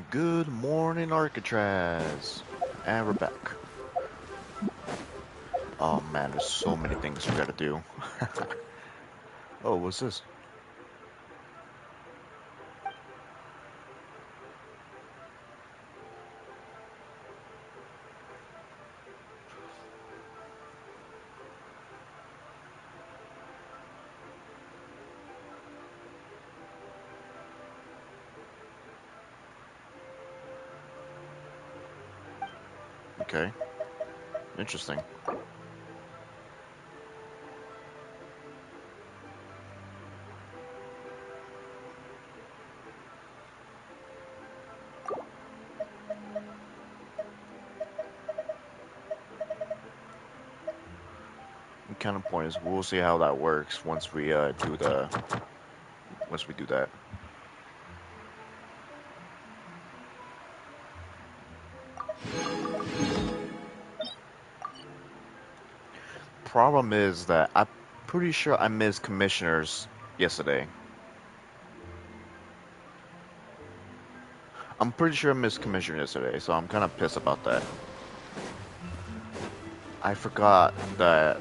Good morning, Alcatraz. And we're back. Oh man, there's so many things we gotta do. Oh, what's this? Okay, interesting. Kind of point is we'll see how that works once we do that. Problem is that I'm pretty sure I missed commissioners yesterday. I'm pretty sure I missed commissioner yesterday, so I'm kind of pissed about that. I forgot that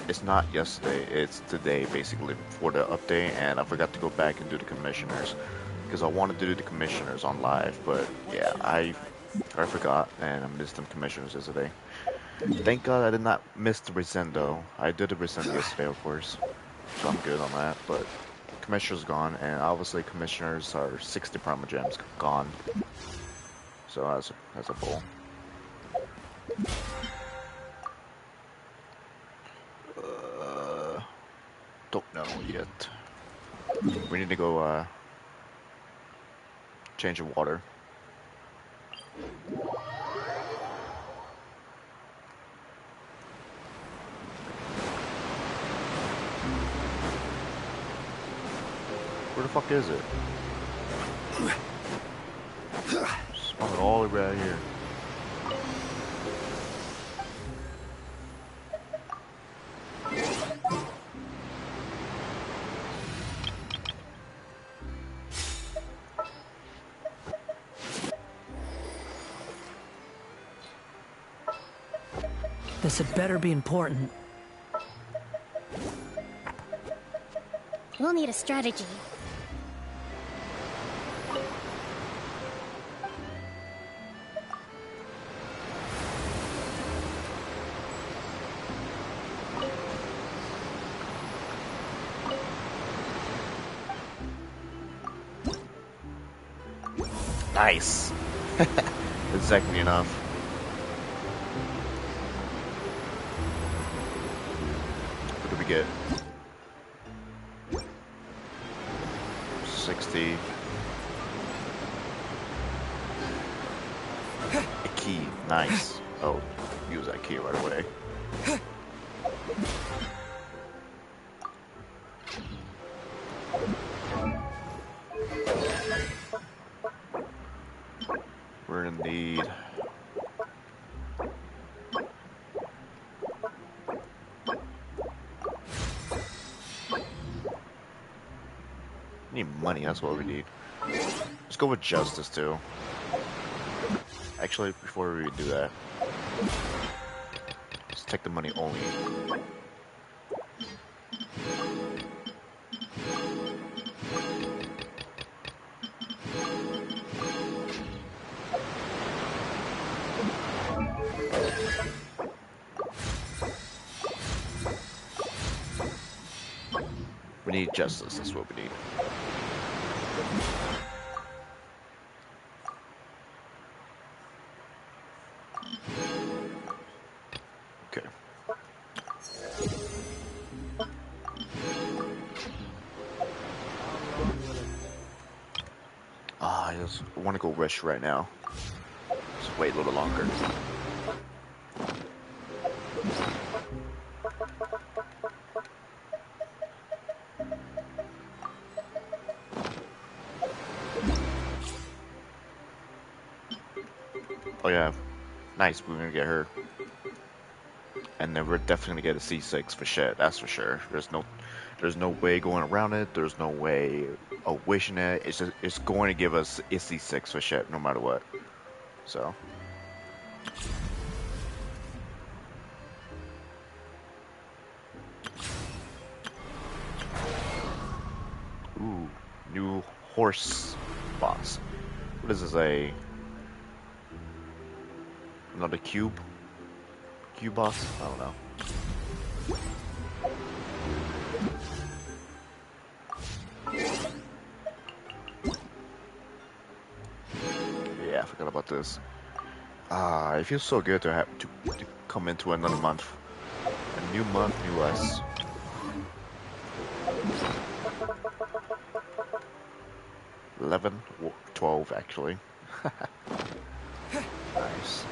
it's not yesterday, it's today basically for the update, and I forgot to go back and do the commissioners because I wanted to do the commissioners on live, but yeah, I forgot and I missed them commissioners yesterday. Thank God I did not miss the resend though. I did the resend yesterday, of course, so I'm good on that. But commissioners gone, and obviously commissioners are 60 promo gems gone. So that's a bull. Don't know yet. We need to go change the water. Where the fuck is it? Spawned all the way right here. This had better be important. We'll need a strategy. Nice. Exactly enough. What do we get? 60. A key. Nice. Oh, use that key right away. We're in need. Need money, that's what we need. Let's go with justice too. Actually, before we do that, let's take the money only. We need justice, that's what we need. Okay. I just want to go rush right now. Just wait a little longer. Oh yeah, nice, we're gonna get her. and then we're definitely gonna get a C6 for shit. That's for sure. There's no way going around it. There's no way of wishing it. It's going to give us a C6 for shit, no matter what. So. Ooh, new horse boss. What is this, another cube? Cube boss? I don't know. Yeah, I forgot about this. Ah, it feels so good to have to come into another month. A new month, new us. 11, 12 actually. Nice.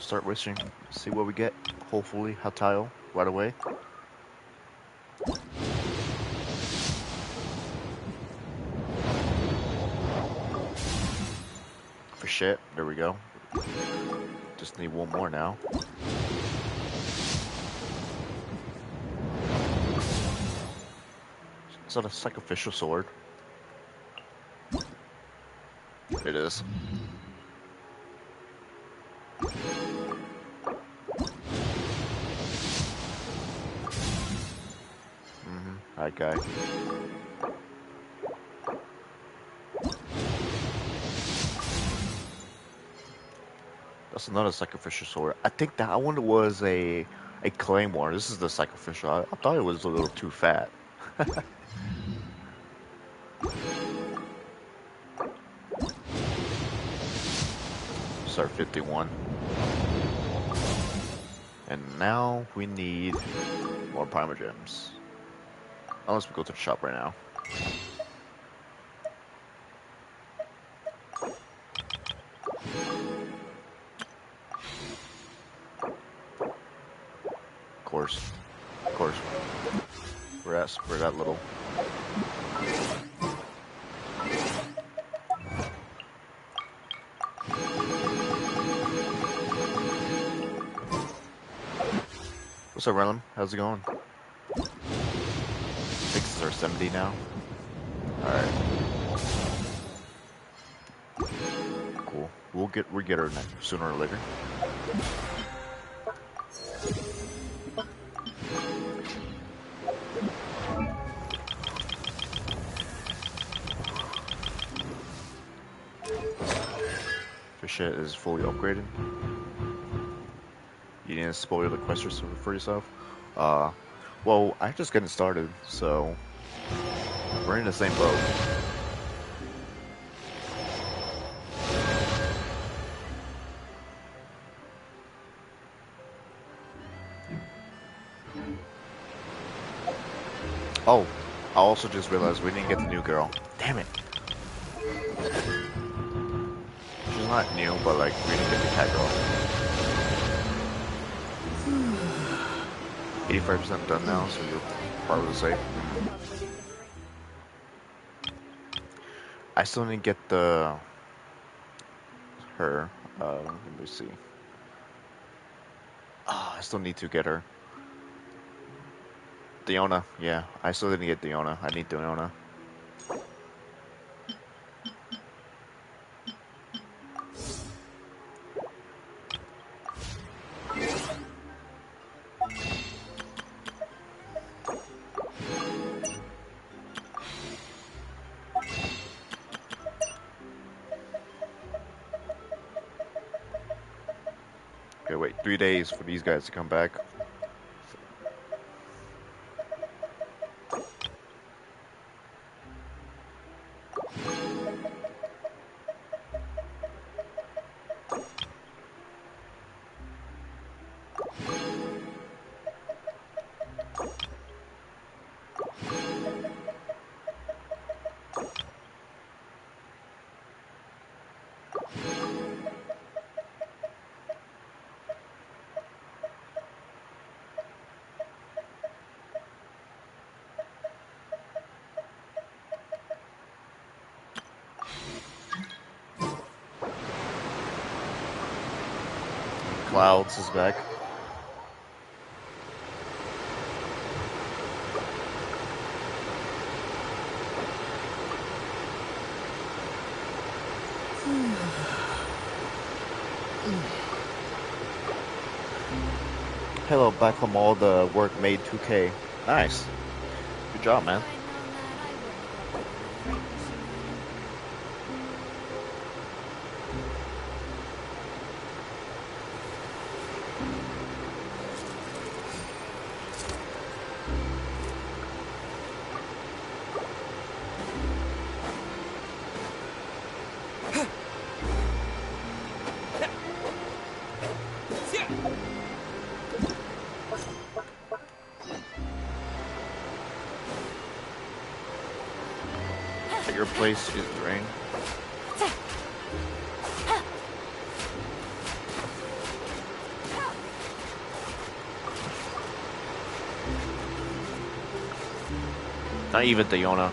Start wishing, see what we get. Hopefully, Hatile right away. For shit, there we go. Just need one more now. Is that a sacrificial sword? It is. That guy. That's another sacrificial sword. I think that one was a claymore. This is the sacrificial. I thought it was a little too fat. Start 51. And now we need more primogems. Unless we go to the shop right now. Of course. We're that little. What's up, Relum? How's it going? Fixes are 70 now. Alright. Cool. We'll get her sooner or later. Your shit is fully upgraded. You need to spoil the quest for yourself. Well, I'm just getting started, so we're in the same boat. Oh, I also just realized we didn't get the new girl. Damn it. She's not new, but like, we didn't get the cat girl. 85% done now, so you're probably safe. I still need to get her. Let me see. I still need to get her. Diona, yeah. I still didn't get Diona. I need Diona. Okay, wait, 3 days for these guys to come back. Clouds is back. Hello, back from all the work made 2K. Nice. Good job, man. Your place is drained. Not even Diona.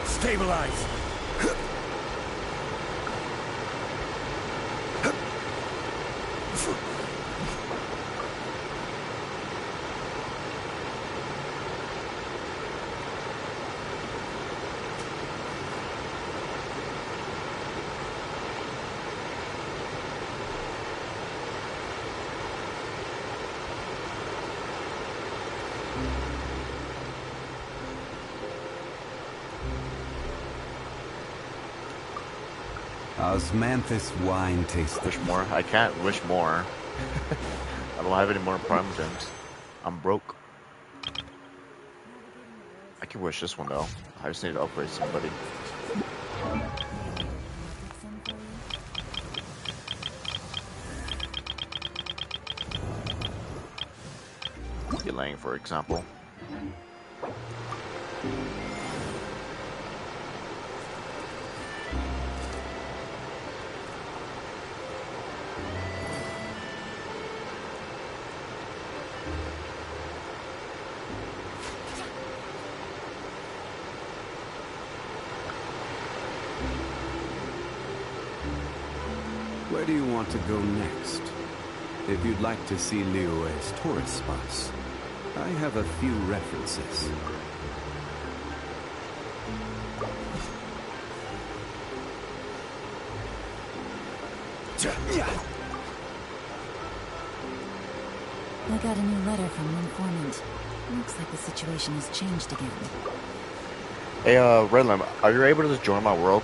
Stabilize. Osmanthus wine tastes. Wish more? I can't wish more. I don't have any more prime gems. I'm broke. I can wish this one though. I just need to upgrade somebody. Ylang, for example. Where do you want to go next? If you'd like to see Liyue's tourist spots, I have a few references. I got a new letter from an informant. Looks like the situation has changed again. Hey, Redlam, are you able to just join my world?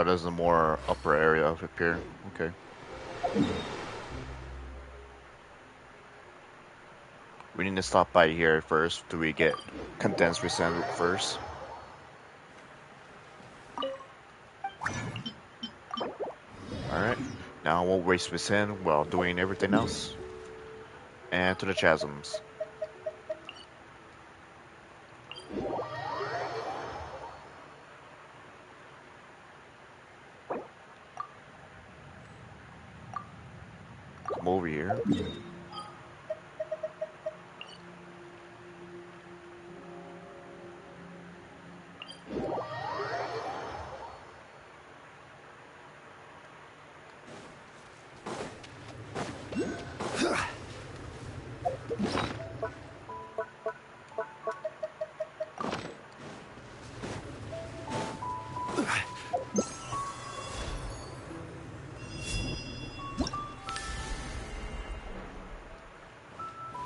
There's a more upper area up here. Okay. We need to stop by here first. Do we get condensed resend first? Alright. Now we'll waste resend while doing everything else. And to the chasms. Come over here.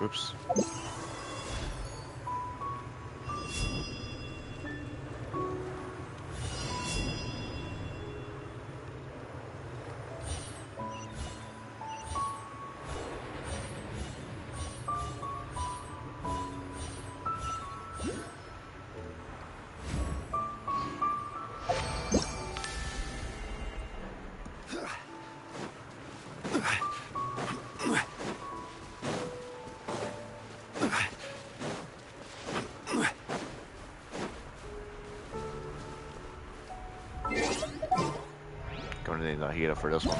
Oops. heat up for this one.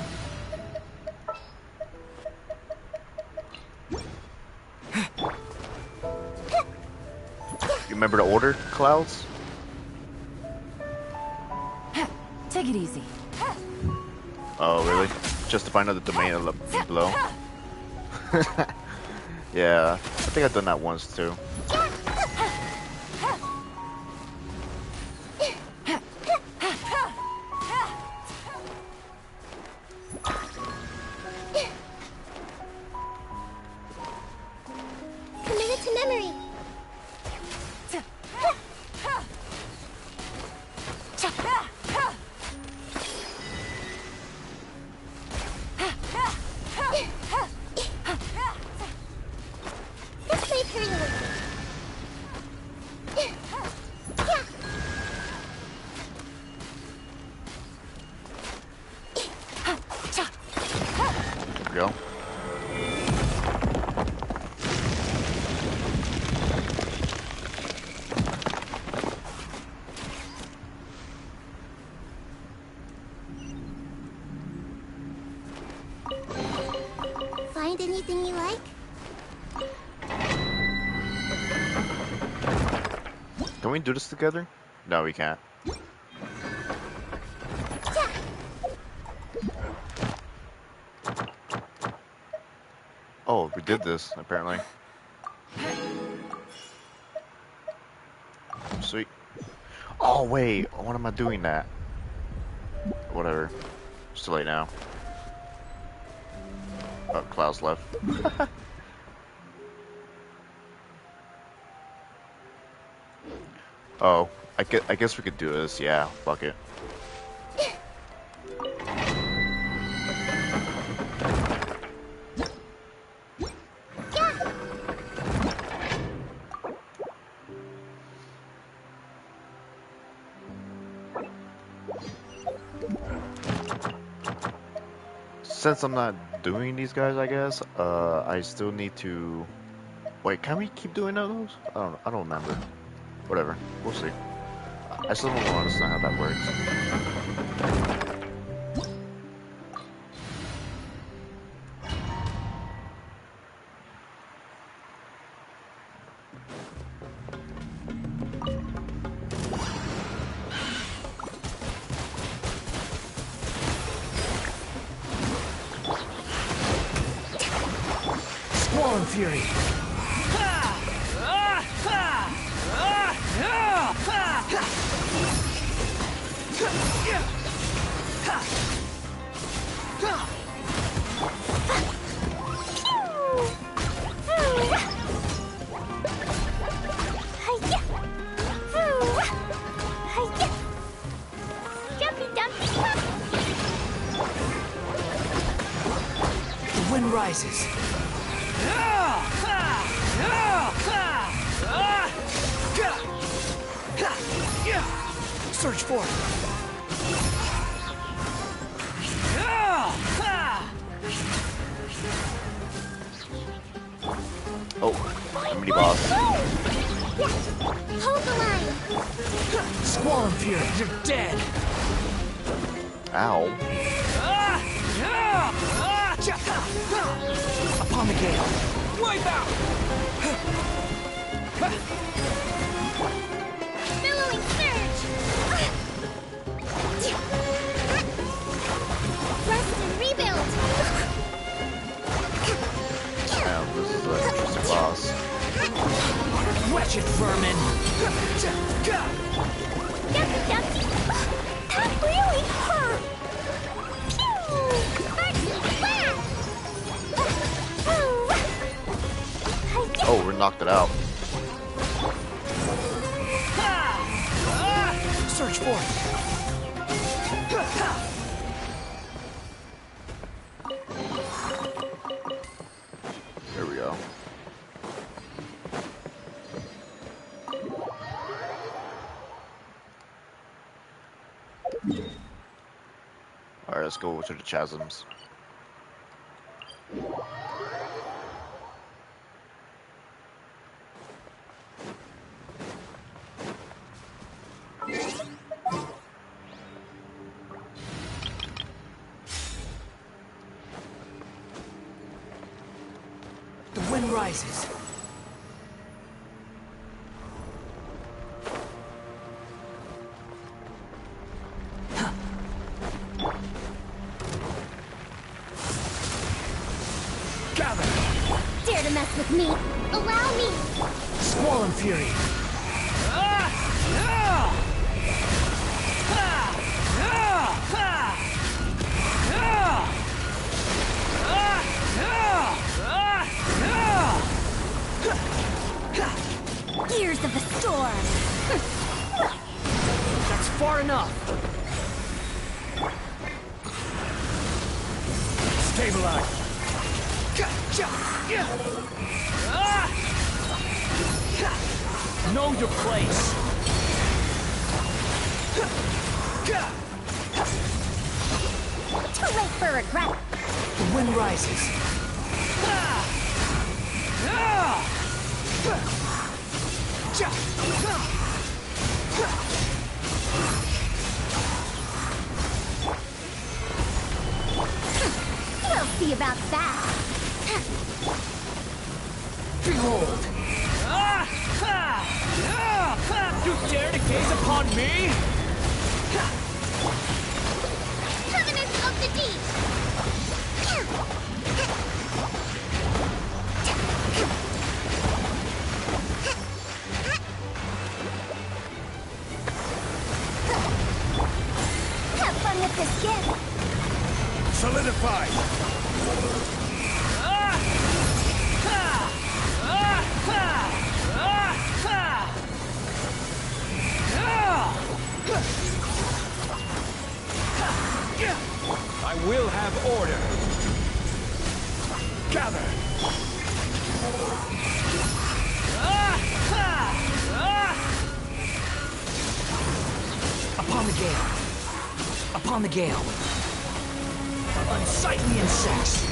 You remember the order, Clouds? Take it easy. Oh, really? Just to find out the domain below? Yeah, I think I've done that once too. Commit it to memory. Let's play hurry with There we go. Find anything you like? Can we do this together? No, we can't. Oh, we did this, apparently. Sweet. Oh, wait. What am I doing that? Whatever. It's too late now. Oh, Cloud's left. Oh, I guess we could do this. Yeah, fuck it. Since I'm not doing these guys, I guess, I still need to... Wait, can we keep doing those? I don't remember. Whatever, we'll see. I still don't understand how that works. Squall Fury. The wind rises. Search for it. Oh, mini boss. Hold the line. Squall Fury, you're dead. Ow. Upon the gale. Wipe out. Billowing surge. Rest and rebuild. Damn, this is an interesting boss. Wretched vermin. Ducky, ducky. That really hurt. Pew. Oh, we knocked it out. Search for it. There we go. Alright, let's go to the chasms. wind rises. Gather! Dare to mess with me? Allow me! Squall and fury. Gears of the storm! That's far enough. Stabilize! Know your place. Too late for regret! The wind rises. We'll see about that! Behold! You dare to gaze upon me? Covenant of the Deep! Have fun with this gift! Solidify! I will have order! Gather! Upon the gale. Upon the gale. Unsightly insects.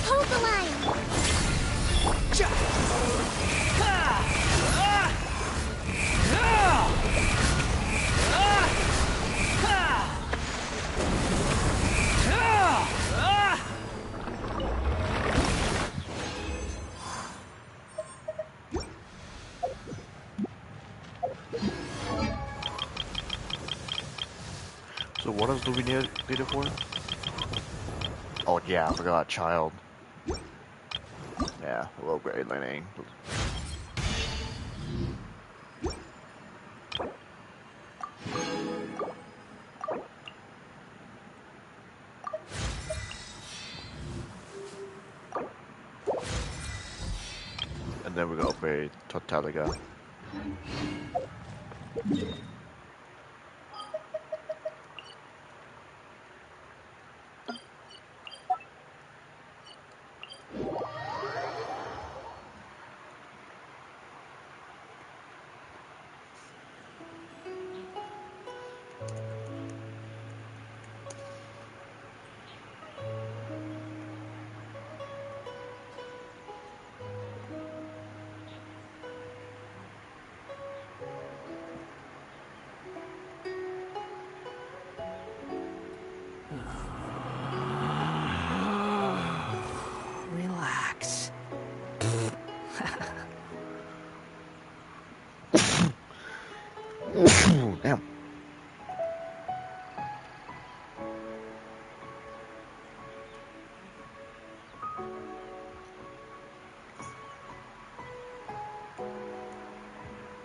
Hold the line! So what else do we need it for? Oh yeah, I forgot child. Yeah, low grade learning. And then we're gonna upgrade Totaliga. Relax. Damn.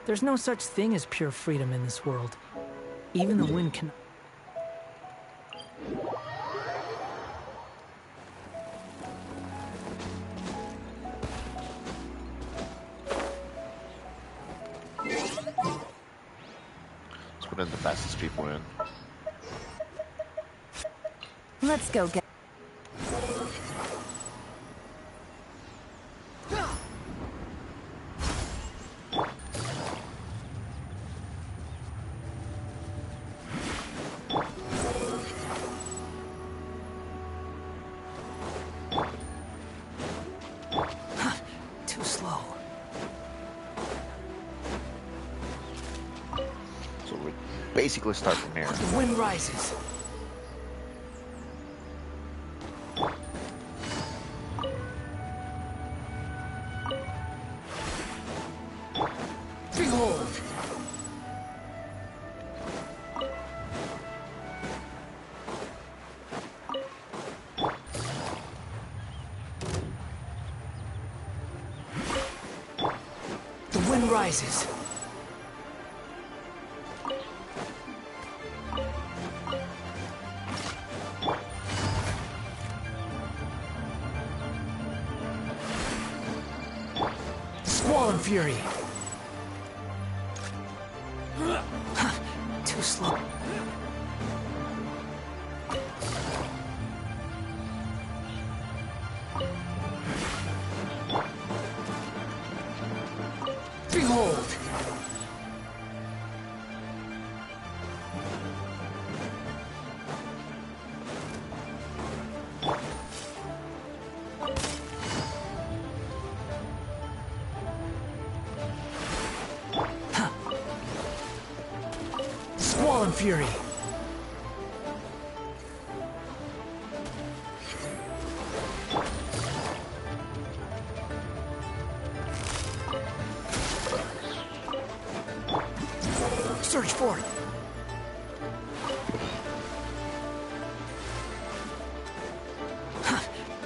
There's no such thing as pure freedom in this world. Even the wind can... Let's put in the fastest people in. Let's go get... Too slow. So we basically start from here. The wind rises. wind rises. Squall and fury. Too slow. Behold! Squall and fury. Search for it.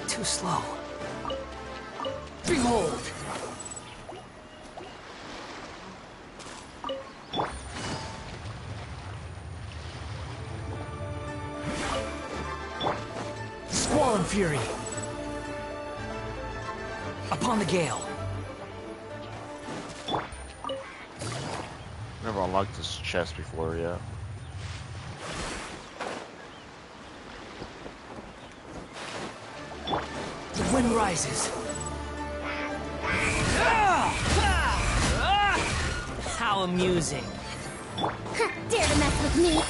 Too slow. Behold! Squall and fury. Upon the gale. Never unlocked this chest before yet. The wind rises. How amusing. Dare to mess with me?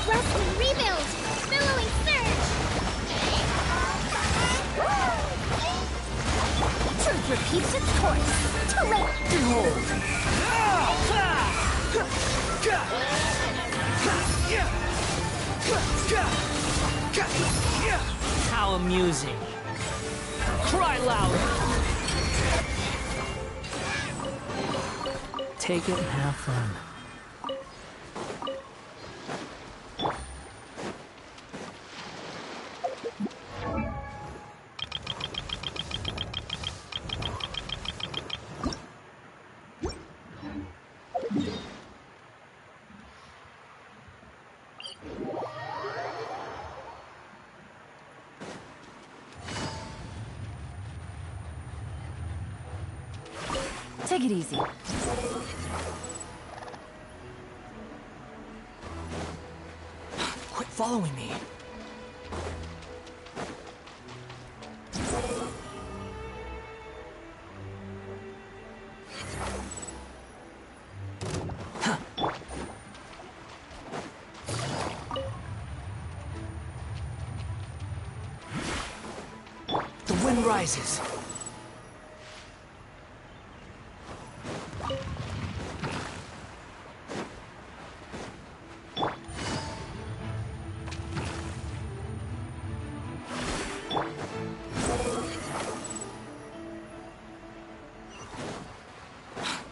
Rest and rebuild! Billowing surge! Truth repeats its course. Too late! Behold! How amusing. Cry louder. Take it and have fun. Take it easy. Quit following me. The wind rises.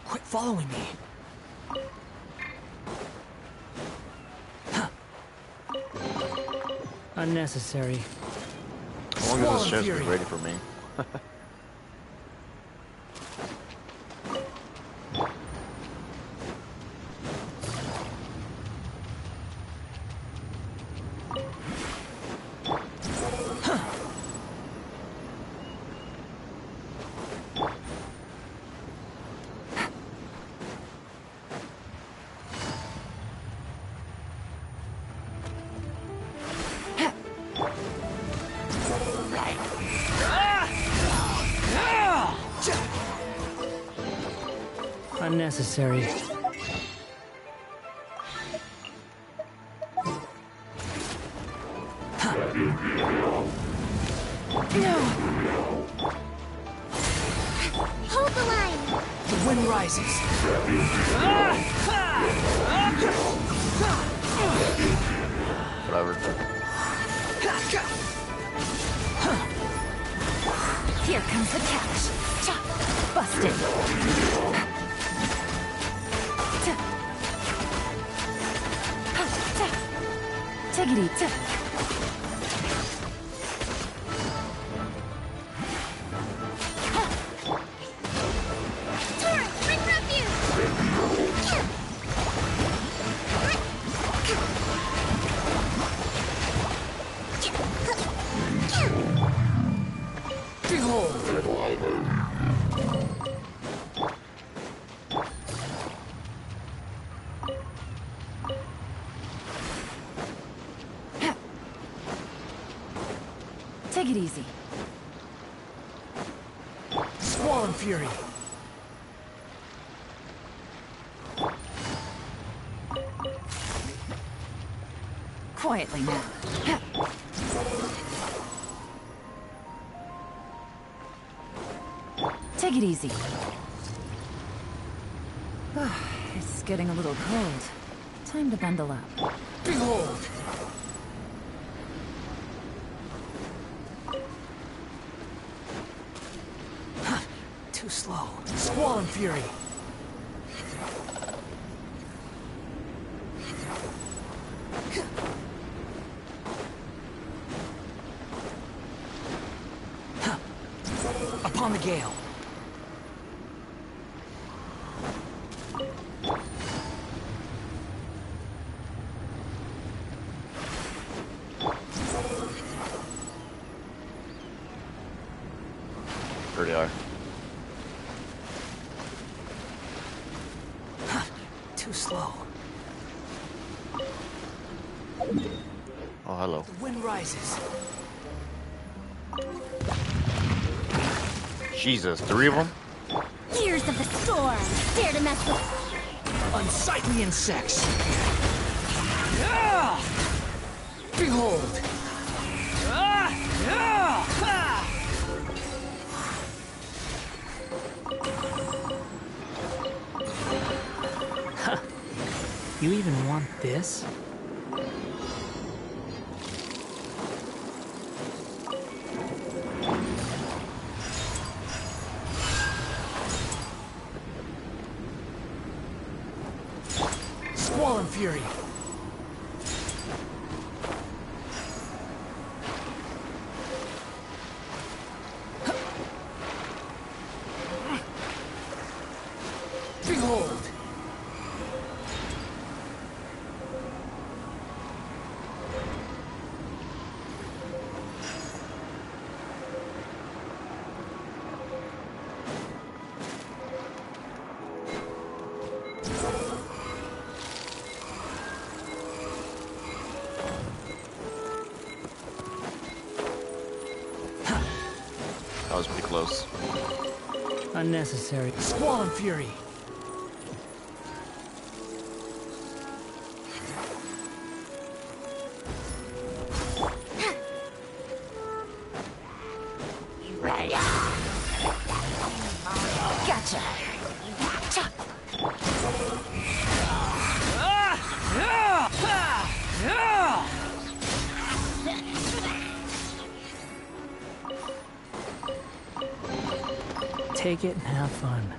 Quit following me. Unnecessary. How long does this chest be ready for me? Unnecessary. Hold the line! The wind rises. Whatever. Here comes the catch. Chop. Busted. Take it easy. Behold! Take it easy. Squall and fury! Quietly now. Take it easy. It's getting a little cold. Time to bundle up. Behold! Too slow. Squall and fury! Upon the gale. There they are. Too slow. Oh, hello. The wind rises. Jesus, 3 of them? Years of the storm. Dare to mess with... Unsightly insects. Ah! Behold! You even want this? Squall and fury! Behold! That was pretty close. Unnecessary. Squall and fury! Gotcha. Take it and have fun.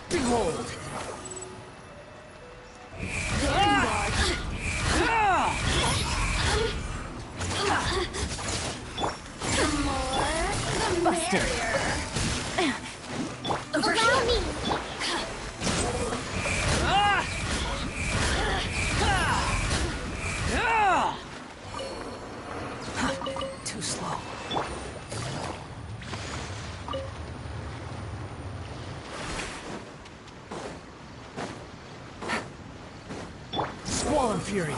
Behold! Buster. Allow me. Too slow. Squall and fury!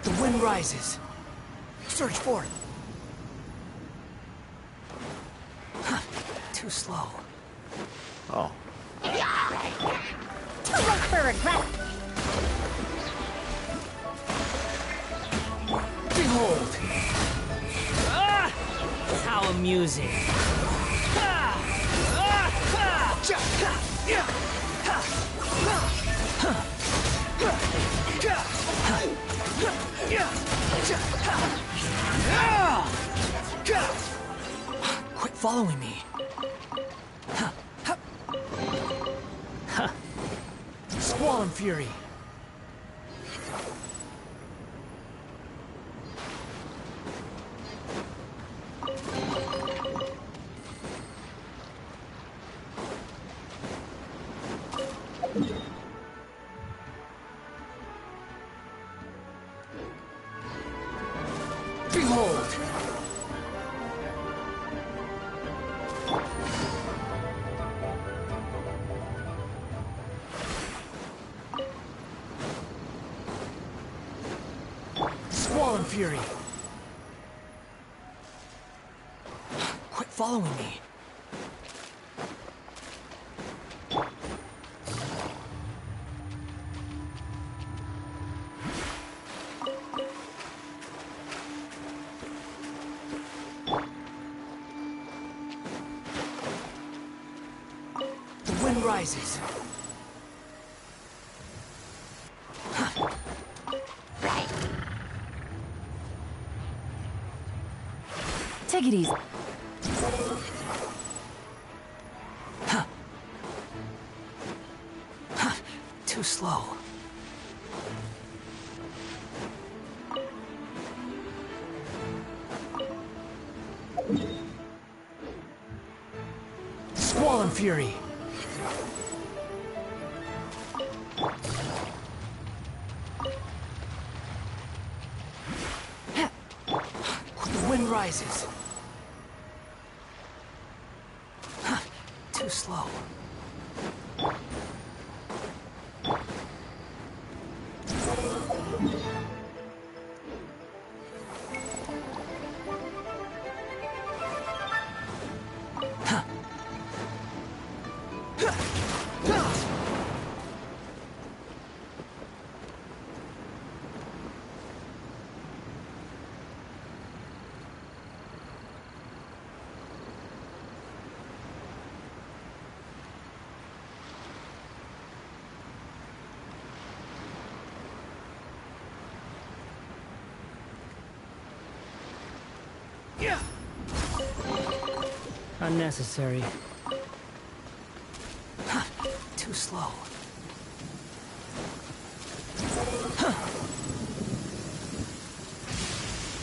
The wind rises. Surge forth. Too slow. Oh. Too late for regret. Behold! How amusing. Quit following me. Squall and Fury. Behold! Squall and Fury. Quit following me. The wind rises. Take it easy. Too slow. Squall and Fury. The wind rises. Too slow. Unnecessary. Too slow.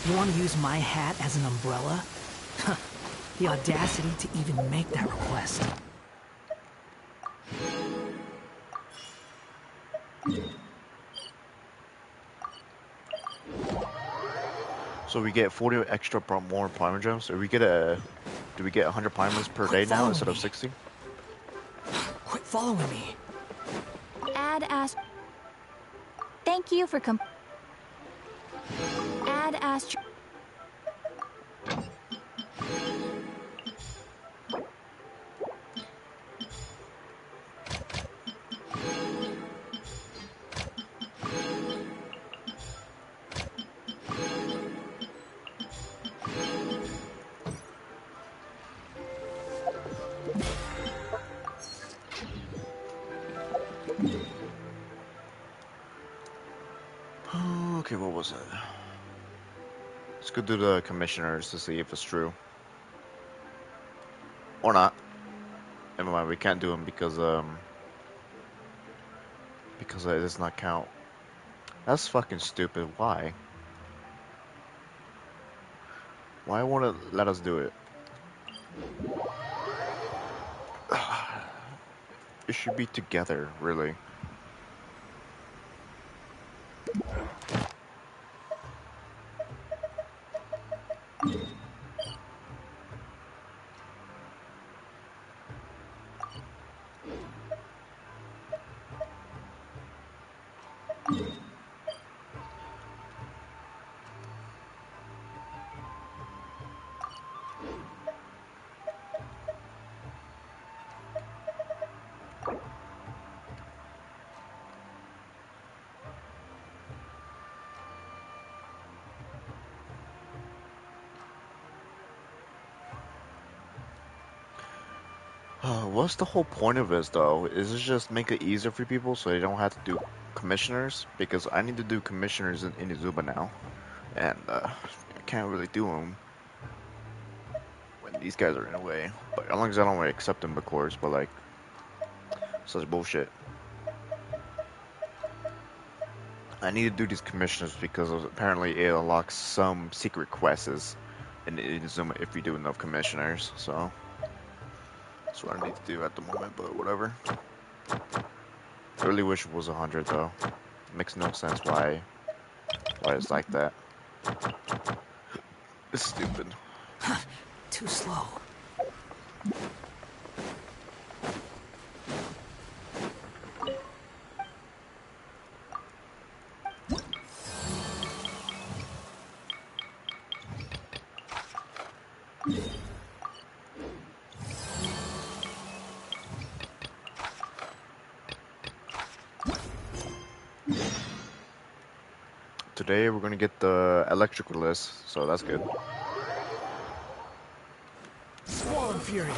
You want to use my hat as an umbrella? The audacity to even make that request. So we get 40 extra more primer gems. So we get do we get 100 primers per day now Follow instead of me. 60? Quit following me. Add Ast. Thank you for Add Ast. Okay, what was it? Let's go do the commissioners to see if it's true. Or not. Never mind, we can't do them because it does not count. That's fucking stupid. Why? Why won't it let us do it? It should be together, really. What's the whole point of this, though? Is it just make it easier for people so they don't have to do commissioners because I need to do commissioners in Inazuma now, and I can't really do them when these guys are in a way. But as long as I don't accept them, of course. But like, such bullshit. I need to do these commissioners because apparently it unlocks some secret quests in Inazuma if you do enough commissioners. So that's what I need to do at the moment. But whatever. I really wish it was 100 though. It makes no sense why it's like that. It's stupid. Too slow. Today we're gonna get the electrical list, so that's good. Squall Fury.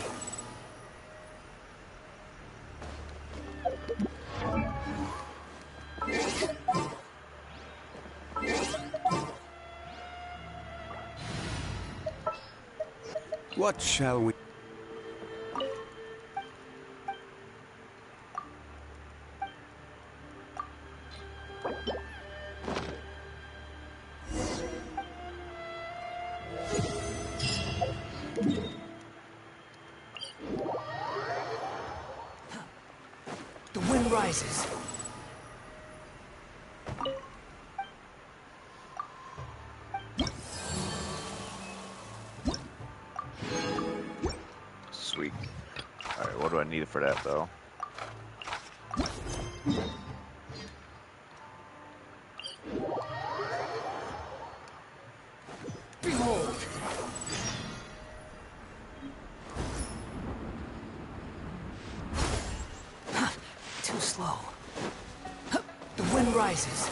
What shall we... The wind rises. Sweet. Alright, what do I need for that though? Behold. Too slow. The wind rises.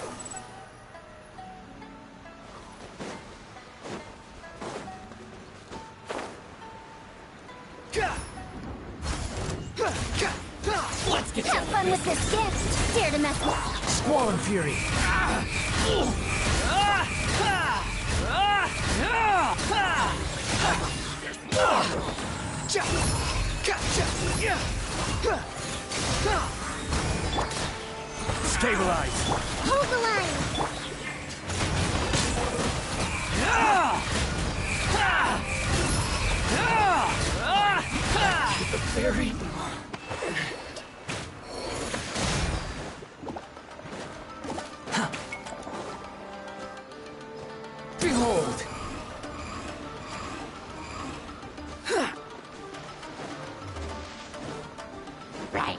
Let's get Have fun with this gift. Dare to mess with... Squall Fury. Stabilize. Hold the line. Fury. Behold. Right.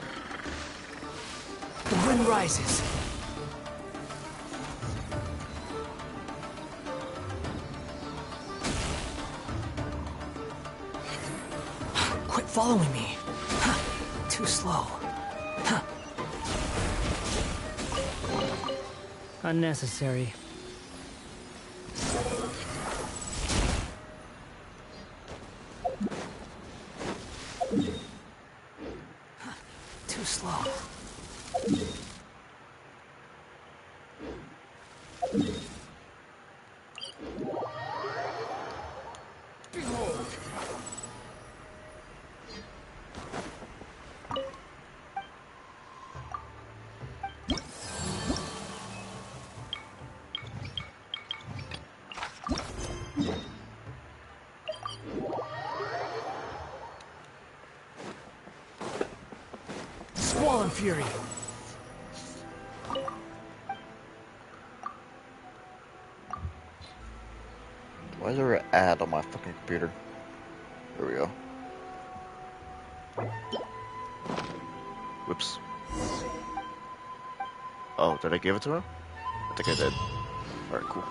The wind rises. Quit following me. Too slow. Unnecessary. Too slow. Behold. Squall Fury. Why is there an ad on my fucking computer? There we go. Whoops. Oh, did I give it to him? I think I did. Alright, cool.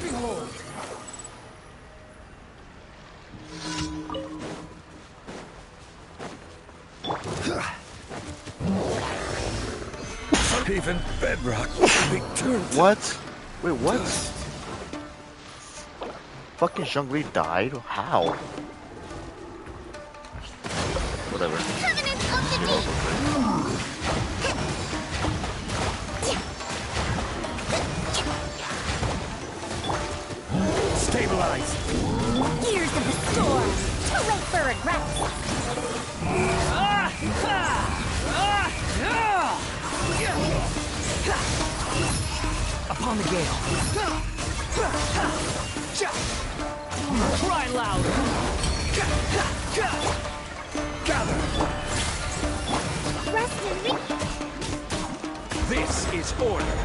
Behold. Even bedrock will be turned to What? Wait, what? dust. Fucking Zhongli died? How? Whatever. Covenant of the Shit, Deep! also crazy. Stabilize. Gears of the storm! Too late for regrets! Upon the gale. Cry louder. Gather. Rest in me! This is order.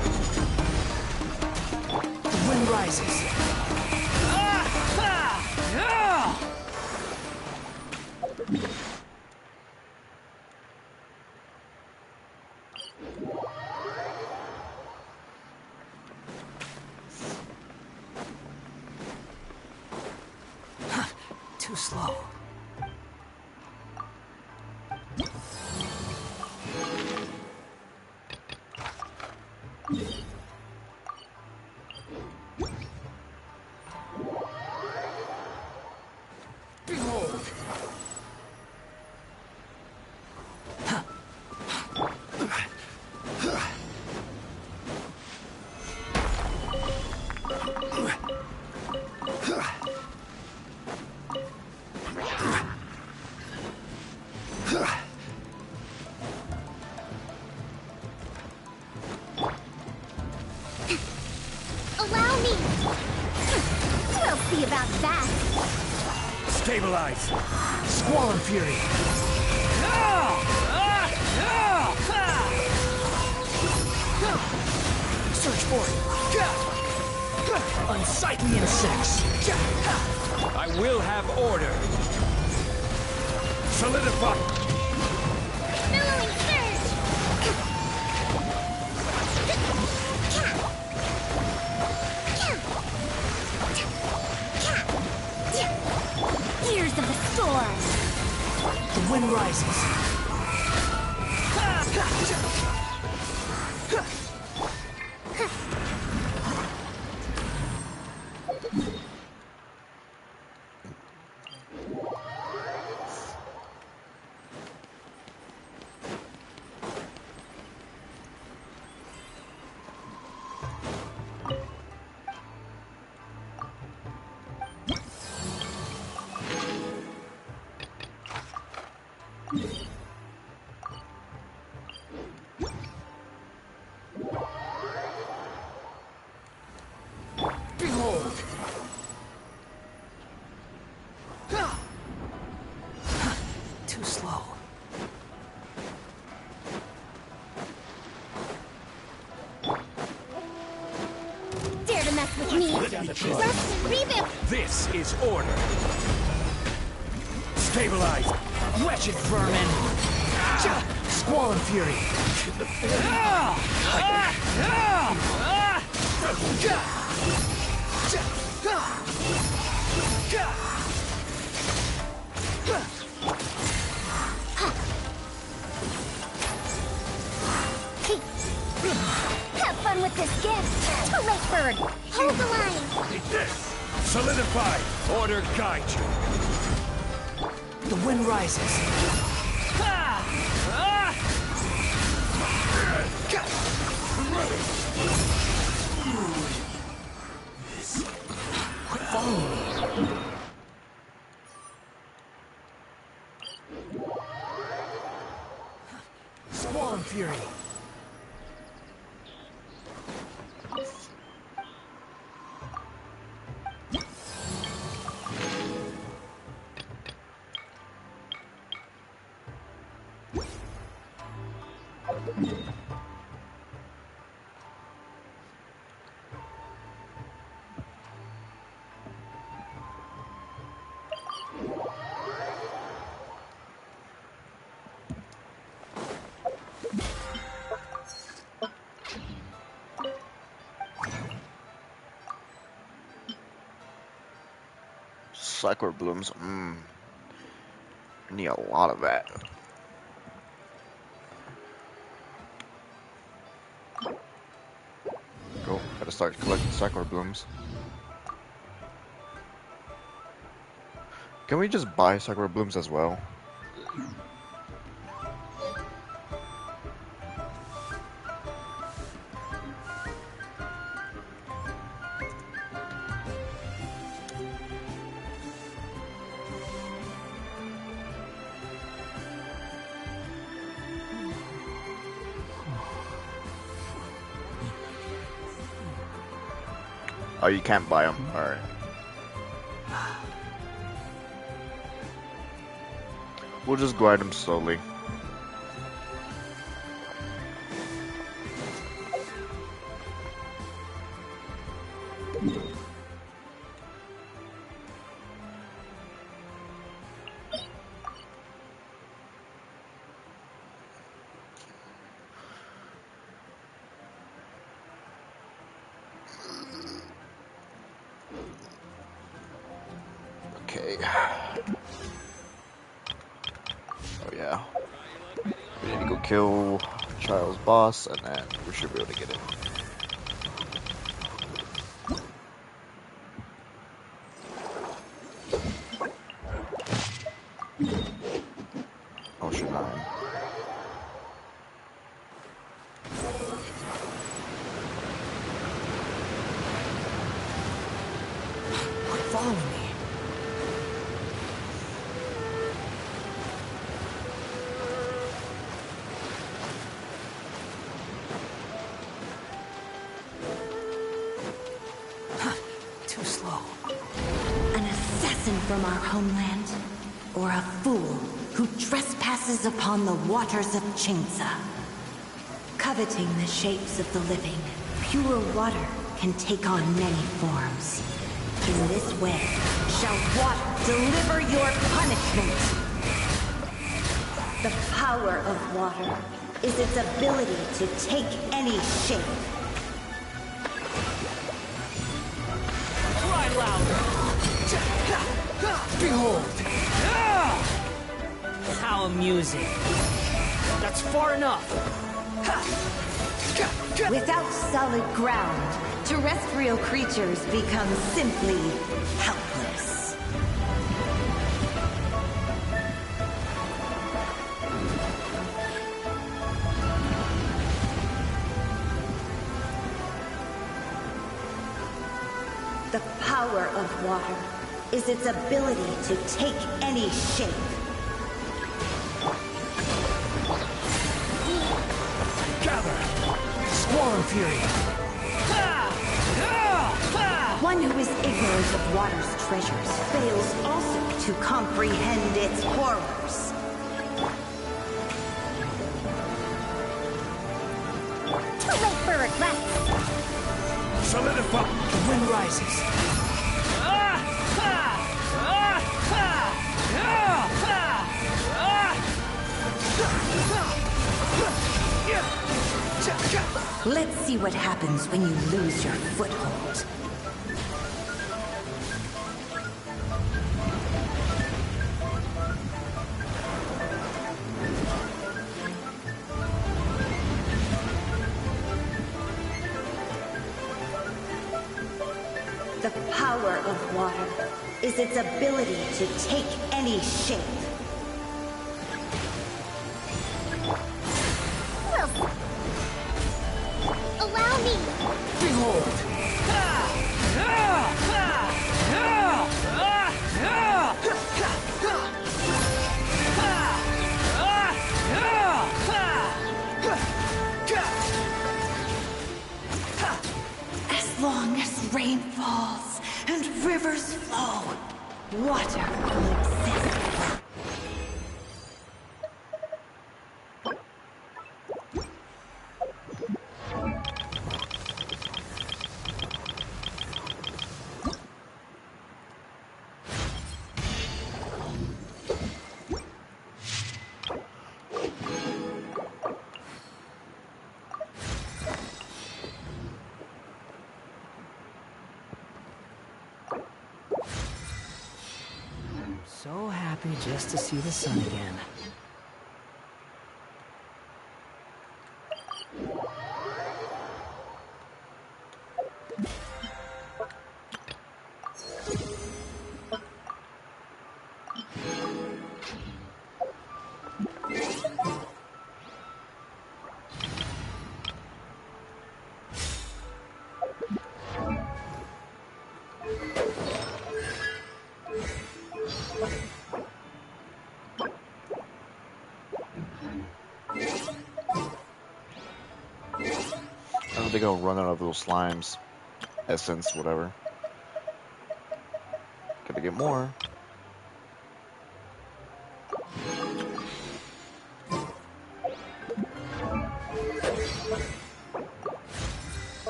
The wind rises. Too slow. Behold. Allow me! We'll see about that! Stabilize. Squall and fury. Search for it. Unsightly insects. I will have order. Solidify. Billowing surge! Gears of the storm! The wind rises. Behold. Too slow. Dare to mess with me! Rest and reboot! This is order. Stabilize. Wretched vermin. Squall and fury. Have fun with this gift! Too late, bird! Hold the line! Solidify. Order guide you. The wind rises. Quit following me. Squall and fury. Cycler blooms. Need a lot of that. start collecting sakura blooms. Can we just buy sakura blooms as well? Oh, you can't buy them? Alright. We'll just grind them slowly. Okay. Oh yeah. We need to go kill Child's boss, and then we should be able to get it. Ocean 9. Follow me. Too slow. An assassin from our homeland, or a fool who trespasses upon the waters of Chingsa. Coveting the shapes of the living, pure water can take on many forms. In this way, shall water deliver your punishment. The power of water is its ability to take any shape. Cry louder! Behold! How amusing. That's far enough. Without solid ground, terrestrial creatures become simply helpless. The power of water is its ability to take any shape. Gather! Squall and fury! One who is ignorant of water's treasures fails also to comprehend its horrors. Too late for regrets. Solidify! The wind rises. Let's see what happens when you lose your foothold. The power of water is its ability to take any shape. Well, allow me. Behold! As long as rain falls and rivers flow, water will exist. So happy just to see the sun again. think I'll run out of those slimes. Essence, whatever. Gotta get more.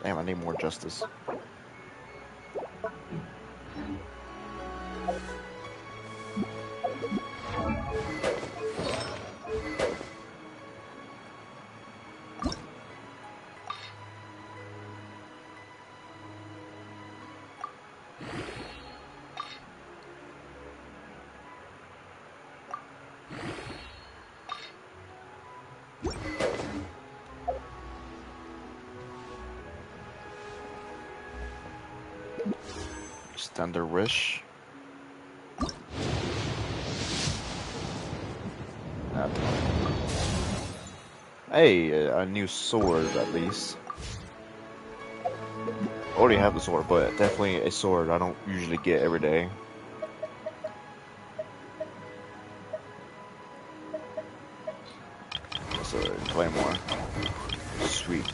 Damn, I need more justice. Standard wish. Hey, a new sword at least. Already have the sword, but definitely a sword I don't usually get every day. So claymore. Sweet.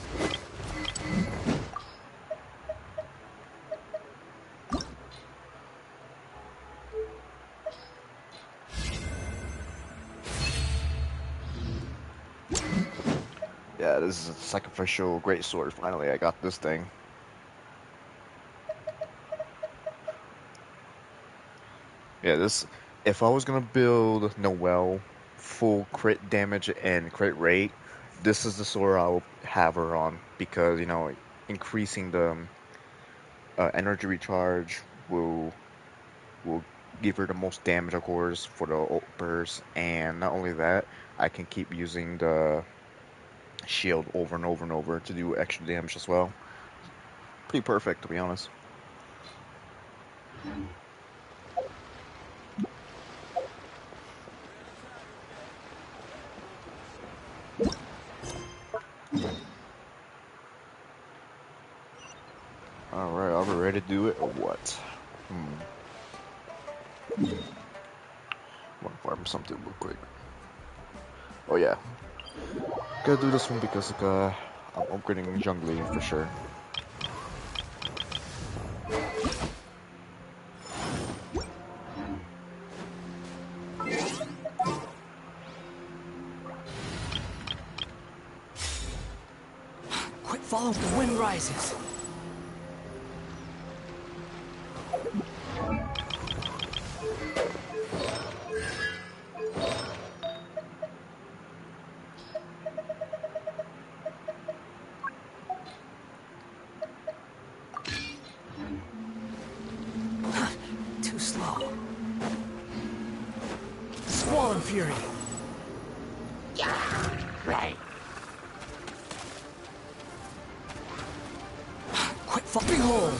Yeah, this is a sacrificial greatsword. Finally, I got this thing. Yeah, this. If I was gonna build Noelle full crit damage and crit rate, this is the sword I will have her on because you know increasing the energy recharge will give her the most damage, of course, for the ult burst, and not only that, I can keep using the shield over and over and over to do extra damage as well. Pretty perfect, to be honest. Alright, are we ready to do it or what? I'm gonna farm something real quick. Oh yeah. Gotta do this one because I'm upgrading jungly for sure. Quick, follow the wind rises. Too slow. Squall and fury. Right. Quick, behold.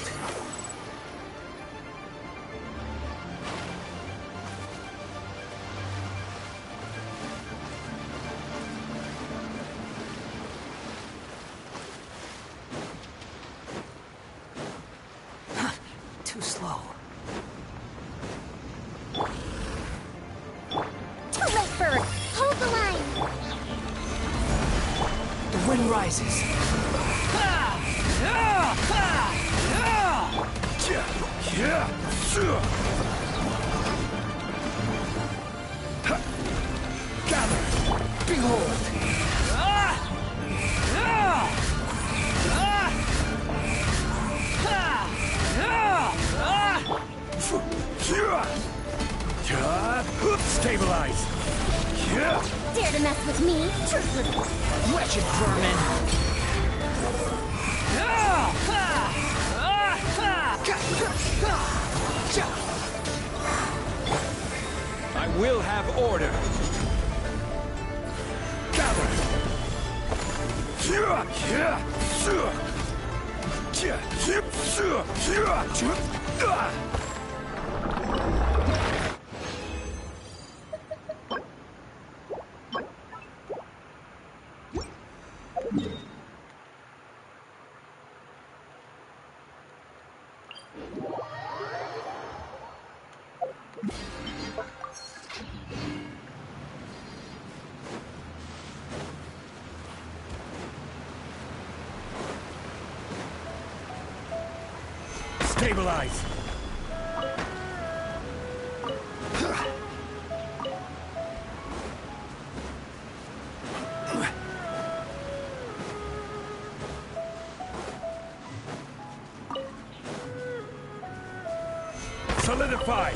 Too slow. Too late, Bird. Hold the line. The wind rises. Gather. Behold. Stabilize. Dare to mess with me? Wretched vermin. I will have order. Gather. Stabilize! Solidify!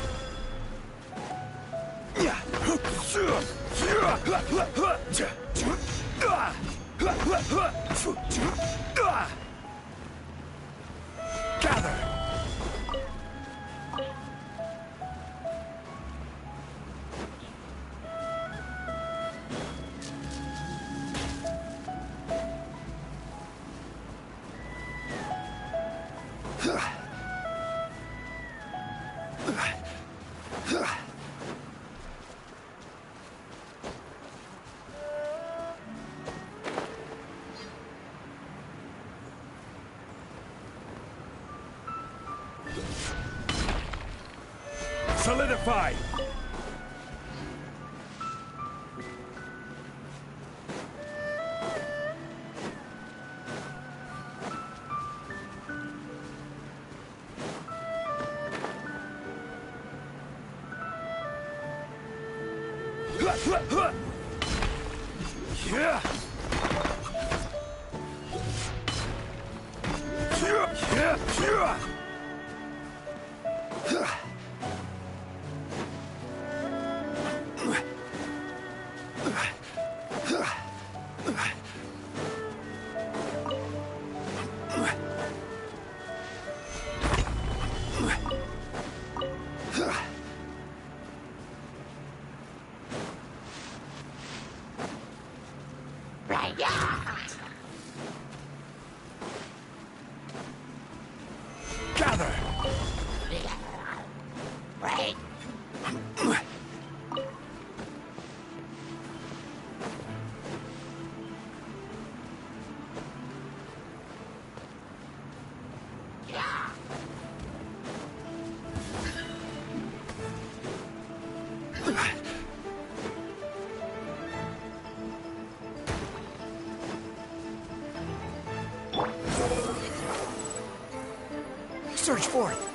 Gather! Solidify! Gather! Search forth.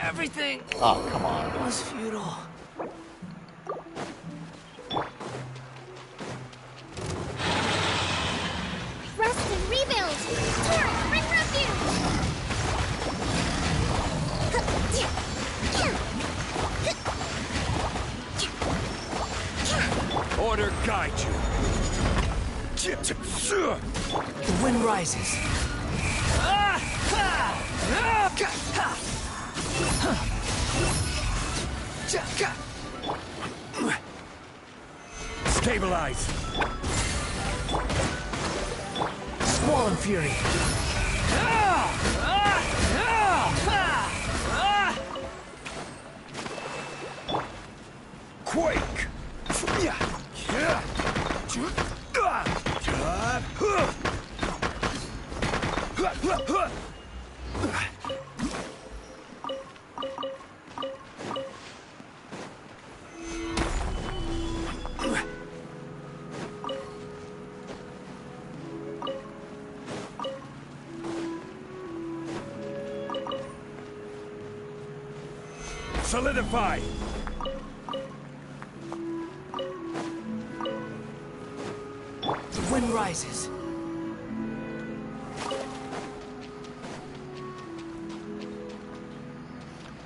Everything Oh, come on. was futile. Rest and rebuild! Taurus, bring refuge! Order guide you! The wind rises. Stabilize! Squall and fury. Quake! Solidify! The wind rises.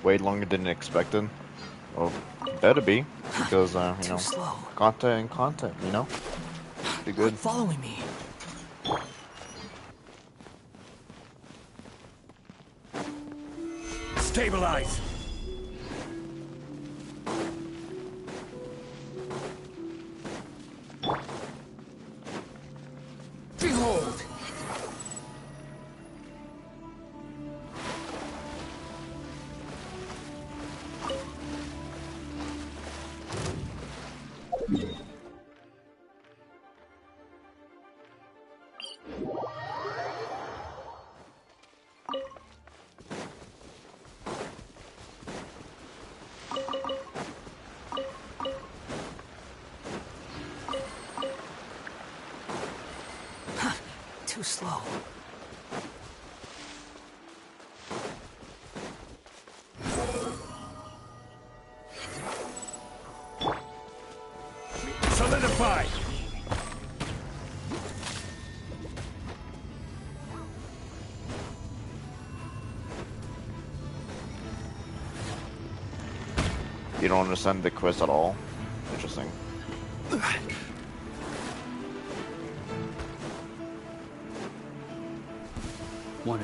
Way longer than expected. Well, better be, because, you Too know, slow. content and content, you know? Be good. Following me. Stabilize! too slow. Solidify! You don't understand the quest at all? Interesting.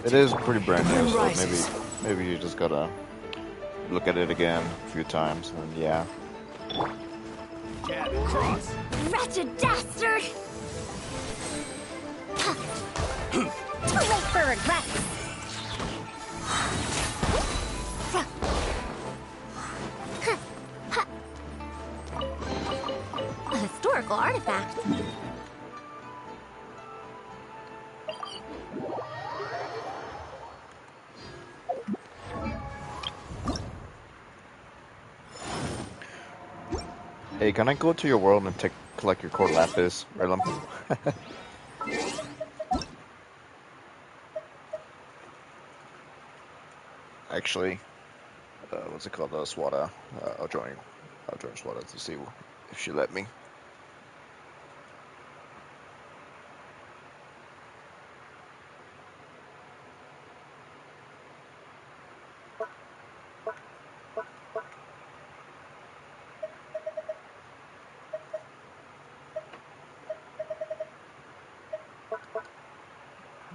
It is pretty brand new, so maybe you just gotta look at it again a few times, and yeah. Jab, cross! Wretched dastard! Too late for regrets! A historical artifact. Hey, can I go to your world and collect your core lapis, Relum? Actually, what's it called? Swada. I'll join Swada to see if she let me.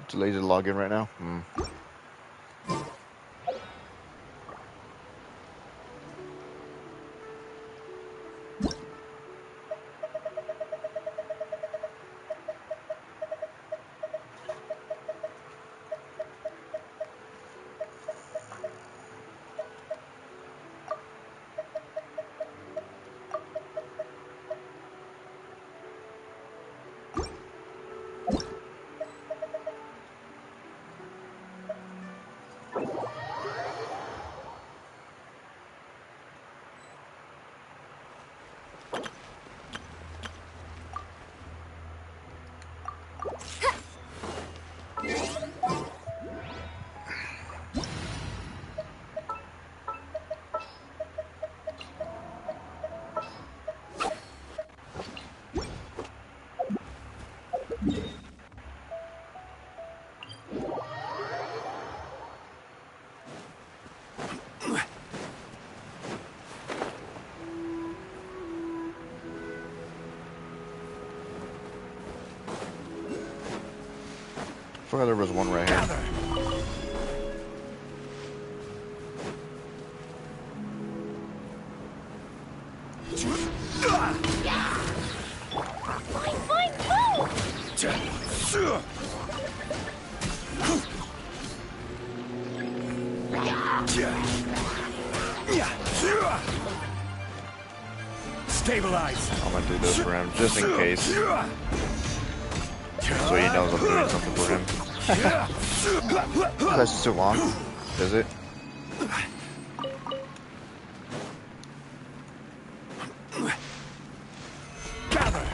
Too lazy to log in right now? I forgot there was one right here. Stabilize. I'm gonna do this for him, just in case. So he knows I'm doing something for him. That's too long, is it? Gather.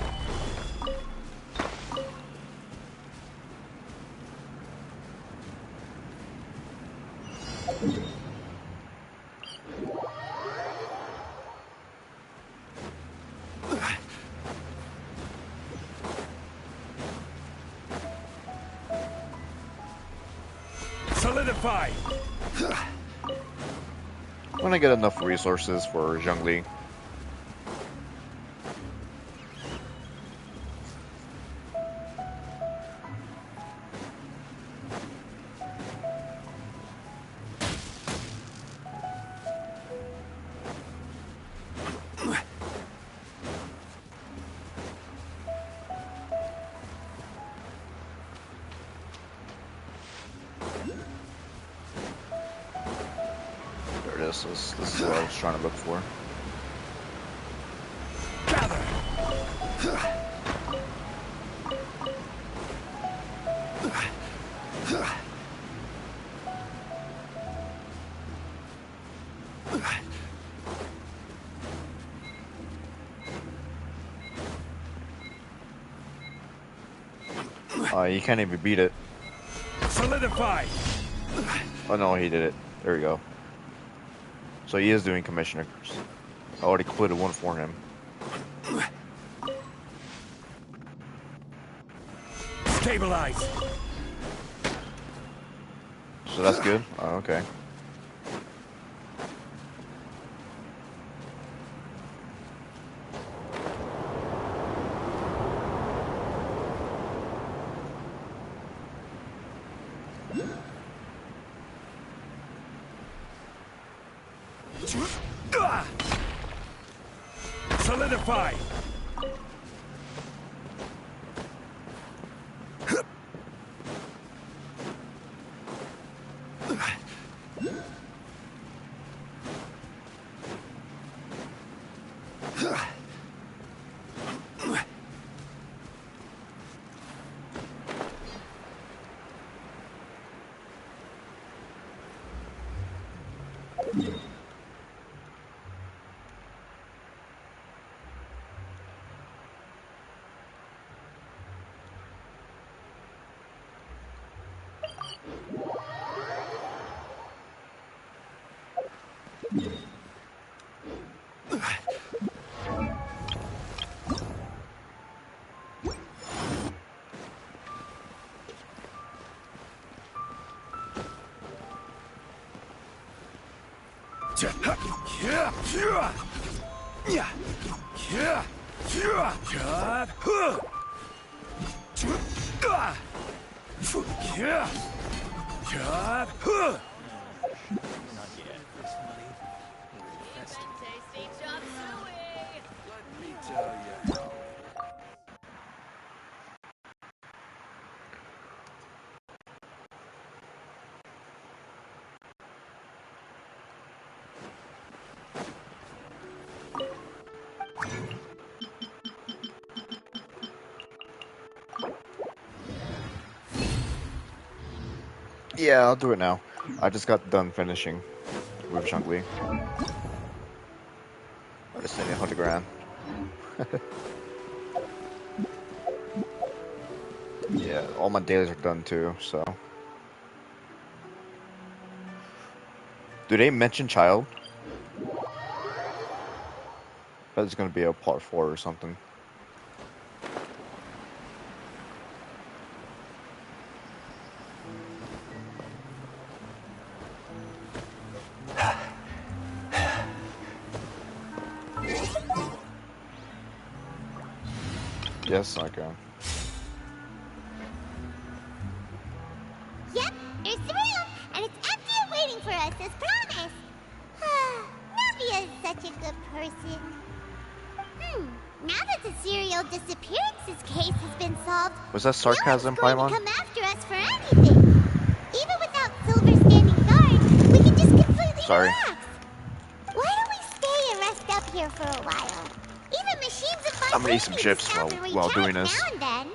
Solidify! When I get enough resources for Zhongli. This is what I was trying to look for. You can't even beat it. Solidify. Oh no, he did it. There we go. So he is doing commissioners. I already completed one for him. Stabilize. So that's good? Oh, okay. Solidify. Yeah, I'll do it now. I just got done finishing with Zhongli. I just need 100 grand. Yeah, all my dailies are done too, so. Do they mention child? Bet it's gonna be a part 4 or something. Yes, I can. Yep, there's the room, and it's empty and waiting for us, as promised. Navia is such a good person. Now that the serial disappearances case has been solved, Was that sarcasm, no one's going Paimon? to come after us for anything. Even without Silver standing guard, we can just completely Sorry. relax. Why don't we stay and rest up here for a while? Even machines and I'm gonna eat some chips stop and while recharge doing this. now and then.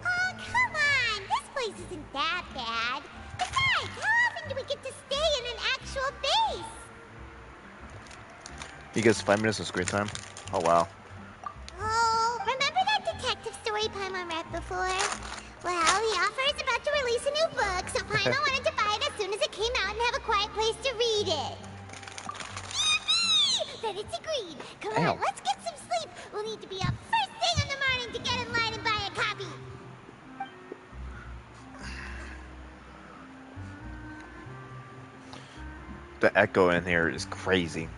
Oh, come on! This place isn't that bad. Besides, how often do we get to stay in an actual base? He gets 5 minutes of screen time? Oh wow. Oh, remember that detective story Paimon read before? Well, the author is about to release a new book, so Paimon wanted to buy it as soon as it came out and have a quiet place to read it. Then it's agreed. Come on, let's get some sleep. We'll need to be up first thing in the morning to get in line and buy a copy. The echo in here is crazy.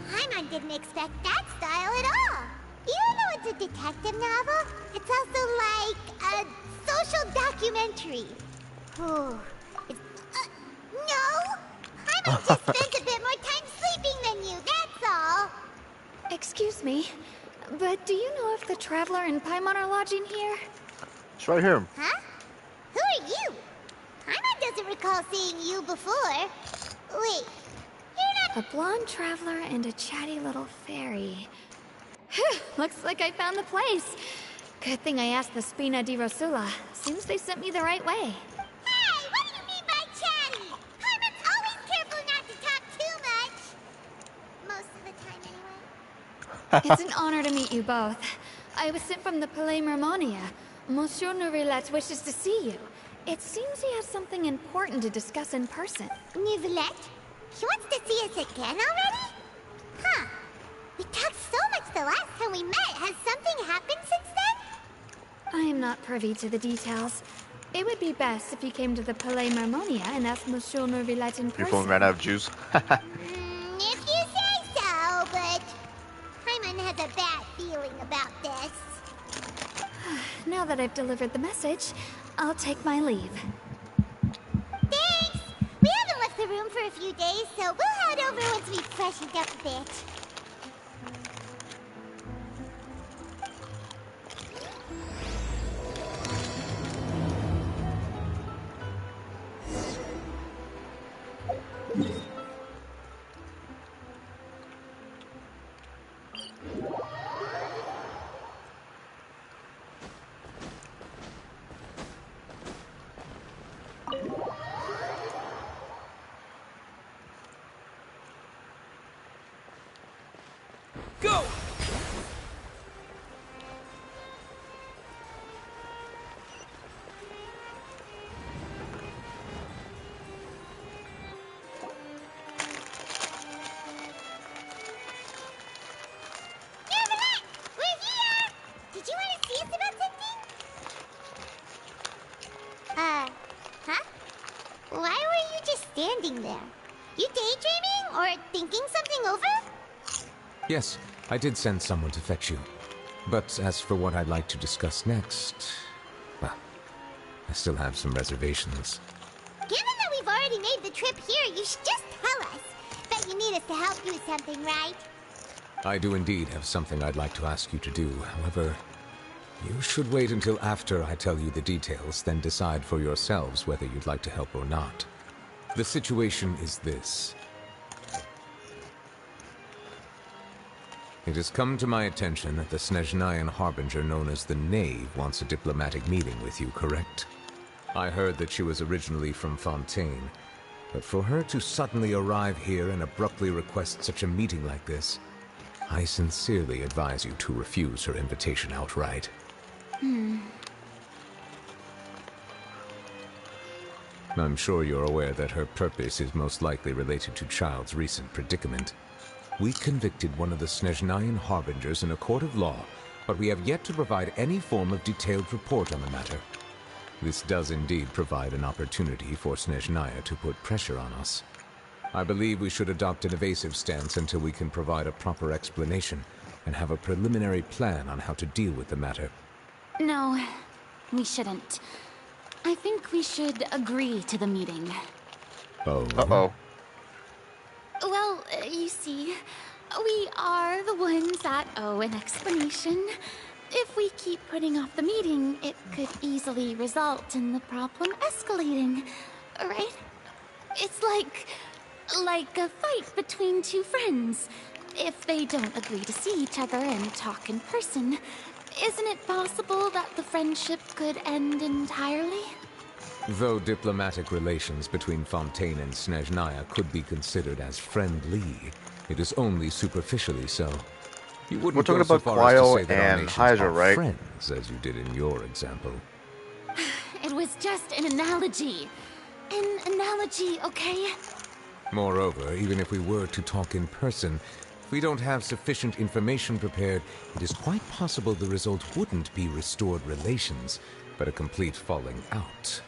Paimon didn't expect that style at all. Even though it's a detective novel, it's also like a social documentary. No! Paimon just spent a bit more time sleeping than you, that's all. Excuse me, but do you know if the Traveler and Paimon are lodging here? It's right here. Huh? Who are you? Paimon doesn't recall seeing you before. Wait, you're not... A blonde traveler and a chatty little fairy. Phew, looks like I found the place. Good thing I asked the Spina di Rosula. Seems they sent me the right way. Hey, what do you mean by chatty? Paimon's always careful not to talk too much. Most of the time, anyway. It's an honor to meet you both. I was sent from the Palais Mermonia. Monsieur Neuvillette wishes to see you. It seems he has something important to discuss in person. Neuvillette? He wants to see us again already? Huh. We talked so much the last time we met. Has something happened since then? I am not privy to the details. It would be best if you came to the Palais Mermonia and asked Monsieur Neuvillette in person. Your phone ran out of juice. If you say so, but Paimon has a bad feeling about this. Now that I've delivered the message, I'll take my leave. Thanks! We haven't left the room for a few days, so we'll head over once we've freshened up a bit. Go! Neuvillette! We're here! Did you want to see us about something? Huh? Why were you just standing there? You daydreaming or thinking something over? Yes, I did send someone to fetch you. But as for what I'd like to discuss next, well, I still have some reservations. Given that we've already made the trip here, you should just tell us. Bet you need us to help you with something, right? I do indeed have something I'd like to ask you to do. However, you should wait until after I tell you the details, then decide for yourselves whether you'd like to help or not. The situation is this. It has come to my attention that the Snezhnayan Harbinger known as the Knave wants a diplomatic meeting with you, correct? I heard that she was originally from Fontaine, but for her to suddenly arrive here and abruptly request such a meeting like this, I sincerely advise you to refuse her invitation outright. I'm sure you're aware that her purpose is most likely related to Child's recent predicament. We convicted one of the Snezhnayan Harbingers in a court of law, but we have yet to provide any form of detailed report on the matter. This does indeed provide an opportunity for Snezhnaya to put pressure on us. I believe we should adopt an evasive stance until we can provide a proper explanation and have a preliminary plan on how to deal with the matter. No, we shouldn't. I think we should agree to the meeting. Oh. Uh-oh. Well, you see, we are the ones that owe an explanation. If we keep putting off the meeting, it could easily result in the problem escalating, right? It's like a fight between two friends. If they don't agree to see each other and talk in person, isn't it possible that the friendship could end entirely? Though diplomatic relations between Fontaine and Snezhnaya could be considered as friendly, it is only superficially so. You wouldn't We're talking go so about far as to Quail say that our and nations Hydra, are right? friends, as you did in your example. It was just an analogy. An analogy, okay? Moreover, even if we were to talk in person, if we don't have sufficient information prepared, it is quite possible the result wouldn't be restored relations, but a complete falling out.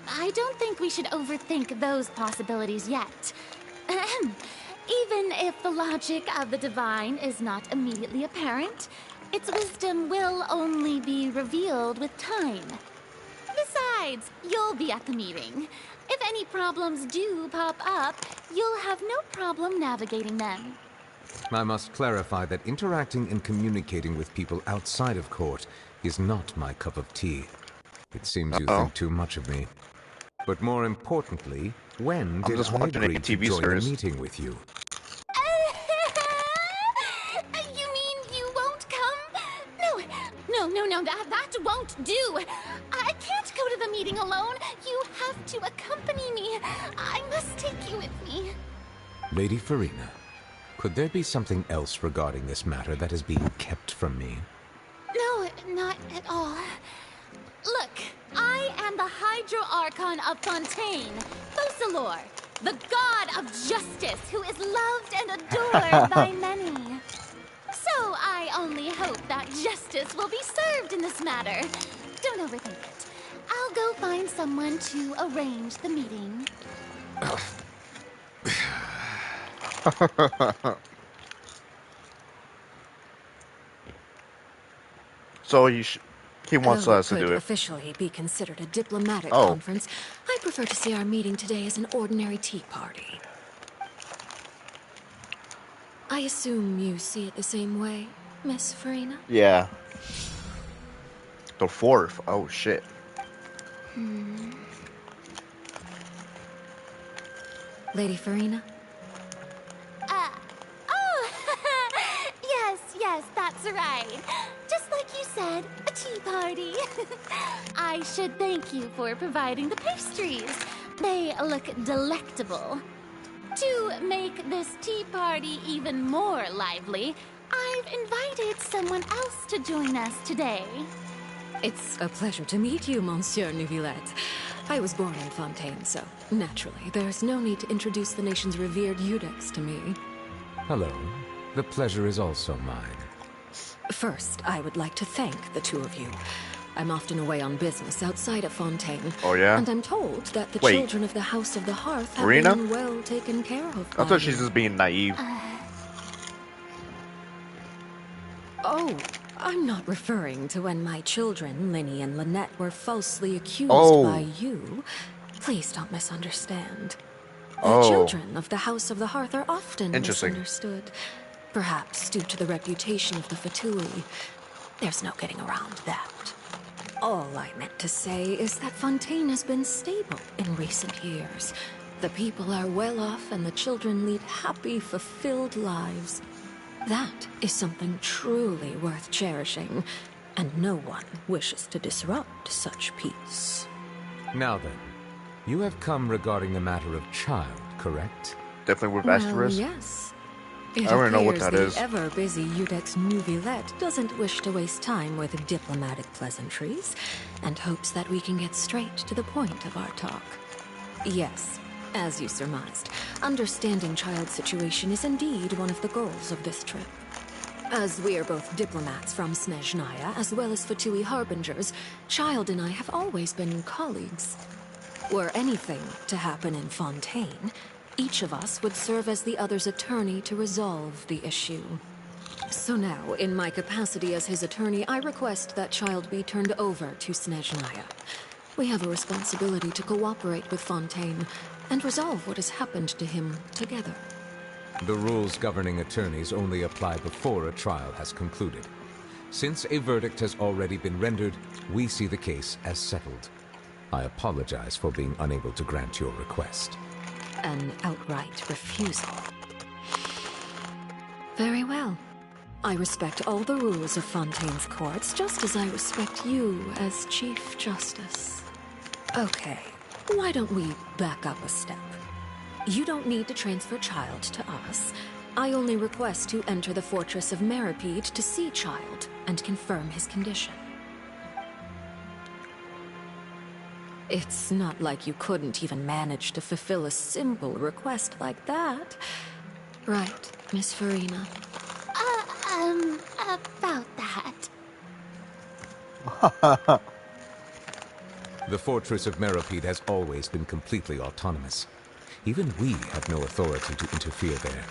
I don't think we should overthink those possibilities yet. Ahem. Even if the logic of the divine is not immediately apparent, its wisdom will only be revealed with time. Besides, you'll be at the meeting. If any problems do pop up, you'll have no problem navigating them. I must clarify that interacting and communicating with people outside of court is not my cup of tea. It seems you think too much of me. But more importantly, when did I agree to join a meeting with you? You mean you won't come? No, that won't do. I can't go to the meeting alone. You have to accompany me. I must take you with me. Lady Farina, Could there be something else regarding this matter that is being kept from me? No, not at all. Look, I am the Hydro Archon of Fontaine, Focalor, the god of justice who is loved and adored by many. So I only hope that justice will be served in this matter. Don't overthink it. I'll go find someone to arrange the meeting. So he wants Though us to it do could it. officially be considered a diplomatic Oh. conference, I prefer to see our meeting today as an ordinary tea party. I assume you see it the same way, Miss Farina? Yeah. The 4th. Oh shit. Lady Farina? Oh, yes, that's right. Just like you said, a tea party. I should thank you for providing the pastries. They look delectable. To make this tea party even more lively, I've invited someone else to join us today. It's a pleasure to meet you, Monsieur Neuvillette. I was born in Fontaine, so naturally, there's no need to introduce the nation's revered Eudex to me. Hello. The pleasure is also mine. First, I would like to thank the two of you. I'm often away on business outside of Fontaine. Oh, yeah? And I'm told that the Wait. children of the House of the Hearth have Farina? been well taken care of I by thought she's you. just being naive. Oh, I'm not referring to when my children, Linny and Lynette, were falsely accused Oh. by you. Please don't misunderstand. The Oh. children of the House of the Hearth are often Interesting. misunderstood. Perhaps due to the reputation of the Fatui. There's no getting around that. All I meant to say is that Fontaine has been stable in recent years. The people are well off and the children lead happy, fulfilled lives. That is something truly worth cherishing, and no one wishes to disrupt such peace. Now then, you have come regarding the matter of child, correct? Definitely with Well, Asterisk. yes. It I already know what appears that the is. ever-busy Eudex Neuvillette doesn't wish to waste time with diplomatic pleasantries, and hopes that we can get straight to the point of our talk. Yes, as you surmised, understanding child's situation is indeed one of the goals of this trip. As we are both diplomats from Snezhnaya, as well as Fatui Harbingers, Child and I have always been colleagues. Were anything to happen in Fontaine, each of us would serve as the other's attorney to resolve the issue. So now, in my capacity as his attorney, I request that Child be turned over to Snezhnaya. We have a responsibility to cooperate with Fontaine and resolve what has happened to him together. The rules governing attorneys only apply before a trial has concluded. Since a verdict has already been rendered, we see the case as settled. I apologize for being unable to grant your request. An outright refusal. Very well. I respect all the rules of Fontaine's courts, just as I respect you as Chief Justice. Okay, why don't we back up a step? You don't need to transfer Child to us. I only request to enter the fortress of Meripede to see Child and confirm his condition. It's not like you couldn't even manage to fulfill a simple request like that. Right, Miss Farina? About that. The fortress of Meripede has always been completely autonomous. Even we have no authority to interfere there,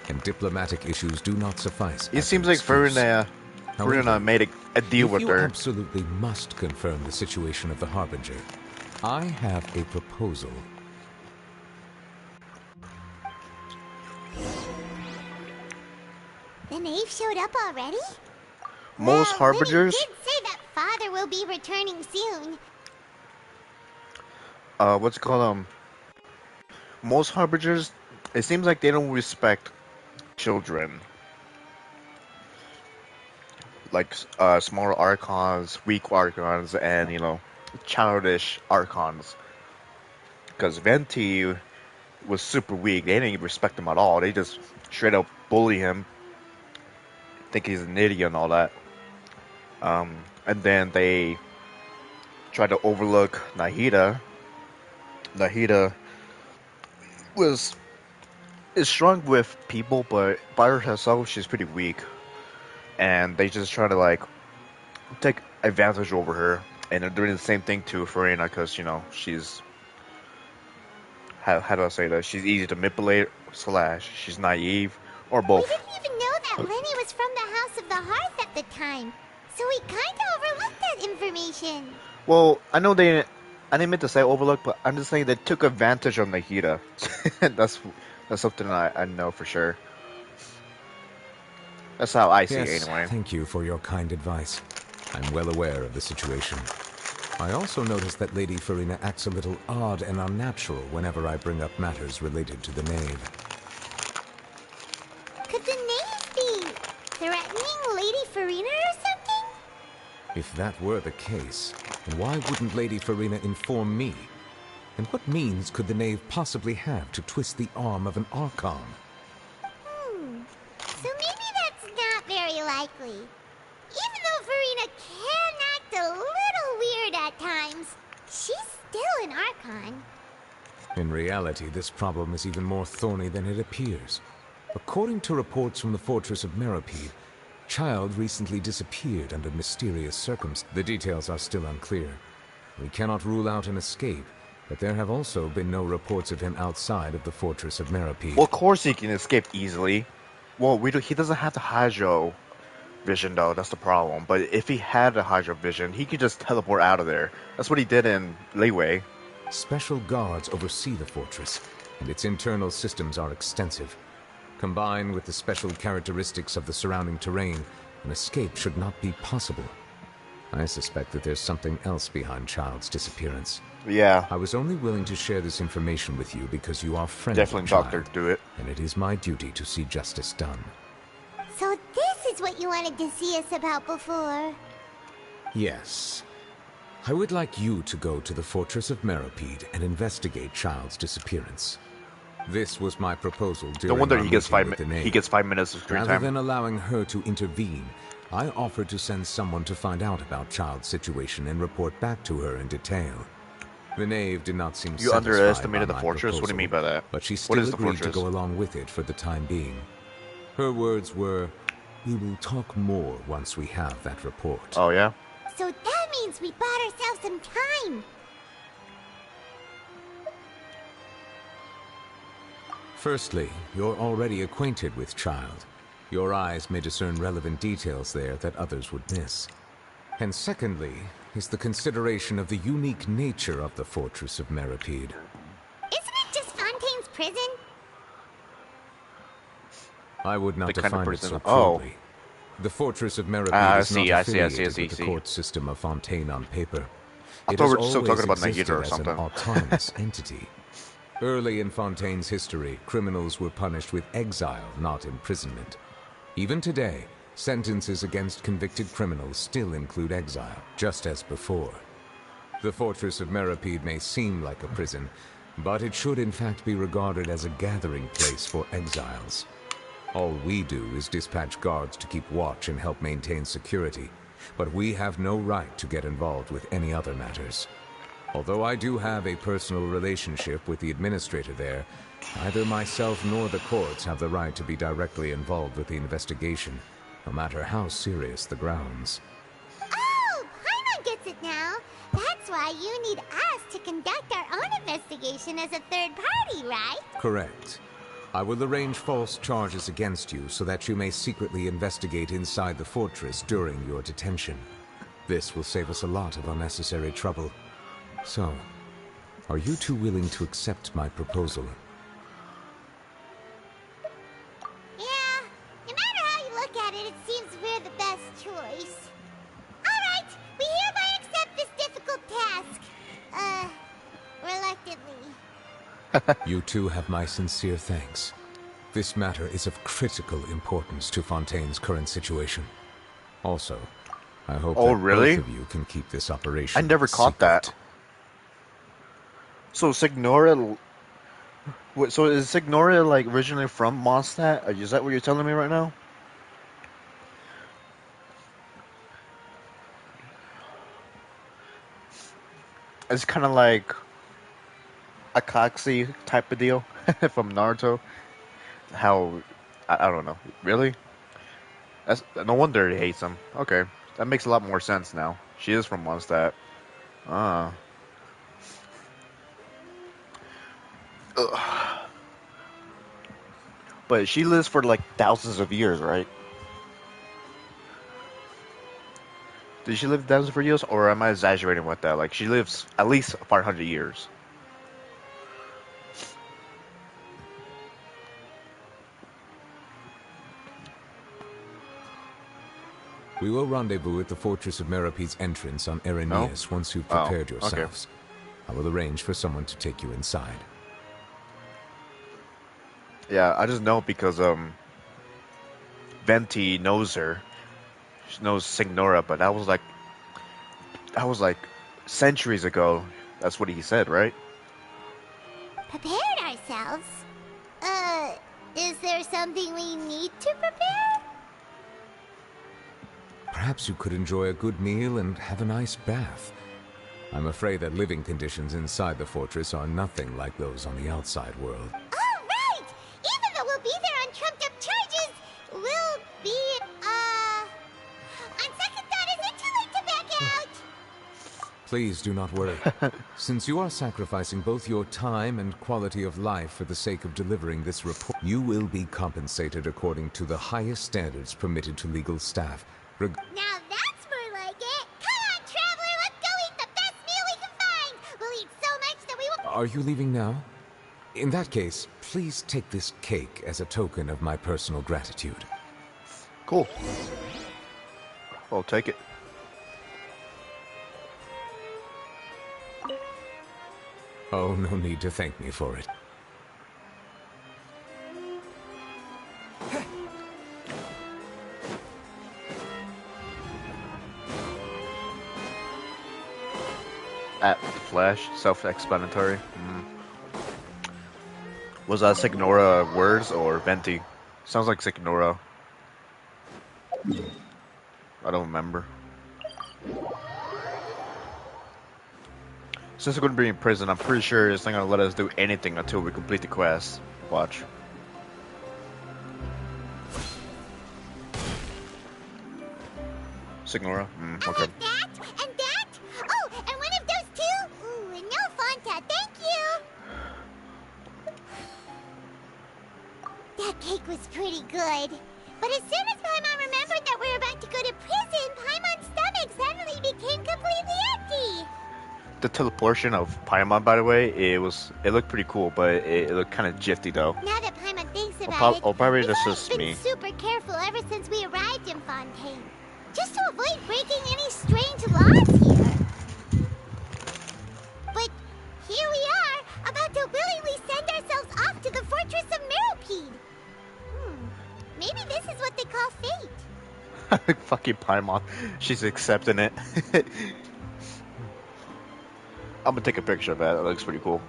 and diplomatic issues do not suffice. It as seems an like excuse. Farina However, made a deal with if you her. absolutely must confirm the situation of the Harbinger, I have a proposal. The knave showed up already? Most Well, Harbingers, Winnie did say that father will be returning soon. what's it called, most Harbingers, it seems like they don't respect children. Like, smaller Archons, weak Archons, and, you know, childish Archons. Because Venti was super weak, they didn't even respect him at all, they just straight up bully him, think he's an idiot and all that. And then they try to overlook Nahida. Nahida is strong with people, but by herself she's pretty weak. And they just try to like take advantage over her, and they're doing the same thing to Farina because she's how do I say that? She's easy to manipulate / she's naive or We both. didn't even know that Lenny was from the House of the Hearth at the time, so we kinda overlooked that information. Well, I didn't mean to say overlook, but I'm just saying they took advantage of Nahida. that's something I know for sure. That's how I see it Yes, anyway. thank you for your kind advice. I'm well aware of the situation. I also noticed that Lady Farina acts a little odd and unnatural whenever I bring up matters related to the Knave. Could the Knave be threatening Lady Farina or something? If that were the case, then why wouldn't Lady Farina inform me? And what means could the Knave possibly have to twist the arm of an Archon? So maybe that's not very likely. Even though Farina can act a little weird at times, she's still an Archon. In reality, this problem is even more thorny than it appears. According to reports from the fortress of Meripede, Child recently disappeared under mysterious circumstances. The details are still unclear. We cannot rule out an escape, but there have also been no reports of him outside of the fortress of Meripede. Well, of course he can escape easily. Well, he doesn't have the Hydro vision though. That's the problem. But if he had the Hydro vision, he could just teleport out of there. That's what he did in Leeway. Special guards oversee the fortress, and its internal systems are extensive. Combined with the special characteristics of the surrounding terrain, an escape should not be possible. I suspect that there's something else behind Child's disappearance. Yeah. I was only willing to share this information with you because you are friends Definitely with Doctor Child, do it. and it is my duty to see justice done. So this is what you wanted to see us about before. Yes. I would like you to go to the fortress of Meripede and investigate Child's disappearance. This was my proposal during No wonder our he gets meeting with the Knave. he gets 5 minutes of screen Rather time. than allowing her to intervene, I offered to send someone to find out about Child's situation and report back to her in detail. The Knave did not seem You satisfied underestimated by the my fortress? What do you mean proposal, by that? But she What still is the agreed to fortress? go along with it for the time being. Her words were, "We will talk more once we have that report." Oh yeah? So that means we bought ourselves some time. Firstly, you're already acquainted with Child. Your eyes may discern relevant details there that others would miss. And secondly, is the consideration of the unique nature of the Fortress of Meripede. Isn't it just Fontaine's prison? I would not The kind of define it prison- so oh. crudely. The Fortress of Meripede I is see, not I see, affiliated with the see. court system of Fontaine on paper. I It thought has we were still talking always about Nahida or existed as something. an autonomous entity. Early in Fontaine's history, criminals were punished with exile, not imprisonment. Even today, sentences against convicted criminals still include exile, just as before. The Fortress of Meripede may seem like a prison, but it should in fact be regarded as a gathering place for exiles. All we do is dispatch guards to keep watch and help maintain security, but we have no right to get involved with any other matters. Although I do have a personal relationship with the administrator there, neither myself nor the courts have the right to be directly involved with the investigation, no matter how serious the grounds. Oh, Paimon gets it now. That's why you need us to conduct our own investigation as a third party, right? Correct. I will arrange false charges against you so that you may secretly investigate inside the fortress during your detention. This will save us a lot of unnecessary trouble. So, are you two willing to accept my proposal? Yeah, no matter how you look at it, it seems we're the best choice. Alright, we hereby accept this difficult task. Reluctantly. You two have my sincere thanks. This matter is of critical importance to Fontaine's current situation. Also, I hope that really? both of you can keep this operation I never caught secret. that. So Signora Wait, so is Signora like originally from Mondstadt? Is that what you're telling me right now? It's kind of like a Coxie type of deal from Naruto. How I don't know. Really? That's no wonder he hates him. Okay, that makes a lot more sense now. She is from Mondstadt. Ah. Ugh. But she lives for like thousands of years, right? Did she live thousands of years, or am I exaggerating with that? Like she lives at least 500 years. We will rendezvous at the Fortress of Merope's entrance on Erenius once you've Oh, prepared okay. yourselves. I will arrange for someone to take you inside. Yeah, I just know because Venti knows her. She knows Signora, but that was like centuries ago. That's what he said, right? Prepared ourselves? Is there something we need to prepare? Perhaps you could enjoy a good meal and have a nice bath. I'm afraid that living conditions inside the fortress are nothing like those on the outside world. All right! Even though we'll be there on trumped-up charges, we'll be, on second thought, is it too late to back out? Please do not worry. Since you are sacrificing both your time and quality of life for the sake of delivering this report, you will be compensated according to the highest standards permitted to legal staff. Now that's more like it! Come on, traveler, let's go eat the best meal we can find! We'll eat so much that we will— Are you leaving now? In that case, please take this cake as a token of my personal gratitude. Cool. I'll take it. Oh, no need to thank me for it. At the Flash, self-explanatory. Was that Signora words or Venti? Sounds like Signora. I don't remember. Since we're going to be in prison, I'm pretty sure it's not going to let us do anything until we complete the quest. Watch. Signora? Okay. And that, and that! Oh, and one of those two! Ooh, and no Fanta, thank you! That cake was pretty good. But as soon as Paimon remembered that we were about to go to prison, Paimon's stomach suddenly became completely empty! The teleportation of Paimon, by the way, it looked pretty cool, but it looked kind of jifty though. Now that Paimon thinks about it, probably we've that's always just been me. super careful ever since we arrived in Fontaine. Just to avoid breaking any strange laws here. But here we are, about to willingly send ourselves off to the Fortress of Meropide. Maybe this is what they call fate. Fucking Paimon. She's accepting it. I'm gonna take a picture of that. That looks pretty cool.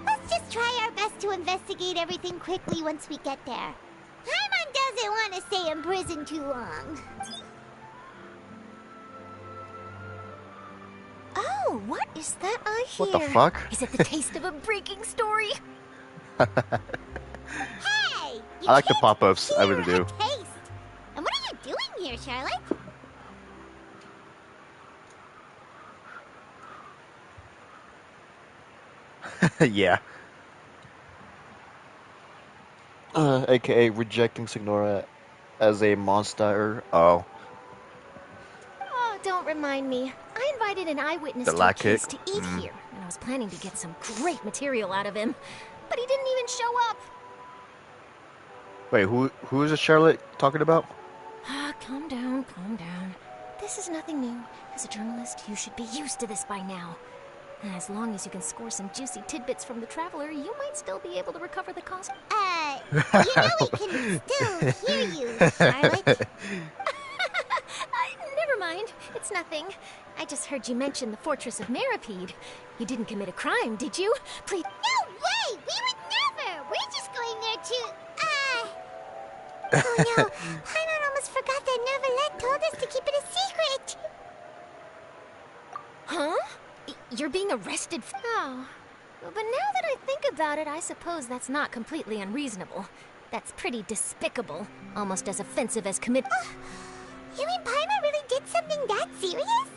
Let's just try our best to investigate everything quickly once we get there. Paimon doesn't want to stay in prison too long. Oh, what is that I hear? What the fuck? Is it the taste of a breaking story? Hey! I like the pop-ups. I really do. Taste. And what are you doing here, Charlotte? Yeah. AKA rejecting Signora as a monster. Oh. Oh, don't remind me. I invited an eyewitness The to a lack case kick. to eat here, and I was planning to get some great material out of him. But he didn't even show up. Wait, who is this Charlotte talking about? Ah, calm down, calm down. This is nothing new. As a journalist, you should be used to this by now. As long as you can score some juicy tidbits from the Traveler, you might still be able to recover the cost. You know we can still hear you, Charlotte. Never mind. It's nothing. I just heard you mention the Fortress of Meropide. You didn't commit a crime, did you? Please. No way! We would never! We're just going there to, Oh no, Paimon almost forgot that Neuvillette told us to keep it a secret! Huh? You're being arrested Oh. But now that I think about it, I suppose that's not completely unreasonable. That's pretty despicable. Almost as offensive as commit- You mean Paimon really did something that serious?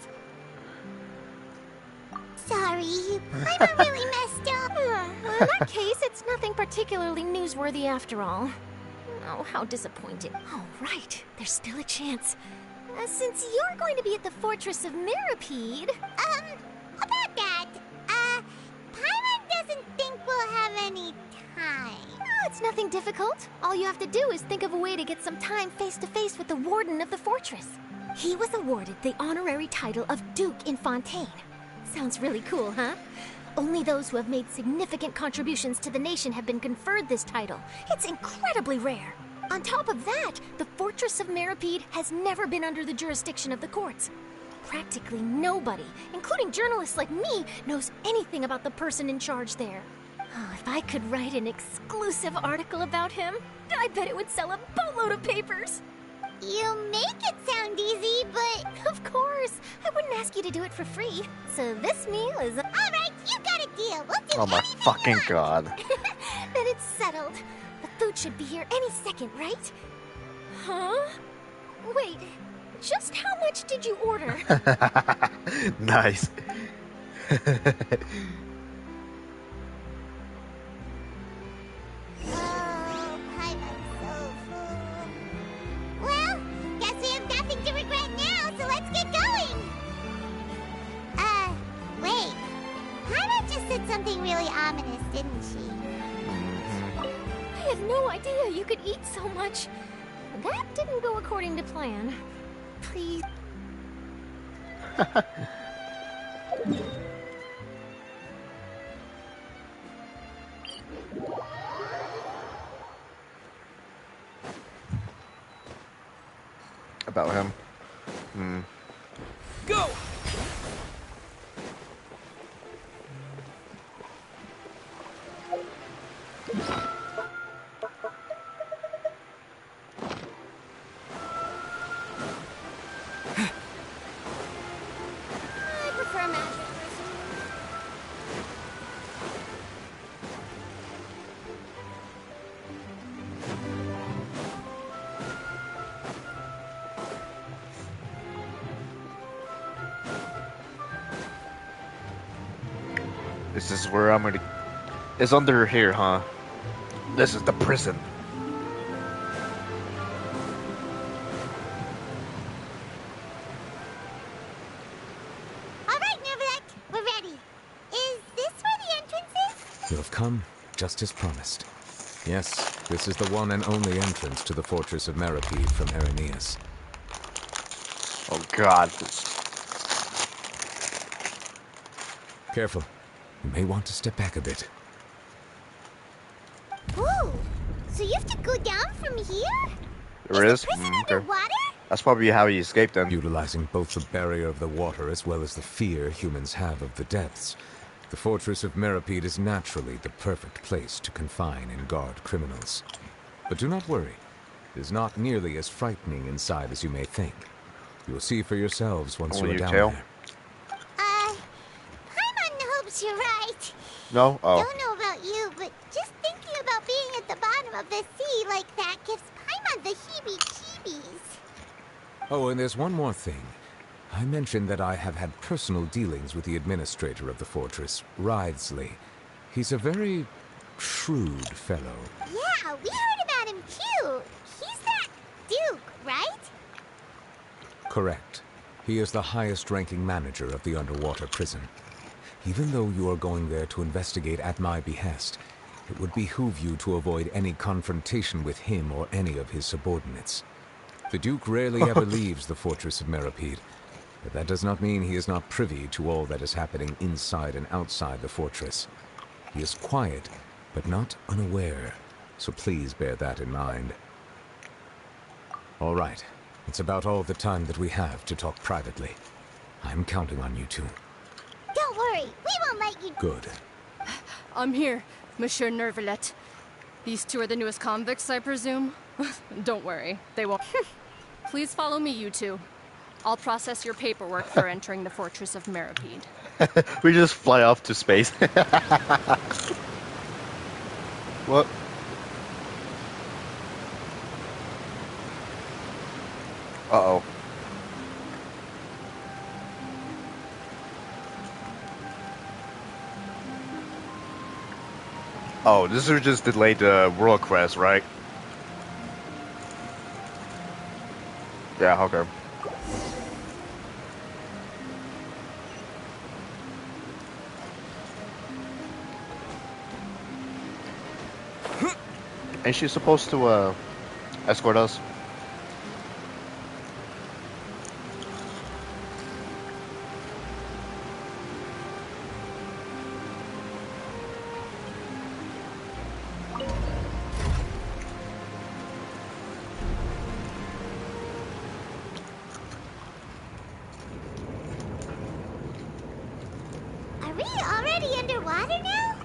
Sorry, Paimon really messed up. Well, in that case, it's nothing particularly newsworthy after all. Oh, how disappointing. Oh, right. There's still a chance. Since you're going to be at the Fortress of Mirapede... About that, Paimon doesn't think we'll have any time. Oh, it's nothing difficult. All you have to do is think of a way to get some time face-to-face with the Warden of the Fortress. He was awarded the honorary title of Duke in Fontaine. Sounds really cool, huh? Only those who have made significant contributions to the nation have been conferred this title. It's incredibly rare. On top of that, the Fortress of Mirapede has never been under the jurisdiction of the courts. Practically nobody, including journalists like me, knows anything about the person in charge there. Oh, if I could write an exclusive article about him, I bet it would sell a boatload of papers. You make it sound easy, but... Of course. I wouldn't ask you to do it for free. So this meal is... Alright, you got a deal. We'll do Oh my anything fucking you want. god. Then it's settled. The food should be here any second, right? Huh? Wait, just how much did you order? Nice. Oh, Paimon's so full. Well, guess we have nothing to regret now, so let's get going. Wait. Paimon just said something really ominous, didn't she? I had no idea you could eat so much. That didn't go according to plan. Please. About him. Go! I prefer magic personally. This is where I'm gonna... It's under here, huh? This is the prison. Alright, Neuvillette, we're ready. Is this where the entrance is? You have come, just as promised. Yes, this is the one and only entrance to the Fortress of Mirapede from Erinius. Oh god. Careful. You may want to step back a bit. Ooh, so you have to go down from here? There is? The prison Okay. underwater? That's probably how he escaped then. Utilizing both the barrier of the water as well as the fear humans have of the depths, the Fortress of Mirapede is naturally the perfect place to confine and guard criminals. But do not worry. It is not nearly as frightening inside as you may think. You will see for yourselves once Will you are you down tell? there. Paimon hopes you're right. No? Oh. Don't know about you, but just thinking about being at the bottom of the sea like that gives Paimon the heebie-jeebies. Oh, and there's one more thing. I mentioned that I have had personal dealings with the administrator of the fortress, Writhsley. He's a very shrewd fellow. Yeah, we heard about him too. He's that Duke, right? Correct. He is the highest-ranking manager of the underwater prison. Even though you are going there to investigate at my behest, it would behoove you to avoid any confrontation with him or any of his subordinates. The Duke rarely ever leaves the Fortress of Mirapede, but that does not mean he is not privy to all that is happening inside and outside the fortress. He is quiet, but not unaware, so please bear that in mind. All right, it's about all the time that we have to talk privately. I'm counting on you two. Don't worry. worry, we won't let you... Good. I'm here, Monsieur Nervalet. These two are the newest convicts, I presume? Don't worry, they won't. Please follow me, you two. I'll process your paperwork for entering the Fortress of Meripede. We just fly off to space. What? Uh-oh. Oh, this is just delayed the world quest, right? Yeah, okay. Ain't she supposed to, escort us? Are we already underwater now?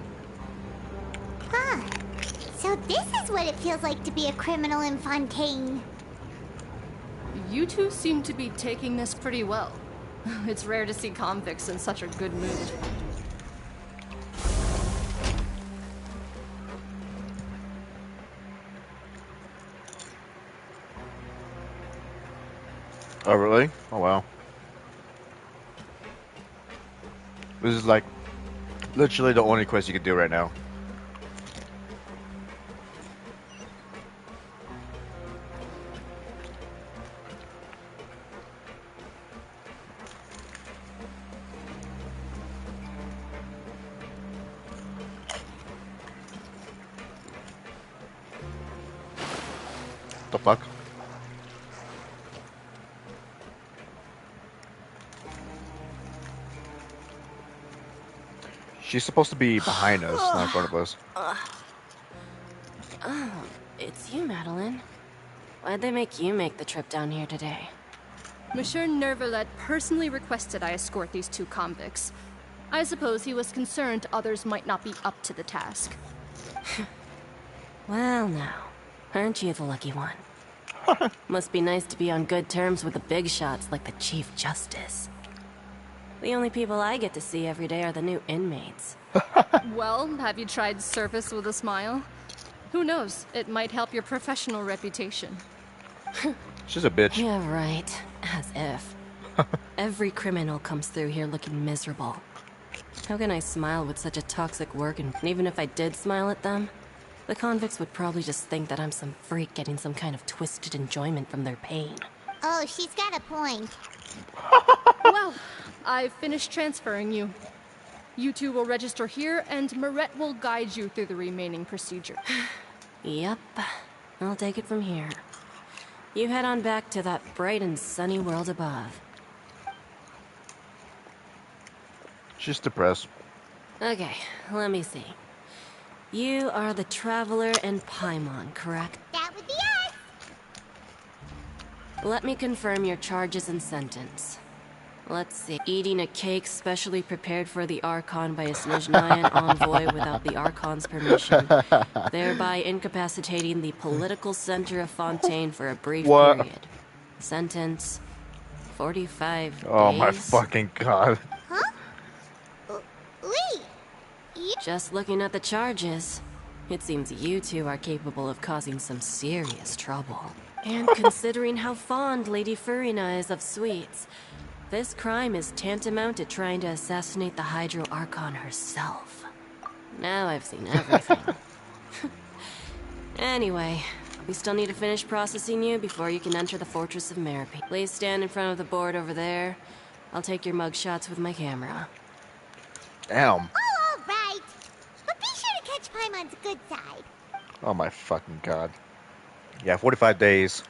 Huh. So this is what it feels like to be a criminal in Fontaine. You two seem to be taking this pretty well. It's rare to see convicts in such a good mood. Oh, really? Oh, wow. This is like literally the only quest you can do right now. The fuck? She's supposed to be behind us, not in front of us. Oh, it's you, Madeline. Why'd they make you make the trip down here today? Monsieur Nervalet personally requested I escort these two convicts. I suppose he was concerned others might not be up to the task. Well, now, aren't you the lucky one? Must be nice to be on good terms with the big shots like the Chief Justice. The only people I get to see every day are the new inmates. Well, have you tried service with a smile? Who knows? It might help your professional reputation. She's a bitch. Yeah, right. As if. Every criminal comes through here looking miserable. How can I smile with such a toxic work, and even if I did smile at them, the convicts would probably just think that I'm some freak getting some kind of twisted enjoyment from their pain. Oh, she's got a point. Well, I've finished transferring you. You two will register here, and Moret will guide you through the remaining procedure. Yep. I'll take it from here. You head on back to that bright and sunny world above. She's depressed. Okay, let me see. You are the Traveler and Paimon, correct? That would be us. Let me confirm your charges and sentence. Let's see. Eating a cake specially prepared for the Archon by a Snezhnayan envoy without the Archon's permission, thereby incapacitating the political center of Fontaine for a brief period. Sentence, 45 days. Oh my fucking god. Huh? Wait. Just looking at the charges, it seems you two are capable of causing some serious trouble. And considering how fond Lady Furina is of sweets, this crime is tantamount to trying to assassinate the Hydro Archon herself. Now I've seen everything. Anyway, we still need to finish processing you before you can enter the Fortress of Meripede. Please stand in front of the board over there. I'll take your mugshots with my camera. Damn. Oh, all right. But be sure to catch Paimon's good side. Oh my fucking god. Yeah, 45 days.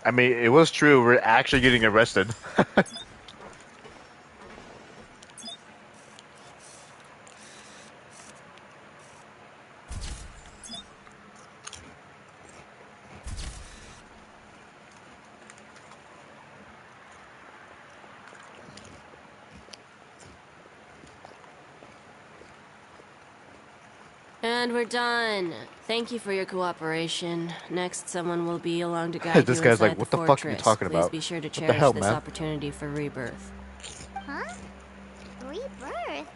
I mean, it was true. We're actually getting arrested. And we're done. Thank you for your cooperation. Next, someone will be along to guide This you guy's inside like, what the the fuck are you fortress. talking Please about? be sure to What the cherish hell, this man? opportunity for rebirth. Huh? Rebirth? Isn't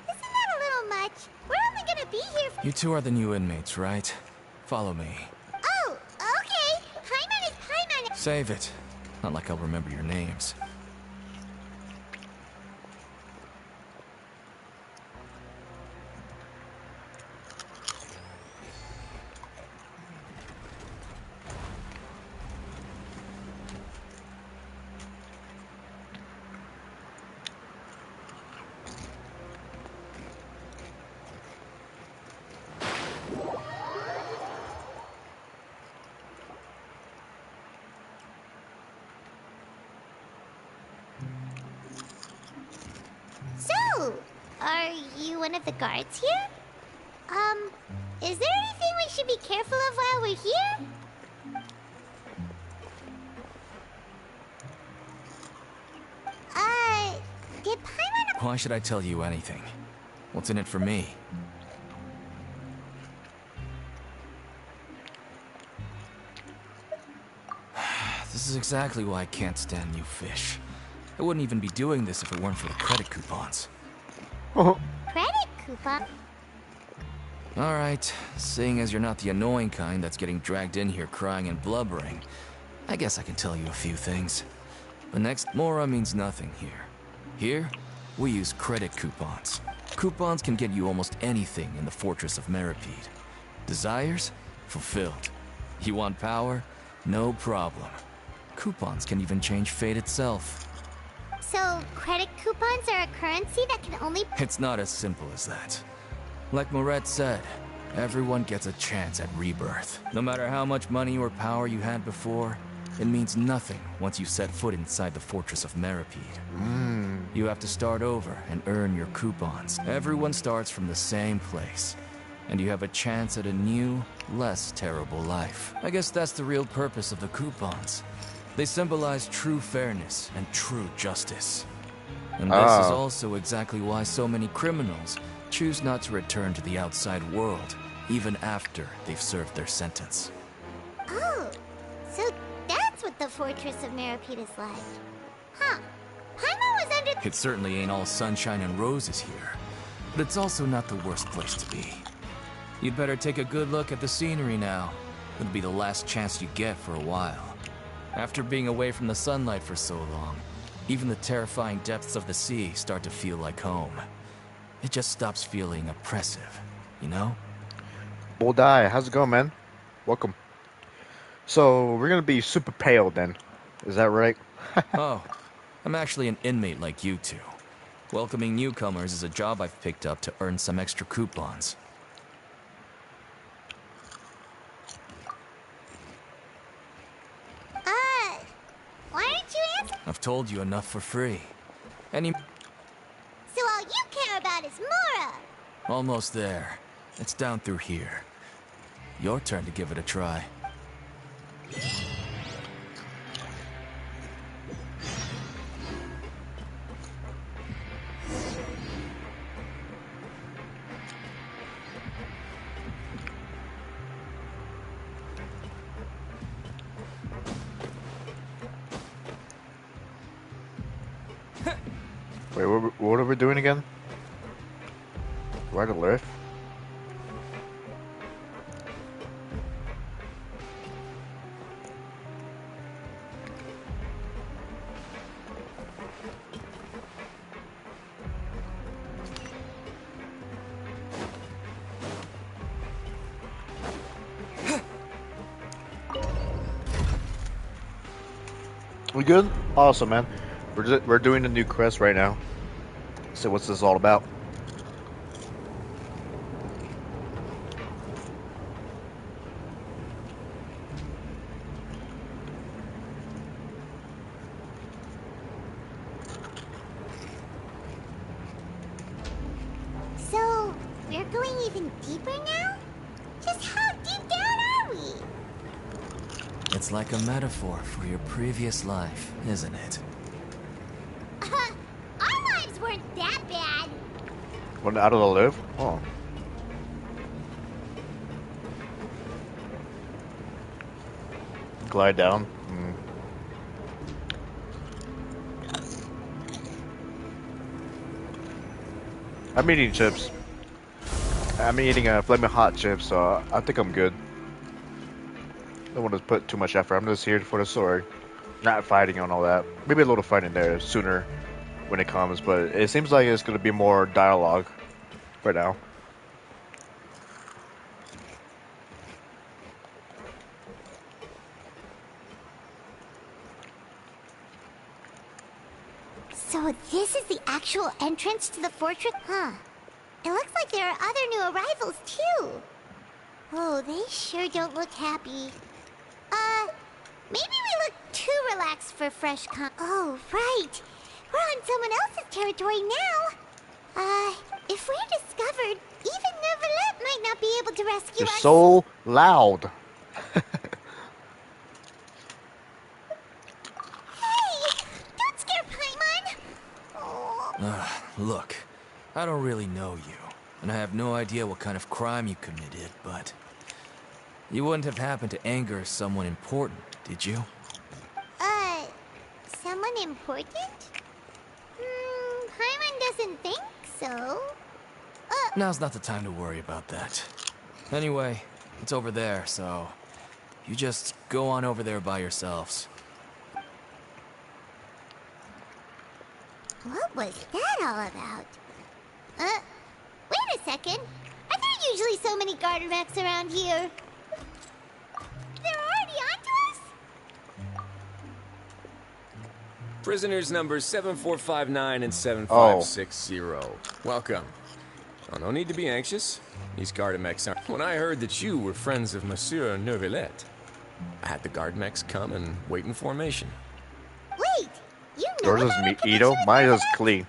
that a little much? We're only gonna be here for— You two are the new inmates, right? Follow me. Oh, okay. Paimon is Paimon. Save it. Not like I'll remember your names. So, are you one of the guards here? Is there anything we should be careful of while we're here? Did Paimon— Why should I tell you anything? What's in it for me? This is exactly why I can't stand new fish. I wouldn't even be doing this if it weren't for the credit coupons. Credit coupon? Alright, seeing as you're not the annoying kind that's getting dragged in here crying and blubbering, I guess I can tell you a few things. But next Mora means nothing here. Here, we use credit coupons. Coupons can get you almost anything in the Fortress of Meripede. Desires? Fulfilled. You want power? No problem. Coupons can even change fate itself. So, credit coupons are a currency that can only— It's not as simple as that. Like Moret said, everyone gets a chance at rebirth. No matter how much money or power you had before, it means nothing once you set foot inside the Fortress of Meripede. You have to start over and earn your coupons. Everyone starts from the same place, and you have a chance at a new, less terrible life. I guess that's the real purpose of the coupons. They symbolize true fairness and true justice. And this is also exactly why so many criminals choose not to return to the outside world, even after they've served their sentence. Oh, so that's what the Fortress of Meripede is like. Huh. Paimon was under— It certainly ain't all sunshine and roses here, but it's also not the worst place to be. You'd better take a good look at the scenery now. It'll be the last chance you get for a while. After being away from the sunlight for so long, even the terrifying depths of the sea start to feel like home. It just stops feeling oppressive, you know? Bullseye, how's it going, man? Welcome. So, we're gonna be super pale then. Is that right? Oh, I'm actually an inmate like you two. Welcoming newcomers is a job I've picked up to earn some extra coupons. why didn't you answer? I've told you enough for free. Any... So all you care about is Mora! Almost there. It's down through here. Your turn to give it a try. Wait, what are we doing again? Right or left? We good? Awesome, man. We're doing a new quest right now. So what's this all about? So, we're going even deeper now? Just how deep down are we? It's like a metaphor for your previous life, isn't it? Our lives weren't that bad. What, out of the live? Oh. Glide down. Mm. I'm eating chips. I'm eating flaming hot chips, so I think I'm good. Don't want to put too much effort. I'm just here for the story, not fighting on all that. Maybe a little fighting there sooner when it comes, but it seems like it's going to be more dialogue right now. So this is the actual entrance to the fortress? Huh. It looks like there are other new arrivals, too. Oh, they sure don't look happy. Maybe we look too relaxed for fresh Oh, right. We're on someone else's territory now. If we're discovered, even Neverlet might not be able to rescue You're us. so loud. Hey! Don't scare Paimon! Oh. Look, I don't really know you, and I have no idea what kind of crime you committed, but you wouldn't have happened to anger someone important, did you? Someone important? Paimon doesn't think so. Now's not the time to worry about that. Anyway, it's over there, so you just go on over there by yourselves. What was that all about? Wait a second. Are there usually so many garter mechs around here? They're already onto us? Prisoners numbers 7459 and 7560. Welcome. Oh, no need to be anxious. These garter mechs are... When I heard that you were friends of Monsieur Neuvillette, I had the guard mechs come and wait in formation. Wait! You know Yours is Ito? Mine is clean.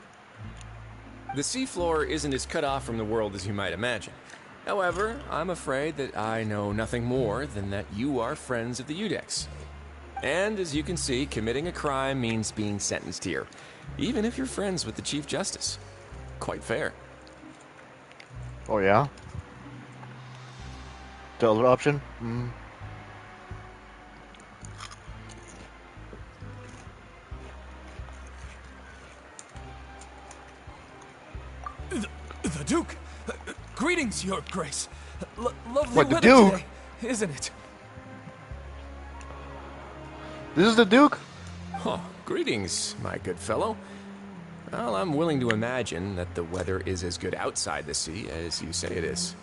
The seafloor isn't as cut off from the world as you might imagine. However, I'm afraid that I know nothing more than that you are friends of the Udex. And as you can see, committing a crime means being sentenced here, even if you're friends with the Chief Justice. Quite fair. Oh yeah? The other option? The Duke! Greetings, Your Grace. Lovely What, the weather Duke? today, isn't it? This is the Duke? Oh, greetings, my good fellow. Well, I'm willing to imagine that the weather is as good outside the sea as you say it is.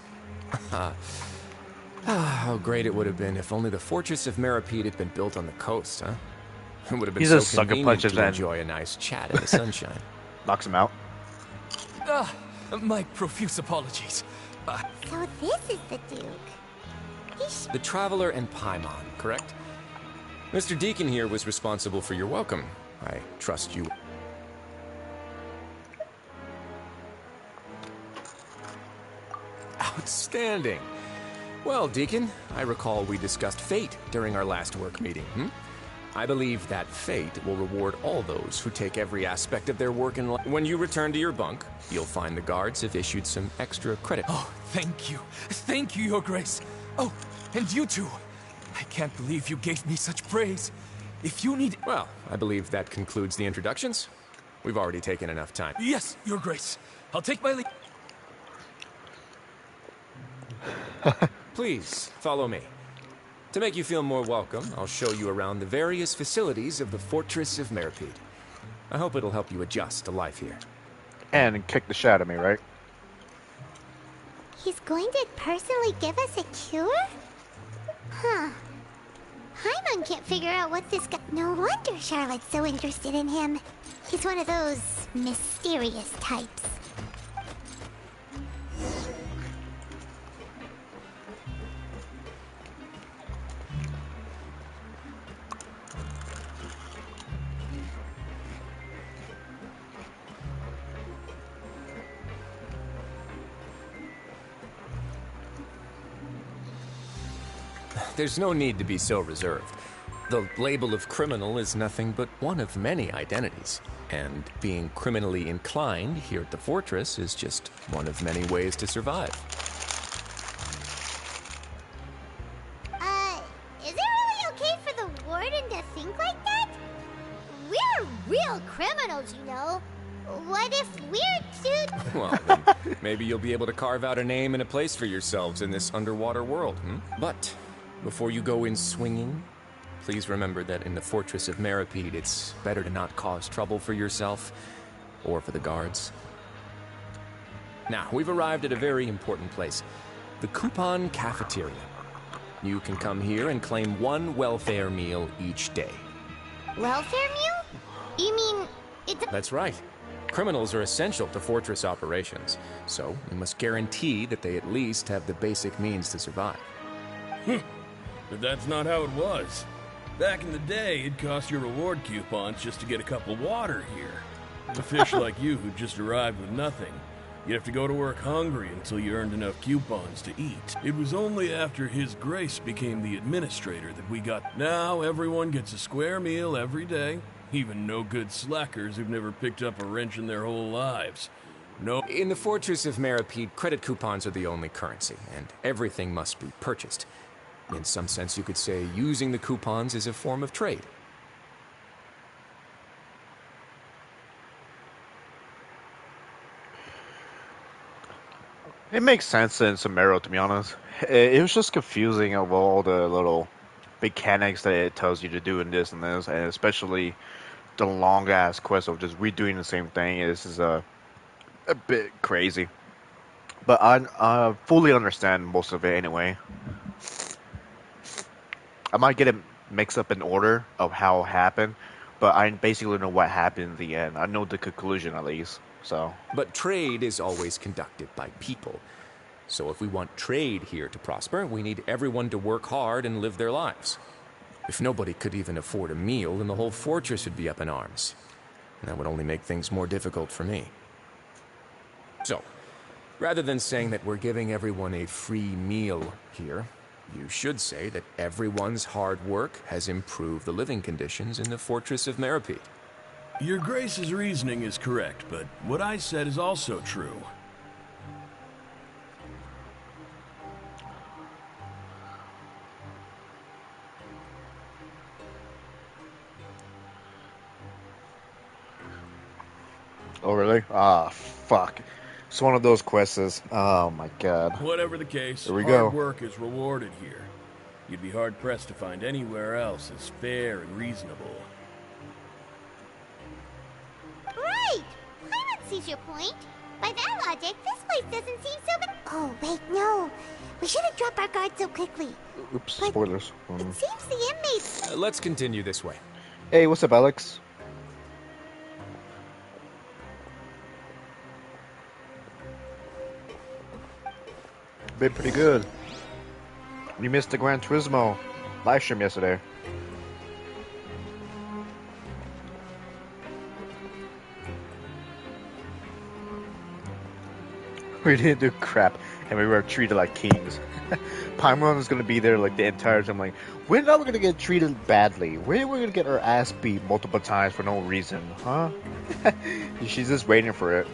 How great it would have been if only the Fortress of Meripede had been built on the coast, huh? It would have been He's so a sucker convenient punches to and- enjoy a nice chat in the sunshine. Knocks him out. My profuse apologies. So this is the Duke. The Traveler and Paimon, correct? Mr. Deacon here was responsible for your welcome. I trust you. Outstanding. Well, Deacon, I recall we discussed fate during our last work meeting, I believe that fate will reward all those who take every aspect of their work in life. When you return to your bunk, you'll find the guards have issued some extra credit. Oh, thank you. Thank you, Your Grace. Oh, and you too. I can't believe you gave me such praise. If you need... Well, I believe that concludes the introductions. We've already taken enough time. Yes, Your Grace. I'll take my leave. Please, follow me. To make you feel more welcome, I'll show you around the various facilities of the Fortress of Meripede. I hope it'll help you adjust to life here. And kick the shit out of me, right? He's going to personally give us a cure? Huh. Paimon can't figure out what this guy... No wonder Charlotte's so interested in him. He's one of those mysterious types. There's no need to be so reserved. The label of criminal is nothing but one of many identities. And being criminally inclined here at the Fortress is just one of many ways to survive. Is it really okay for the Well, then maybe you'll be able to carve out a name and a place for yourselves in this underwater world, But before you go in swinging, please remember that in the Fortress of Meripede, it's better to not cause trouble for yourself or for the guards. Now, we've arrived at a very important place, the Coupon Cafeteria. You can come here and claim one welfare meal each day. Welfare meal? You mean That's right. Criminals are essential to Fortress operations, so we must guarantee that they at least have the basic means to survive. But that's not how it was. Back in the day, it cost your reward coupons just to get a cup of water here. A fish like you who just arrived with nothing. You'd have to go to work hungry until you earned enough coupons to eat. It was only after His Grace became the administrator that we got... Now everyone gets a square meal every day. Even no-good slackers who've never picked up a wrench in their whole lives. No. In the Fortress of Meripede, credit coupons are the only currency, and everything must be purchased. In some sense, you could say using the coupons is a form of trade. It makes sense in Samaro, to be honest. It was just confusing of all the little mechanics that it tells you to do in this, and especially the long-ass quest of just redoing the same thing. This is a bit crazy. But I fully understand most of it anyway. I might get it mixed up in order of how it happened, but I basically know what happened in the end. I know the conclusion at least. So. But trade is always conducted by people. So if we want trade here to prosper, we need everyone to work hard and live their lives. If nobody could even afford a meal, then the whole fortress would be up in arms. And that would only make things more difficult for me. So, rather than saying that we're giving everyone a free meal here, you should say that everyone's hard work has improved the living conditions in the Fortress of Meripede. Your Grace's reasoning is correct, but what I said is also true. Oh, really? Ah, fuck. It's one of those quests. Oh, my God. Whatever the case, here we hard go. Work is rewarded here. You'd be hard-pressed to find anywhere else as fair and reasonable. Right! Paimon sees your point. By that logic, this place doesn't seem so bad. Oh, wait, no. We shouldn't drop our guard so quickly. Oops, but spoilers. It seems the inmates... Let's continue this way. Hey, what's up, Alex? Been pretty good. You missed the Gran Turismo live stream yesterday. We didn't do crap, and we were treated like kings. Paimon was gonna be there like the entire time. Like, when are we gonna get treated badly? When are we gonna get our ass beat multiple times for no reason, huh? She's just waiting for it.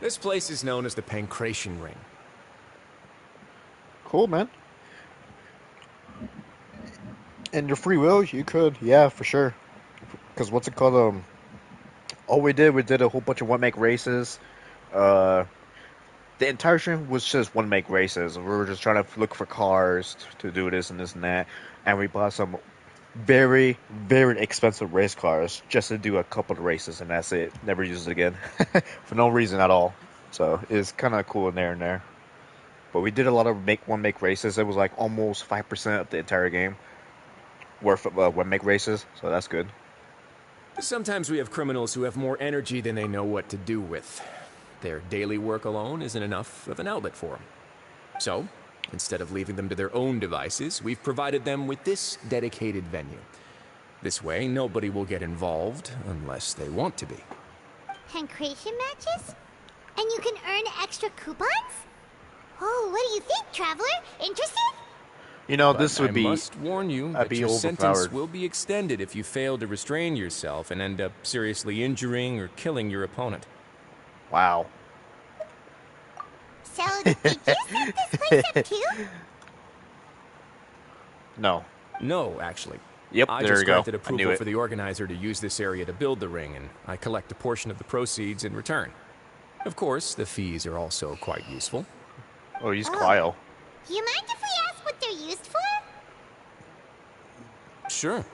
This place is known as the Pancration Ring. Cool, man. And your free will, you could, yeah, for sure. Because what's it called? All we did a whole bunch of one-make races. The entire stream was just one-make races. We were just trying to look for cars to do this and this and that. And we bought some very, very expensive race cars just to do a couple of races, and that's it. Never used it again. For no reason at all. So it's kind of cool in there and there. But we did a lot of one-make races. It was like almost 5% of the entire game worth of one-make races, so that's good. Sometimes we have criminals who have more energy than they know what to do with. Their daily work alone isn't enough of an outlet for them. So, instead of leaving them to their own devices, we've provided them with this dedicated venue. This way, nobody will get involved unless they want to be. Pancration matches? And you can earn extra coupons? Oh, what do you think, Traveler? Interested? You know, But this would be... I must warn you that your sentence will be extended if you fail to restrain yourself and end up seriously injuring or killing your opponent. Wow. So, did you set this place up too? No. No, actually. Yep, I there just we go. granted I knew approval it. for the organizer to use this area to build the ring, and I collect a portion of the proceeds in return. Of course, the fees are also quite useful. Oh, he's Quile. You mind if we ask what they're used for? Sure.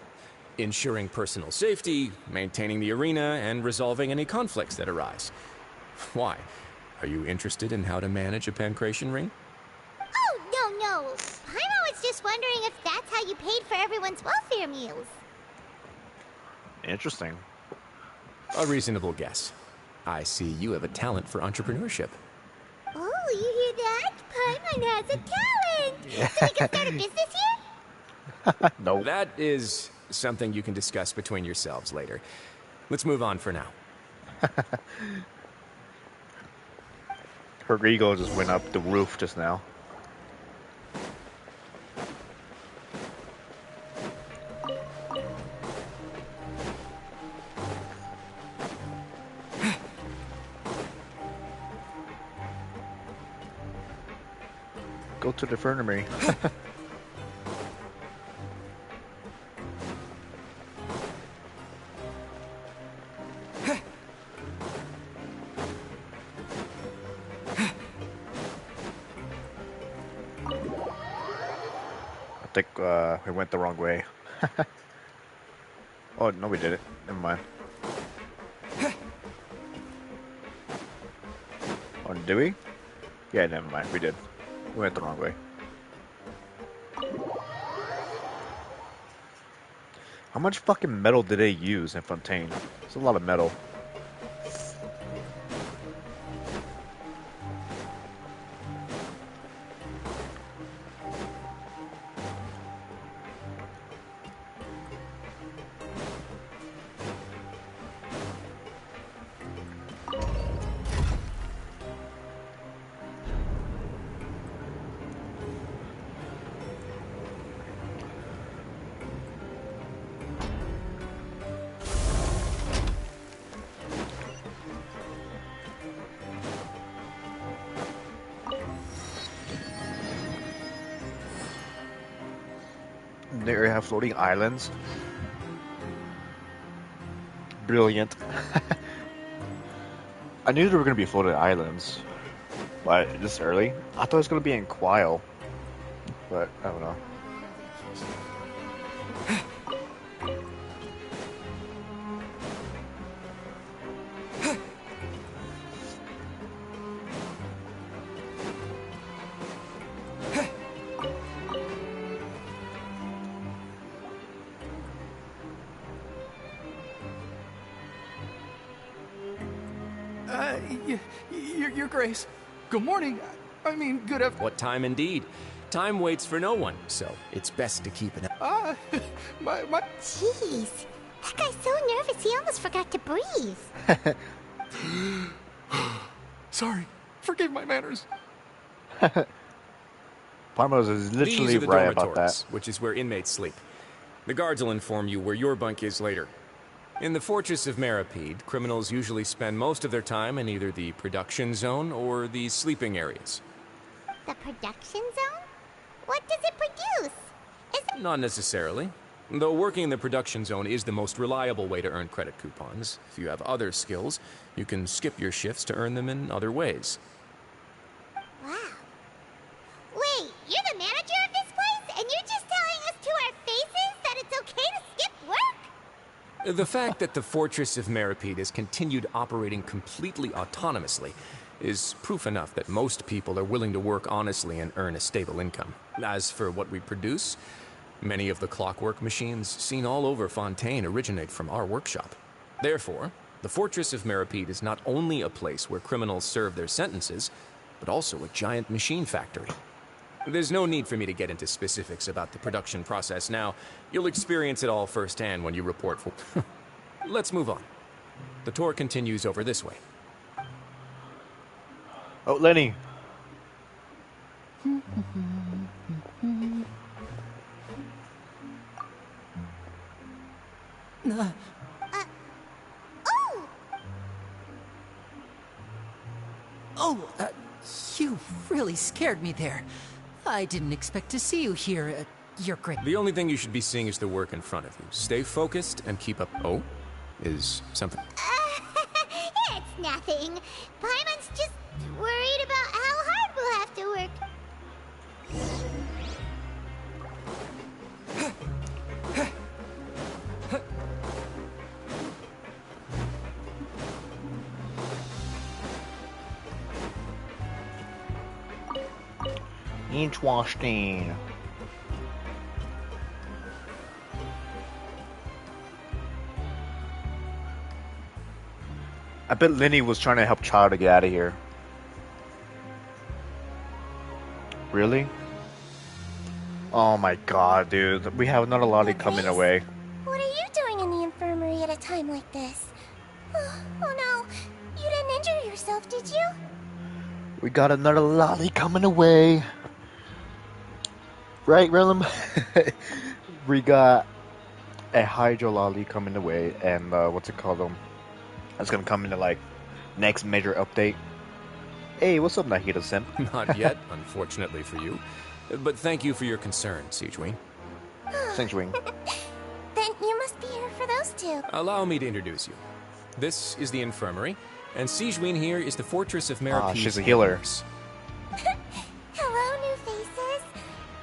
Ensuring personal safety, maintaining the arena, and resolving any conflicts that arise. Why? Are you interested in how to manage a pancration ring? Oh, no. Paimon was just wondering if that's how you paid for everyone's welfare meals. Interesting. A reasonable guess. I see you have a talent for entrepreneurship. Oh, you hear that? Paimon has a talent! So we can start a business here? No. That is something you can discuss between yourselves later. Let's move on for now. Her ego just went up the roof just now. Go to the infirmary. I think we went the wrong way. Oh, no, we did it. Never mind. Oh, did we? Yeah, never mind. We did. We went the wrong way. How much fucking metal did they use in Fontaine? It's a lot of metal. They have floating islands. Brilliant. I knew there were going to be floating islands, but this early? I thought it was going to be in Quile, but I don't know. Your Grace. Good morning. I mean, good afternoon. What time indeed? Time waits for no one, so it's best to keep an eye. My... Jeez. That guy's so nervous he almost forgot to breathe. Sorry. Forgive my manners. Parmos is literally These are the right about dormitories, that. which is where inmates sleep. The guards will inform you where your bunk is later. In the Fortress of Meripede, criminals usually spend most of their time in either the production zone or the sleeping areas. The production zone? What does it produce? Is it... Not necessarily. Though working in the production zone is the most reliable way to earn credit coupons. If you have other skills, you can skip your shifts to earn them in other ways. Wow. Wait, you're the manager of this place? And you're just telling us to our faces that it's okay to skip work? The fact that the Fortress of Meripede has continued operating completely autonomously is proof enough that most people are willing to work honestly and earn a stable income. As for what we produce, many of the clockwork machines seen all over Fontaine originate from our workshop. Therefore, the Fortress of Meripede is not only a place where criminals serve their sentences, but also a giant machine factory. There's no need for me to get into specifics about the production process now. You'll experience it all firsthand when you report for... Let's move on. The tour continues over this way. Oh, Lenny. You really scared me there. I didn't expect to see you here. You're great. The only thing you should be seeing is the work in front of you. Stay focused and keep up. Oh? Is something... It's nothing. Paimon's just worried about how hard we'll have to work. Interesting. I bet Lenny was trying to help Child to get out of here. Really? Oh my god, dude. We have another lolly coming away. What are you doing in the infirmary at a time like this? Oh no, you didn't injure yourself, did you? We got another lolly coming away. Right, Realm? We got a Hydro lolly coming away, and what's it called? It's gonna come into like next major update. Hey, what's up, Nahida Simp? Not yet, unfortunately for you. But thank you for your concern, Siegewing. Siegewing. Then you must be here for those two. Allow me to introduce you. This is the infirmary, and Siegewing here is the Fortress of Maripede. She's a healer. Hello, new faces.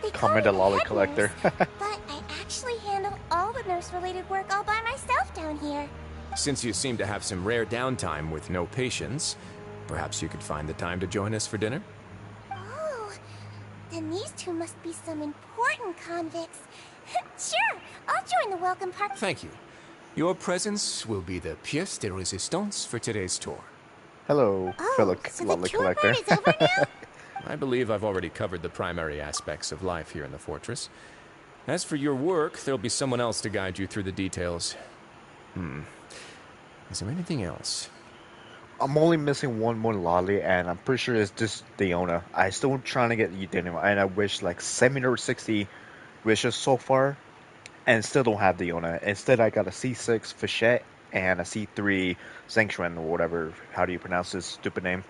They call Come me into the lolly head collector. nurse, but I actually handle all the nurse-related work all by myself down here. Since you seem to have some rare downtime with no patients, perhaps you could find the time to join us for dinner? Oh, then these two must be some important convicts. Sure, I'll join the welcome party. Thank you. Your presence will be the pièce de résistance for today's tour. Hello, fellow lolly collector. I believe I've already covered the primary aspects of life here in the fortress. As for your work, there'll be someone else to guide you through the details. Is there anything else? I'm only missing one more lolly, and I'm pretty sure it's just Diona. I'm still trying to get Diona, and I wish like 760 wishes so far, and still don't have Diona. Instead, I got a C6 Fichette and a C3 Sanctuan, or whatever. How do you pronounce this stupid name?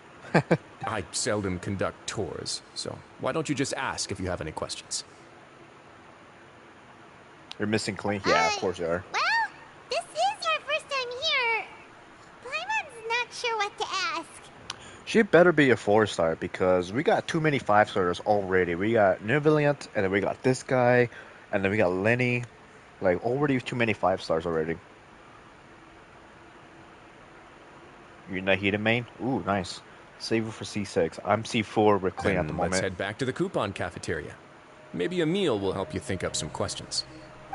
I seldom conduct tours, so why don't you just ask if you have any questions? You're missing Clink? Yeah, of course you are. Well, this is your first time here. Paimon's not sure what to ask. She better be a 4-star because we got too many 5-stars already. We got Neuvillient, and then we got this guy, and then we got Lenny. Like, already too many 5-stars already. You Nahida main? Ooh, nice. Save it for C6. I'm C4 with Clay at the moment. Let's head back to the coupon cafeteria. Maybe a meal will help you think up some questions.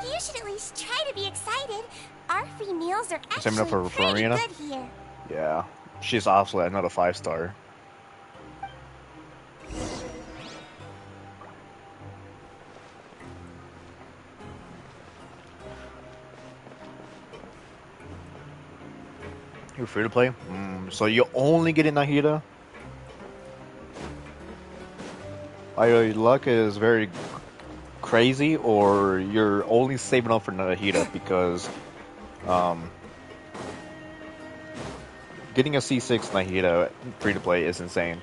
You should at least try to be excited. Our free meals are Same enough for actually pretty Farina? good here. Yeah. She's also another 5-star. You're free to play? So you're only getting Nahida? Either your luck is very crazy, or you're only saving up for Nahida because getting a C6 Nahida free to play is insane.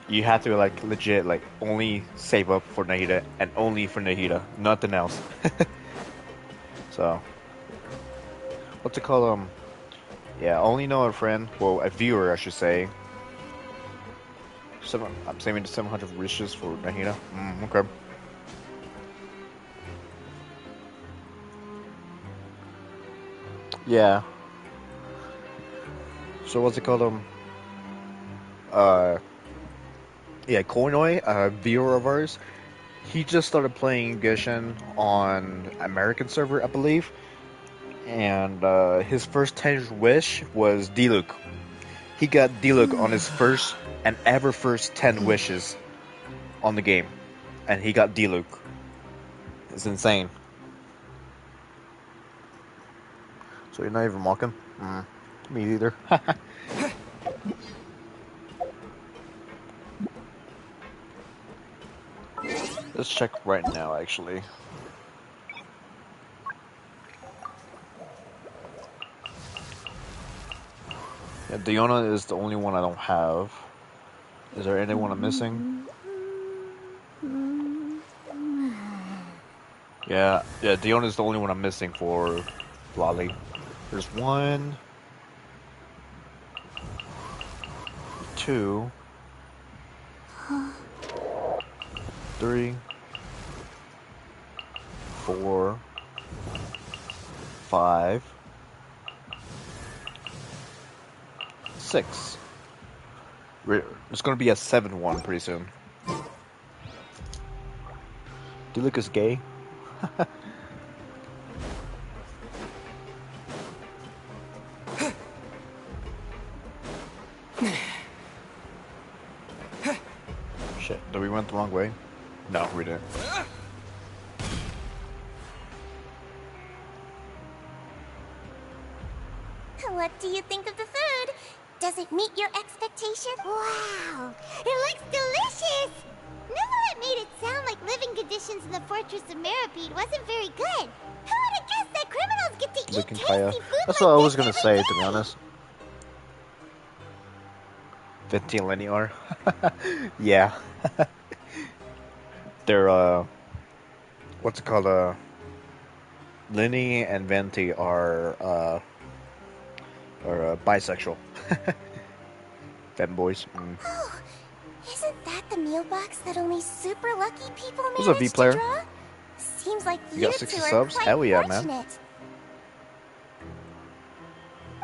You have to like legit like only save up for Nahida and only for Nahida, nothing else. So what's it called? Yeah, only know a friend, well, a viewer, I should say. I'm saving the 700 wishes for Nahida. Okay. Yeah. So what's it called? Yeah, Koinoi, a viewer of ours, he just started playing Genshin on American server, I believe. And his first 10 wish was Diluc. He got Diluc on his first and ever first 10 wishes on the game. And he got Diluc. It's insane. So you're not even mocking? Me either. Let's check right now, actually. Yeah, Diona is the only one I don't have. Is there anyone I'm missing? Yeah, Dion is the only one I'm missing for Lolly. There's 1, 2, 3, 4, 5, 6. There's gonna be a 7-1 pretty soon. Do you look as gay? Shit, did we went the wrong way? No, we didn't. What do you think of the food? Does it meet your expectations? Wow, it looks delicious! Neverlet made it sound like living conditions in the Fortress of Meripede wasn't very good. Who would have guessed that criminals get to eat tasty food? That's what I was gonna say, to be honest. Venti and Lenny are. Yeah. They're, what's it called? Lenny and Venti are bisexual. Femboys. Oh, isn't that the meal box that only super lucky people Who's a manage V-player? to draw? Seems like You you got two 60 are subs? quite Hell yeah, man. fortunate.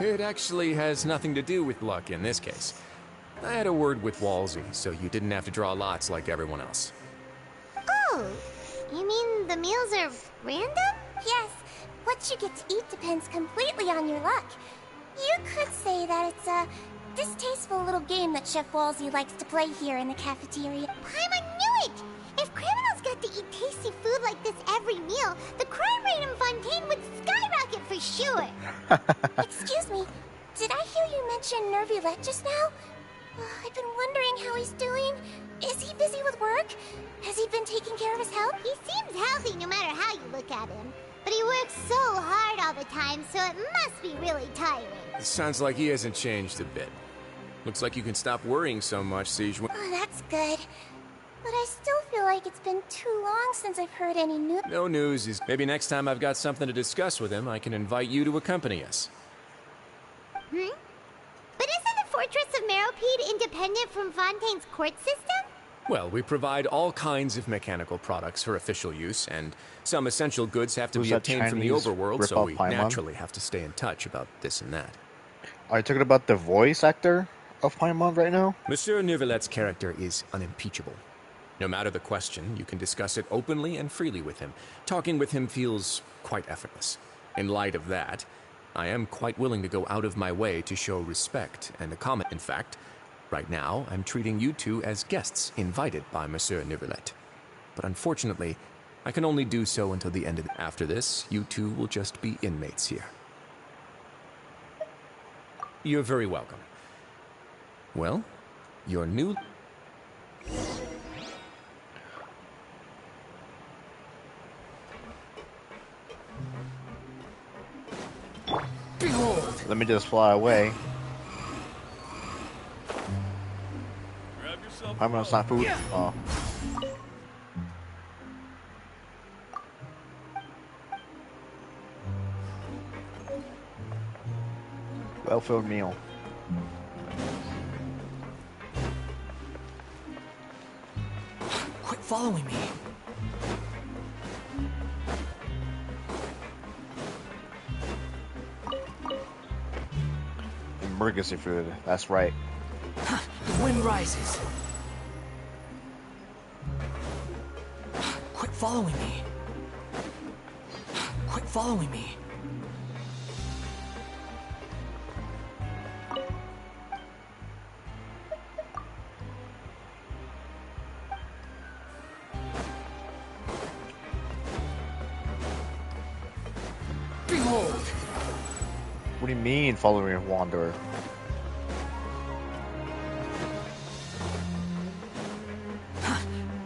It actually has nothing to do with luck in this case. I had a word with Walsey, so you didn't have to draw lots like everyone else. Oh, you mean the meals are random? Yes, what you get to eat depends completely on your luck. You could say that it's a distasteful little game that Chef Walsey likes to play here in the cafeteria. Paimon knew it! If criminals got to eat tasty food like this every meal, the crime rate in Fontaine would skyrocket for sure! Excuse me, did I hear you mention Nervulette just now? I've been wondering how he's doing. Is he busy with work? Has he been taking care of his health? He seems healthy no matter how you look at him. But he works so hard all the time, so it must be really tiring. It sounds like he hasn't changed a bit. Looks like you can stop worrying so much, Siege. Oh, that's good. But I still feel like it's been too long since I've heard any news. No news is maybe next time I've got something to discuss with him, I can invite you to accompany us. But isn't the Fortress of Meripede independent from Fontaine's court system? Well, we provide all kinds of mechanical products for official use, and some essential goods have to Who's be that obtained from the Chinese overworld, so rip-off we Paimon? naturally have to stay in touch about this and that. Are you talking about the voice actor of Paimon right now? Monsieur Nervulet's character is unimpeachable. No matter the question, you can discuss it openly and freely with him. Talking with him feels quite effortless. In light of that, I am quite willing to go out of my way to show respect and accommodate. In fact, right now, I'm treating you two as guests invited by Monsieur Nervulet. But unfortunately, I can only do so until the end of the... After this, you two will just be inmates here. You're very welcome. Well, your new... Behold! Let me just fly away. Paimon's not food. Oh. Well-filled meal. Quit following me. Emergency food. That's right. The wind rises. Quit following me. Quit following me. Behold! What do you mean following a wanderer?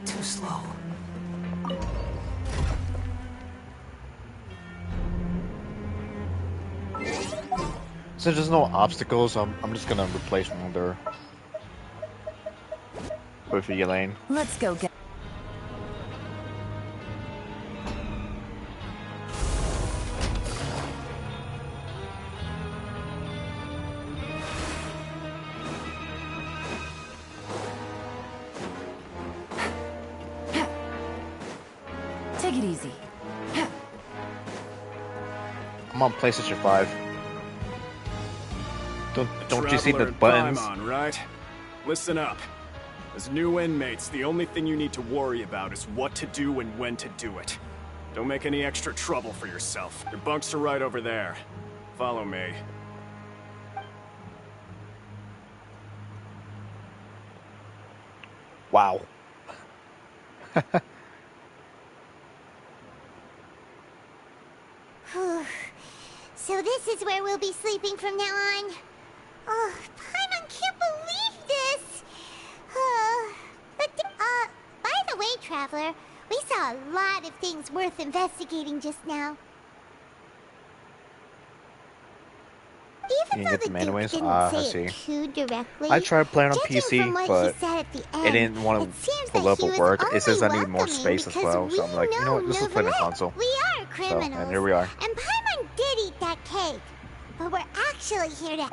Too slow. Since there's no obstacles, I'm just gonna replace wanderer. Wait for Elaine. Let's go get. Take it easy. I'm on PlayStation 5. Don't you see the buttons? Paimon, right? Listen up. As new inmates, the only thing you need to worry about is what to do and when to do it. Don't make any extra trouble for yourself. Your bunks are right over there. Follow me. Wow. So this is where we'll be sleeping from now on. Oh, Paimon can't believe this. By the way, Traveler, we saw a lot of things worth investigating just now. Even You though get the the Duke manuals? didn't I say see. it too directly, I tried playing on judging PC, from what but he said at the end, it didn't want it seems to that pull up he at was work. It says I only need more welcoming space as because well, so I'm like, you know what, let's just play on console. We are criminals. So, and here we are. And Paimon did eat that cake. But we're actually here to...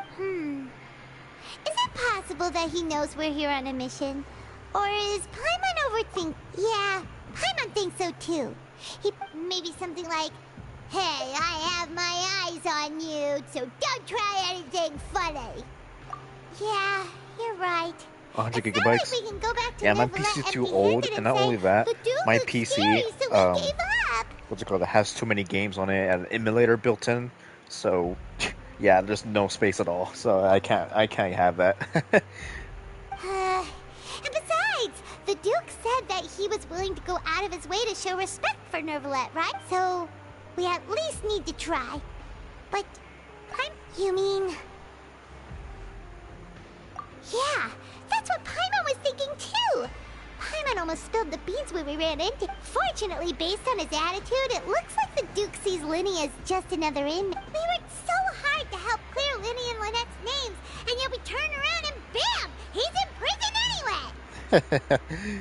Is it possible that he knows we're here on a mission? Or is Paimon overthink... Yeah, Paimon thinks so too. He... Maybe something like... Hey, I have my eyes on you, so don't try anything funny. Yeah, you're right. 100 It's gigabytes. not like we can go back to Yeah, my Neverland PC is and too be old, handed and not say, only that, "The dude my looks PC, scary, so we gave up." what's it called? It has too many games on it and an emulator built in, so yeah, there's no space at all. So I can't have that. And besides, the Duke said that he was willing to go out of his way to show respect for Neverland, right? So we at least need to try. But you mean? Yeah, that's what Paimon was thinking too. Paimon almost spilled the beans when we ran into. Fortunately, based on his attitude, it looks like the Duke sees Linny as just another inmate. We worked so hard to help clear Linny and Lynette's names, and yet we turn around and bam! He's in prison anyway!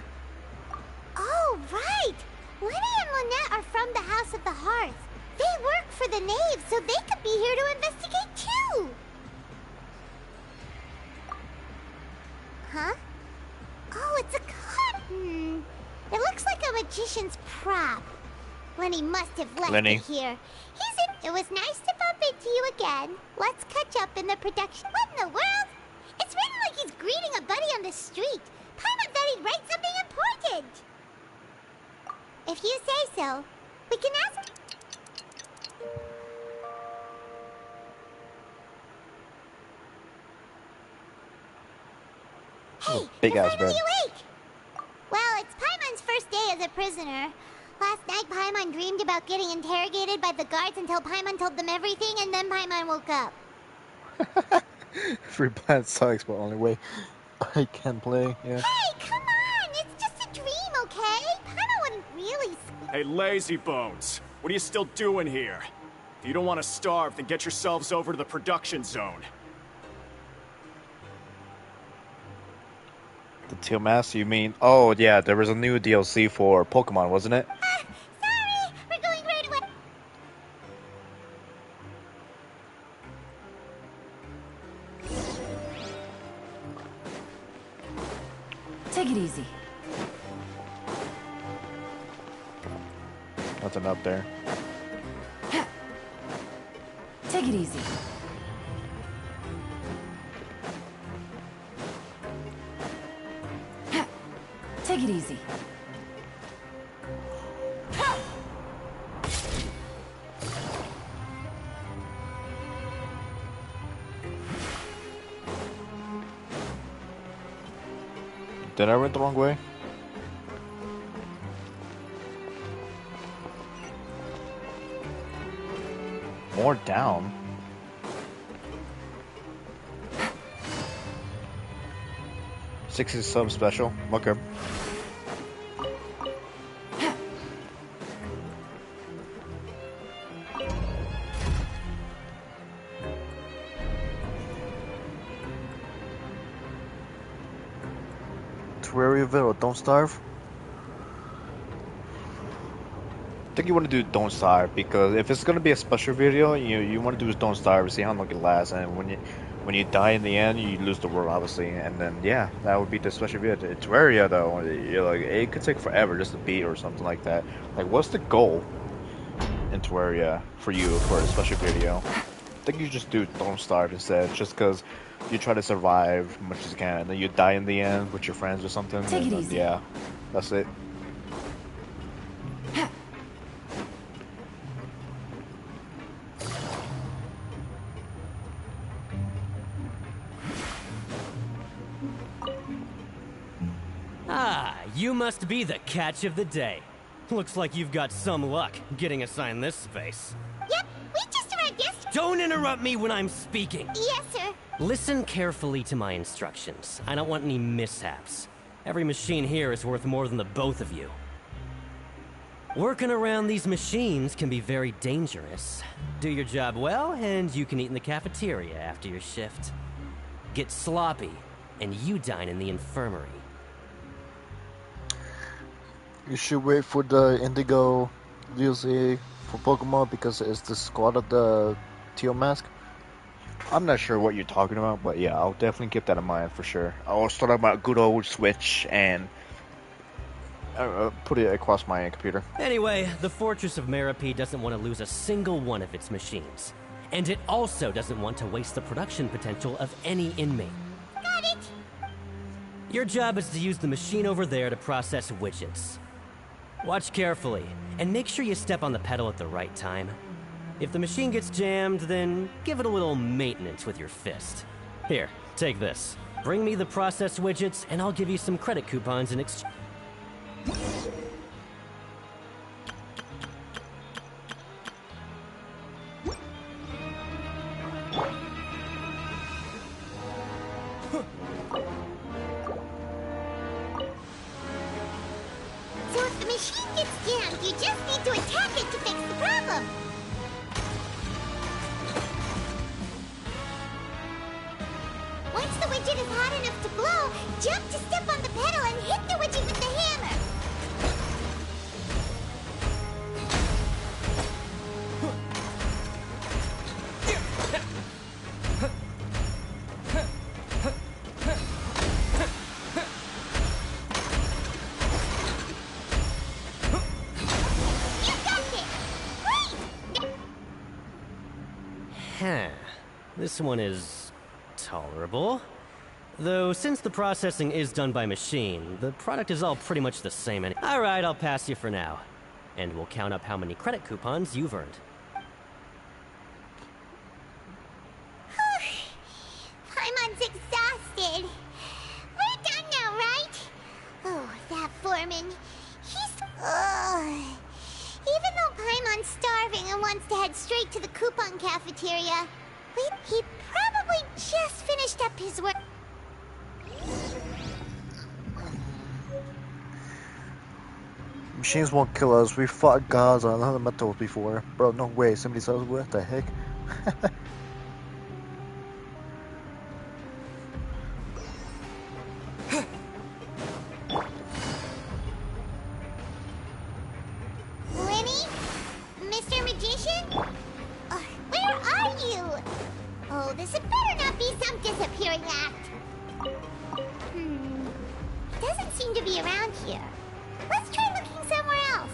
Oh, right! Linny and Lynette are from the House of the Hearth. They work for the Knave, so they could be here to investigate too! Huh? Oh, it's a cut. It looks like a magician's prop. Lenny must have left Lenny. it here. It was nice to bump into you again. Let's catch up in the production. What in the world? It's written like he's greeting a buddy on the street. Paimon thought he'd write something important. If you say so, we can ask. Hey, big you're ass finally bed. awake! Well, it's Paimon's first day as a prisoner. Last night, Paimon dreamed about getting interrogated by the guards until Paimon told them everything, and then Paimon woke up. Free plan sucks, but only way I can play. Yeah. Hey, come on! It's just a dream, okay? Paimon wouldn't really... Hey, lazy bones. What are you still doing here? If you don't want to starve, then get yourselves over to the production zone. The Teal Mask, you mean? Oh yeah, there was a new DLC for Pokemon, wasn't it? Sorry! We're going right away! Take it easy. Nothing up there. Take it easy. Take it easy. Did I went the wrong way? More down. $60 sub special. Okay. wary of it or Don't Starve? I think you want to do Don't Starve because if it's gonna be a special video, you want to do Don't Starve, see how long it lasts, and when you die in the end, you lose the world obviously, and then yeah, that would be the special video. It's Terraria though, you're like it could take forever just to beat or something like that. Like, what's the goal in Terraria for you for a special video? I think you just do Don't Starve instead, just because you try to survive as much as you can, and then you die in the end with your friends or something. Take it easy. Yeah, that's it. Ah, you must be the catch of the day. Looks like you've got some luck getting assigned this space. Yep, we just arrived yesterday. Don't interrupt me when I'm speaking. Yes, sir. Listen carefully to my instructions. I don't want any mishaps. Every machine here is worth more than the both of you. Working around these machines can be very dangerous. Do your job well, and you can eat in the cafeteria after your shift. Get sloppy, and you dine in the infirmary. You should wait for the Indigo DLC for Pokemon because it's the squad of the Teal Mask. I'm not sure what you're talking about, but yeah, I'll definitely keep that in mind for sure. I'll start out my good old Switch and put it across my computer. Anyway, the Fortress of Meropide doesn't want to lose a single one of its machines. And it also doesn't want to waste the production potential of any inmate. Got it. Your job is to use the machine over there to process widgets. Watch carefully, and make sure you step on the pedal at the right time. If the machine gets jammed, then give it a little maintenance with your fist. Here, take this. Bring me the processed widgets, and I'll give you some credit coupons in exchange. So if the machine gets jammed, you just need to attack it to fix the problem. Once the widget is hot enough to blow, jump to step on the pedal and hit the widget with the hammer. Huh. This one is tolerable. Though, since the processing is done by machine, the product is all pretty much the same. Alright, I'll pass you for now. And we'll count up how many credit coupons you've earned. Paimon's exhausted. We're done now, right? Oh, that foreman. He's... Even though Paimon's starving and wants to head straight to the coupon cafeteria, he probably just finished up his work. Machines won't kill us. We fought gods on other metals before. Bro, no way. Somebody says, what the heck? Lenny? Mr. Magician? Where are you? Oh, this had better not be some disappearing act. Doesn't seem to be around here. Let's try looking somewhere else.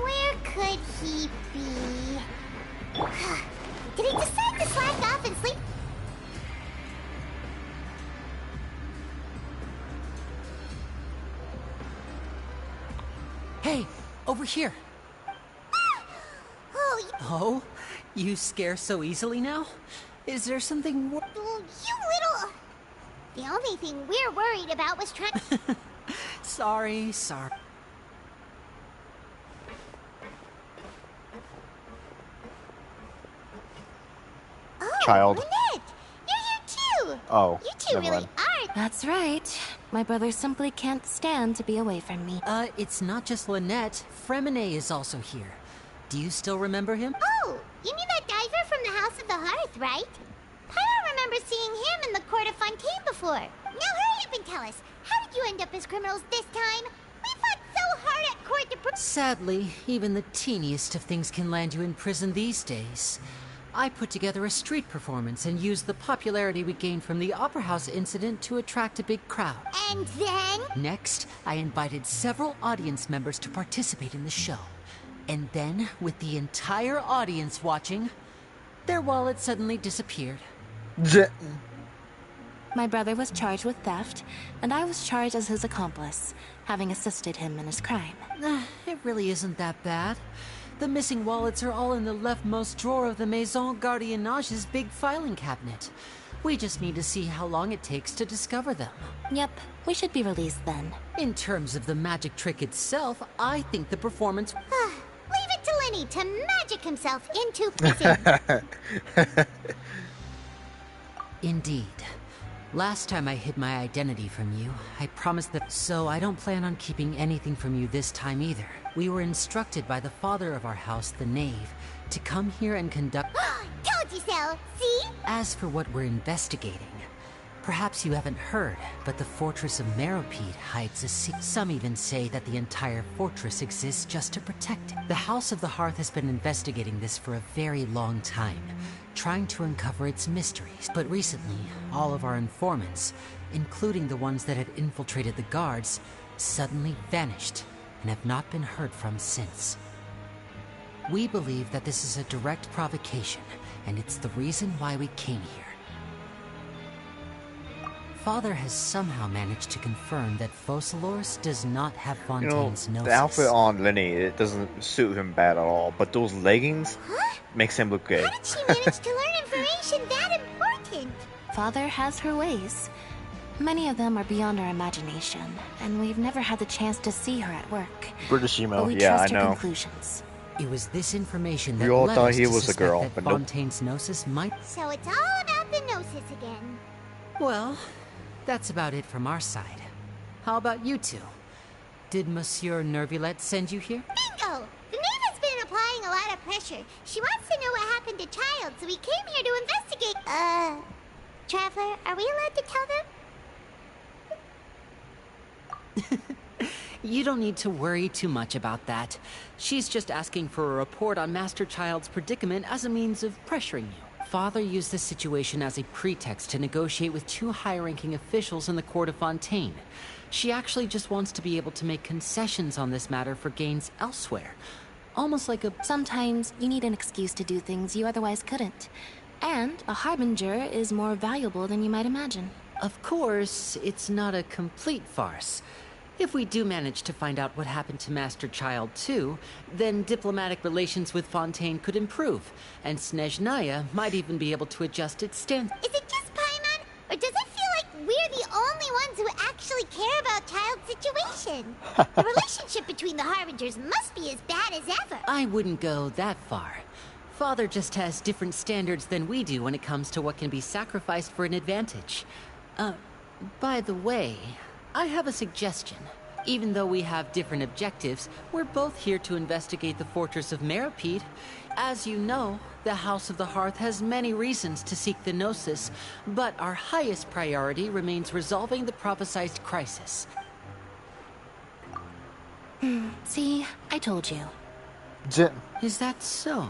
Where could he be? Did he decide to slack off and sleep? Hey, over here. Oh, you scare so easily now? Is there something You little... The only thing we're worried about was trying... Sorry. child. Lynette, you're here too. Oh, you two never really mind. are. That's right. My brother simply can't stand to be away from me. It's not just Lynette. Fremine is also here. Do you still remember him? Oh, you mean that diver from the House of the Hearth, right? I don't remember seeing him in the Court of Fontaine before. Now hurry up and tell us, how did you end up as criminals this time? We fought so hard at court to Sadly, even the teeniest of things can land you in prison these days. I put together a street performance and used the popularity we gained from the Opera House incident to attract a big crowd. And then? Next, I invited several audience members to participate in the show. And then, with the entire audience watching, their wallet suddenly disappeared. My brother was charged with theft, and I was charged as his accomplice, having assisted him in his crime. It really isn't that bad. The missing wallets are all in the leftmost drawer of the Maison Gardiennage's big filing cabinet. We just need to see how long it takes to discover them. Yep, we should be released then. In terms of the magic trick itself, I think the performance... Leave it to Lenny to magic himself into prison. Indeed. Last time I hid my identity from you, I promised that... So I don't plan on keeping anything from you this time either. We were instructed by the father of our house, the Knave, to come here and conduct... Told you so, see? As for what we're investigating, perhaps you haven't heard, but the fortress of Meropide hides a secret. Some even say that the entire fortress exists just to protect it. The House of the Hearth has been investigating this for a very long time, trying to uncover its mysteries. But recently, all of our informants, including the ones that had infiltrated the guards, suddenly vanished and have not been heard from since. We believe that this is a direct provocation, and it's the reason why we came here. Father has somehow managed to confirm that Focalors does not have Fontaine's gnosis. The outfit on Lenny, it doesn't suit him bad at all, but those leggings makes him look good. How did she manage to learn information that important? Father has her ways. Many of them are beyond our imagination, and we've never had the chance to see her at work. British emo, But we yeah, I trust her know. conclusions. It was this information that We all led thought us he to was a suspect girl, that but nope. Fontaine's gnosis might... So it's all about the gnosis again. Well, that's about it from our side. How about you two? Did Monsieur Nervulette send you here? Bingo! The Knave has been applying a lot of pressure. She wants to know what happened to Child, so we came here to investigate. Traveler, are we allowed to tell them? You don't need to worry too much about that. She's just asking for a report on Master Child's predicament as a means of pressuring you. Father used this situation as a pretext to negotiate with two high-ranking officials in the court of Fontaine. She actually just wants to be able to make concessions on this matter for gains elsewhere. Almost like a... Sometimes you need an excuse to do things you otherwise couldn't. And a harbinger is more valuable than you might imagine. Of course, it's not a complete farce. If we do manage to find out what happened to Master Child too, then diplomatic relations with Fontaine could improve, and Snezhnaya might even be able to adjust its stance. Is it just Paimon, or does it feel like we're the only ones who actually care about Child's situation? The relationship between the Harbingers must be as bad as ever. I wouldn't go that far. Father just has different standards than we do when it comes to what can be sacrificed for an advantage. By the way, I have a suggestion. Even though we have different objectives, we're both here to investigate the fortress of Meropide. As you know, the House of the Hearth has many reasons to seek the Gnosis, but our highest priority remains resolving the prophesized crisis. See, I told you. Is that so?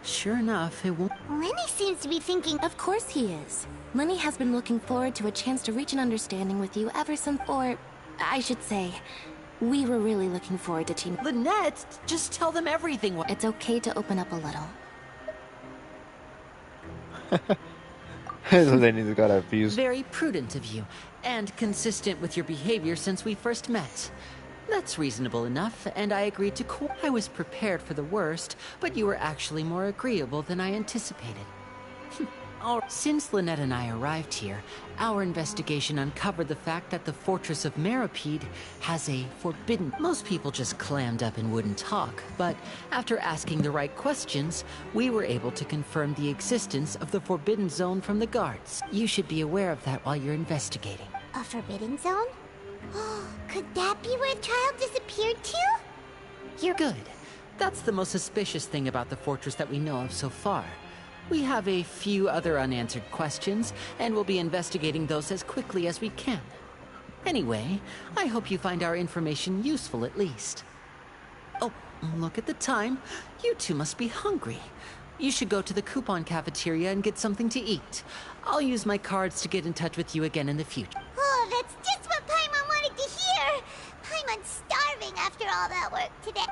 Sure enough, it won't... Lenny seems to be thinking... Of course he is. Lenny has been looking forward to a chance to reach an understanding with you ever since... Or, I should say, we were really looking forward to teaming... Lynette, just tell them everything. It's okay to open up a little. Lenny's got our views. Very prudent of you, and consistent with your behavior since we first met. That's reasonable enough, and I agreed to I was prepared for the worst, but you were actually more agreeable than I anticipated. Since Lynette and I arrived here, our investigation uncovered the fact that the Fortress of Meropide has a forbidden... Most people just clammed up and wouldn't talk, but after asking the right questions, we were able to confirm the existence of the Forbidden Zone from the guards. You should be aware of that while you're investigating. A forbidden zone? Could that be where the child disappeared to? You're good. That's the most suspicious thing about the fortress that we know of so far. We have a few other unanswered questions, and we'll be investigating those as quickly as we can. Anyway, I hope you find our information useful at least. Oh, look at the time. You two must be hungry. You should go to the coupon cafeteria and get something to eat. I'll use my cards to get in touch with you again in the future. Oh, that's just what Paimon wanted to hear! Paimon's starving after all that work today.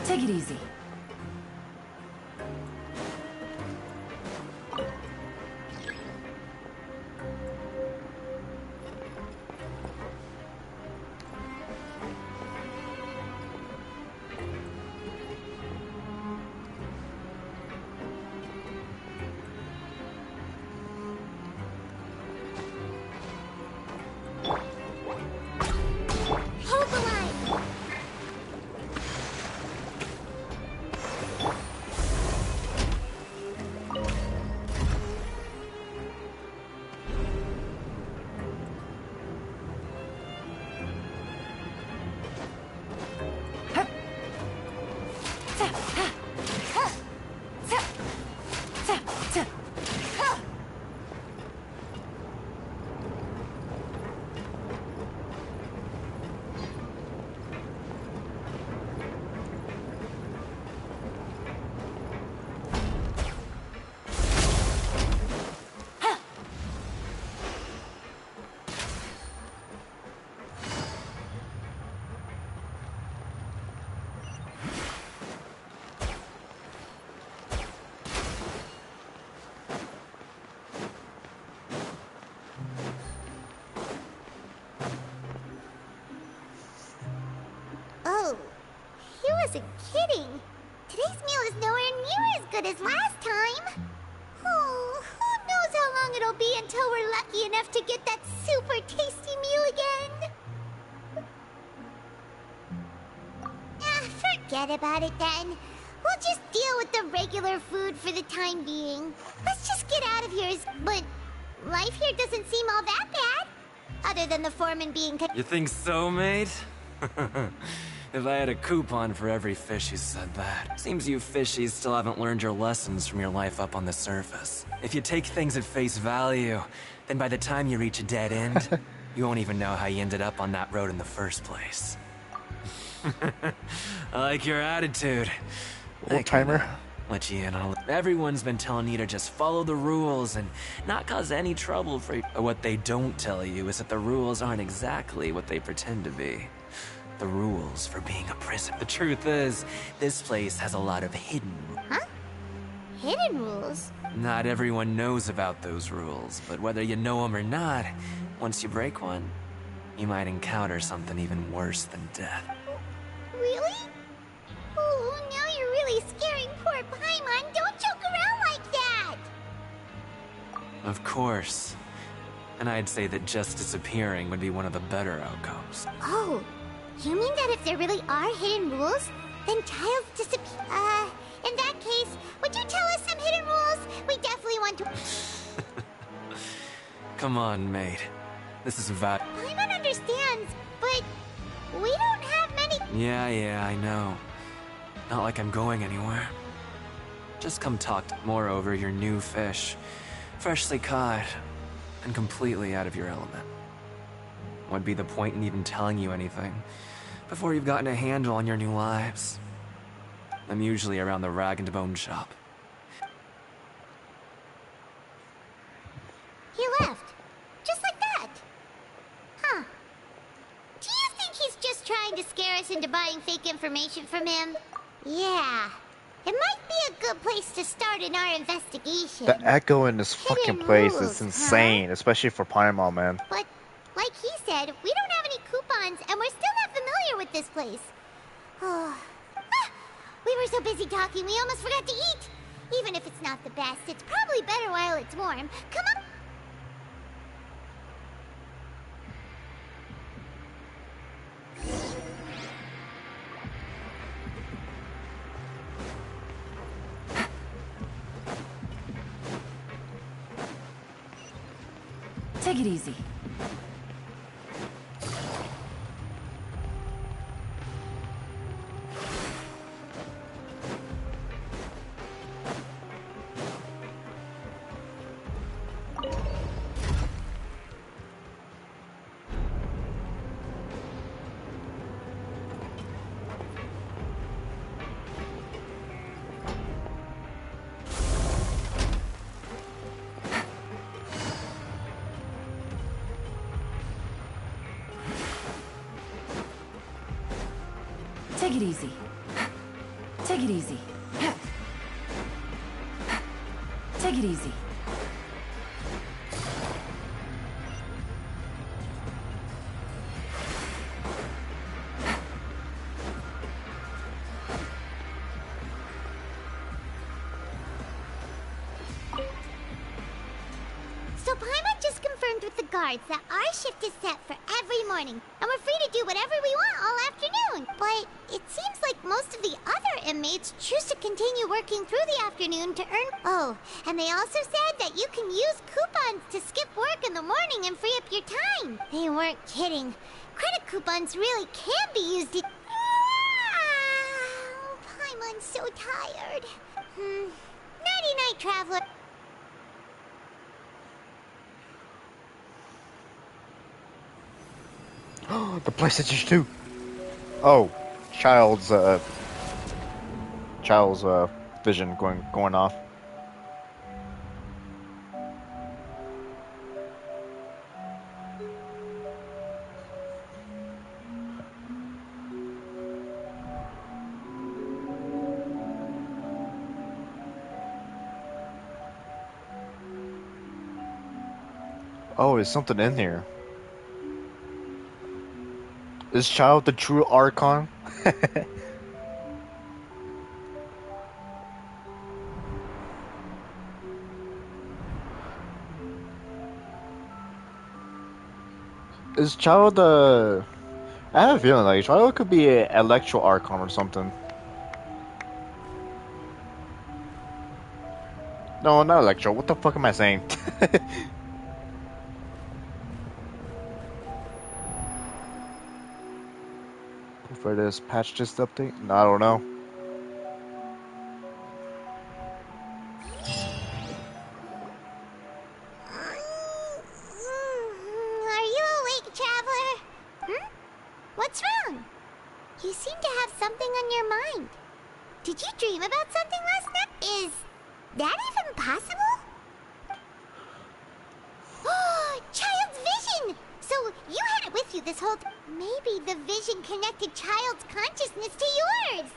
Take it easy. Hold the line! Oh, he wasn't kidding. Today's meal is nowhere near as good as last time. Oh, who knows how long it'll be until we're lucky enough to get that super tasty meal again. Forget about it then. We'll just deal with the regular food for the time being. Let's just get out of here. But life here doesn't seem all that bad. Other than the foreman being... You think so, mate? If I had a coupon for every fish who said that. Seems you fishies still haven't learned your lessons from your life up on the surface. If you take things at face value, then by the time you reach a dead end, you won't even know how you ended up on that road in the first place. I like your attitude. Old timer. Let you in on a... Everyone's been telling you to just follow the rules and not cause any trouble for you. But what they don't tell you is that the rules aren't exactly what they pretend to be. The rules for being a prison. The truth is, this place has a lot of hidden rules. Huh? Hidden rules? Not everyone knows about those rules, but whether you know them or not, once you break one, you might encounter something even worse than death. Really? Oh, now you're really scaring poor Paimon. Don't joke around like that! Of course. And I'd say that just disappearing would be one of the better outcomes. Oh, you mean that if there really are hidden rules, then Child's disappear... in that case, would you tell us some hidden rules? We definitely want to... Come on, mate. This is about... Paimon understands, but we don't have many... Yeah, I know. Not like I'm going anywhere. Just come talk. Moreover, you're new fish, freshly caught, and completely out of your element. What'd be the point in even telling you anything before you've gotten a handle on your new lives? I'm usually around the rag and bone shop. He left. Just like that. Huh. Do you think he's just trying to scare us into buying fake information from him? Yeah. It might be a good place to start in our investigation. The echo in this fucking place is insane, especially for Paimon, man. But, like he said, we don't have any coupons, and we're still not familiar with this place. Oh. We were so busy talking, we almost forgot to eat. Even if it's not the best, it's probably better while it's warm. Come on. Take it easy. Take it easy. Take it easy. Take it easy. So Paimon just confirmed with the guards that our shift is set for every morning, and we're free to do whatever we want all afternoon. But it seems like most of the other inmates choose to continue working through the afternoon to earn... Oh, and they also said that you can use coupons to skip work in the morning and free up your time. They weren't kidding. Credit coupons really can be used to... Paimon's so tired. Nighty-night, traveler. The PlayStation 2. Oh, child's vision going off. Oh, there's something in here. Is Child the true Archon? Is Child I have a feeling like Child could be an Electro Archon or something. No, not Electro. What the fuck am I saying? For this patch just update? No, I don't know. Are you awake, traveler? What's wrong? You seem to have something on your mind. Did you dream about something last night? Is that even possible? Oh, Child's vision! So you had it with you this whole time. Maybe the vision connected Child's consciousness to yours.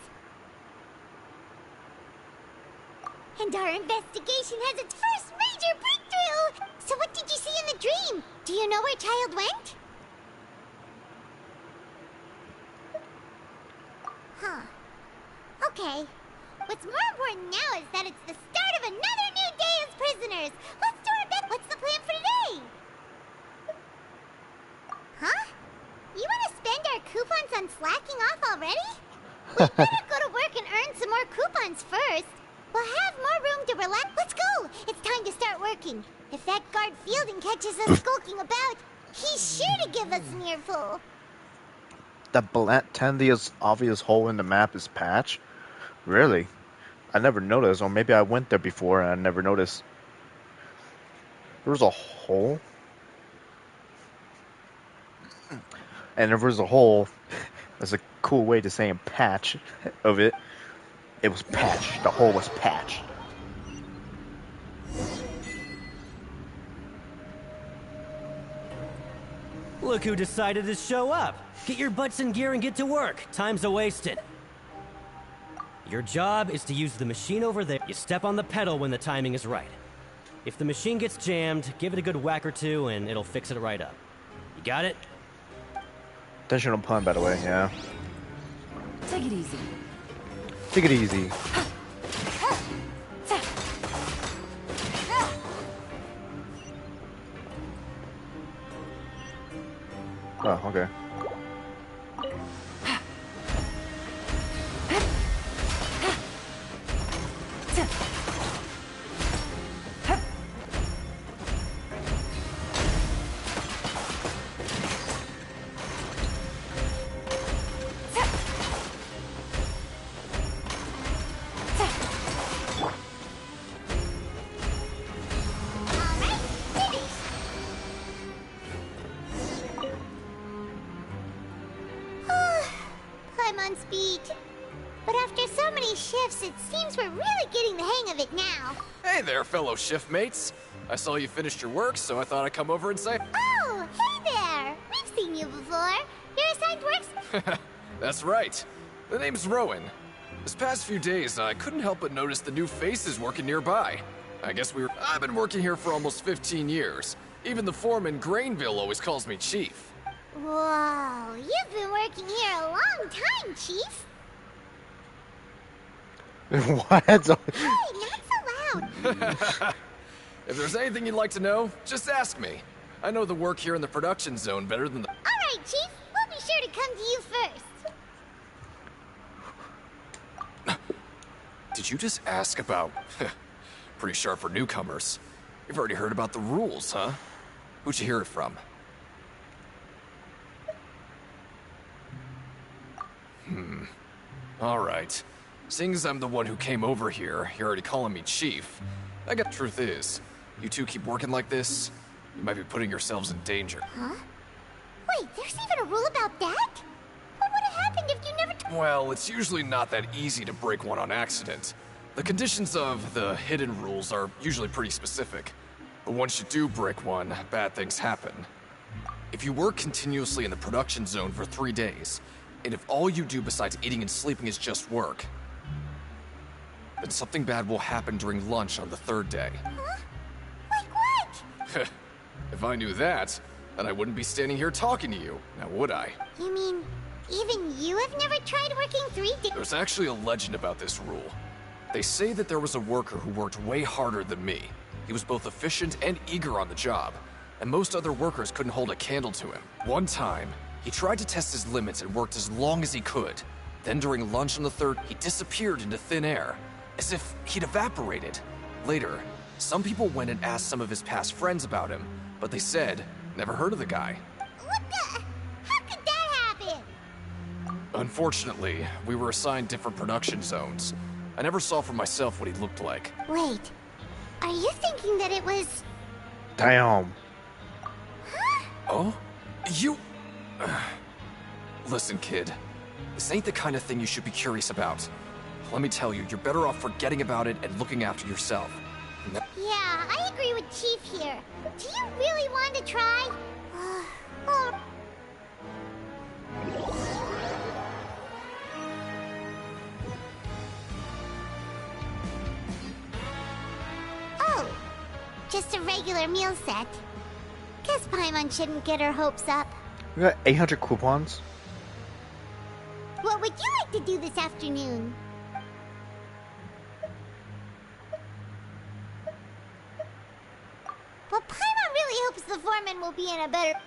And our investigation has its first major breakthrough! So what did you see in the dream? Do you know where Child went? Huh. Okay. What's more important now is that it's the start of another new day as prisoners. Let's do our best. What's the plan for today? Huh? You want to spend our coupons on slacking off already? We better go to work and earn some more coupons first. We'll have more room to relax. Let's go! It's time to start working. If that guard Fielding catches us skulking about, he's sure to give us an earful. The tendiest obvious hole in the map is patch? Really? I never noticed, or maybe I went there before and I never noticed. There was a hole. And if there's a hole, that's a cool way to say patch of it. It was patched. The hole was patched. Look who decided to show up. Get your butts in gear and get to work. Time's a-wasted. Your job is to use the machine over there. You step on the pedal when the timing is right. If the machine gets jammed, give it a good whack or two and it'll fix it right up. You got it? Intentional pun, by the way, yeah. Take it easy. Take it easy. Oh, okay. I'm on speed. But after so many shifts, it seems we're really getting the hang of it now. Hey there, fellow shift mates. I saw you finished your work, so I thought I'd come over and say... Oh, hey there! We've seen you before. Your assigned works... That's right. The name's Rowan. This past few days, I couldn't help but notice the new faces working nearby. I guess I've been working here for almost 15 years. Even the foreman, Grainville, always calls me Chief. Whoa, you've been working here a long time, Chief. What? Hey, not so loud. If there's anything you'd like to know, just ask me. I know the work here in the production zone better than the... All right, Chief. We'll be sure to come to you first. Did you just ask about... Pretty sharp for newcomers. You've already heard about the rules, huh? Who'd you hear it from? Alright. Seeing as I'm the one who came over here, you're already calling me Chief. I guess the truth is, you two keep working like this, you might be putting yourselves in danger. Huh? Wait, there's even a rule about that? What would have happened if you never... Well, it's usually not that easy to break one on accident. The conditions of the hidden rules are usually pretty specific. But once you do break one, bad things happen. If you work continuously in the production zone for 3 days, and if all you do besides eating and sleeping is just work, then something bad will happen during lunch on the 3rd day. Huh? Like what? If I knew that, then I wouldn't be standing here talking to you, now would I? You mean, even you have never tried working 3 days? There's actually a legend about this rule. They say that there was a worker who worked way harder than me. He was both efficient and eager on the job, and most other workers couldn't hold a candle to him. One time, he tried to test his limits and worked as long as he could. Then during lunch on the 3rd, he disappeared into thin air, as if he'd evaporated. Later, some people went and asked some of his past friends about him, but they said, never heard of the guy. What the? How could that happen? Unfortunately, we were assigned different production zones. I never saw for myself what he looked like. Wait, are you thinking that it was... Damn. Huh? Oh? You... Listen, kid. This ain't the kind of thing you should be curious about. Let me tell you, you're better off forgetting about it and looking after yourself. Yeah, I agree with Chief here. Do you really want to try? Oh, just a regular meal set. Guess Paimon shouldn't get her hopes up. We got 800 coupons. What would you like to do this afternoon? Well, Paimon really hopes the foreman will be in a better...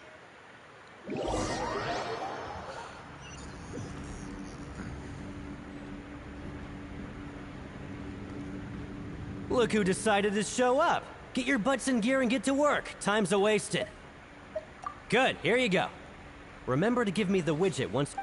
Look who decided to show up. Get your butts in gear and get to work. Time's a-wasted. Good, here you go. Remember to give me the widget once...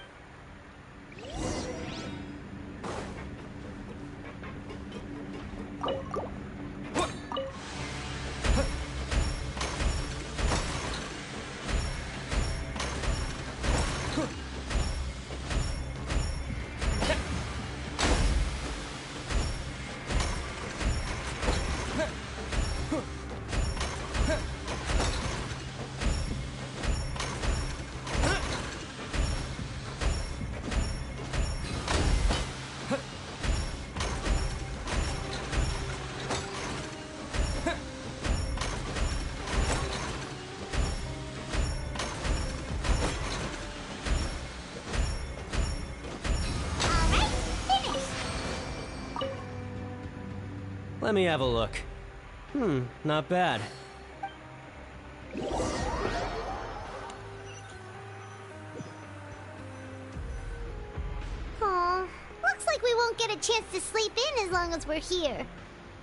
Let me have a look. Not bad. Aw, looks like we won't get a chance to sleep in as long as we're here.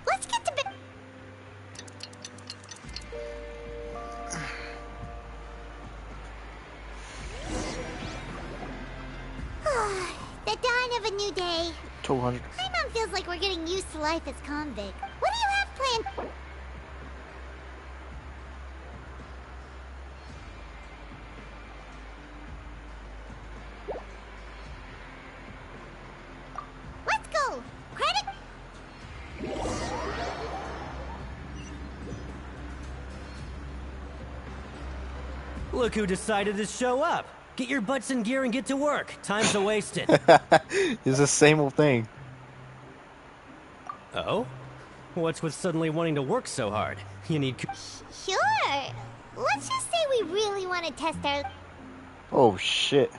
Let's get to bed. The dawn of a new day. 200. Paimon feels like we're getting used to life as convict. What do you have planned? Let's go! Credit! Look who decided to show up. Get your butts in gear and get to work. Time's a wasted. It's the same old thing. Oh? What's with suddenly wanting to work so hard? You need... Sure. Let's just say we really want to test our... Oh shit.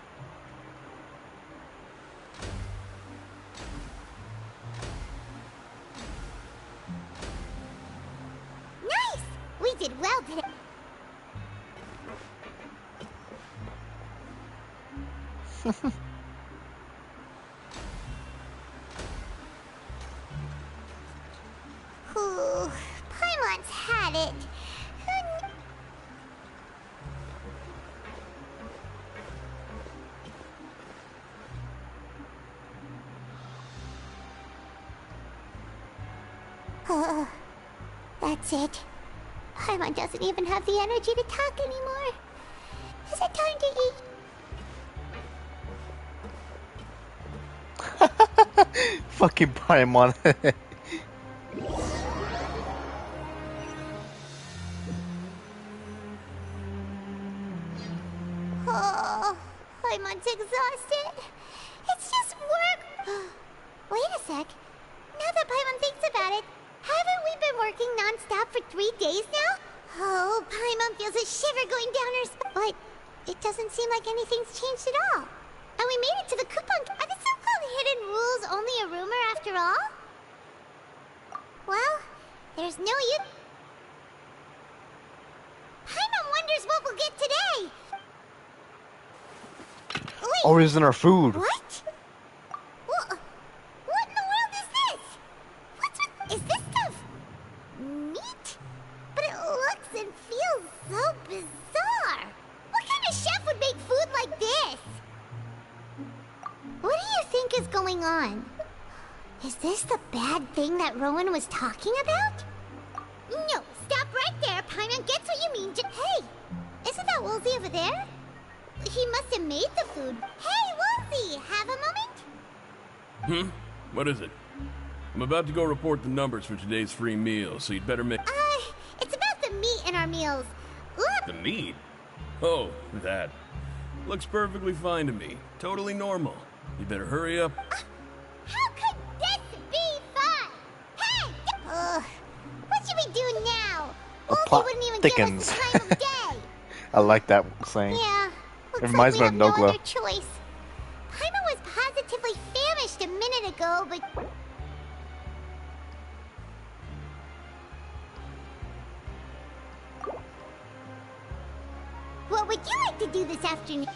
Nice! We did well today. Ooh, Paimon's had it. That's it. Paimon doesn't even have the energy to talk anymore. Is it time to eat? Fucking Paimon. Oh, Paimon's exhausted. It's just work. Wait a sec. Now that Paimon thinks about it, haven't we been working non-stop for 3 days now? Oh, Paimon feels a shiver going down her spine. But it doesn't seem like anything's changed at all. And we made it to the coupon. Are the so-called hidden rules only a rumor after all? Well, there's no use. Paimon wonders what we'll get today. Wait, Or isn't our food? what? What in the world is this? What's with... Is this stuff meat? But it looks and feels so bizarre. What kind of chef would make food like this? What do you think is going on? Is this the bad thing that Rowan was talking about? No, stop right there. Paimon gets what you mean. Hey, isn't that Woolsey over there? He must have made the food. Hey, Woolsey, have a moment? What is it? I'm about to go report the numbers for today's free meal, so you'd better make... It's about the meat in our meals. Look! The meat? Oh, that. Looks perfectly fine to me. Totally normal. You better hurry up. How could this be fun? Hey! What should we do now? The Woolsey plot wouldn't even thickens. give us the time of day. I like that saying. Yeah, It looks reminds like me we of have No no Glow. other choice. Paimon was positively famished a minute ago, but... What would you like to do this afternoon?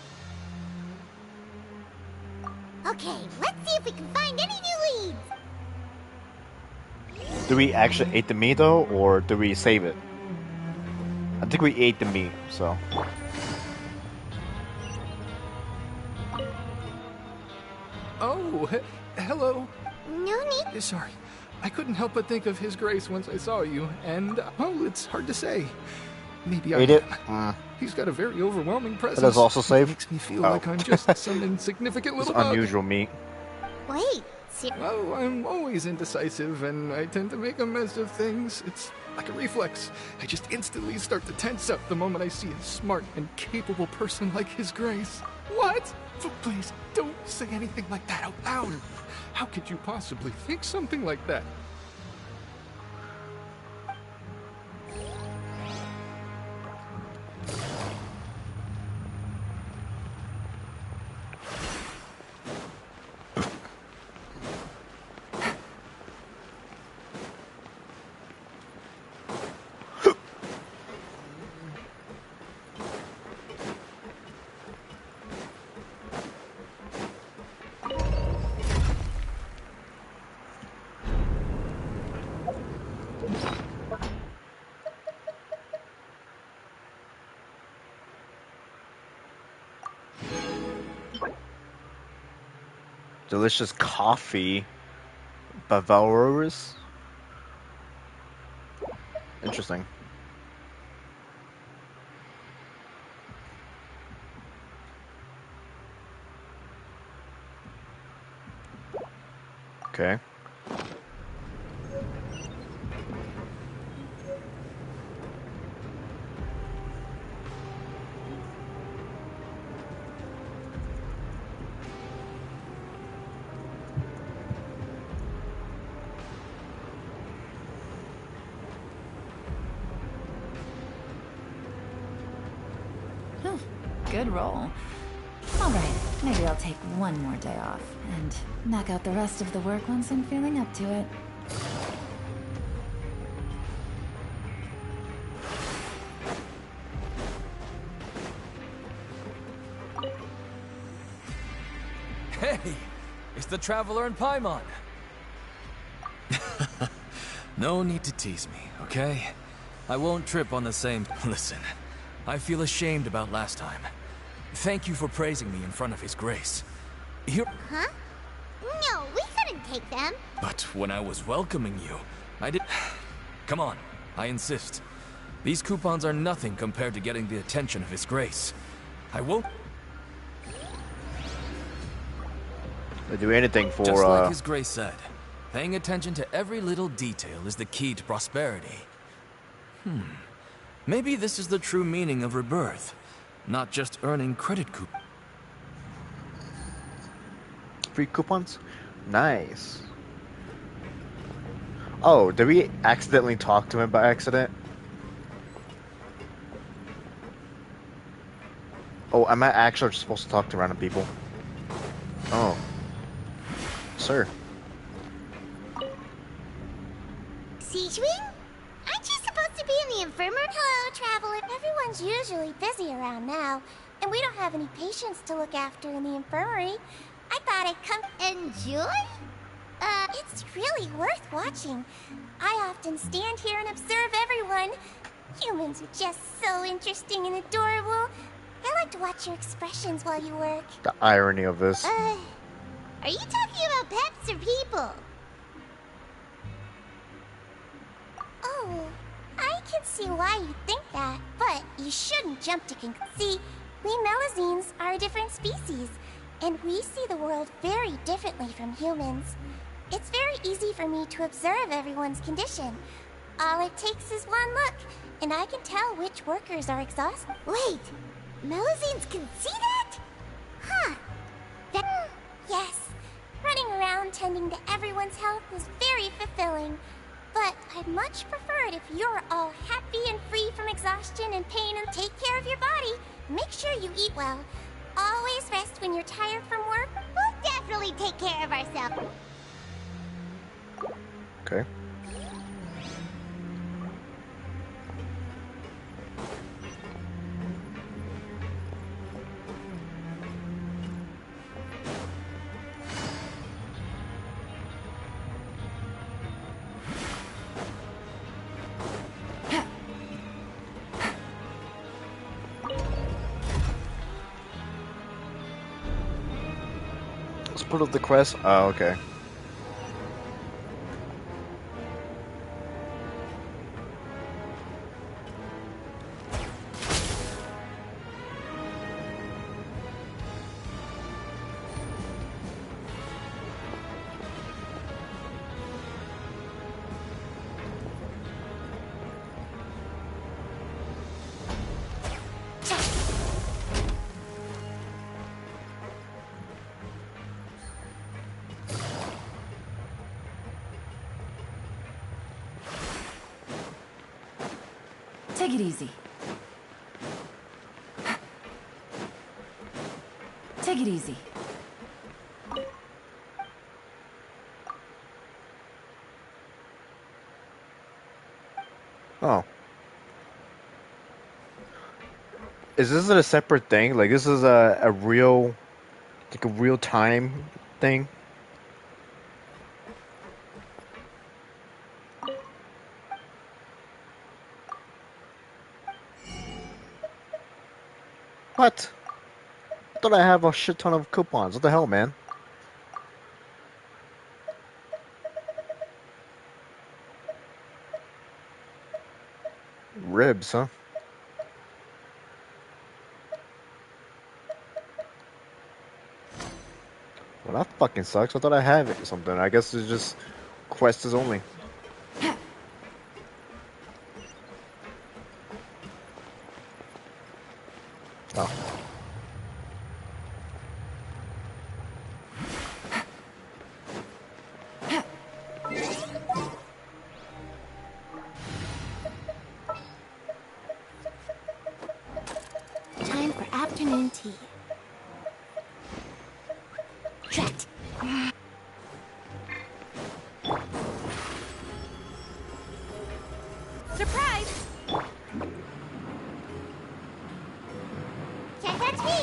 Okay, let's see if we can find any new leads. Do we actually eat the meat though, or do we save it? I think we ate the meat, so. Oh, hello. No need. Sorry. I couldn't help but think of His Grace once I saw you, and, well, it's hard to say. Maybe Ate it? He's got a very overwhelming presence. But it's also safe? Makes me feel Oh. like I'm just some insignificant It's little bug. unusual meat. Wait, Well, I'm always indecisive, and I tend to make a mess of things. It's like a reflex. I just instantly start to tense up the moment I see a smart and capable person like His Grace. What? Please, don't say anything like that out loud. How could you possibly think something like that? Delicious coffee. Bavarois. Interesting. Okay. Good roll. Alright, maybe I'll take one more day off, and knock out the rest of the work once I'm feeling up to it. Hey! It's the Traveler and Paimon! No need to tease me, okay? I won't trip on the same... Listen, I feel ashamed about last time. Thank you for praising me in front of His Grace. Here... Huh? No, we couldn't take them. But when I was welcoming you, I did... Come on, I insist. These coupons are nothing compared to getting the attention of His Grace. I won't... They do anything for, Just like His Grace said, paying attention to every little detail is the key to prosperity. Maybe this is the true meaning of rebirth. Not just earning credit coupons. Free coupons? Nice. Oh, did we accidentally talk to him by accident? Oh, am I actually supposed to talk to random people? Oh. Sir. Siege Wing? Aren't you supposed to be in the infirmary? Hello, Traveler. Everyone's usually busy around now, and we don't have any patients to look after in the infirmary. I thought I'd come... Enjoy? It's really worth watching. I often stand here and observe everyone. Humans are just so interesting and adorable. I like to watch your expressions while you work. The irony of this. Are you talking about pets or people? Oh, I can see why you think that, but you shouldn't jump to conclusions. See, we Melazines are a different species, and we see the world very differently from humans. It's very easy for me to observe everyone's condition. All it takes is one look, and I can tell which workers are exhausted. Wait, Melazines can see that? Huh. Yes. Running around tending to everyone's health is very fulfilling. But I'd much prefer it if you're all happy and free from exhaustion and pain, and take care of your body. Make sure you eat well. Always rest when you're tired from work. We'll definitely take care of ourselves. Okay. Split of the quest? Oh, okay. Take it easy. Take it easy. Oh. Is this a separate thing? Like, this is a real, like a real time thing? What? I thought I have a shit ton of coupons. What the hell, man? ribs, huh? Well, that fucking sucks. I thought I had it or something. I guess it's just quests only. Oh. Time for afternoon tea. Drat. Surprise! Can't touch me!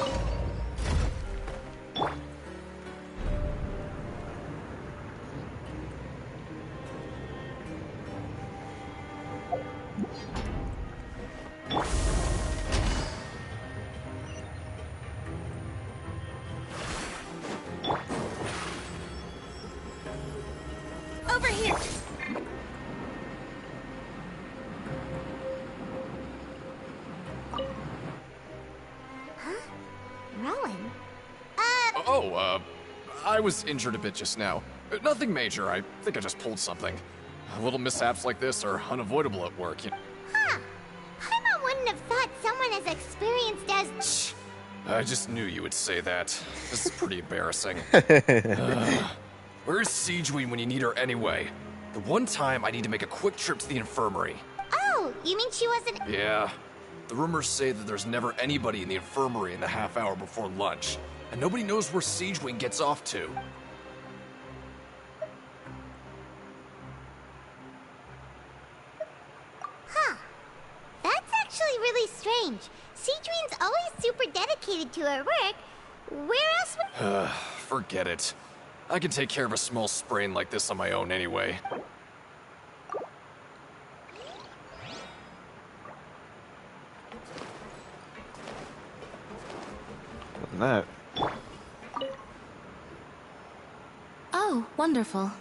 Over here! Rowan? I was injured a bit just now. Nothing major. I think I just pulled something. Little mishaps like this are unavoidable at work. Huh. Paimon wouldn't have thought someone as experienced as... Shh! I just knew you would say that. This is pretty embarrassing. Where's Siegeween when you need her anyway? The one time I need to make a quick trip to the infirmary. Oh, you mean she wasn't... Yeah. The rumors say that there's never anybody in the infirmary in the half hour before lunch, and nobody knows where Siegeween gets off to. Huh. That's actually really strange. Siegeween's always super dedicated to her work. Where else would... Forget it. I can take care of a small sprain like this on my own anyway. That. Oh, wonderful.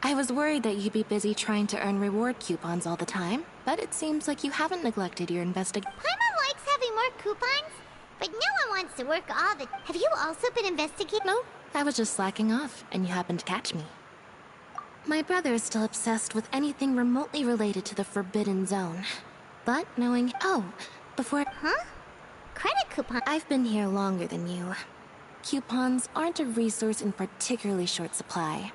I was worried that you'd be busy trying to earn reward coupons all the time, but it seems like you haven't neglected your investigation. Paimon likes having more coupons, but no one wants to work all the... Have you also been investigating? No, I was just slacking off, and you happened to catch me. My brother is still obsessed with anything remotely related to the Forbidden Zone. But knowing... Oh, before... Huh? Credit coupon... I've been here longer than you. Coupons aren't a resource in particularly short supply.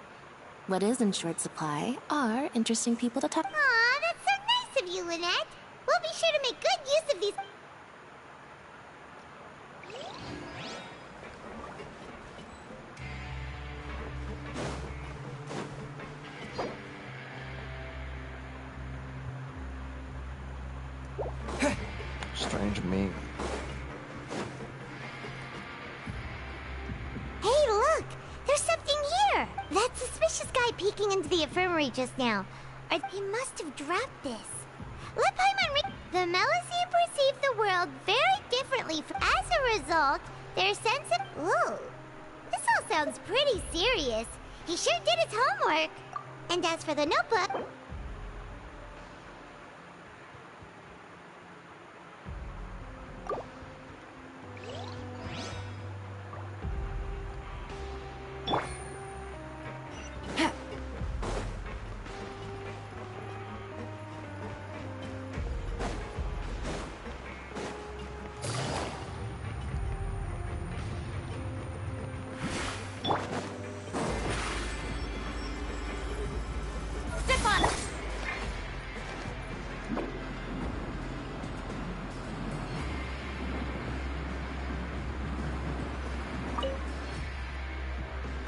What is in short supply are interesting people to talk... Aw, that's so nice of you, Lynette. We'll be sure to make good use of these... Strange meat. Hey, look! There's something here! That suspicious guy peeking into the infirmary just now. He must have dropped this. Let Paimon read. The Melusine perceive the world very differently. As a result, their sense of... Ooh. This all sounds pretty serious. He sure did his homework. And as for the notebook...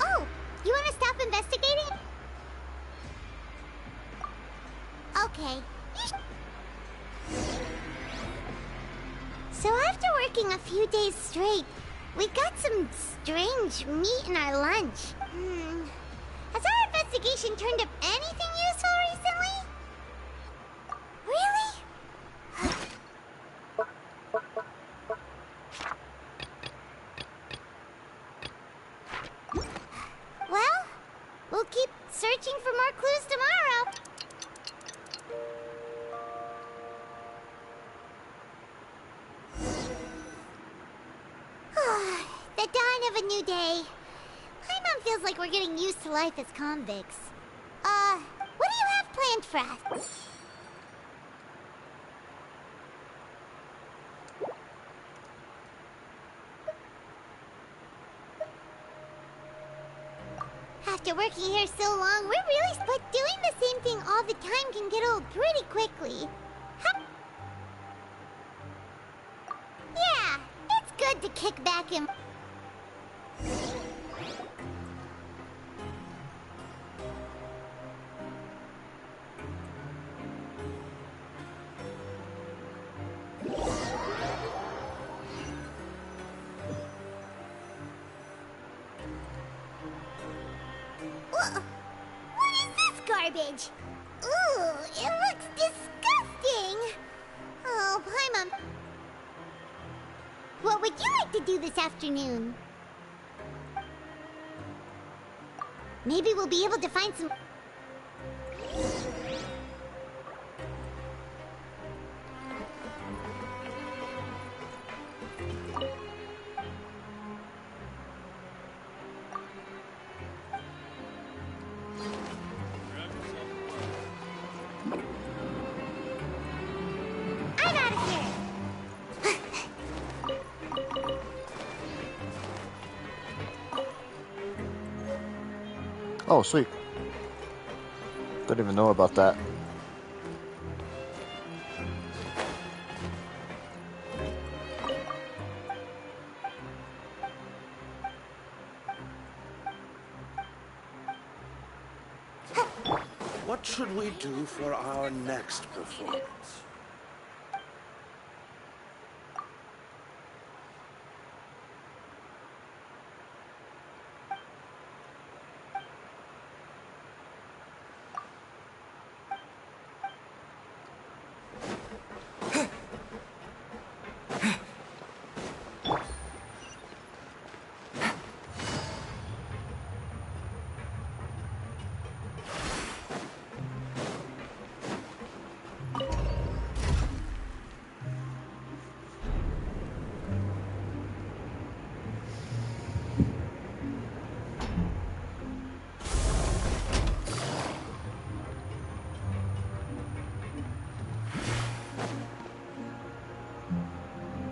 Oh, you want to stop investigating? Okay. So after working a few days straight, we got some strange meat in our lunch. Has our investigation turned up anything useful recently? Really? Well, we'll keep searching for more clues tomorrow. sign of a new day. Paimon feels like we're getting used to life as convicts. What do you have planned for us? After working here so long, we're really but doing the same thing all the time can get old pretty quickly. Yeah, it's good to kick back and... What is this garbage? Ooh, it looks disgusting. Oh, Paimon. What would you like to do this afternoon? Maybe we'll be able to find some... I'm out of here! Oh, sweet. Didn't even know about that. What should we do for our next performance?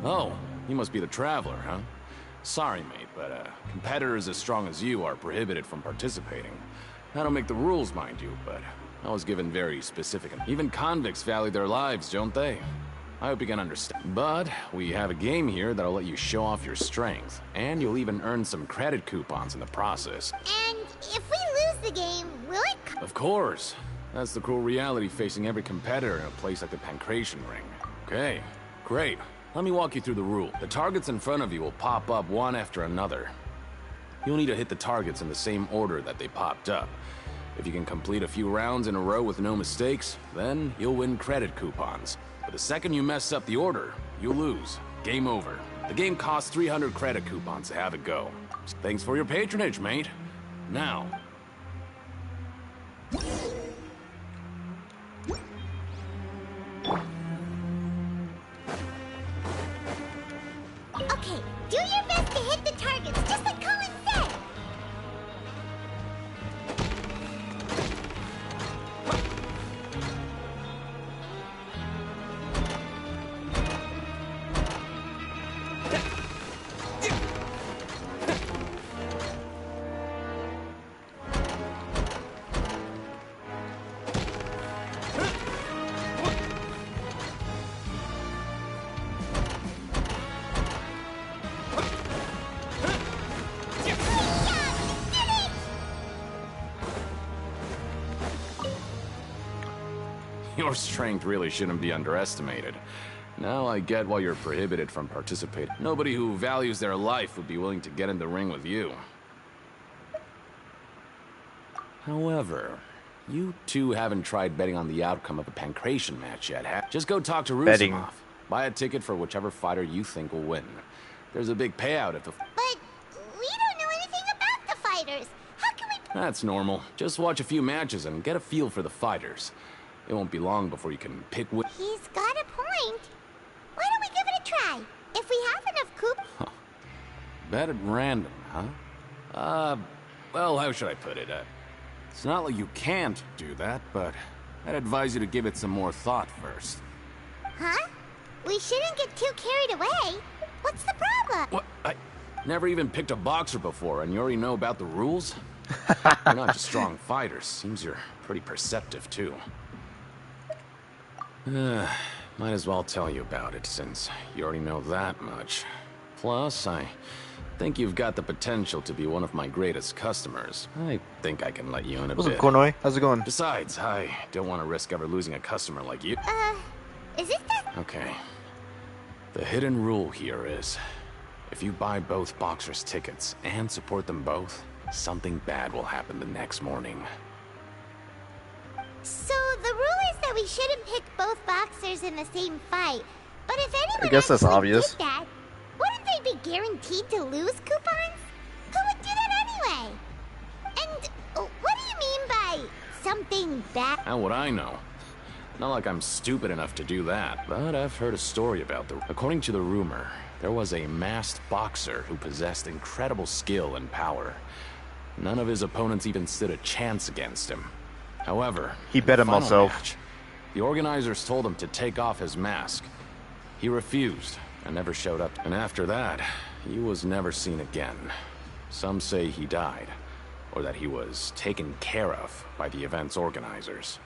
Oh, you must be the Traveler, huh? Sorry, mate, but competitors as strong as you are prohibited from participating. I don't make the rules, mind you, but I was given very specific... Even convicts value their lives, don't they? I hope you can understand. But we have a game here that'll let you show off your strength, and you'll even earn some credit coupons in the process. And if we lose the game, will it... Of course. That's the cruel reality facing every competitor in a place like the Pancration Ring. Okay, great. Let me walk you through the rule. The targets in front of you will pop up one after another. You'll need to hit the targets in the same order that they popped up. If you can complete a few rounds in a row with no mistakes, then you'll win credit coupons. But the second you mess up the order, you'll lose. Game over. The game costs 300 credit coupons to have it go. Thanks for your patronage, mate. Now... Okay, do your best to hit the targets, just like Colin said! Your strength really shouldn't be underestimated. Now I get why you're prohibited from participating. Nobody who values their life would be willing to get in the ring with you. However, you two haven't tried betting on the outcome of a Pancration match yet, have? Just go talk to Betting. Rusimov. Buy a ticket for whichever fighter you think will win. There's a big payout if the... But we don't know anything about the fighters. How can we... That's normal. Just watch a few matches and get a feel for the fighters. It won't be long before you can pick which... He's got a point. Why don't we give it a try? If we have enough coupons... Bet at random. Huh? Well, how should I put it? It's not like you can't do that, but I'd advise you to give it some more thought first. Huh? We shouldn't get too carried away. What's the problem? What? I never even picked a boxer before, and you already know about the rules? You're not just strong fighters. Seems you're pretty perceptive, too. Might as well tell you about it, since you already know that much. Plus, I think you've got the potential to be one of my greatest customers. I think I can let you in a bit. What's up, Kornoi? How's it going? Besides, I don't want to risk ever losing a customer like you. Is it that? Okay. The hidden rule here is, if you buy both boxers' tickets and support them both, something bad will happen the next morning. So the rule is that we shouldn't pick both boxers in the same fight. But if anyone I guess that's actually obvious. did that, wouldn't they be guaranteed to lose coupons? Who would do that anyway? And what do you mean by something bad? How would I know? Not like I'm stupid enough to do that, but I've heard a story about According to the rumor, there was a masked boxer who possessed incredible skill and power. None of his opponents even stood a chance against him. However, he bet in the him final himself. match, the organizers told him to take off his mask. He refused and never showed up. And after that, he was never seen again. Some say he died, or that he was taken care of by the event's organizers.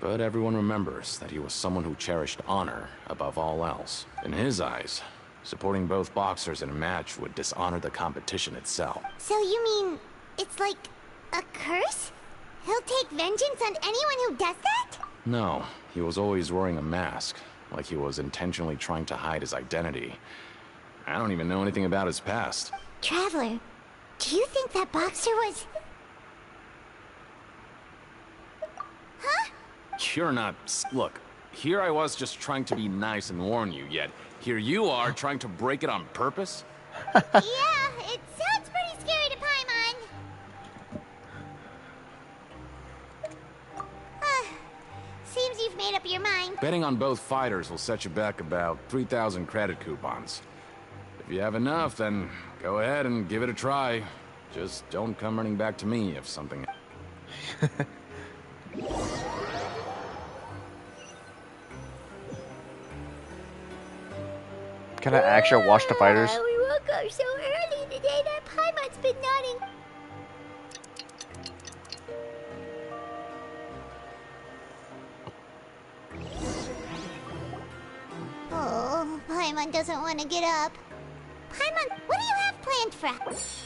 But everyone remembers that he was someone who cherished honor above all else. In his eyes, supporting both boxers in a match would dishonor the competition itself. So you mean it's like a curse? He'll take vengeance on anyone who does that? No, he was always wearing a mask, like he was intentionally trying to hide his identity. I don't even know anything about his past. Traveler, do you think that boxer was... Huh? You're not... Look, here I was just trying to be nice and warn you, yet here you are trying to break it on purpose? Yeah, it sounds pretty scary to Paimon. Seems you've made up your mind. Betting on both fighters will set you back about 3,000 credit coupons. If you have enough, then go ahead and give it a try. Just don't come running back to me if something... Can I actually watch the fighters? We woke up so early today that Paimon's been nodding. Oh, Paimon doesn't want to get up. Paimon, what do you have planned for us?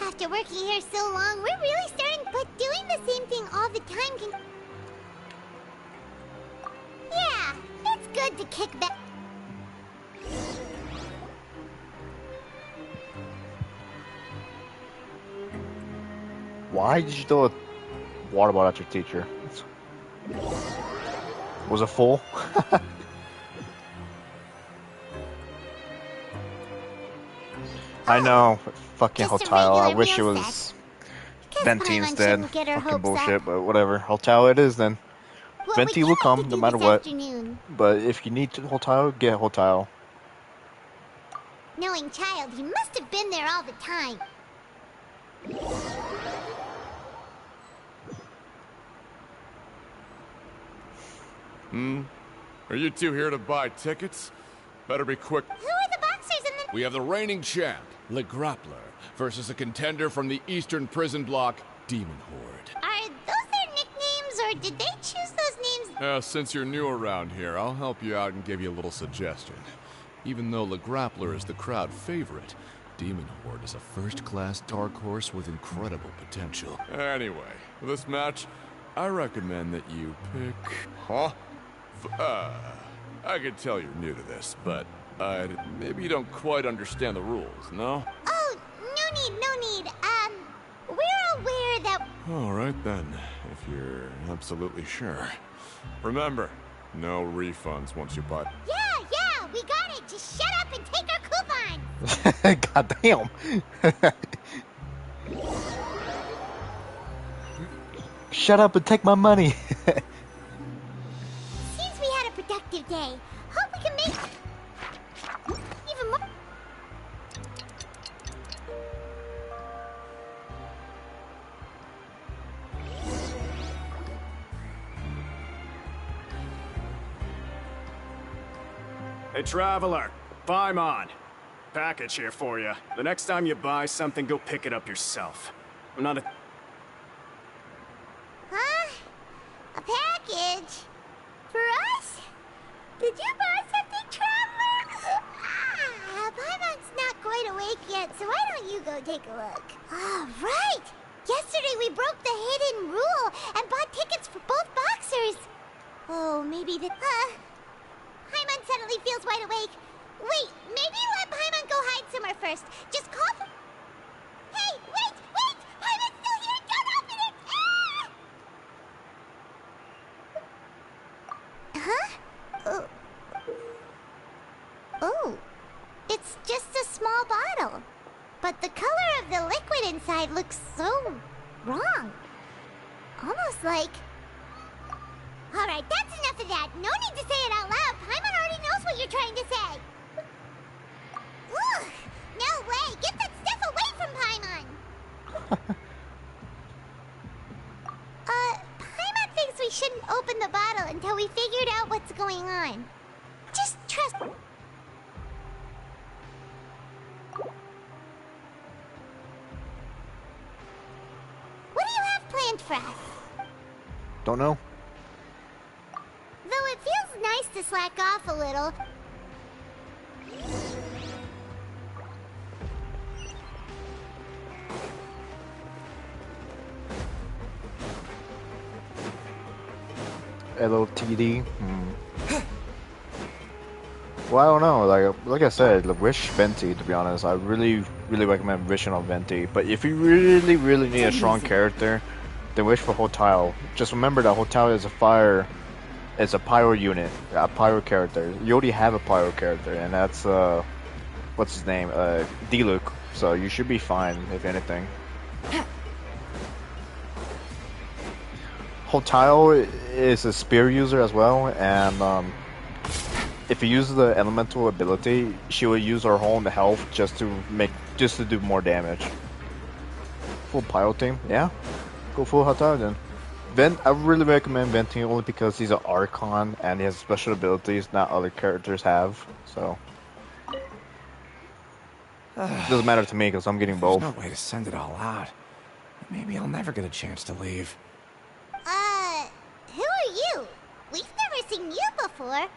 After working here so long, we're really starting, but doing the same thing all the time can... Yeah, it's good to kick back. Why did you throw a water bottle at your teacher? Was it full? I know, fucking Just a hotel. I regular wish it meal was Guess venti Paimon instead. shouldn't get her Fucking hopes bullshit, up. but whatever. Hotel it is then. What Venti would will you like come to no do matter this what. afternoon? But if you need hotel, get hotel. Knowing child, he must have been there all the time. Are you two here to buy tickets? Better be quick. Who are the boxers in the... We have the reigning champ, Le Grappler, versus a contender from the Eastern Prison Block, Demon Horde. Are those their nicknames, or did they choose those names? Since you're new around here, I'll help you out and give you a little suggestion. Even though Le Grappler is the crowd favorite, Demon Horde is a first-class dark horse with incredible potential. Anyway, for this match, I recommend that you pick... Huh? I can tell you're new to this, but maybe you don't quite understand the rules, no? Oh, no need. We're aware that... All right then, if you're absolutely sure. Remember, no refunds once you buy. Yeah, we got it. Just shut up and take our coupons. God damn. Shut up and take my money. Seems we had a productive day. Hope we can make even more. Hey, Traveler. Paimon. Package here for you. The next time you buy something, go pick it up yourself. I'm not a... Huh? A package? For us? Did you buy something, Traveler? Paimon's not quite awake yet, so why don't you go take a look? Oh, right! Yesterday we broke the hidden rule and bought tickets for both boxers. Oh, maybe the... Paimon suddenly feels wide awake. Wait, maybe let Paimon go hide somewhere first. Just call for... Hey, wait! Paimon's still here! Don't open it! Huh? Oh. It's just a small bottle. But the color of the liquid inside looks so wrong. Almost like... Alright, that's enough of that. No need to say it out loud. Paimon already knows what you're trying to say. Ugh! No way! Get that stuff away from Paimon! Paimon thinks we shouldn't open the bottle until we figured out what's going on. Just trust... What do you have planned for us? Don't know. Though it feels nice to slack off a little. LOTD. Well, I don't know. Like I said, wish Venti. To be honest, I really recommend wishing on Venti. But if you really need a strong character, then wish for Hotel. Just remember that Hotel is a fire. It's a pyro unit, a pyro character. You already have a pyro character, and that's what's his name? Diluc. So you should be fine, if anything. Hotel is a spear user as well, and if you use the elemental ability, she will use her whole health just to do more damage. Full pyro team, yeah. Go full Hotel then. I really recommend Venting only because he's an Archon and he has special abilities not other characters have. So it doesn't matter to me because I'm getting both. There's no way to send it all out. Maybe I'll never get a chance to leave. Who are you? We've never seen you before.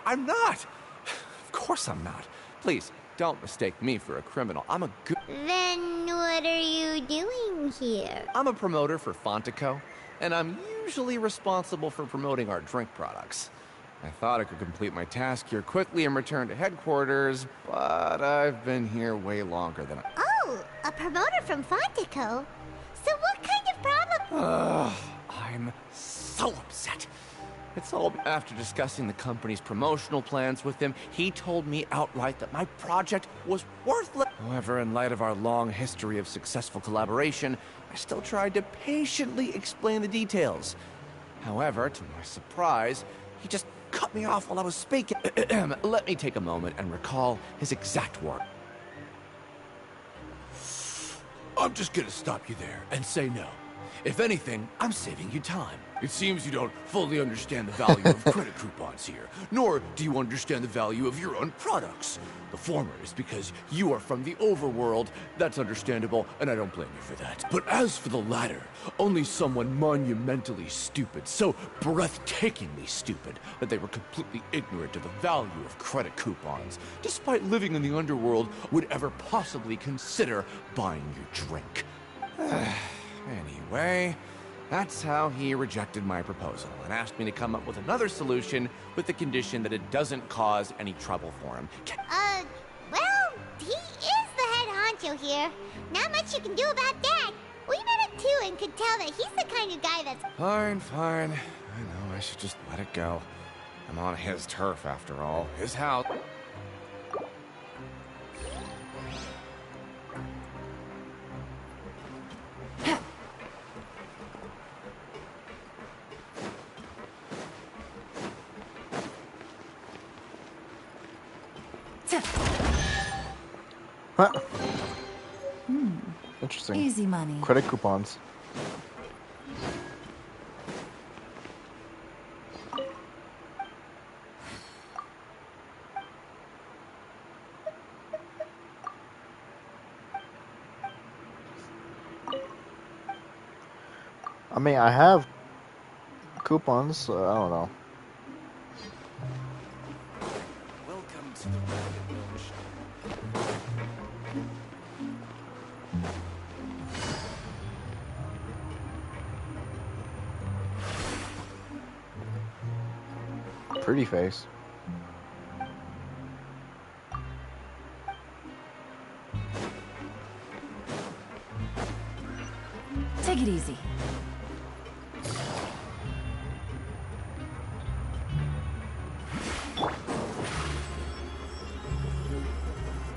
I'm not. Of course I'm not. Please, don't mistake me for a criminal. I'm a good... Then what are you doing here? I'm a promoter for Fontico, and I'm usually responsible for promoting our drink products. I thought I could complete my task here quickly and return to headquarters, but I've been here way longer than I... Oh, a promoter from Fontico? So what kind of problem? I'm so upset. It's all after discussing the company's promotional plans with him, he told me outright that my project was worthless. However, in light of our long history of successful collaboration, I still tried to patiently explain the details. However, to my surprise, he just cut me off while I was speaking. Let me take a moment and recall his exact words. I'm just gonna stop you there and say no. If anything, I'm saving you time. It seems you don't fully understand the value of credit coupons here, nor do you understand the value of your own products. The former is because you are from the overworld. That's understandable, and I don't blame you for that. But as for the latter, only someone monumentally stupid, so breathtakingly stupid, that they were completely ignorant of the value of credit coupons, despite living in the underworld, would ever possibly consider buying your drink. Anyway, that's how he rejected my proposal and asked me to come up with another solution with the condition that it doesn't cause any trouble for him. Well, he is the head honcho here. Not much you can do about that. We met him too and could tell that he's the kind of guy that's... Fine. I know, I should just let it go. I'm on his turf after all. His house. Huh. Interesting. Easy money. Credit coupons. I mean, I have coupons, so I don't know. Welcome to the Rabbit Milk Shop. Pretty face. Take it easy.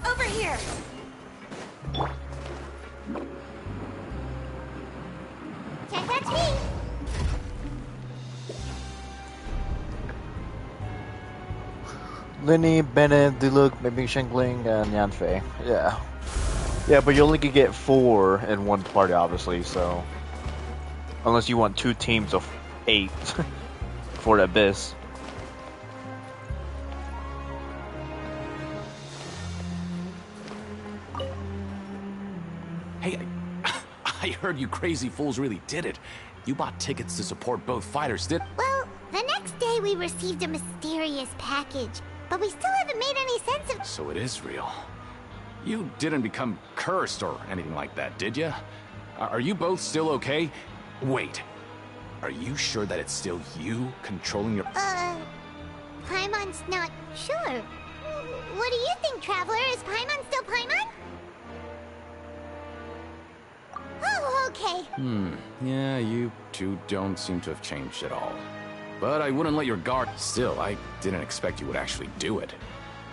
Over here. Can't touch me. Lenny, Bennett, Diluc, maybe Shengling, and Yanfei. Yeah. Yeah, but you only could get 4 in one party, obviously, so... Unless you want 2 teams of 8 for the Abyss. Hey, I heard you crazy fools really did it. You bought tickets to support both fighters, did... Well, the next day we received a mysterious package, but we still haven't made any sense of... So it is real. You didn't become cursed or anything like that, did you? Are you both still okay? Wait. Are you sure that it's still you controlling your... Paimon's not sure. What do you think, Traveler? Is Paimon still Paimon? Oh, okay. Yeah, you two don't seem to have changed at all. But I wouldn't let your guard... Still, I didn't expect you would actually do it.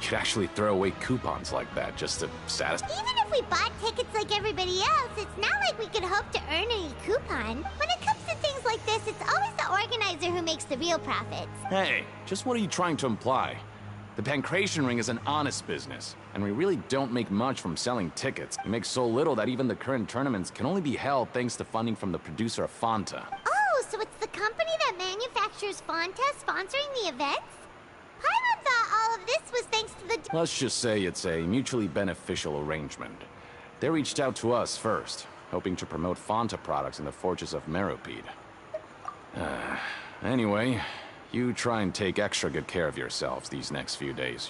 You'd actually throw away coupons like that just to satisfy... Even if we bought tickets like everybody else, it's not like we could hope to earn any coupon. When it comes to things like this, it's always the organizer who makes the real profits. Hey, just what are you trying to imply? The Pancration Ring is an honest business, and we really don't make much from selling tickets. We make so little that even the current tournaments can only be held thanks to funding from the producer of Fanta. Oh, so it's the company that manufactures Fanta sponsoring the events? Paimon thought all of this was thanks to the... Let's just say it's a mutually beneficial arrangement. They reached out to us first, hoping to promote Fanta products in the Fortress of Meropide. Anyway, you try and take extra good care of yourselves these next few days.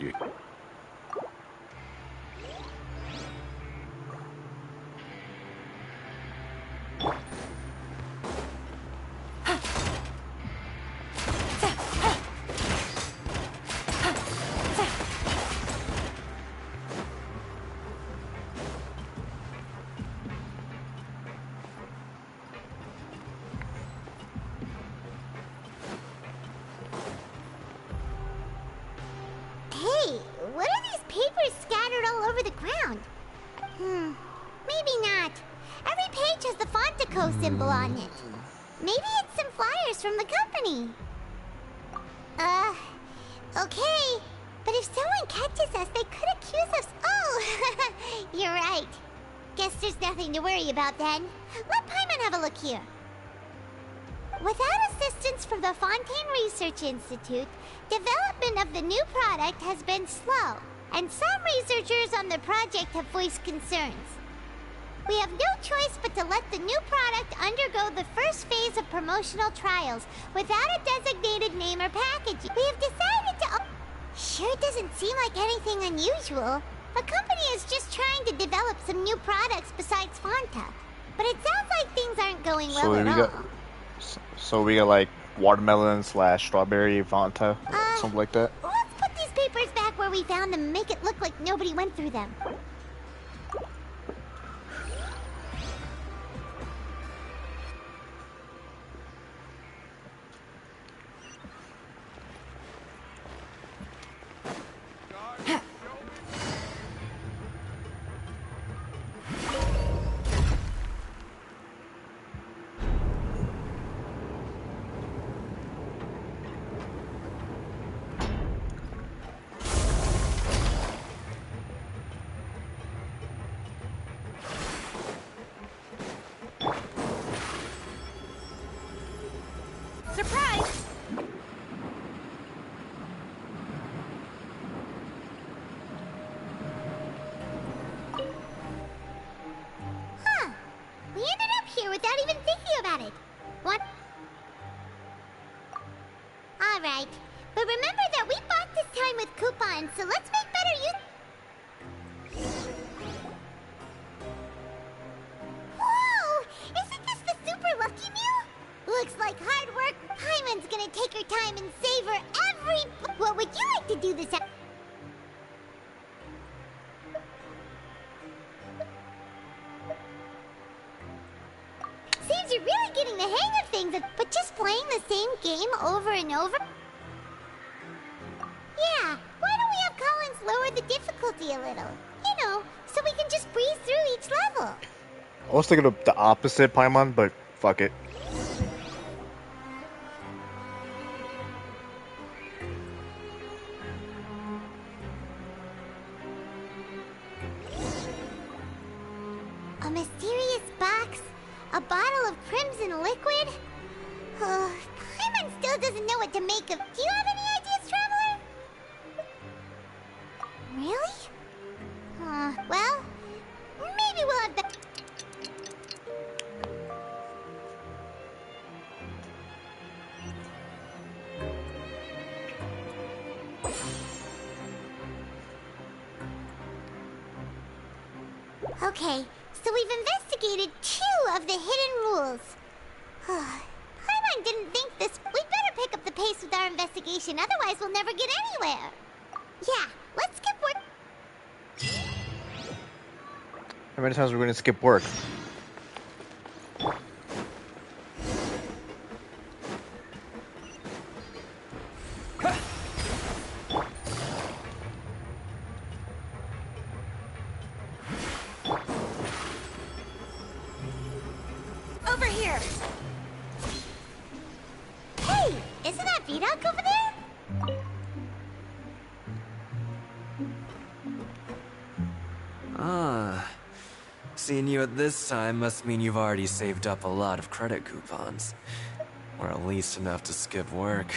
Hey, what are these papers scattered all over the ground? Maybe not. Every page has the Fontaco symbol on it. Maybe it's some flyers from the company. Okay. But if someone catches us, they could accuse us. Oh, you're right. Guess there's nothing to worry about then. Let Paimon have a look here. Without assistance from the Fontaine Research Institute, development of the new product has been slow, and some researchers on the project have voiced concerns. We have no choice but to let the new product undergo the first phase of promotional trials without a designated name or packaging. We have decided to... Sure doesn't seem like anything unusual. The company is just trying to develop some new products besides Fanta. But it sounds like things aren't going well at all. So we got like watermelon / strawberry Fanta, something like that. Let's put these papers back where we found them and make it look like nobody went through them. Surprise! Huh. We ended up here without even thinking about it. What? Alright. But remember that we bought this time with coupons, so let's make better use... Whoa! Isn't this the super lucky meal? Looks like hard work. Paimon's gonna take her time and savor every... What would you like to do this... Seems you're really getting the hang of things, but just playing the same game over and over? Yeah, why don't we have Collins lower the difficulty a little? You know, so we can just breeze through each level. I was thinking of the opposite, Paimon, but fuck it. A mysterious box? A bottle of crimson liquid? Paimon still doesn't know what to make of... Do you have any ideas, Traveler? Really? Well, maybe we'll have the... Okay, so we've investigated 2 of the hidden rules. Paimon didn't think this... We'd better pick up the pace with our investigation, otherwise we'll never get anywhere. Yeah, let's skip work. How many times are we going to skip work? Over here! Hey, isn't that Vidoc over there? Ah. Seeing you at this time must mean you've already saved up a lot of credit coupons. Or at least enough to skip work.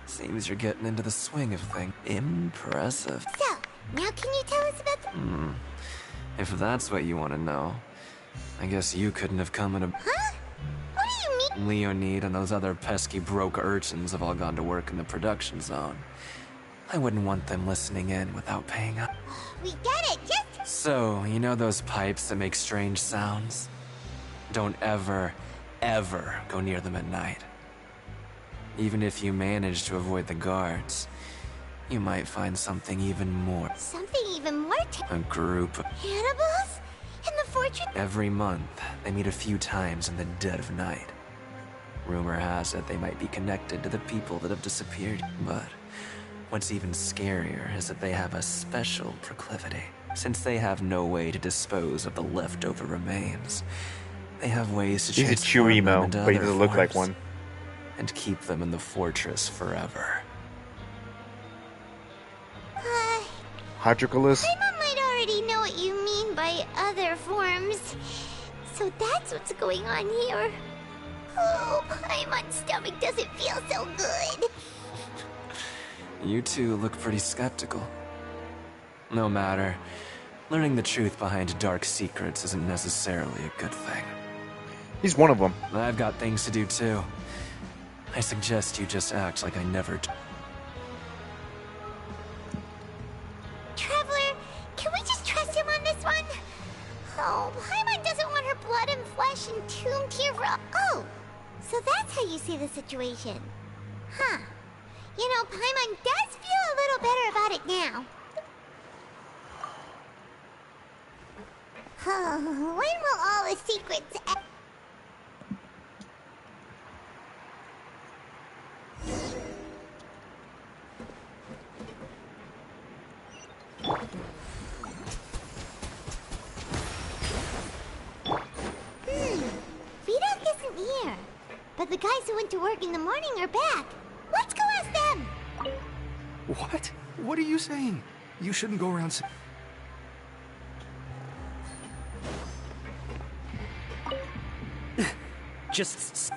Seems you're getting into the swing of things. Impressive. So, now can you tell us about the... If that's what you want to know, I guess you couldn't have come in a... Huh? What do you mean? Leonid and those other pesky broke urchins have all gone to work in the production zone. I wouldn't want them listening in without paying up. We get it, just... So, you know those pipes that make strange sounds? Don't ever, ever go near them at night. Even if you manage to avoid the guards, you might find something even more. Something even more... A group of Cannibals? In the fortress? every month, they meet a few times in the dead of night. Rumor has it they might be connected to the people that have disappeared, but what's even scarier is that they have a special proclivity. Since they have no way to dispose of the leftover remains, they have ways to He's a transform chew them emo, into but he other doesn't look like forms one. and keep them in the fortress forever. Hydroculus? Paimon might already know what you mean by other forms. So that's what's going on here. Oh, Paimon's stomach doesn't feel so good. You two look pretty skeptical. No matter. Learning the truth behind dark secrets isn't necessarily a good thing. He's one of them. I've got things to do too. I suggest you just act like I never d- Traveler, can we just trust him on this one? Oh, Paimon doesn't want her blood and flesh entombed here for... Oh, so that's how you see the situation. Huh. You know, Paimon does feel a little better about it now. Oh, when will all the secrets... Vidoc isn't here. But the guys who went to work in the morning are back. Let's go ask them. What? What are you saying? You shouldn't go around just...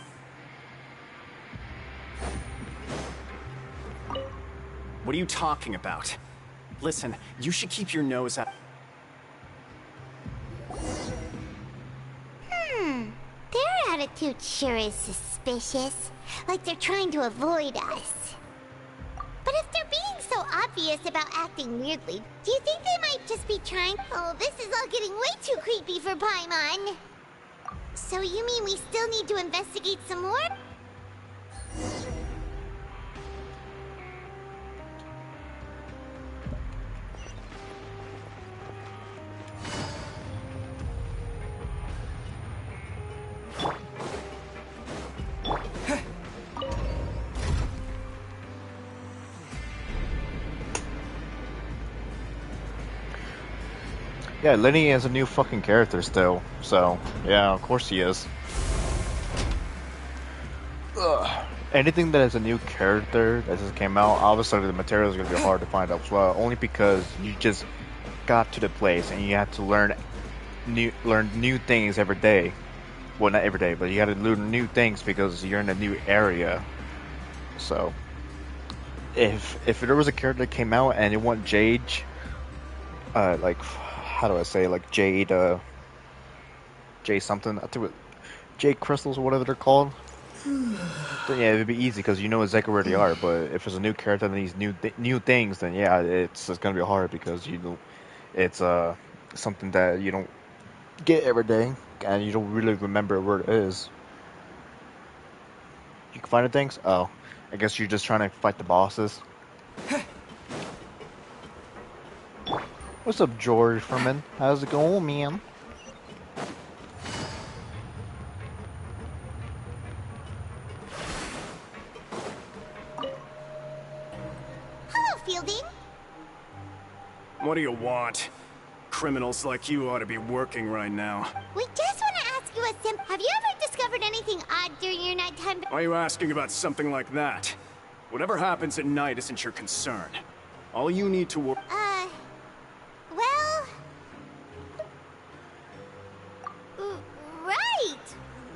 What are you talking about? Listen, you should keep your nose out. Their attitude sure is suspicious. Like they're trying to avoid us. But if they're being so obvious about acting weirdly, do you think they might just be trying? Oh, this is all getting way too creepy for Paimon. So you mean we still need to investigate some more? Yeah, Lenny is a new fucking character still, so yeah, of course he is. Ugh. Anything that is a new character that just came out, obviously the material is going to be hard to find out as well, only because you just got to the place and you have to learn new things every day. Well, not every day, but you got to learn new things because you're in a new area. So, if there was a character that came out and it wasn't Jade, like, how do I say, like Jade something, I think Jade Crystals or whatever they're called. Then yeah, it'd be easy because you know exactly where they are. But if it's a new character and these new things, then yeah, it's gonna be hard because it's something that you don't get every day and you don't really remember where it is. You can find the things. Oh, I guess you're just trying to fight the bosses. What's up, George Furman? How's it going, man? Hello, Fielding. What do you want? Criminals like you ought to be working right now. We just want to ask you a have you ever discovered anything odd during your nighttime? Why are you asking about something like that? Whatever happens at night isn't your concern. All you need to work. Well... Right!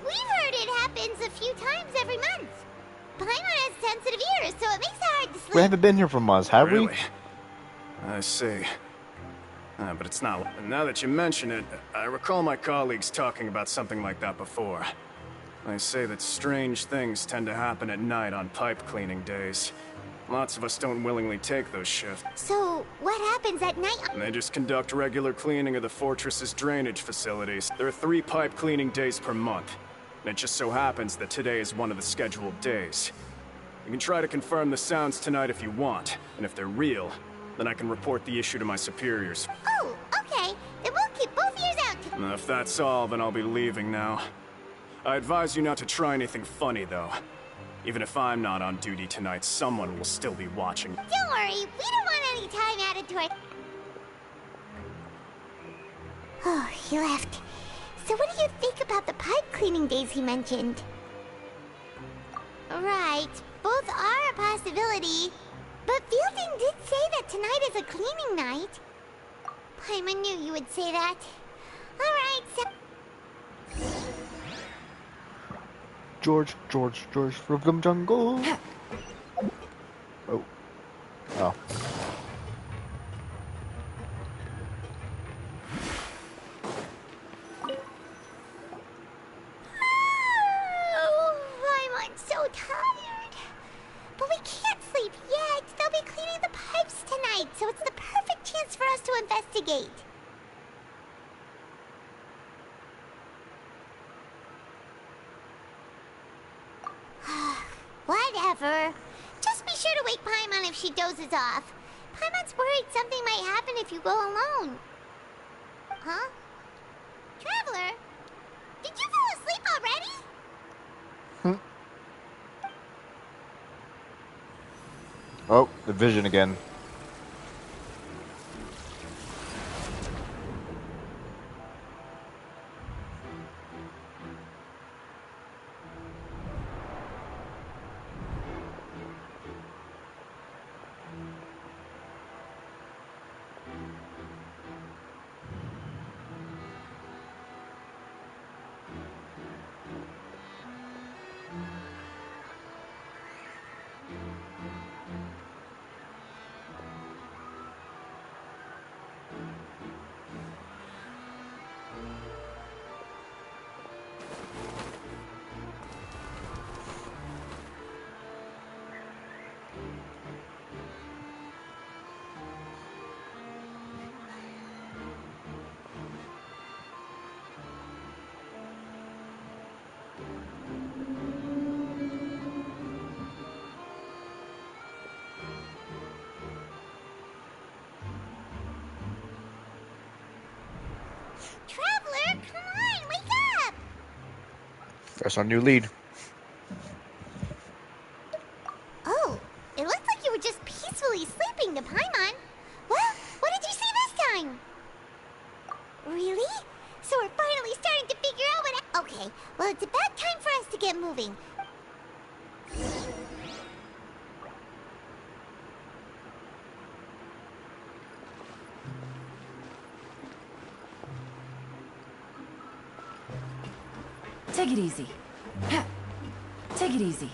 We've heard it happens a few times every month. Paimon has sensitive ears, so it makes it hard to sleep. We haven't been here for months, have Really? we? I see. But it's not. And now that you mention it, I recall my colleagues talking about something like that before. They say that strange things tend to happen at night on pipe cleaning days. Lots of us don't willingly take those shifts. So, what happens at night? And they just conduct regular cleaning of the fortress's drainage facilities. There are 3 pipe cleaning days per month. And it just so happens that today is one of the scheduled days. You can try to confirm the sounds tonight if you want. And if they're real, then I can report the issue to my superiors. Oh, okay. Then we'll keep both ears out. And if that's all, then I'll be leaving now. I advise you not to try anything funny, though. Even if I'm not on duty tonight, someone will still be watching. Don't worry, we don't want any time added to our... Oh, he left. So what do you think about the pipe cleaning days he mentioned? Right, both are a possibility. But Fielding did say that tonight is a cleaning night. Paimon knew you would say that. Alright, so... George from the jungle. Oh. Oh. I'm so tired. But we can't sleep yet. They'll be cleaning the pipes tonight, so it's the perfect chance for us to investigate. Whatever. Just be sure to wake Paimon if she dozes off. Paimon's worried something might happen if you go alone. Huh? Traveler? Did you fall asleep already? Oh, the vision again. Traveler, come on, wake up! That's our new lead. Oh, it looks like you were just peacefully sleeping, the Paimon. Well, what did you see this time? Really? So we're finally starting to figure out what... Okay, well, it's about time for us to get moving. Take it easy. Take it easy.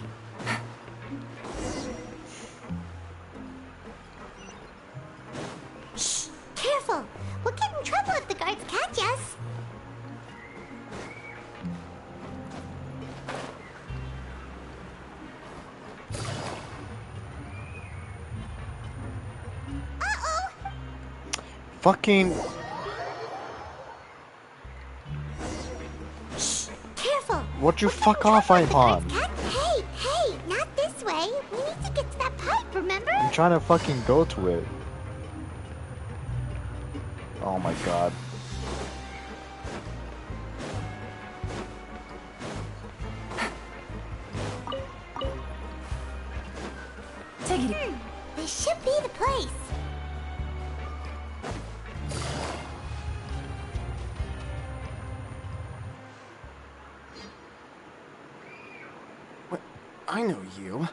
Shh! Careful! We'll get in trouble if the guards catch us. Uh-oh! Fucking... Shh! Careful! What'd you fuck off, Ivan? Hey, hey! Not this way! We need to get to that pipe, remember? I'm trying to fucking go to it. Oh my god. Take it. This should be the place. What? I know you.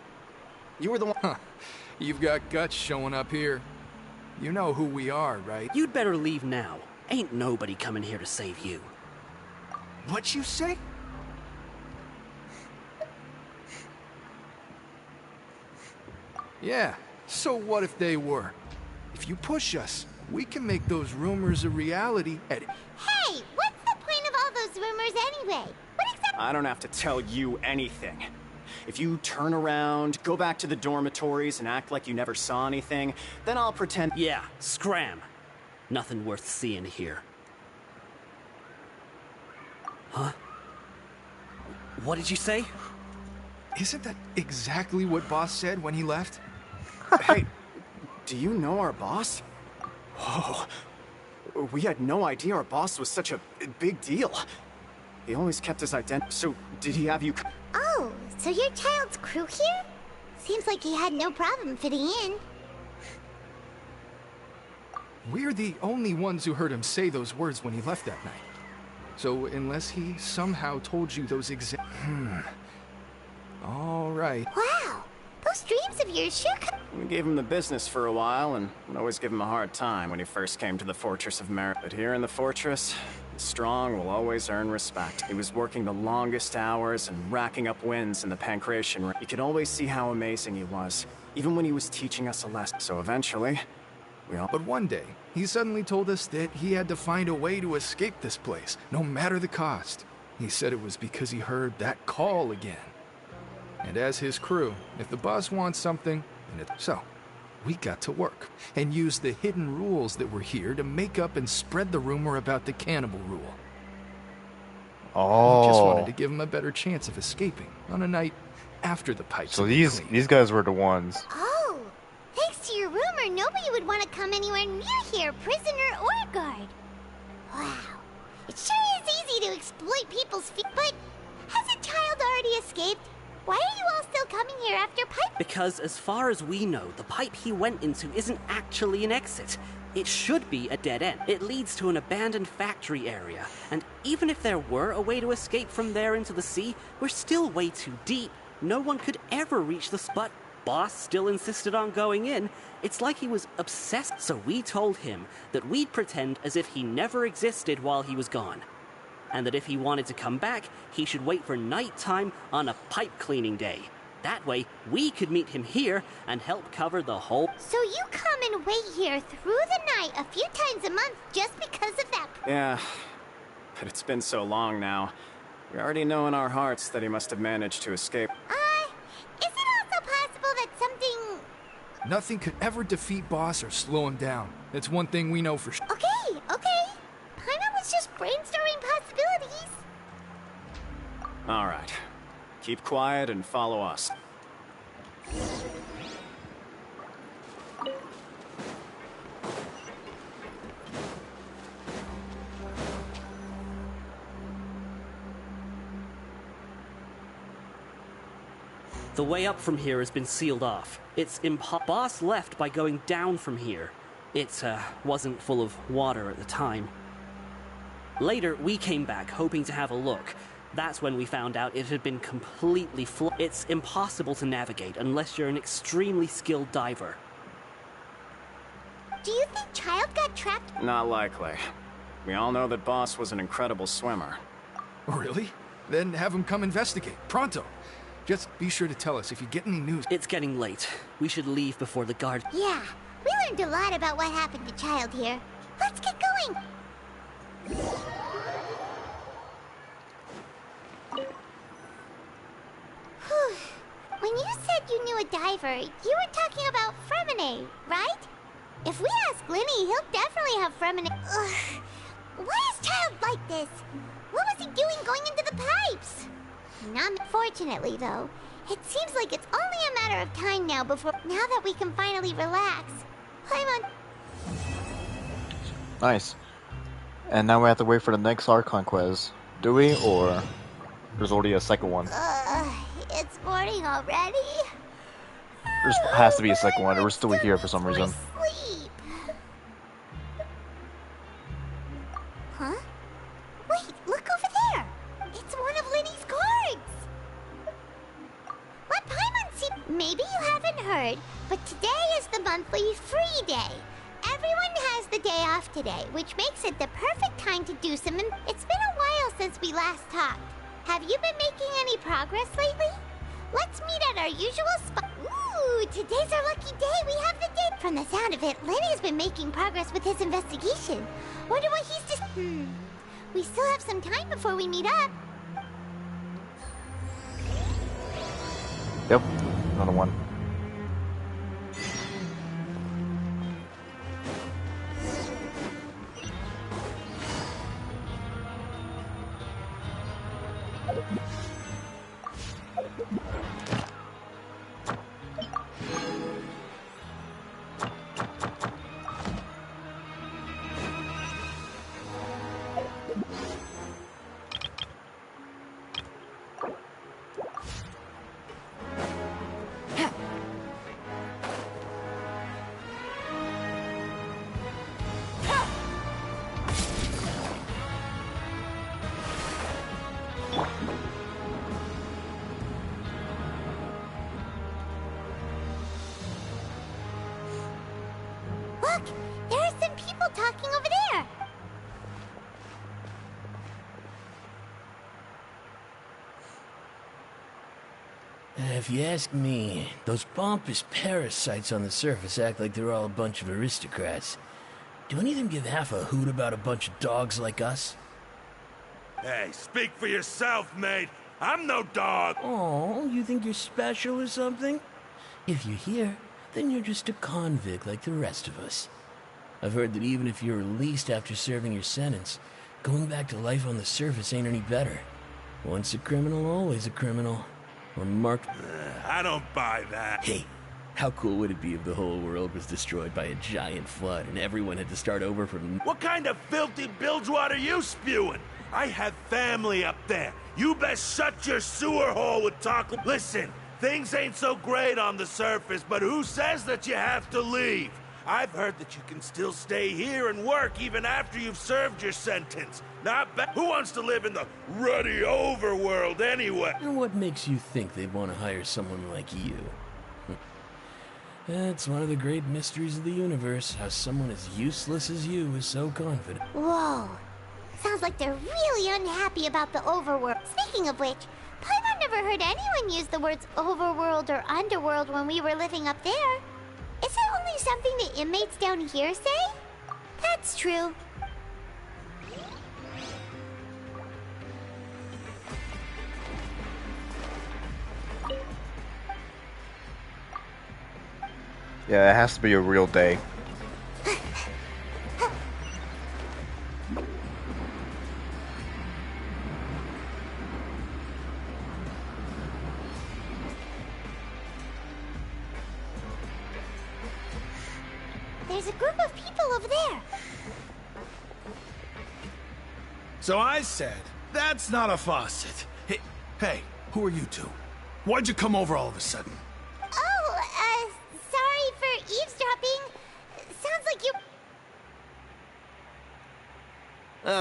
You were the one. Huh. You've got guts showing up here. You know who we are, right? You'd better leave now. Ain't nobody coming here to save you. What you say? Yeah, so what if they were? If you push us, we can make those rumors a reality at... Hey, what's the point of all those rumors anyway? What exactly? I don't have to tell you anything. If you turn around, go back to the dormitories and act like you never saw anything, then I'll pretend... Yeah, scram. Nothing worth seeing here. Huh? What did you say? Isn't that exactly what Boss said when he left? Hey, do you know our boss? Oh, we had no idea our boss was such a big deal. He always kept his identity. So, did he have you... Oh, so your child's crew here? Seems like he had no problem fitting in. We're the only ones who heard him say those words when he left that night. So, unless he somehow told you those exact... All right. Wow, those dreams of yours sure could... We gave him the business for a while and would always give him a hard time when he first came to the Fortress of Merit. But here in the fortress, the strong will always earn respect. He was working the longest hours and racking up wins in the Pancration ring. You could always see how amazing he was, even when he was teaching us a lesson. So eventually, we all... But one day, he suddenly told us that he had to find a way to escape this place, no matter the cost. He said it was because he heard that call again. And as his crew, if the boss wants something, then it's... So, we got to work, and used the hidden rules that were here to make up and spread the rumor about the cannibal rule. Oh. We just wanted to give him a better chance of escaping on a night after the pipes. So these guys were the ones. Oh, thanks to your rumor, nobody would want to come anywhere near here, prisoner or guard. Wow, it sure is easy to exploit people's feet. But has a child already escaped? Why are you all still coming here after pipe? Because as far as we know, the pipe he went into isn't actually an exit. It should be a dead end. It leads to an abandoned factory area, and even if there were a way to escape from there into the sea, we're still way too deep. No one could ever reach the spot. Boss still insisted on going in. It's like he was obsessed. So we told him that we'd pretend as if he never existed while he was gone. And that if he wanted to come back, he should wait for nighttime on a pipe cleaning day. That way, we could meet him here and help cover the whole... So you come and wait here through the night a few times a month just because of that? Yeah, but it's been so long now. We already know in our hearts that he must have managed to escape. Is it also possible that something... Nothing could ever defeat Boss or slow him down. That's one thing we know for sure. Okay. Paimon was just brainstorming possibilities. All right. Keep quiet and follow us. The way up from here has been sealed off. It's Boss left by going down from here. It wasn't full of water at the time. Later, we came back hoping to have a look. That's when we found out it had been completely flooded. It's impossible to navigate unless you're an extremely skilled diver. Do you think Child got trapped? Not likely. We all know that Boss was an incredible swimmer. Really? Then have him come investigate. Pronto. Just be sure to tell us if you get any news. It's getting late. We should leave before the guard... Yeah, we learned a lot about what happened to Child here. Let's get going! Whew. When you said you knew a diver, you were talking about Fremine, right? If we ask Lenny, he'll definitely have Fremine. Ugh. Why is Child like this? What was he doing going into the pipes? Not fortunately, though. It seems like it's only a matter of time now that we can finally relax. Paimon. Nice. And now we have to wait for the next Archon quiz. Do we? Or there's already a second one? It's morning already? There has to be a second one, or we're still here for some reason. Sleep. Huh? Wait, look over there! It's one of Lenny's cards! Let Paimon see... Maybe you haven't heard, but today is the monthly free day. Everyone has the day off today, which makes it the perfect time to do some... It's been a while since we last talked. Have you been making any progress lately? Let's meet at our usual spot. Ooh, today's our lucky day. We have the day. From the sound of it, Lenny's been making progress with his investigation. Wonder what he's just... We still have some time before we meet up. Yep, another one. Look! There are some people talking over there! If you ask me, those pompous parasites on the surface act like they're all a bunch of aristocrats. Do any of them give half a hoot about a bunch of dogs like us? Hey, speak for yourself, mate. I'm no dog. Oh, you think you're special or something? If you're here, then you're just a convict like the rest of us. I've heard that even if you're released after serving your sentence, going back to life on the surface ain't any better. Once a criminal, always a criminal. Or marked... I don't buy that. Hey, how cool would it be if the whole world was destroyed by a giant flood and everyone had to start over from... What kind of filthy bilgewater are you spewing? I have family up there. You best shut your sewer hole with talk. Listen, things ain't so great on the surface, but who says that you have to leave? I've heard that you can still stay here and work even after you've served your sentence. Not bad. Who wants to live in the ruddy overworld anyway? And what makes you think they'd want to hire someone like you? That's one of the great mysteries of the universe, how someone as useless as you is so confident. Whoa. Sounds like they're really unhappy about the overworld. Speaking of which, Paimon never heard anyone use the words overworld or underworld when we were living up there. Is it only something the inmates down here say? That's true. Yeah, it has to be a real day. There's a group of people over there. So I said, that's not a faucet. Hey, who are you two? Why'd you come over all of a sudden? Oh, sorry for eavesdropping. Sounds like you...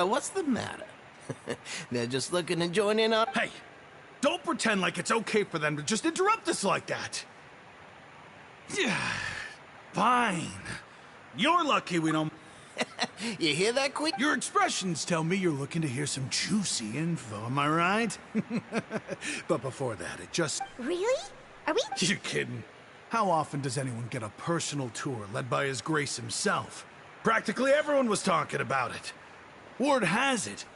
What's the matter? They're just looking to join in on... Hey, don't pretend like it's okay for them to just interrupt us like that. Yeah, fine. You're lucky we don't... You hear that, Queen? Your expressions tell me you're looking to hear some juicy info, am I right? But before that, it just... Really? Are we... You're kidding. How often does anyone get a personal tour led by His Grace himself? Practically everyone was talking about it. Word has it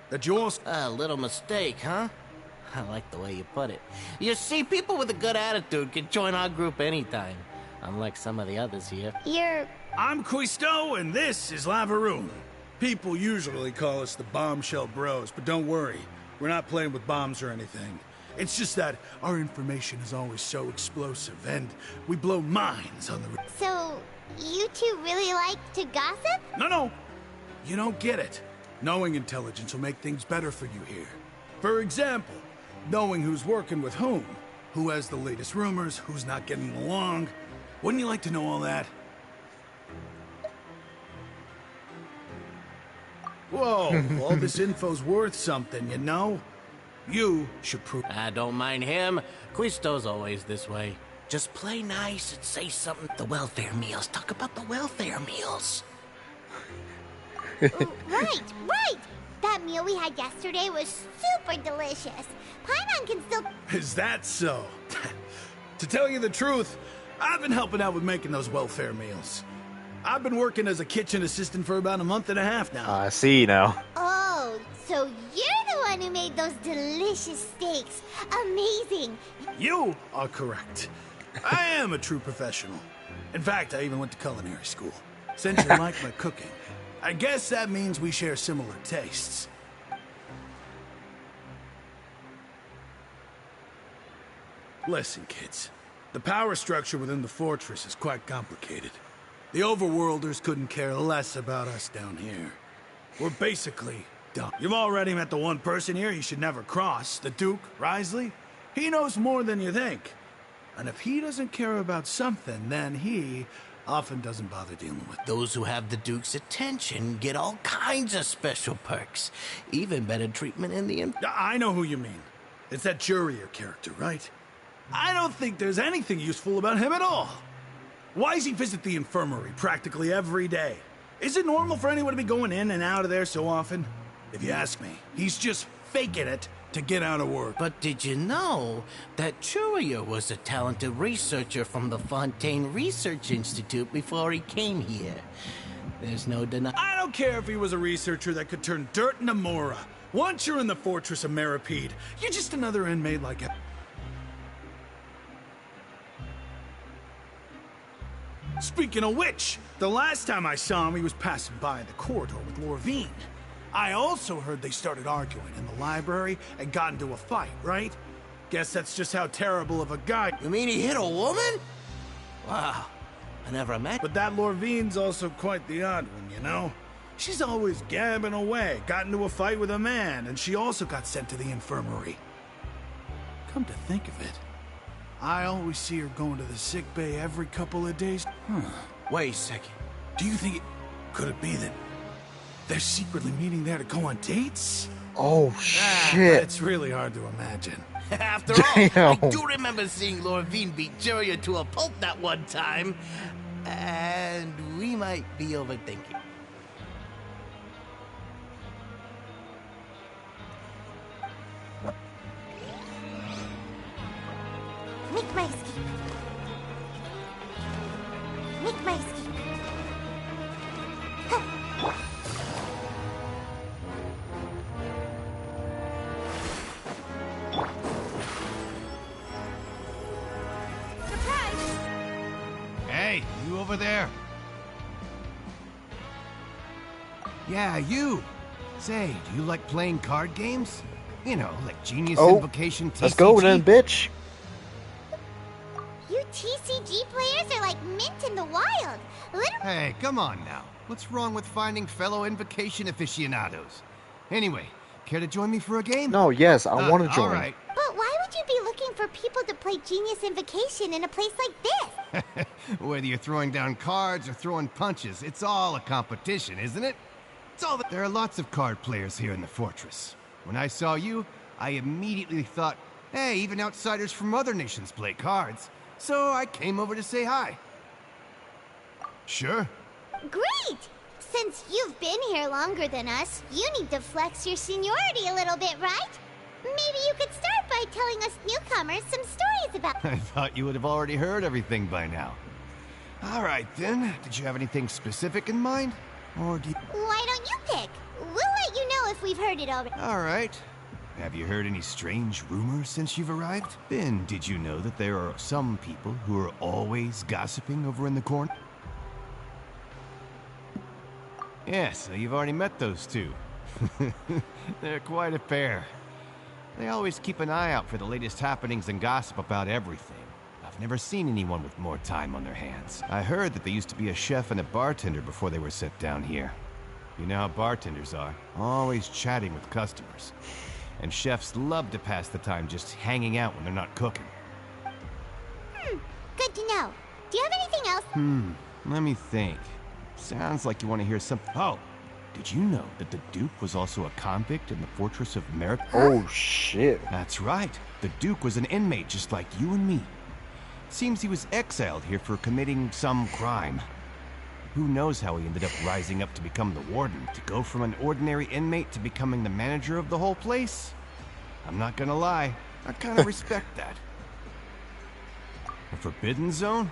that you also... A little mistake, huh? I like the way you put it. You see, people with a good attitude can join our group anytime. Unlike some of the others here. I'm Quisto, and this is Lavaroon. People usually call us the Bombshell Bros, but don't worry. We're not playing with bombs or anything. It's just that our information is always so explosive, and we blow minds on the... So, you two really like to gossip? No. You don't get it. Knowing intelligence will make things better for you here. For example, knowing who's working with whom, who has the latest rumors, who's not getting along. Wouldn't you like to know all that? Whoa, all this info's worth something, you know? You should prove... I don't mind him. Quisto's always this way. Just play nice and say something. The welfare meals. Talk about the welfare meals. Right. That meal we had yesterday was super delicious. Paimon can still... Is that so? To tell you the truth, I've been helping out with making those welfare meals. I've been working as a kitchen assistant for about a month and a half now. I see now. Oh, so you're the one who made those delicious steaks. Amazing. You are correct. I am a true professional. In fact, I even went to culinary school. Since you like my cooking, I guess that means we share similar tastes. Listen, kids. The power structure within the fortress is quite complicated. The overworlders couldn't care less about us down here. We're basically done. You've already met the one person here you should never cross, the Duke, Risley. He knows more than you think. And if he doesn't care about something, then he often doesn't bother dealing with it. Those who have the Duke's attention get all kinds of special perks. Even better treatment in the... I know who you mean. It's that Jurier character, right? I don't think there's anything useful about him at all. Why does he visit the infirmary practically every day? Is it normal for anyone to be going in and out of there so often? If you ask me, he's just faking it to get out of work. But did you know that Jurier was a talented researcher from the Fontaine Research Institute before he came here? There's no denying... I don't care if he was a researcher that could turn dirt into Mora. Once you're in the fortress of Meripede, you're just another inmate like him. Speaking of which, the last time I saw him, he was passing by in the corridor with Lorvine. I also heard they started arguing in the library and got into a fight, right? Guess that's just how terrible of a guy... You mean he hit a woman? Wow, I never imagined... But that Lorvine's also quite the odd one, you know? She's always gabbing away, got into a fight with a man, and she also got sent to the infirmary. Come to think of it, I always see her going to the sick bay every couple of days. Wait a second. Do you think could it be that they're secretly meeting there to go on dates? Oh, shit. It's really hard to imagine. After all, I do remember seeing Lorvine beat Jurier to a pulp that one time. And we might be overthinking. Make my escape. Make my escape. Surprise! Hey, you over there? Yeah, you. Say, do you like playing card games? You know, like Genius Invocation TCG? Let's go then, bitch. You TCG players are like mint in the wild. Literally. Hey, come on now. What's wrong with finding fellow Invocation aficionados? Anyway, care to join me for a game? No, yes, I want to join. All right. But why would you be looking for people to play Genius Invocation in a place like this? Whether you're throwing down cards or throwing punches, it's all a competition, isn't it? It's all that. There are lots of card players here in the fortress. When I saw you, I immediately thought, hey, even outsiders from other nations play cards. So I came over to say hi. Sure. Great! Since you've been here longer than us, you need to flex your seniority a little bit, right? Maybe you could start by telling us newcomers some stories about... I thought you would have already heard everything by now. All right, then. Did you have anything specific in mind? Or do you... Why don't you pick? We'll let you know if we've heard it already. All right. Have you heard any strange rumors since you've arrived? Then, did you know that there are some people who are always gossiping over in the corner? Yeah, so you've already met those two. They're quite a pair. They always keep an eye out for the latest happenings and gossip about everything. I've never seen anyone with more time on their hands. I heard that they used to be a chef and a bartender before they were sent down here. You know how bartenders are, always chatting with customers. And chefs love to pass the time just hanging out when they're not cooking. Good to know. Do you have anything else? Let me think. Sounds like you want to hear something. Oh, did you know that the Duke was also a convict in the Fortress of Merit? Oh, shit. That's right. The Duke was an inmate just like you and me. Seems he was exiled here for committing some crime. Who knows how he ended up rising up to become the warden, to go from an ordinary inmate to becoming the manager of the whole place? I'm not gonna lie, I kind of respect that. A forbidden zone?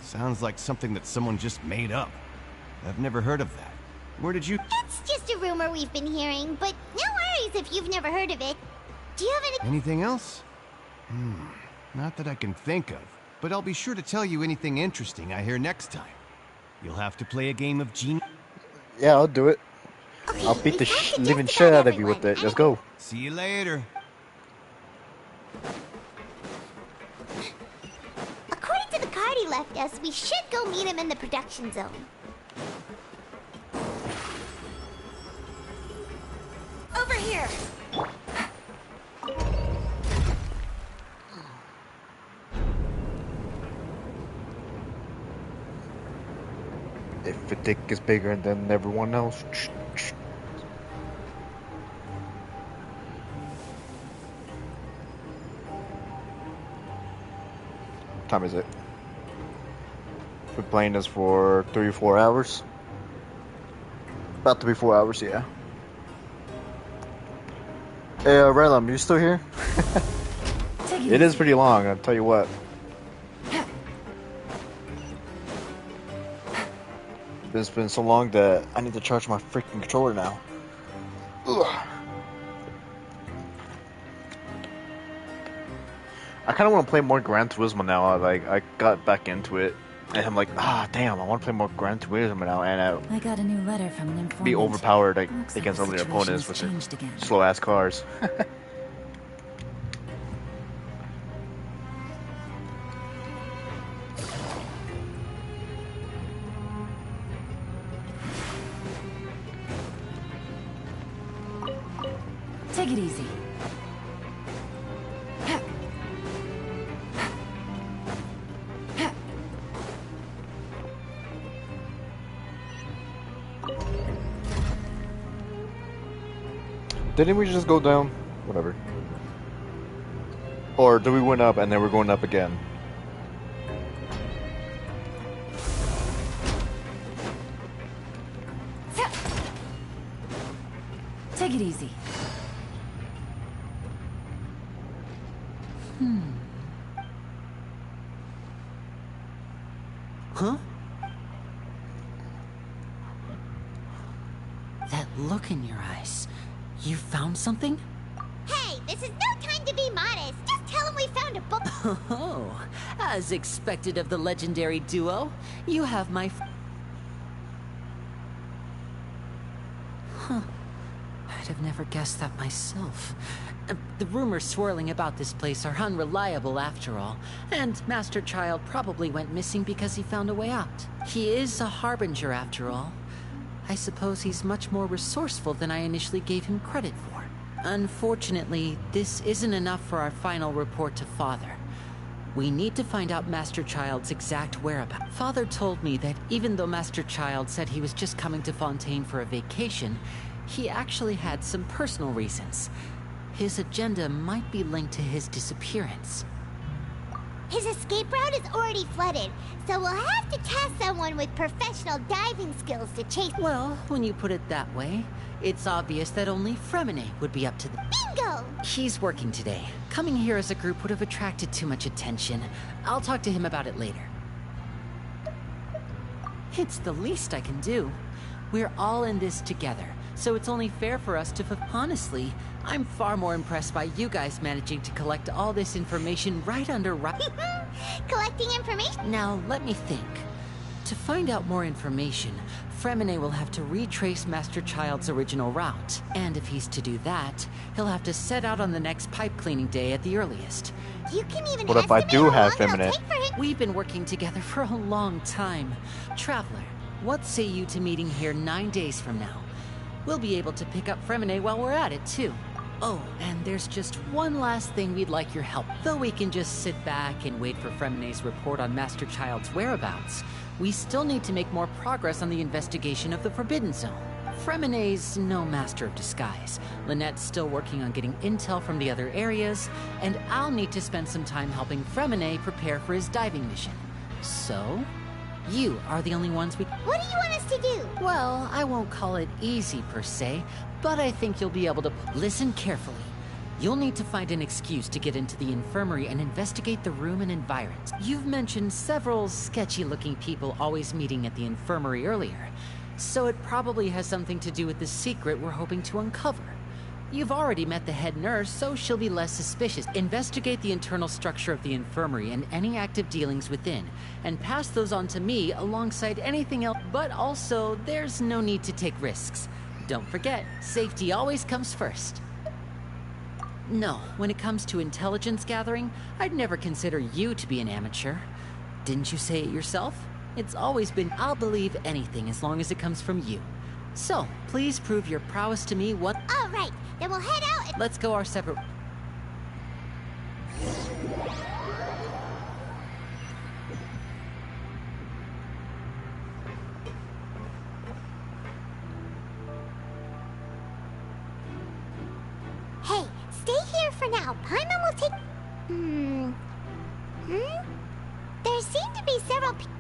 Sounds like something that someone just made up. I've never heard of that. Where did you... It's just a rumor we've been hearing, but no worries if you've never heard of it. Do you have any... Anything else? Not that I can think of, but I'll be sure to tell you anything interesting I hear next time. You'll have to play a game of Gene... Yeah, I'll do it. Okay, I'll beat the living shit out of you with it. Let's go. See you later. According to the card he left us, we should go meet him in the production zone. Over here! If a dick is bigger than everyone else. What time is it? We're playing this for 3 or 4 hours. About to be 4 hours, yeah. Hey, Relum, you still here? It is pretty long, I'll tell you what. It's been so long that I need to charge my freaking controller now. Ugh. I kind of want to play more Gran Turismo now. I got back into it, and I'm like, damn, I want to play more Gran Turismo now, and I got a new letter from an informant. Be overpowered Looks against like other the opponents with situation's their changed again. slow ass cars. Take it easy. Didn't we just go down? Whatever. Or do we went up and then we're going up again? Take it easy. Huh? That look in your eyes. You found something? Hey, this is no time to be modest. Just tell him we found a book. Oh, as expected of the legendary duo, you have my... Huh. I'd have have never guessed that myself. The rumors swirling about this place are unreliable after all, and Master Child probably went missing because he found a way out. He is a harbinger after all. I suppose he's much more resourceful than I initially gave him credit for. Unfortunately, this isn't enough for our final report to Father. We need to find out Master Child's exact whereabouts. Father told me that even though Master Child said he was just coming to Fontaine for a vacation, he actually had some personal reasons. His agenda might be linked to his disappearance. His escape route is already flooded, so we'll have to task someone with professional diving skills to chase. Well, when you put it that way, it's obvious that only Fremine would be up to the— Bingo! He's working today. Coming here as a group would have attracted too much attention. I'll talk to him about it later. It's the least I can do. We're all in this together, so it's only fair for us to— Honestly, I'm far more impressed by you guys managing to collect all this information right under— Collecting information? Now, let me think. To find out more information, Fremine will have to retrace Master Child's original route. And if he's to do that, he'll have to set out on the next pipe cleaning day at the earliest. You can even What if I do have Fremine? We've been working together for a long time. Traveler, what say you to meeting here 9 days from now? We'll be able to pick up Fremine while we're at it, too. Oh, and there's just one last thing we'd like your help. Though we can just sit back and wait for Fremine's report on Master Child's whereabouts, we still need to make more progress on the investigation of the Forbidden Zone. Fremine's no master of disguise. Lynette's still working on getting intel from the other areas, and I'll need to spend some time helping Fremine prepare for his diving mission. So, you are the only ones we— What do you want us to do? Well, I won't call it easy per se, but I think you'll be able to— Listen carefully. You'll need to find an excuse to get into the infirmary and investigate the room and environs. You've mentioned several sketchy-looking people always meeting at the infirmary earlier, so it probably has something to do with the secret we're hoping to uncover. You've already met the head nurse, so she'll be less suspicious. Investigate the internal structure of the infirmary and any active dealings within, and pass those on to me alongside anything else. But also, there's no need to take risks. Don't forget, safety always comes first. No, when it comes to intelligence gathering, I'd never consider you to be an amateur. Didn't you say it yourself? It's always been— I'll believe anything as long as it comes from you. So, please prove your prowess to me. What— All right, then we'll head out and— Let's go our separate— Hey, stay here for now. Paimon will take— There seem to be several people—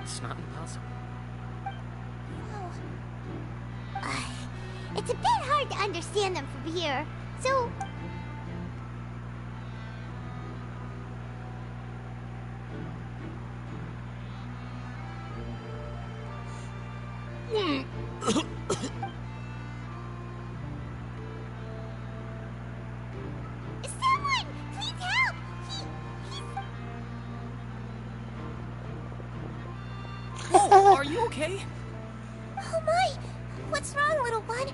It's not impossible. It's a bit hard to understand them from here, so— Someone! Please help! Oh, are you okay? Oh my! What's wrong, little one?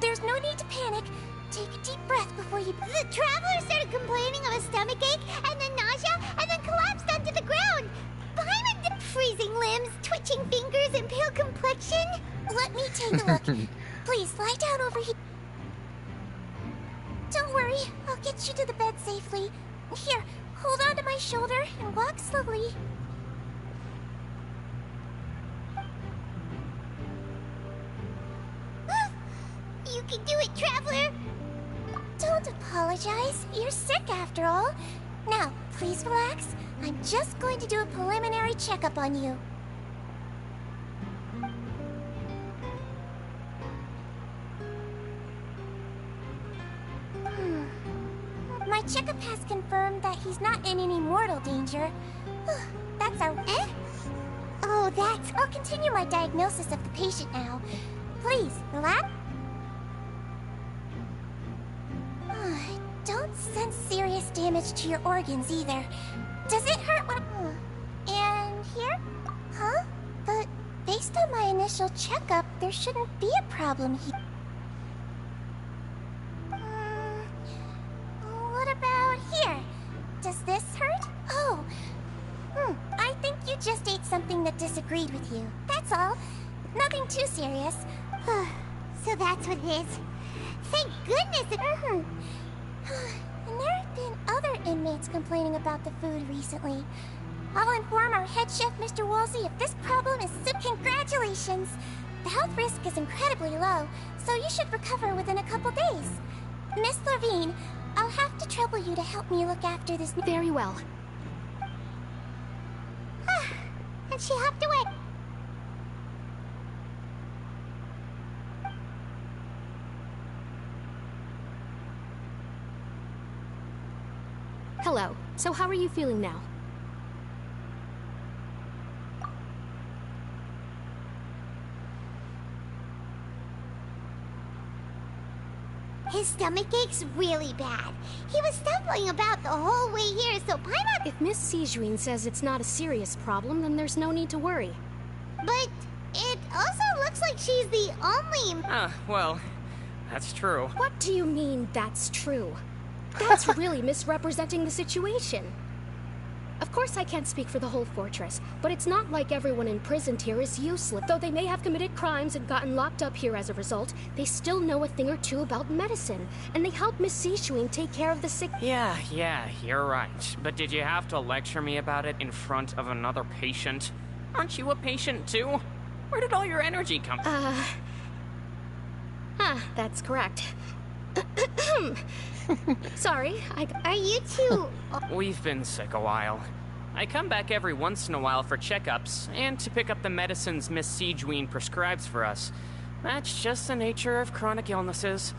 There's no need to panic. Take a deep breath before you— The traveler started complaining of a stomachache, and then nausea, and then collapsed onto the ground. Paimon did— Freezing limbs, twitching fingers, and pale complexion. Let me take a look. Please, lie down over here. Don't worry, I'll get you to the bed safely. Here, hold on to my shoulder and walk slowly. You can do it, traveler. Don't apologize. You're sick after all. Now, please relax. I'm just going to do a preliminary checkup on you. My checkup has confirmed that he's not in any mortal danger. That's our— Oh, that's— I'll continue my diagnosis of the patient now. Please, relax. Don't sense serious damage to your organs either. Does it hurt when... And here? Huh? But based on my initial checkup, there shouldn't be a problem here. What about here? Does this hurt? Oh. I think you just ate something that disagreed with you. That's all. Nothing too serious. So that's what it is. Thank goodness it... And there have been other inmates complaining about the food recently. I'll inform our head chef, Mr. Woolsey, if this problem is Congratulations! The health risk is incredibly low, so you should recover within a couple days. Miss Levine, I'll have to trouble you to help me look after this... Very well. And she hopped away. Hello. So how are you feeling now? His stomach ache's really bad. He was stumbling about the whole way here, so Paimon... If Miss Sijuin says it's not a serious problem, then there's no need to worry. But it also looks like she's the only... Well, that's true. What do you mean, that's true? That's really misrepresenting the situation. Of course I can't speak for the whole fortress, but it's not like everyone imprisoned here is useless. Though they may have committed crimes and gotten locked up here as a result, they still know a thing or two about medicine, and they help Miss Sishuing take care of the sick. Yeah, you're right. But did you have to lecture me about it in front of another patient? Aren't you a patient too? Where did all your energy come from? That's correct. Sorry, Are you two... We've been sick a while. I come back every once in a while for checkups, and to pick up the medicines Miss Sijuin prescribes for us. That's just the nature of chronic illnesses.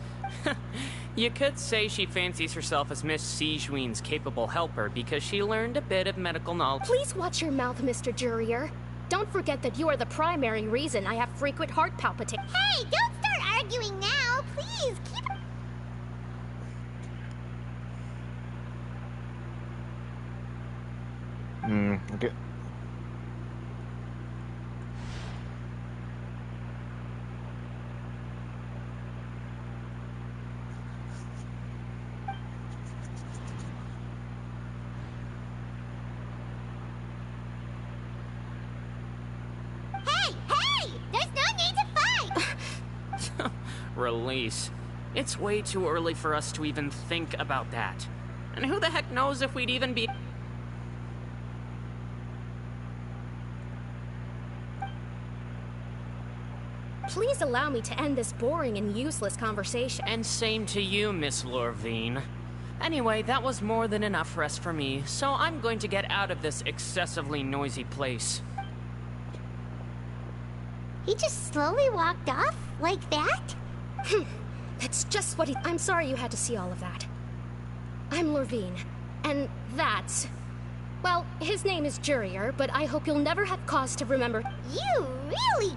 You could say she fancies herself as Miss Sijuin's capable helper because she learned a bit of medical knowledge. Please watch your mouth, Mr. Jurier. Don't forget that you are the primary reason I have frequent heart palpitations. Hey, don't start arguing now! Please, keep... Okay. Hey! There's no need to fight! Release. It's way too early for us to even think about that. And who the heck knows if we'd even be... Please allow me to end this boring and useless conversation. And same to you, Miss Lorvine. Anyway, that was more than enough rest for me, so I'm going to get out of this excessively noisy place. He just slowly walked off? Like that? That's just what he... I'm sorry you had to see all of that. I'm Lorvine, and that's... Well, his name is Jurier, but I hope you'll never have cause to remember... You really...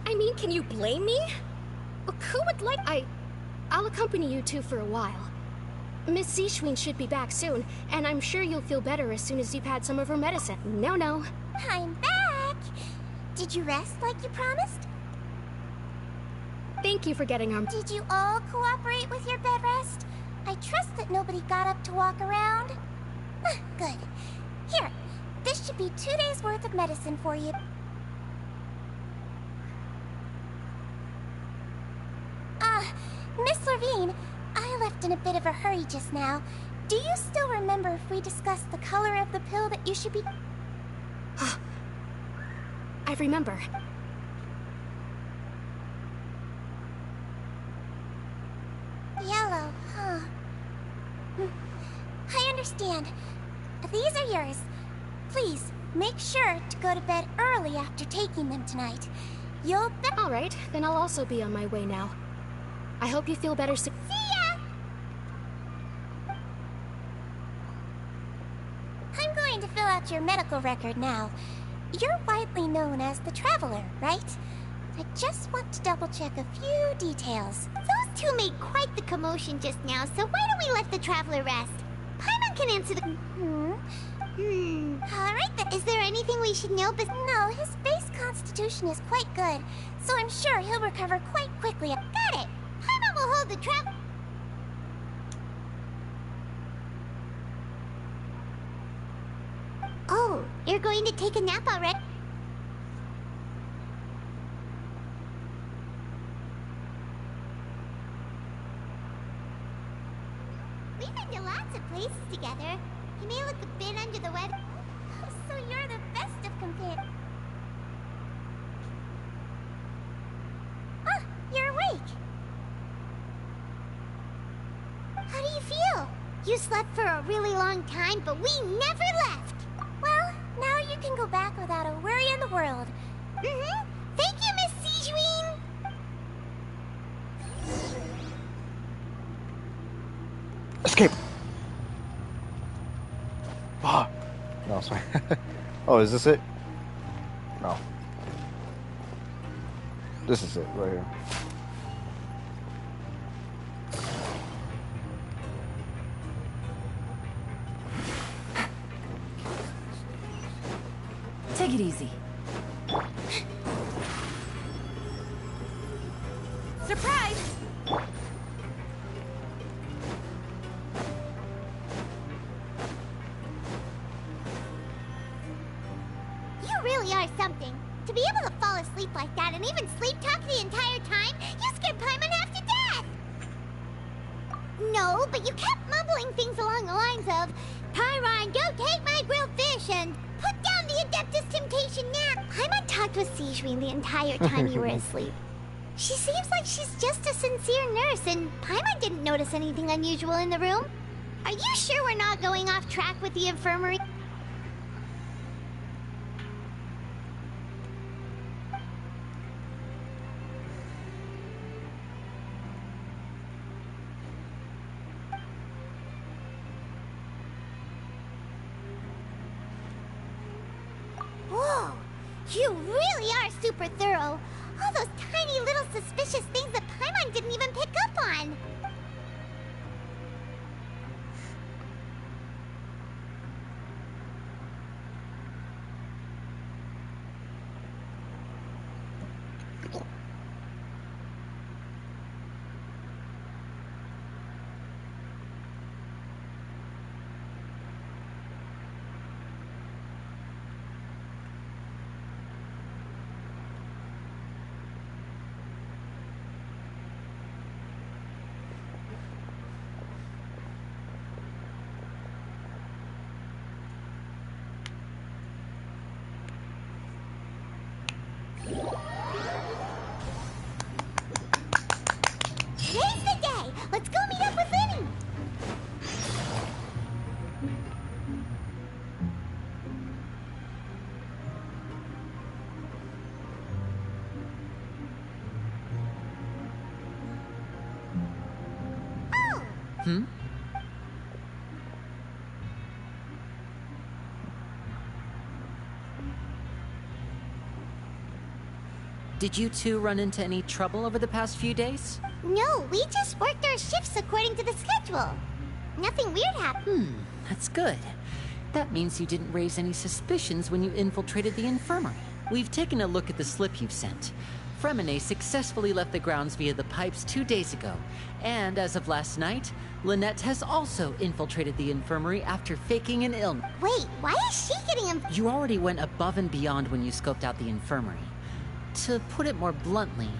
I mean, can you blame me? Look, who would like... I'll accompany you two for a while. Miss Sishuin should be back soon, and I'm sure you'll feel better as soon as you've had some of her medicine. No. I'm back! Did you rest like you promised? Thank you for getting our... Did you all cooperate with your bed rest? I trust that nobody got up to walk around. Good. Here, this should be 2 days' worth of medicine for you. Miss Levine, I left in a bit of a hurry just now. Do you still remember if we discussed the color of the pill that you should be... I remember. Yellow, huh? I understand. These are yours. Please, make sure to go to bed early after taking them tonight. You'll be... All right, then I'll also be on my way now. I hope you feel better soon. See ya! I'm going to fill out your medical record now. You're widely known as the Traveler, right? I just want to double-check a few details. Those two made quite the commotion just now, so why don't we let the traveler rest? Paimon can answer the... Alright then. Is there anything we should know No, his base constitution is quite good, so I'm sure he'll recover quite quickly. Got it. Paimon will hold the trap... Oh, you're going to take a nap already? We've been to lots of places together. He may look a bit under the weather. Oh, so you're the best of compared. Oh, you're awake. How do you feel? You slept for a really long time, but we never left. Well, now you can go back without a worry in the world. Thank you, Miss Sijuin. Escape! Fuck! No, sorry. Oh, is this it? No. This is it, right here. Take it easy. Surprise! You really are something. To be able to fall asleep like that and even sleep talk the entire time, you scared Paimon half to death! No, but you kept mumbling things along the lines of, Pyron, don't take my grilled fish, and put down the Adeptus Temptation now. Paimon talked with Sijuin the entire time you were asleep. She seems like she's just a sincere nurse, and Paimon didn't notice anything unusual in the room. Are you sure we're not going off track with the infirmary? Whoa! You really are super thorough. All those tiny little suspicious things that Paimon didn't even pick up on. Today's the day! Let's go meet up with Lenny! Hmm? Did you two run into any trouble over the past few days? No, we just worked our shifts according to the schedule. Nothing weird happened. That's good. That means you didn't raise any suspicions when you infiltrated the infirmary. We've taken a look at the slip you've sent. Fremine successfully left the grounds via the pipes 2 days ago, and as of last night, Lynette has also infiltrated the infirmary after faking an illness. Wait, why is she getting You already went above and beyond when you scoped out the infirmary. To put it more bluntly,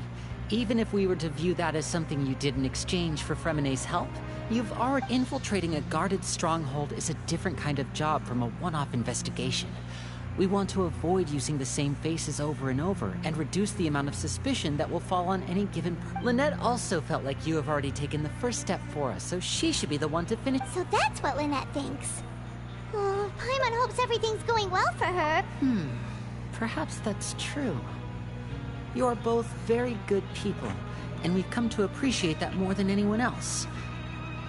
even if we were to view that as something you did in exchange for Fremine's help, you've already infiltrating a guarded stronghold is a different kind of job from a one-off investigation. We want to avoid using the same faces over and over and reduce the amount of suspicion that will fall on any given Lynette also felt like you have already taken the first step for us, so she should be the one to finish. So that's what Lynette thinks. Oh, Paimon hopes everything's going well for her. Perhaps that's true. You're both very good people, and we've come to appreciate that more than anyone else.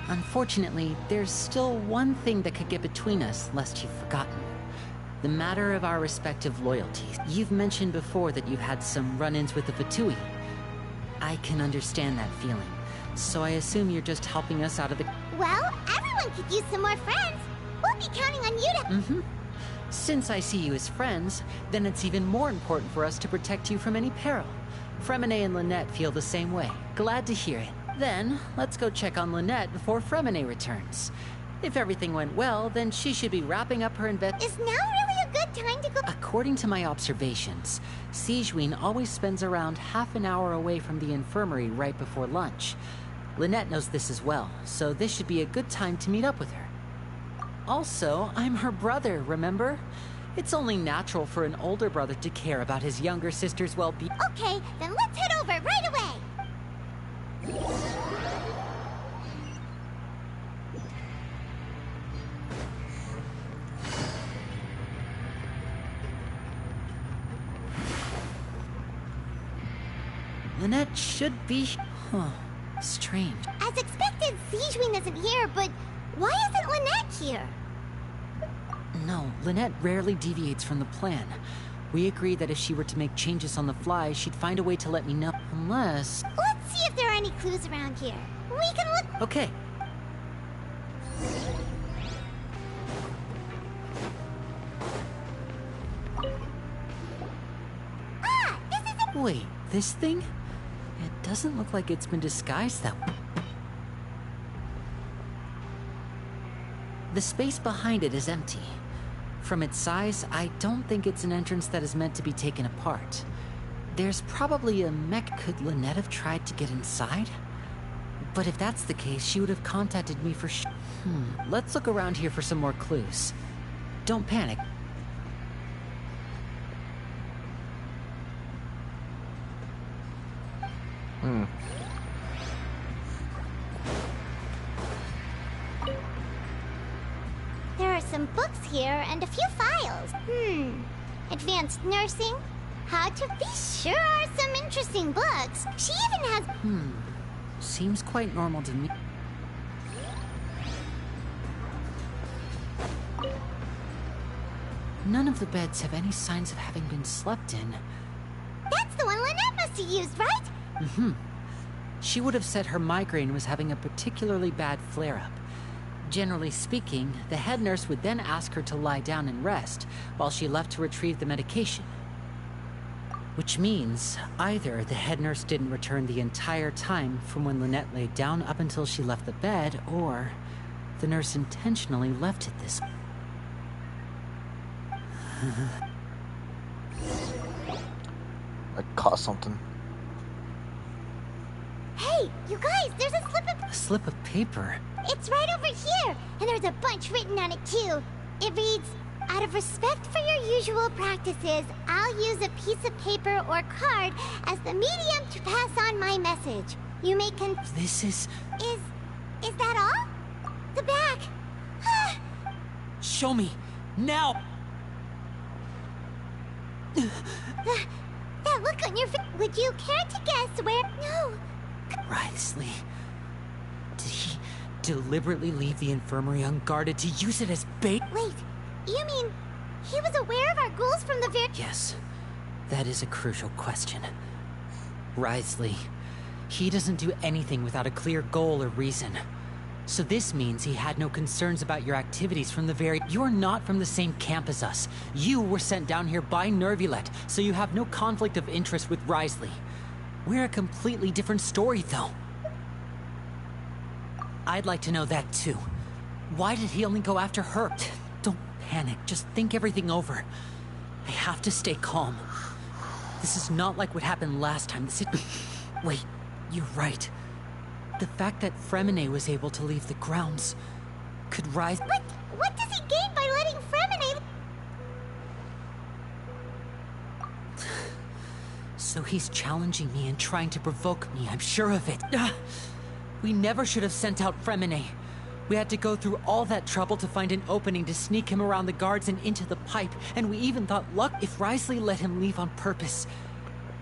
Unfortunately, there's still one thing that could get between us, lest you've forgotten. The matter of our respective loyalties. You've mentioned before that you've had some run-ins with the Fatui. I can understand that feeling, So I assume you're just helping us out of the... Well, everyone could use some more friends. We'll be counting on you to... Mm-hmm. Since I see you as friends, then it's even more important for us to protect you from any peril. Fremine and Lynette feel the same way. Glad to hear it. Then, let's go check on Lynette before Fremine returns. If everything went well, then she should be wrapping up her Is now really a good time to go... According to my observations, Sigewinne always spends around half an hour away from the infirmary right before lunch. Lynette knows this as well, so this should be a good time to meet up with her. Also, I'm her brother, remember? It's only natural for an older brother to care about his younger sister's well-being. Okay, then let's head over right away. Lynette should be... Huh. Strange. As expected, Sigewinne isn't here, but why isn't Lynette here? No, Lynette rarely deviates from the plan. We agreed that if she were to make changes on the fly, she'd find a way to let me know. Unless... Let's see if there are any clues around here. We can look... Okay. This is a... Wait, this thing? It doesn't look like it's been disguised that way. The space behind it is empty. From its size, I don't think it's an entrance that is meant to be taken apart. There's probably a mech. Could Lynette have tried to get inside? But if that's the case, she would have contacted me for Let's look around here for some more clues. Don't panic. There are some books here and a few files. Advanced nursing. How to be sure are some interesting books. She even has... Seems quite normal to me. None of the beds have any signs of having been slept in. That's the one Lynette must have used, right? She would have said her migraine was having a particularly bad flare-up. Generally speaking, the head nurse would then ask her to lie down and rest, while she left to retrieve the medication. Which means, either the head nurse didn't return the entire time from when Lynette laid down up until she left the bed, or the nurse intentionally left it this way. I caught something. Hey, you guys, there's a slip of... A slip of paper? It's right over here, and there's a bunch written on it too. It reads, out of respect for your usual practices, I'll use a piece of paper or card as the medium to pass on my message. You may This is... Is that all? The back. Show me! Now! That look on your face. Would you care to guess where... No. Wriothesley. Did he deliberately leave the infirmary unguarded to use it as bait? Wait, you mean he was aware of our goals from the very... Yes, that is a crucial question. Wriothesley, he doesn't do anything without a clear goal or reason. So this means he had no concerns about your activities from the very... You're not from the same camp as us. You were sent down here by Nervulette, so you have no conflict of interest with Wriothesley. We're a completely different story, though. I'd like to know that, too. Why did he only go after her? Don't panic, just think everything over. I have to stay calm. This is not like what happened last time. Wait, you're right. The fact that Fremine was able to leave the grounds could rise... What does he gain by letting Fremine... So he's challenging me and trying to provoke me, I'm sure of it. We never should have sent out Fremine. We had to go through all that trouble to find an opening to sneak him around the guards and into the pipe, and we even thought if Wriothesley let him leave on purpose,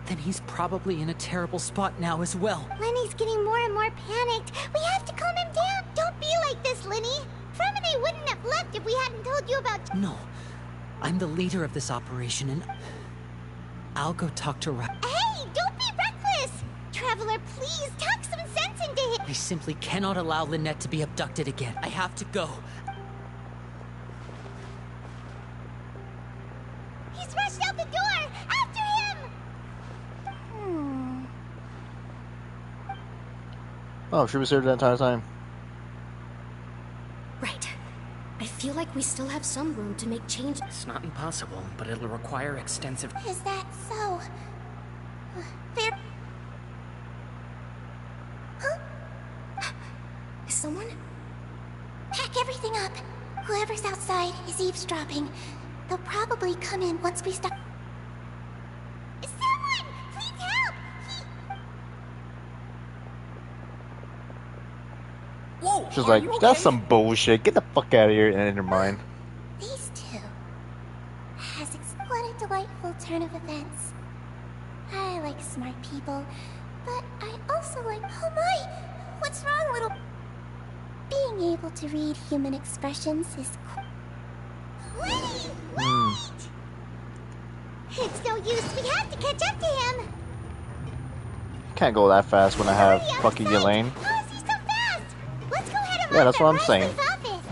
then he's probably in a terrible spot now as well. Lenny's getting more and more panicked. We have to calm him down. Don't be like this, Lenny. Fremine wouldn't have left if we hadn't told you about... No. I'm the leader of this operation, and I'll go talk to Hey, don't be reckless! traveler. Please, talk some sense into him. I simply cannot allow Lynette to be abducted again. I have to go. He's rushed out the door! After him! Oh, she was here the entire time. Right. I feel like we still have some room to make changes. It's not impossible, but it'll require extensive... Is that so? There... Huh? Is someone? Pack everything up. Whoever's outside is eavesdropping. They'll probably come in once we stop. Someone! Please help! Whoa! She's like, that's some bullshit. Get the fuck out of here and in her mind. These two. What a delightful turn of events. I like smart people, but I also like... Oh my! What's wrong, little... Being able to read human expressions is cool. Wait! Wait! It's no use. We have to catch up to him. Can't go that fast when I have fucking Elaine. How is he so fast? Let's go head him Yeah, up that's at what I'm saying. Risley's office.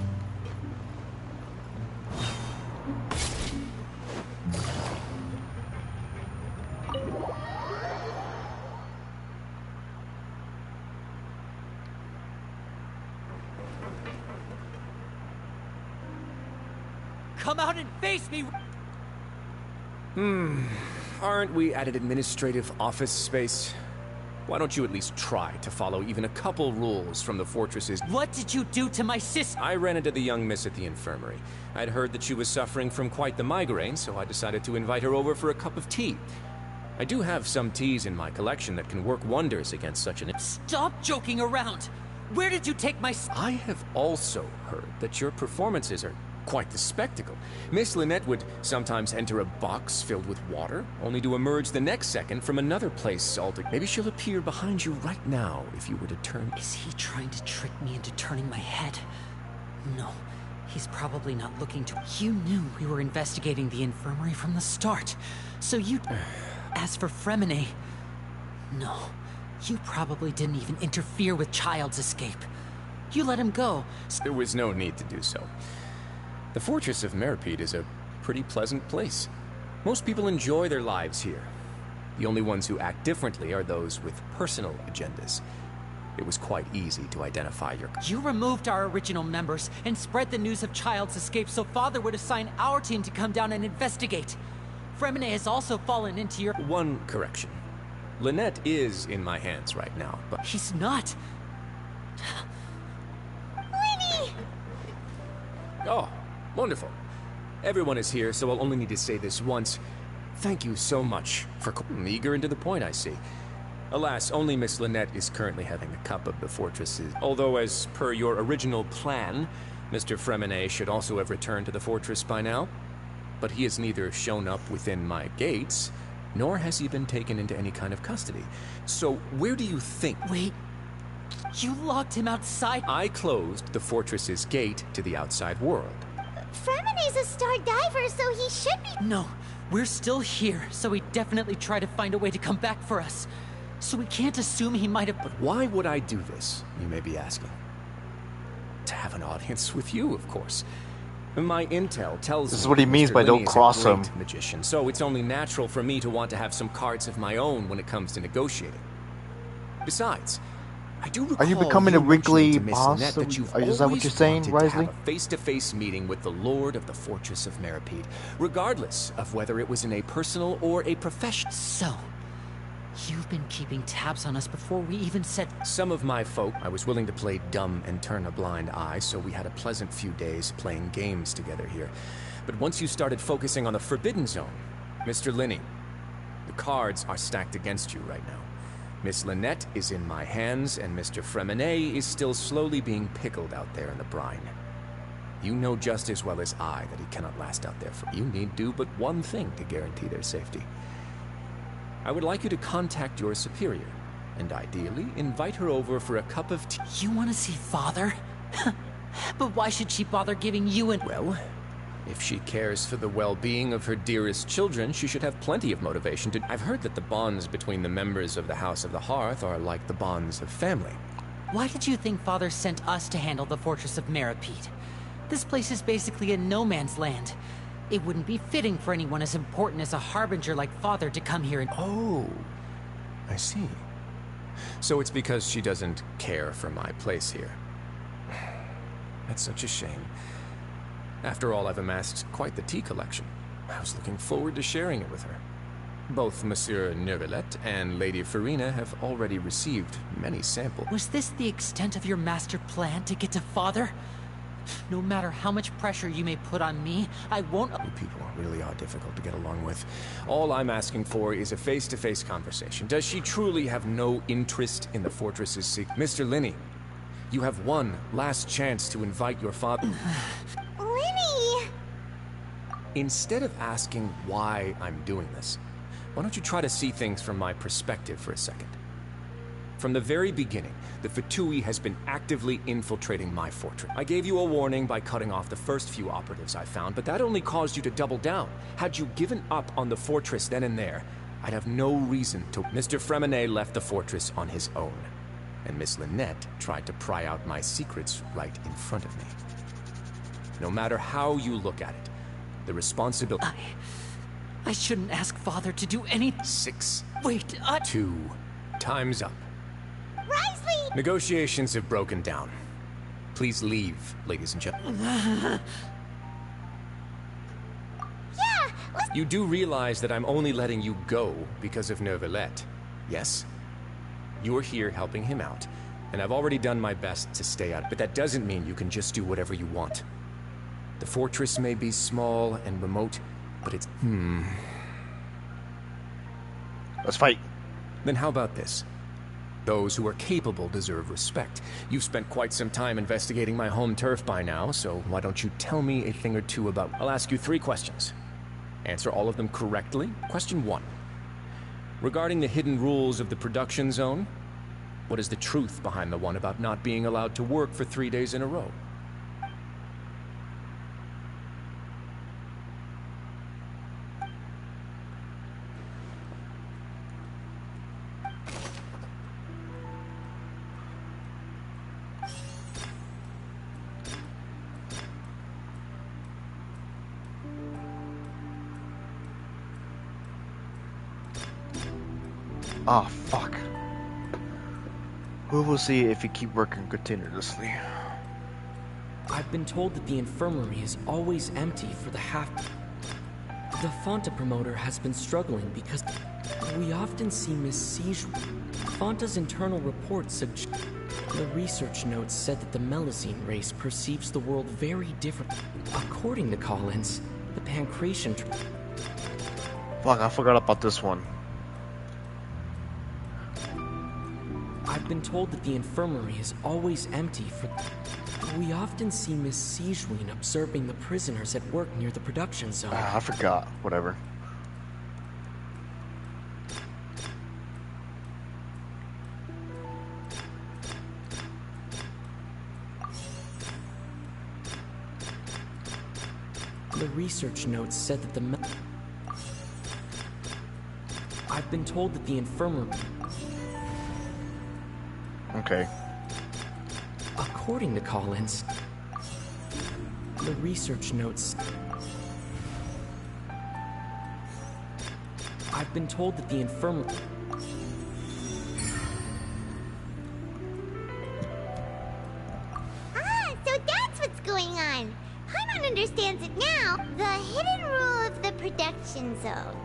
Come out and face me! Aren't we at an administrative office space? Why don't you at least try to follow even a couple rules from the fortress's... What did you do to my sister? I ran into the young miss at the infirmary. I'd heard that she was suffering from quite the migraine, so I decided to invite her over for a cup of tea. I do have some teas in my collection that can work wonders against such an... Stop joking around! Where did you take my... I have also heard that your performances are quite the spectacle. Miss Lynette would sometimes enter a box filled with water, only to emerge the next second from another place altogether. Maybe she'll appear behind you right now if you were to turn... Is he trying to trick me into turning my head? No, he's probably not looking to... You knew we were investigating the infirmary from the start, so you... As for Fremine... No, you probably didn't even interfere with Child's escape. You let him go. There was no need to do so. The Fortress of Meripede is a pretty pleasant place. Most people enjoy their lives here. The only ones who act differently are those with personal agendas. It was quite easy to identify your... You removed our original members and spread the news of Child's escape so Father would assign our team to come down and investigate. Fremine has also fallen into your... One correction. Lynette is in my hands right now, but... He's not. Winnie! Oh, wonderful. Everyone is here, so I'll only need to say this once. Thank you so much for... Eager and to the point, I see. Alas, only Miss Lynette is currently having a cup of the fortress's... Although, as per your original plan, Mr. Fremine should also have returned to the fortress by now. But he has neither shown up within my gates, nor has he been taken into any kind of custody. So, where do you think... Wait, you locked him outside? I closed the fortress's gate to the outside world. Fremine's a star diver, so he should be... No, we're still here, so he definitely tried to find a way to come back for us. So we can't assume he might have... But why would I do this, you may be asking? To have an audience with you, of course. My intel tells me this is what he means by don't cross him. Magician, so it's only natural for me to want to have some cards of my own when it comes to negotiating. Besides, I do recall are you becoming a wrinkly boss? That you've is that what you're saying, Risley? A face-to-face meeting with the Lord of the Fortress of Meripede, regardless of whether it was in a personal or a professional. So, you've been keeping tabs on us before we even said... Some of my folk, I was willing to play dumb and turn a blind eye, so we had a pleasant few days playing games together here. But once you started focusing on the Forbidden Zone, Mr. Linney, the cards are stacked against you right now. Miss Lynette is in my hands, and Mr. Fremine is still slowly being pickled out there in the brine. You know just as well as I that he cannot last out there for... You need do but one thing to guarantee their safety. I would like you to contact your superior, and ideally invite her over for a cup of tea. You want to see Father? But why should she bother giving you an... Well, If she cares for the well-being of her dearest children, she should have plenty of motivation to... I've heard that the bonds between the members of the House of the Hearth are like the bonds of family. Why did you think Father sent us to handle the Fortress of Meripede? This place is basically a no-man's land. It wouldn't be fitting for anyone as important as a Harbinger like Father to come here and... Oh, I see. So it's because she doesn't care for my place here. That's such a shame. After all, I've amassed quite the tea collection. I was looking forward to sharing it with her. Both Monsieur Neuvillette and Lady Farina have already received many samples. Was this the extent of your master plan to get to Father? No matter how much pressure you may put on me, I won't... You people really are difficult to get along with. All I'm asking for is a face-to-face conversation. Does she truly have no interest in the fortress's secret? Mr. Linney, you have one last chance to invite your father... Linney! Instead of asking why I'm doing this, why don't you try to see things from my perspective for a second? From the very beginning, the Fatui has been actively infiltrating my fortress. I gave you a warning by cutting off the first few operatives I found, but that only caused you to double down. Had you given up on the fortress then and there, I'd have no reason to... Mr. Fremenet left the fortress on his own, and Miss Lynette tried to pry out my secrets right in front of me. No matter how you look at it, the responsibility... I shouldn't ask Father to do anything. 6. Wait, 2. Time's up. Risley! Negotiations have broken down. Please leave, ladies and gentlemen. Yeah, You do realize that I'm only letting you go because of Neuvillette, yes? You're here helping him out, and I've already done my best to stay out, but that doesn't mean you can just do whatever you want. The fortress may be small and remote, but it's... Let's fight. Then how about this? Those who are capable deserve respect. You've spent quite some time investigating my home turf by now, so why don't you tell me a thing or two about... I'll ask you 3 questions. Answer all of them correctly. Question 1. Regarding the hidden rules of the production zone, what is the truth behind the one about not being allowed to work for 3 days in a row? Ah, fuck. We will see if you keep working continuously. I've been told that the infirmary is always empty for the half... The Fonta promoter has been struggling because we often see Miss Siege... Fonta's internal reports suggest... The research notes said that the Melusine race perceives the world very different. According to Collins, the Pancration... Fuck, I forgot about this one. I've been told that the infirmary is always empty for... We often see Miss Siegeween observing the prisoners at work near the production zone. Ah, I forgot. Whatever. The research notes said that the... I've been told that the infirmary... Okay. According to Collins, the research notes... I've been told that the infirmary... Ah, so that's what's going on. Paimon understands it now. The hidden rule of the production zone.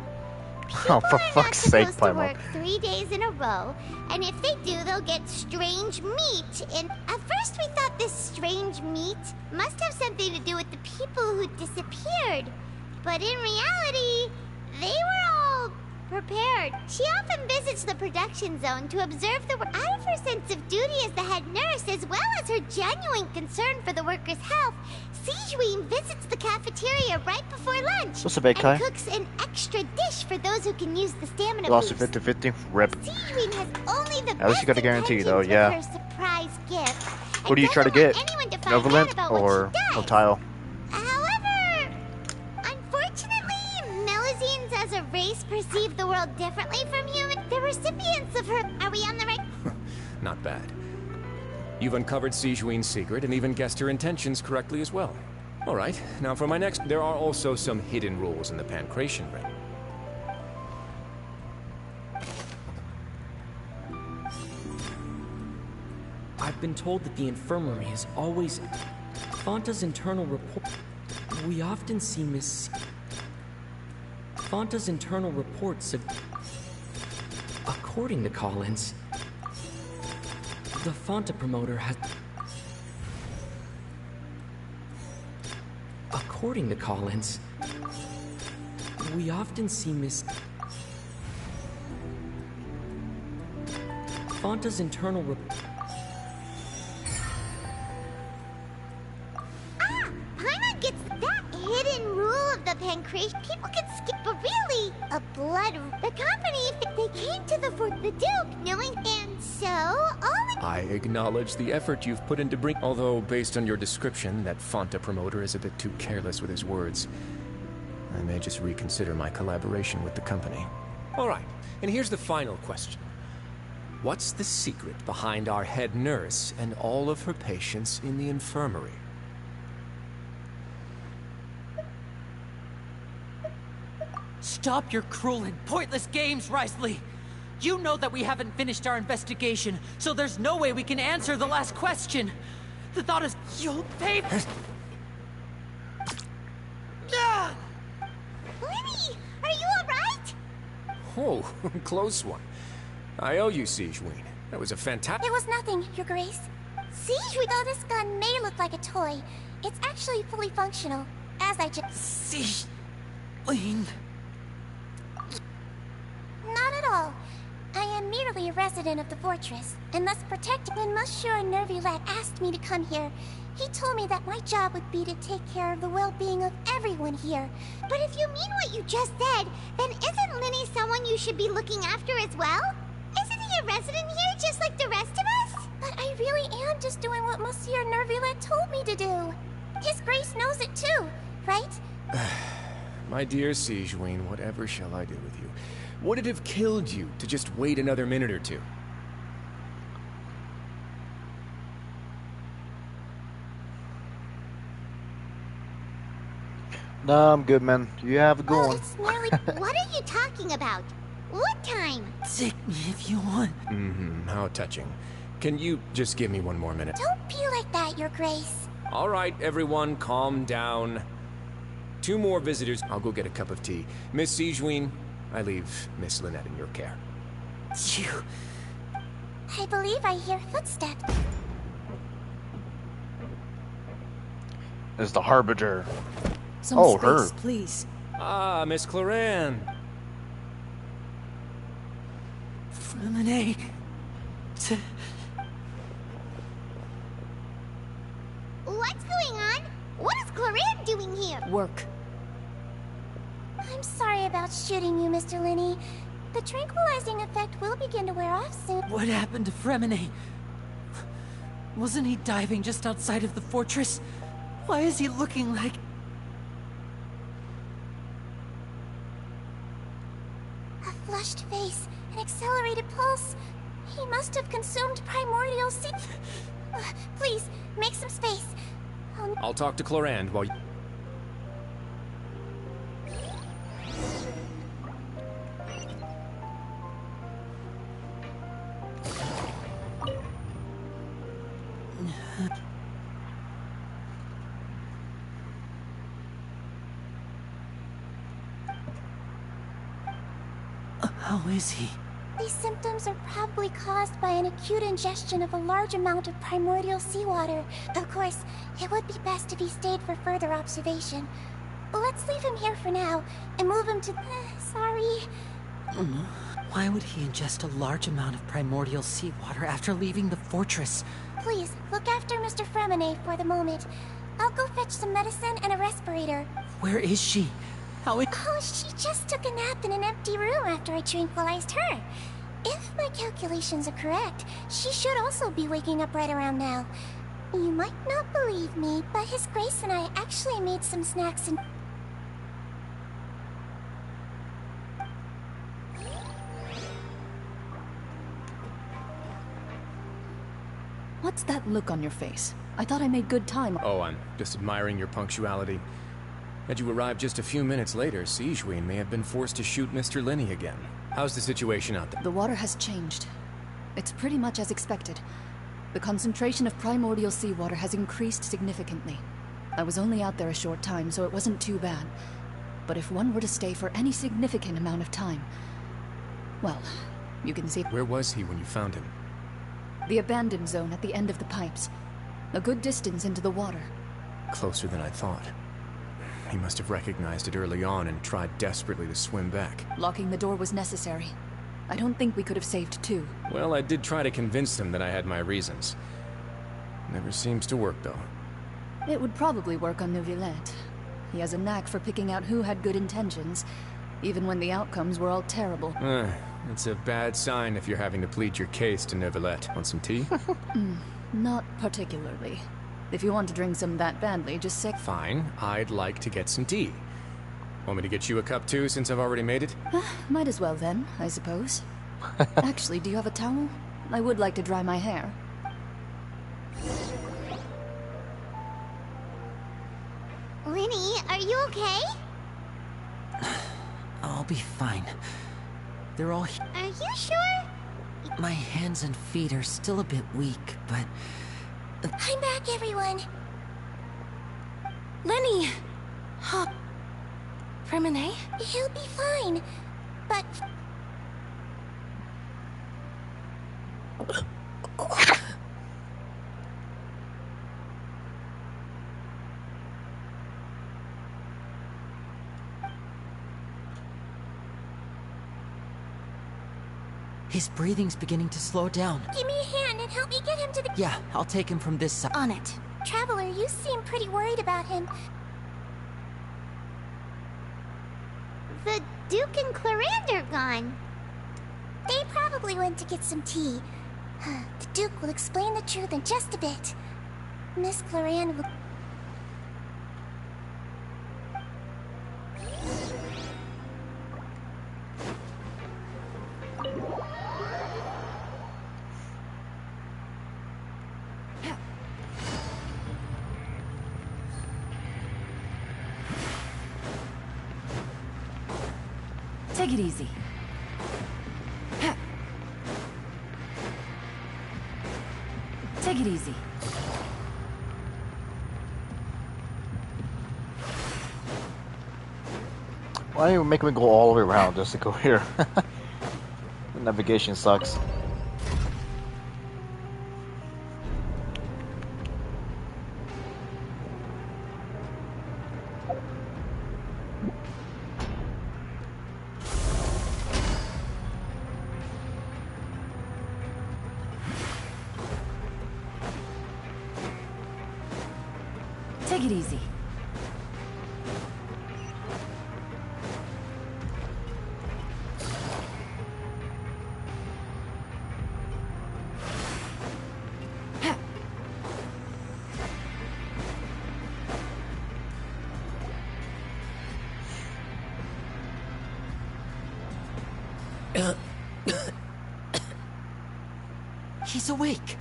Oh, for fuck's sake, Supposed to Paimon. work 3 days in a row, and if they do, they'll get strange meat. And at first we thought this strange meat must have something to do with the people who disappeared. But in reality, they were all prepared. She often visits the production zone to observe the work. Out of her sense of duty as the head nurse, as well as her genuine concern for the workers' health, Siegeween visits the cafeteria right before lunch What's up, Big Kai? and cooks an extra dish for those who can use the stamina You lost boost. it 50-50. Rip. Siegeween has only the At least you got a guarantee, though, intentions with yeah. her surprise gift. What do you try to get? Anyone to find out Novalent about what or she does. Otile? However, does a race perceive the world differently from humans? The recipients of her... Are we on the right... Not bad. You've uncovered Sijuin's secret and even guessed her intentions correctly as well. All right, now for my next... There are also some hidden rules in the Pancration Ring. I've been told that the infirmary is always... Fanta's internal report... We often see Fanta's internal reports of... According to Collins, the Fanta promoter has... According to Collins, we often see Fanta's internal report... Paimon gets that hidden rule of the Pancration. People can skip, but really, a blood... The company, if they came to the Duke, knowing... And so, I acknowledge the effort you've put into bring... Although, based on your description, that Fanta promoter is a bit too careless with his words. I may just reconsider my collaboration with the company. All right, and here's the final question. What's the secret behind our head nurse and all of her patients in the infirmary? Stop your cruel and pointless games, Risley! You know that we haven't finished our investigation, so there's no way we can answer the last question. The thought is, you'll pay... Lenny, are you alright? Oh, close one. I owe you, Sijuin. That was a fantastic... It was nothing, Your Grace. See, though this gun may look like a toy, it's actually fully functional, as I just... Sijuin... Not at all. I am merely a resident of the fortress, and thus protected. When Monsieur Nervulet asked me to come here, he told me that my job would be to take care of the well-being of everyone here. But if you mean what you just said, then isn't Linny someone you should be looking after as well? Isn't he a resident here just like the rest of us? But I really am just doing what Monsieur Nervulet told me to do. His Grace knows it too, right? My dear Sijuin, whatever shall I do with you? Would it have killed you to just wait another minute or two? Nah, I'm good, man. You have a good one. It's nearly... What are you talking about? What time? Take me if you want. How touching. Can you just give me one more minute? Don't be like that, Your Grace. All right, everyone, calm down. 2 more visitors. I'll go get a cup of tea. Miss Sijuin, I leave Miss Lynette in your care. I believe I hear footsteps. It's the Harbinger. Some space, her. please. Ah, Miss Cloran. Freminet. What's going on? What is Cloran doing here? Work. I'm sorry about shooting you, Mr. Linney. The tranquilizing effect will begin to wear off soon. What happened to Freminet? Wasn't he diving just outside of the fortress? Why is he looking like... A flushed face, an accelerated pulse. He must have consumed primordial seed. Please, make some space. I'll talk to Clorand while you... How is he? These symptoms are probably caused by an acute ingestion of a large amount of primordial seawater. Of course, it would be best if he stayed for further observation. Let's leave him here for now, and move him to... sorry. Why would he ingest a large amount of primordial seawater after leaving the fortress? Please, look after Mr. Freminet for the moment. I'll go fetch some medicine and a respirator. Where is she? Oh, she just took a nap in an empty room after I tranquilized her. If my calculations are correct, she should also be waking up right around now. You might not believe me, but His Grace and I actually made some snacks and... What's that look on your face? I thought I made good time. Oh, I'm just admiring your punctuality. Had you arrived just a few minutes later, Sijween may have been forced to shoot Mr. Linney again. How's the situation out there? The water has changed. It's pretty much as expected. The concentration of primordial seawater has increased significantly. I was only out there a short time, so it wasn't too bad. But if one were to stay for any significant amount of time... well, you can see... Where was he when you found him? The abandoned zone at the end of the pipes. A good distance into the water. Closer than I thought. He must have recognized it early on and tried desperately to swim back. Locking the door was necessary. I don't think we could have saved two. Well, I did try to convince him that I had my reasons. Never seems to work, though. It would probably work on Neuvillette. He has a knack for picking out who had good intentions, even when the outcomes were all terrible. It's a bad sign if you're having to plead your case to Neuvillette. Want some tea? Not particularly. If you want to drink some that badly, just say... Fine, I'd like to get some tea. Want me to get you a cup too, since I've already made it? Might as well then, I suppose. Actually, do you have a towel? I would like to dry my hair. Linny, are you okay? I'll be fine. They're all... Are you sure? My hands and feet are still a bit weak, but... I'm back, everyone. Lenny! Huh. Permanet? He'll be fine, but... His breathing's beginning to slow down. Give me a hand and help me get him to the... Yeah, I'll take him from this side. On it. Traveler, you seem pretty worried about him. The Duke and Clarande are gone. They probably went to get some tea. The Duke will explain the truth in just a bit. Miss Clarande will... Take it easy. Take it easy. Why don't you make me go all the way around just to go here? The navigation sucks. Take it easy. He's awake.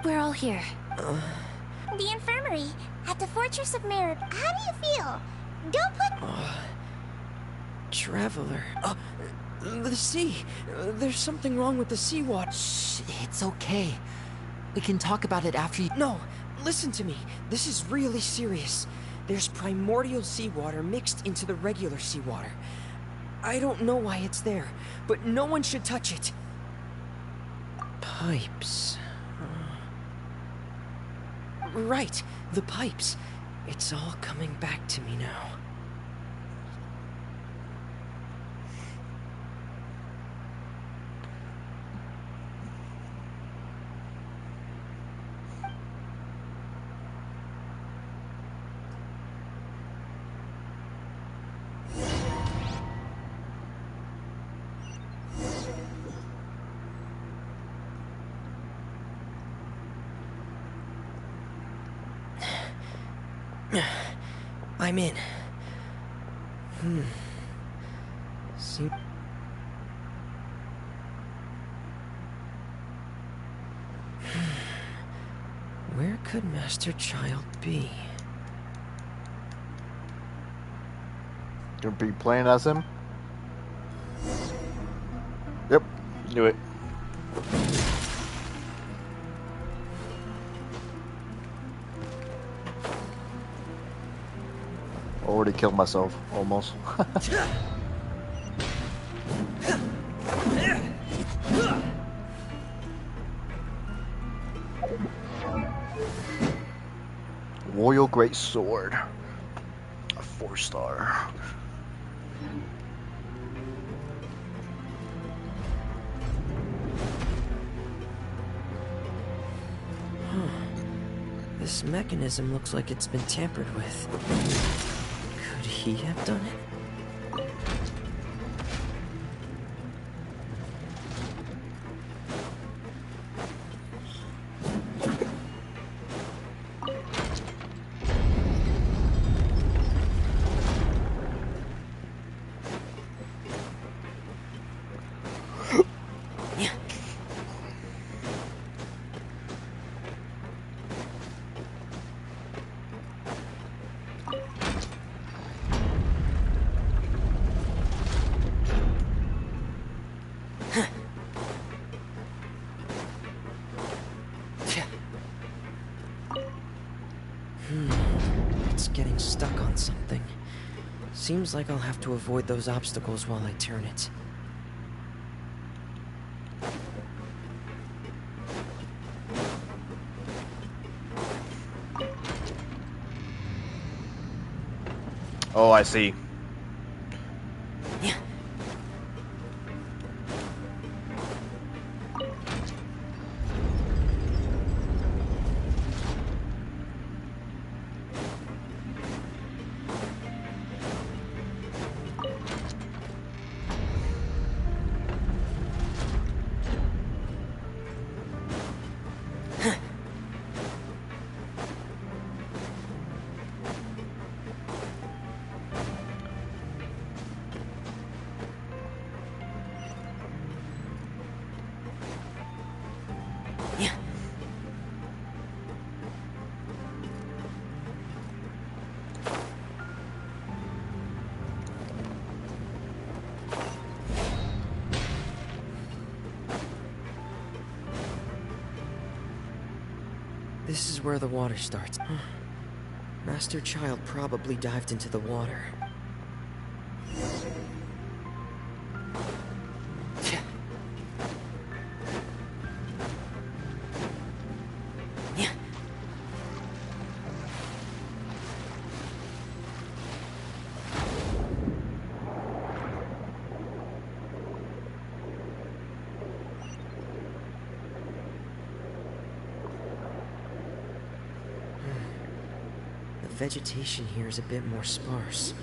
We're all here. The infirmary at the Fortress of Merib. How do you feel? Don't put... Traveler. The sea. There's something wrong with the seawater. Shh, it's okay. We can talk about it after you... No, listen to me. This is really serious. There's primordial seawater mixed into the regular seawater. I don't know why it's there, but no one should touch it. Pipes. Right, the pipes. It's all coming back to me now. I'm in. See. could Master Child be? You'll be playing as him? Yep, knew it. Already killed myself, almost. Royal Great Sword. A 4-star. This mechanism looks like it's been tampered with. Could he have done it? It's getting stuck on something. Seems like I'll have to avoid those obstacles while I turn it. Oh, I see. This is where the water starts. Master Child probably dived into the water. Vegetation here is a bit more sparse.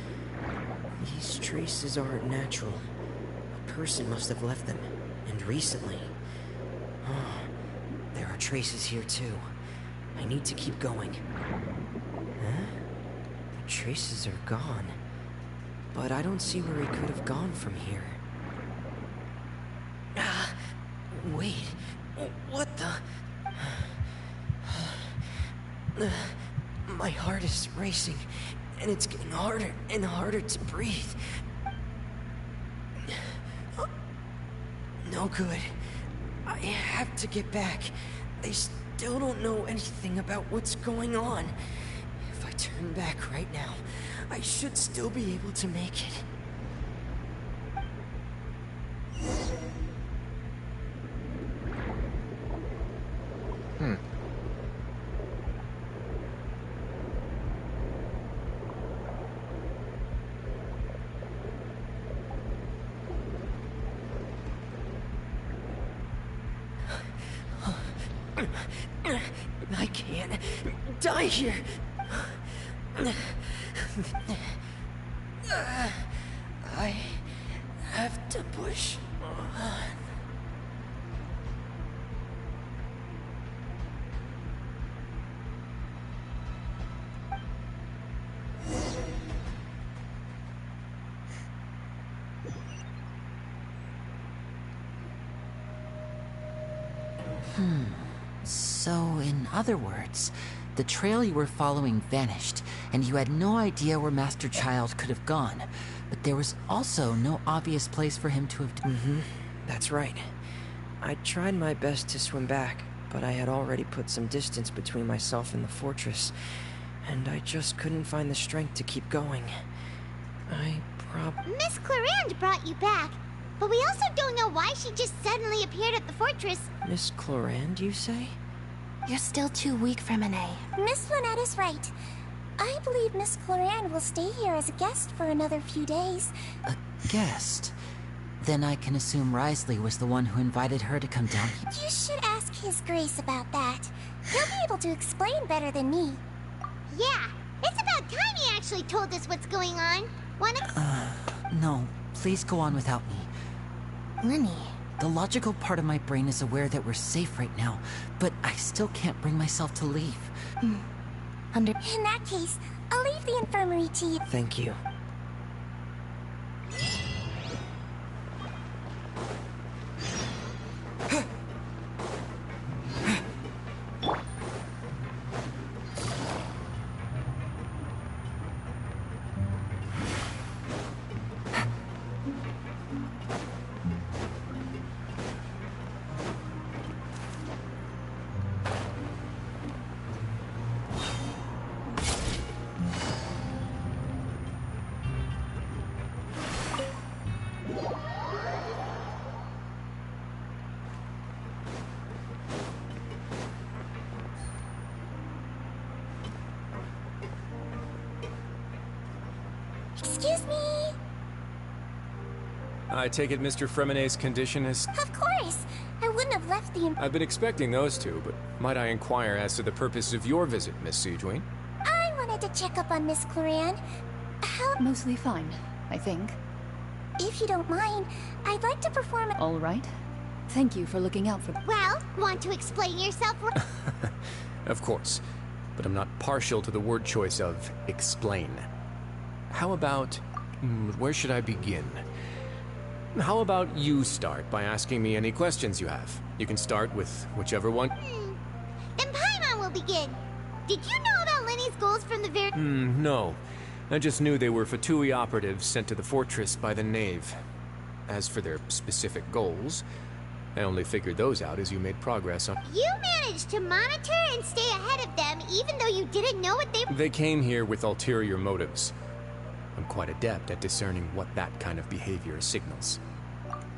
These traces aren't natural. A person must have left them, and recently. Oh, there are traces here too. I need to keep going. Huh? The traces are gone. But I don't see where he could have gone from here. Wait. What the... My heart is racing, and it's getting harder and harder to breathe. No good. I have to get back. They still don't know anything about what's going on. If I turn back right now, I should still be able to make it. I can't die here. I have to push on. So, in other words, The trail you were following vanished, and you had no idea where Master Child could have gone. But there was also no obvious place for him to have... That's right. I tried my best to swim back, but I had already put some distance between myself and the fortress, and I just couldn't find the strength to keep going. Miss Clarande brought you back, but we also don't know why she just suddenly appeared at the fortress. Miss Clarande, you say? You're still too weak, Fremine. Miss Lynette is right. I believe Miss Clarande will stay here as a guest for another few days. A guest? Then I can assume Risley was the one who invited her to come down here. You should ask His Grace about that. He'll be able to explain better than me. Yeah, it's about time he actually told us what's going on. No, please go on without me. Lenny. The logical part of my brain is aware that we're safe right now, but I still can't bring myself to leave. In that case, I'll leave the infirmary to you. Thank you. Excuse me? I take it Mr. Fremine's condition is... Of course. I wouldn't have left the... I've been expecting those two, but might I inquire as to the purpose of your visit, Miss Siegewien? I wanted to check up on Miss Clarande. Mostly fine, I think. If you don't mind, I'd like to perform... All right. Thank you for looking out for... Well, want to explain yourself? Of course, but I'm not partial to the word choice of explain. How about... where should I begin? How about you start by asking me any questions you have? You can start with whichever one... Then Paimon will begin. Did you know about Lenny's goals from the very... No. I just knew they were Fatui operatives sent to the fortress by the Knave. As for their specific goals, I only figured those out as you made progress on... You managed to monitor and stay ahead of them even though you didn't know what they... They came here with ulterior motives. I'm quite adept at discerning what that kind of behavior signals.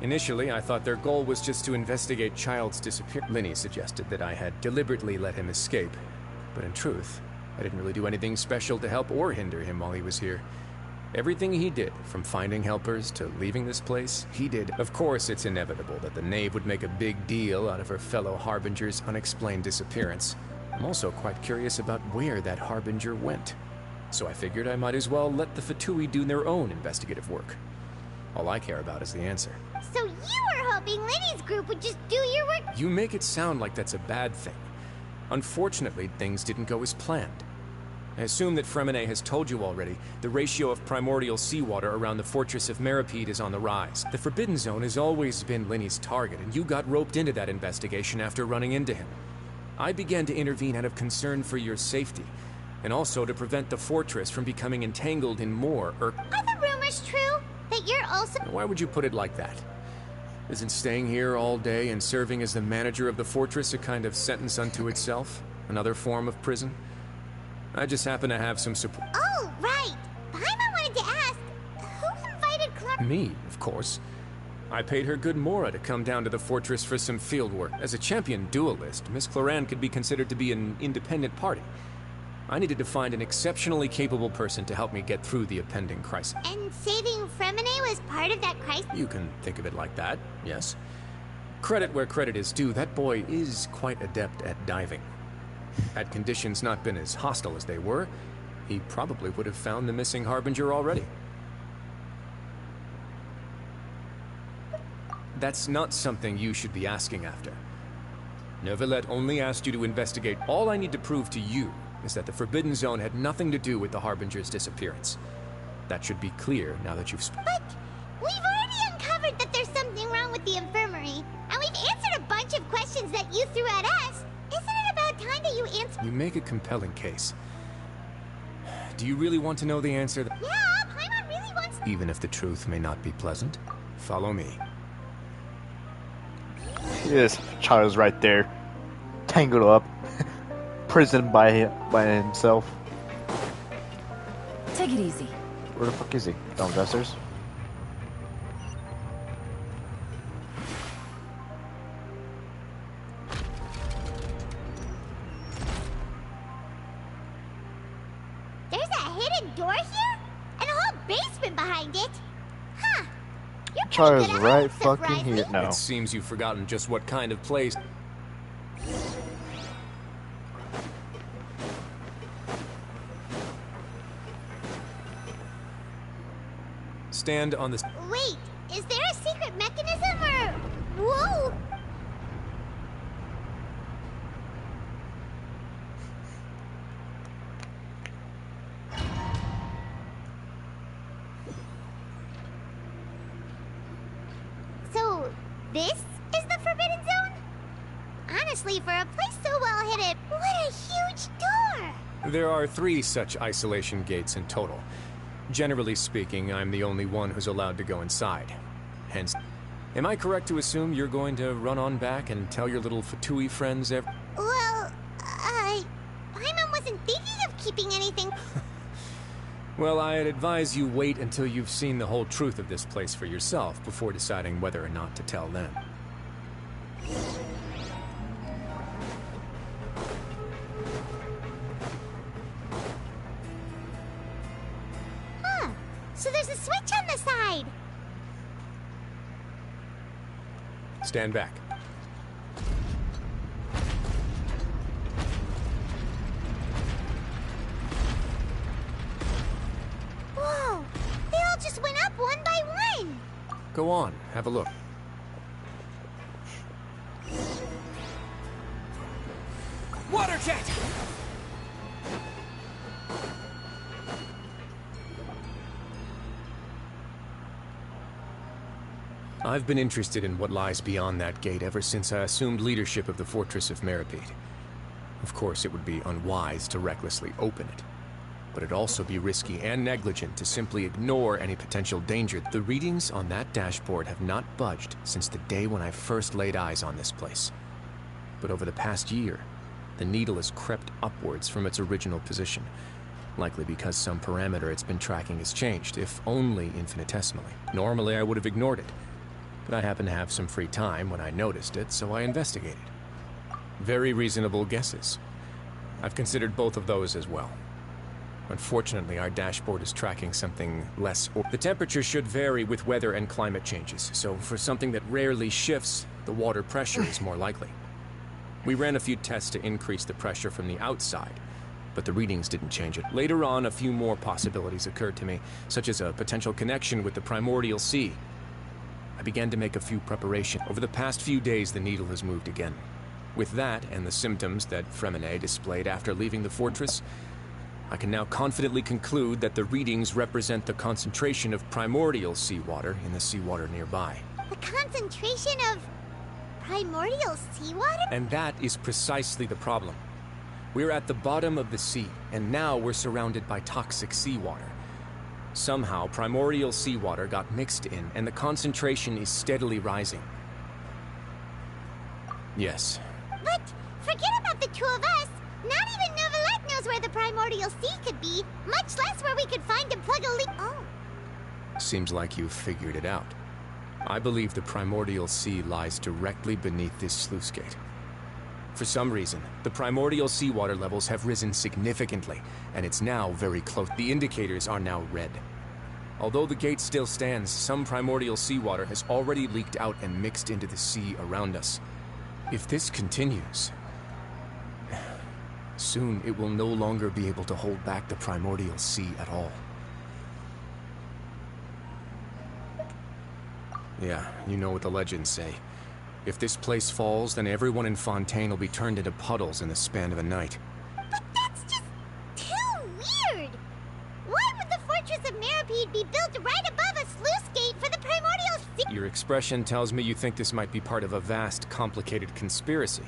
Initially, I thought their goal was just to investigate Child's disappearance. Linny suggested that I had deliberately let him escape, but in truth, I didn't really do anything special to help or hinder him while he was here. Everything he did, from finding helpers to leaving this place, he did. Of course, it's inevitable that the Knave would make a big deal out of her fellow Harbinger's unexplained disappearance. I'm also quite curious about where that Harbinger went. So I figured I might as well let the Fatui do their own investigative work. All I care about is the answer. So you were hoping Lenny's group would just do your work? You make it sound like that's a bad thing. Unfortunately, things didn't go as planned. I assume that Fremine has told you already, the ratio of primordial seawater around the fortress of Meripede is on the rise. The Forbidden Zone has always been Lenny's target, and you got roped into that investigation after running into him. I began to intervene out of concern for your safety, and also to prevent the fortress from becoming entangled in more Are the rumors true? That you're also... Why would you put it like that? Isn't staying here all day and serving as the manager of the fortress a kind of sentence unto itself? Another form of prison? I just happen to have some support. Oh, right! Paimon wanted to ask, who invited Clark? Me, of course. I paid her good mora to come down to the fortress for some field work. As a champion duelist, Miss Clarande could be considered to be an independent party. I needed to find an exceptionally capable person to help me get through the impending crisis. And saving Fremine was part of that crisis? You can think of it like that, yes. Credit where credit is due, that boy is quite adept at diving. Had conditions not been as hostile as they were, he probably would have found the missing Harbinger already. That's not something you should be asking after. Neuvillette only asked you to investigate. All I need to prove to you is that the Forbidden Zone had nothing to do with the Harbinger's disappearance. That should be clear now that you've But we've already uncovered that there's something wrong with the infirmary, and we've answered a bunch of questions that you threw at us. Isn't it about time that you answer. You make a compelling case. Do you really want to know the answer? Yeah, Paimon really wants. Even if the truth may not be pleasant, follow me. This child's right there, tangled up, prisoned by himself. Take it easy. Where the fuck is he? Downstairs? There's a hidden door here? And a whole basement behind it? Huh. You're pretty Child's good at right hiding, fucking here. surprise me. No. It seems you've forgotten just what kind of place. Stand on the... Wait, is there a secret mechanism or... Whoa! So, this is the Forbidden Zone? Honestly, for a place so well hidden, what a huge door! There are 3 such isolation gates in total. Generally speaking, I'm the only one who's allowed to go inside. Hence, am I correct to assume you're going to run on back and tell your little Fatui friends Well, Paimon wasn't thinking of keeping anything. Well, I'd advise you wait until you've seen the whole truth of this place for yourself before deciding whether or not to tell them. Huh. So there's a switch on the side. Stand back. Whoa! They all just went up one by one. Go on, have a look. Water jet! I've been interested in what lies beyond that gate ever since I assumed leadership of the Fortress of Meripede. Of course, it would be unwise to recklessly open it, but it'd also be risky and negligent to simply ignore any potential danger. The readings on that dashboard have not budged since the day when I first laid eyes on this place. But over the past year, the needle has crept upwards from its original position, likely because some parameter it's been tracking has changed, if only infinitesimally. Normally, I would have ignored it, but I happened to have some free time when I noticed it, so I investigated. Very reasonable guesses. I've considered both of those as well. Unfortunately, our dashboard is tracking something less. The temperature should vary with weather and climate changes, so for something that rarely shifts, the water pressure is more likely. We ran a few tests to increase the pressure from the outside, but the readings didn't change it. Later on, a few more possibilities occurred to me, such as a potential connection with the primordial sea. I began to make a few preparations. Over the past few days, the needle has moved again. With that, and the symptoms that Fremine displayed after leaving the fortress, I can now confidently conclude that the readings represent the concentration of primordial seawater in the seawater nearby. The concentration of primordial seawater? And that is precisely the problem. We're at the bottom of the sea, and now we're surrounded by toxic seawater. Somehow, primordial seawater got mixed in, and the concentration is steadily rising. Yes. But forget about the two of us. Not even Novelette knows where the primordial sea could be, much less where we could find and plug a leak. Oh. Seems like you've figured it out. I believe the primordial sea lies directly beneath this sluice gate. For some reason, the primordial seawater levels have risen significantly, and it's now very close. The indicators are now red. Although the gate still stands, some primordial seawater has already leaked out and mixed into the sea around us. If this continues, soon it will no longer be able to hold back the primordial sea at all. Yeah, you know what the legends say. If this place falls, then everyone in Fontaine will be turned into puddles in the span of a night. But that's just too weird! Why would the Fortress of Meripede be built right above a sluice gate for the primordial sea? Your expression tells me you think this might be part of a vast, complicated conspiracy.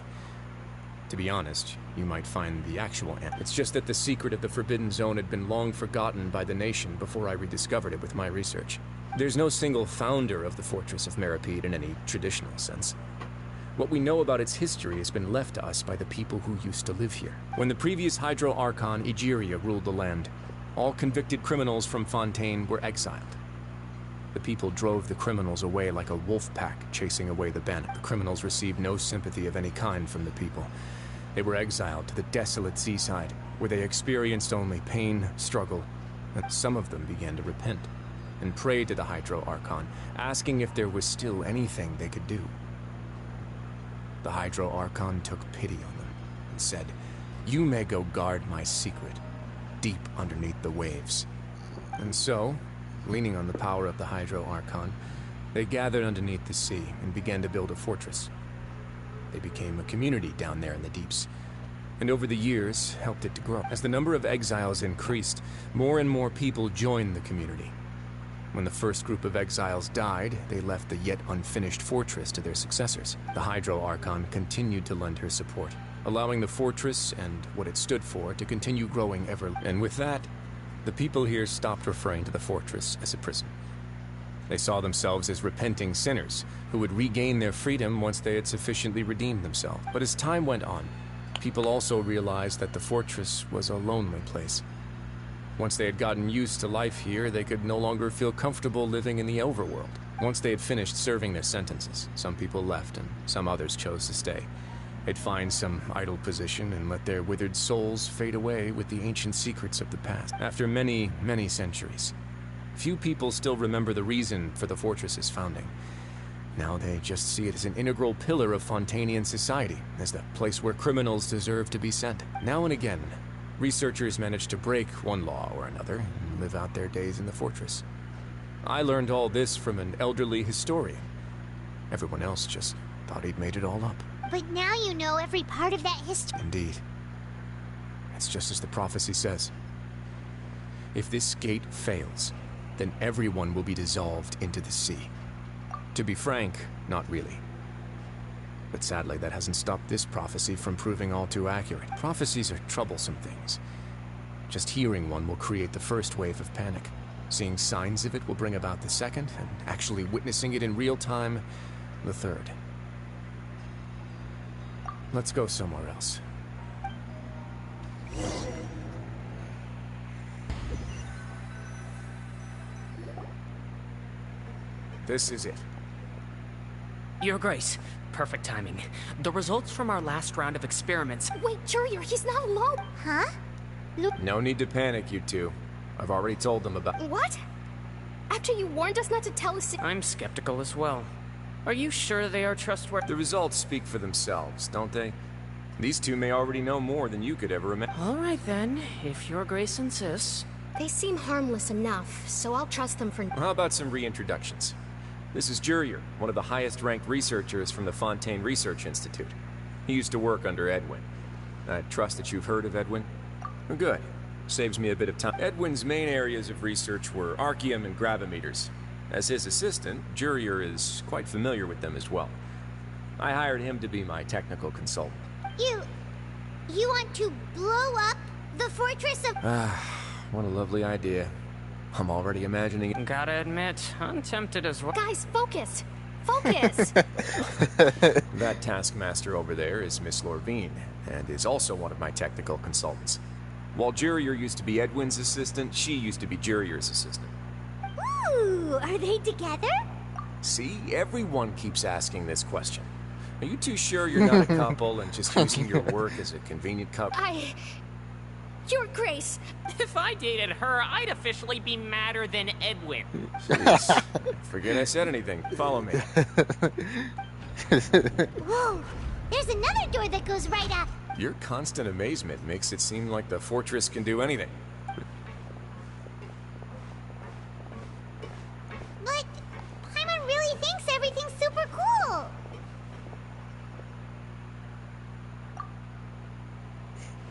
To be honest, you might find the actual answer. It's just that the secret of the Forbidden Zone had been long forgotten by the nation before I rediscovered it with my research. There's no single founder of the Fortress of Meripede in any traditional sense. What we know about its history has been left to us by the people who used to live here. When the previous Hydro Archon, Egeria, ruled the land, all convicted criminals from Fontaine were exiled. The people drove the criminals away like a wolf pack chasing away the bandit. The criminals received no sympathy of any kind from the people. They were exiled to the desolate seaside, where they experienced only pain, struggle, and some of them began to repent and pray to the Hydro Archon, asking if there was still anything they could do. The Hydro Archon took pity on them and said, "You may go guard my secret, deep underneath the waves." And so, leaning on the power of the Hydro Archon, they gathered underneath the sea and began to build a fortress. They became a community down there in the deeps, and over the years helped it to grow. As the number of exiles increased, more and more people joined the community. When the first group of exiles died, they left the yet unfinished fortress to their successors. The Hydro Archon continued to lend her support, allowing the fortress and what it stood for to continue growing ever. And with that, the people here stopped referring to the fortress as a prison. They saw themselves as repenting sinners who would regain their freedom once they had sufficiently redeemed themselves. But as time went on, people also realized that the fortress was a lonely place. Once they had gotten used to life here, they could no longer feel comfortable living in the overworld. Once they had finished serving their sentences, some people left and some others chose to stay. They'd find some idle position and let their withered souls fade away with the ancient secrets of the past. After many, many centuries, few people still remember the reason for the fortress's founding. Now they just see it as an integral pillar of Fontainian society, as the place where criminals deserve to be sent. Now and again, researchers manage to break one law or another and live out their days in the fortress. I learned all this from an elderly historian. Everyone else just thought he'd made it all up. But now you know every part of that history. Indeed. It's just as the prophecy says. If this gate fails, then everyone will be dissolved into the sea. To be frank, not really. But sadly, that hasn't stopped this prophecy from proving all too accurate. Prophecies are troublesome things. Just hearing one will create the first wave of panic. Seeing signs of it will bring about the second, and actually witnessing it in real time, the third. Let's go somewhere else. This is it. Your Grace, perfect timing. The results from our last round of experiments... Wait, Jurier, he's not alone! Huh? No need to panic, you two. I've already told them about... What? After you warned us not to tell us... I'm skeptical as well. Are you sure they are trustworthy? The results speak for themselves, don't they? These two may already know more than you could ever imagine. All right then, if Your Grace insists. They seem harmless enough, so I'll trust them for... How about some reintroductions? This is Jurier, one of the highest-ranked researchers from the Fontaine Research Institute. He used to work under Edwin. I trust that you've heard of Edwin? Oh, good. Saves me a bit of time. Edwin's main areas of research were archeum and gravimeters. As his assistant, Jurier is quite familiar with them as well. I hired him to be my technical consultant. You want to blow up the fortress of... What a lovely idea. I'm already imagining it. Gotta admit, I'm tempted as well. Guys, focus! Focus! That taskmaster over there is Miss Lorvine, and is also one of my technical consultants. While Jurier used to be Edwin's assistant, she used to be Jurier's assistant. Ooh, are they together? See, everyone keeps asking this question. Are you too sure you're not a couple and just using your work as a convenient couple? Your Grace! If I dated her, I'd officially be madder than Edwin. Jeez. Forget I said anything. Follow me. Whoa! There's another door that goes right up. Your constant amazement makes it seem like the fortress can do anything. But Paimon really thinks everything's super cool.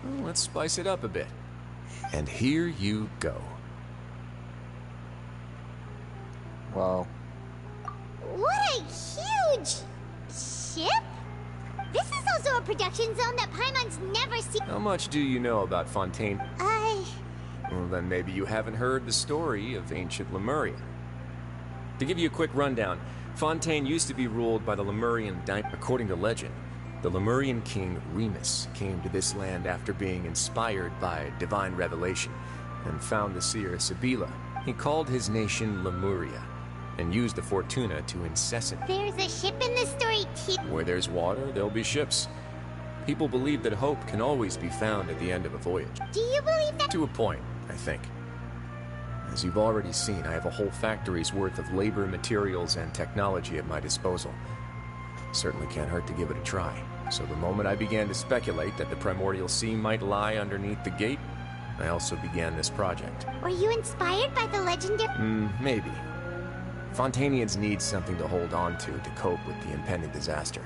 Well, let's spice it up a bit. And here you go. Wow. What a huge ship! This is also into a production zone that Paimon's never seen. How much do you know about Fontaine? Well, then maybe you haven't heard the story of ancient Lemuria. To give you a quick rundown, Fontaine used to be ruled by the Lemurian dynasty. According to legend, the Lemurian king Remus came to this land after being inspired by divine revelation and found the seer Sibila. He called his nation Lemuria and used the Fortuna to incessant. There's a ship in the story too. Where there's water, there'll be ships. People believe that hope can always be found at the end of a voyage. Do you believe that? To a point, I think. As you've already seen, I have a whole factory's worth of labor, materials, and technology at my disposal. Certainly can't hurt to give it a try. So the moment I began to speculate that the Primordial Sea might lie underneath the gate, I also began this project. Were you inspired by the legendary? Maybe. Fontainians need something to hold on to cope with the impending disaster.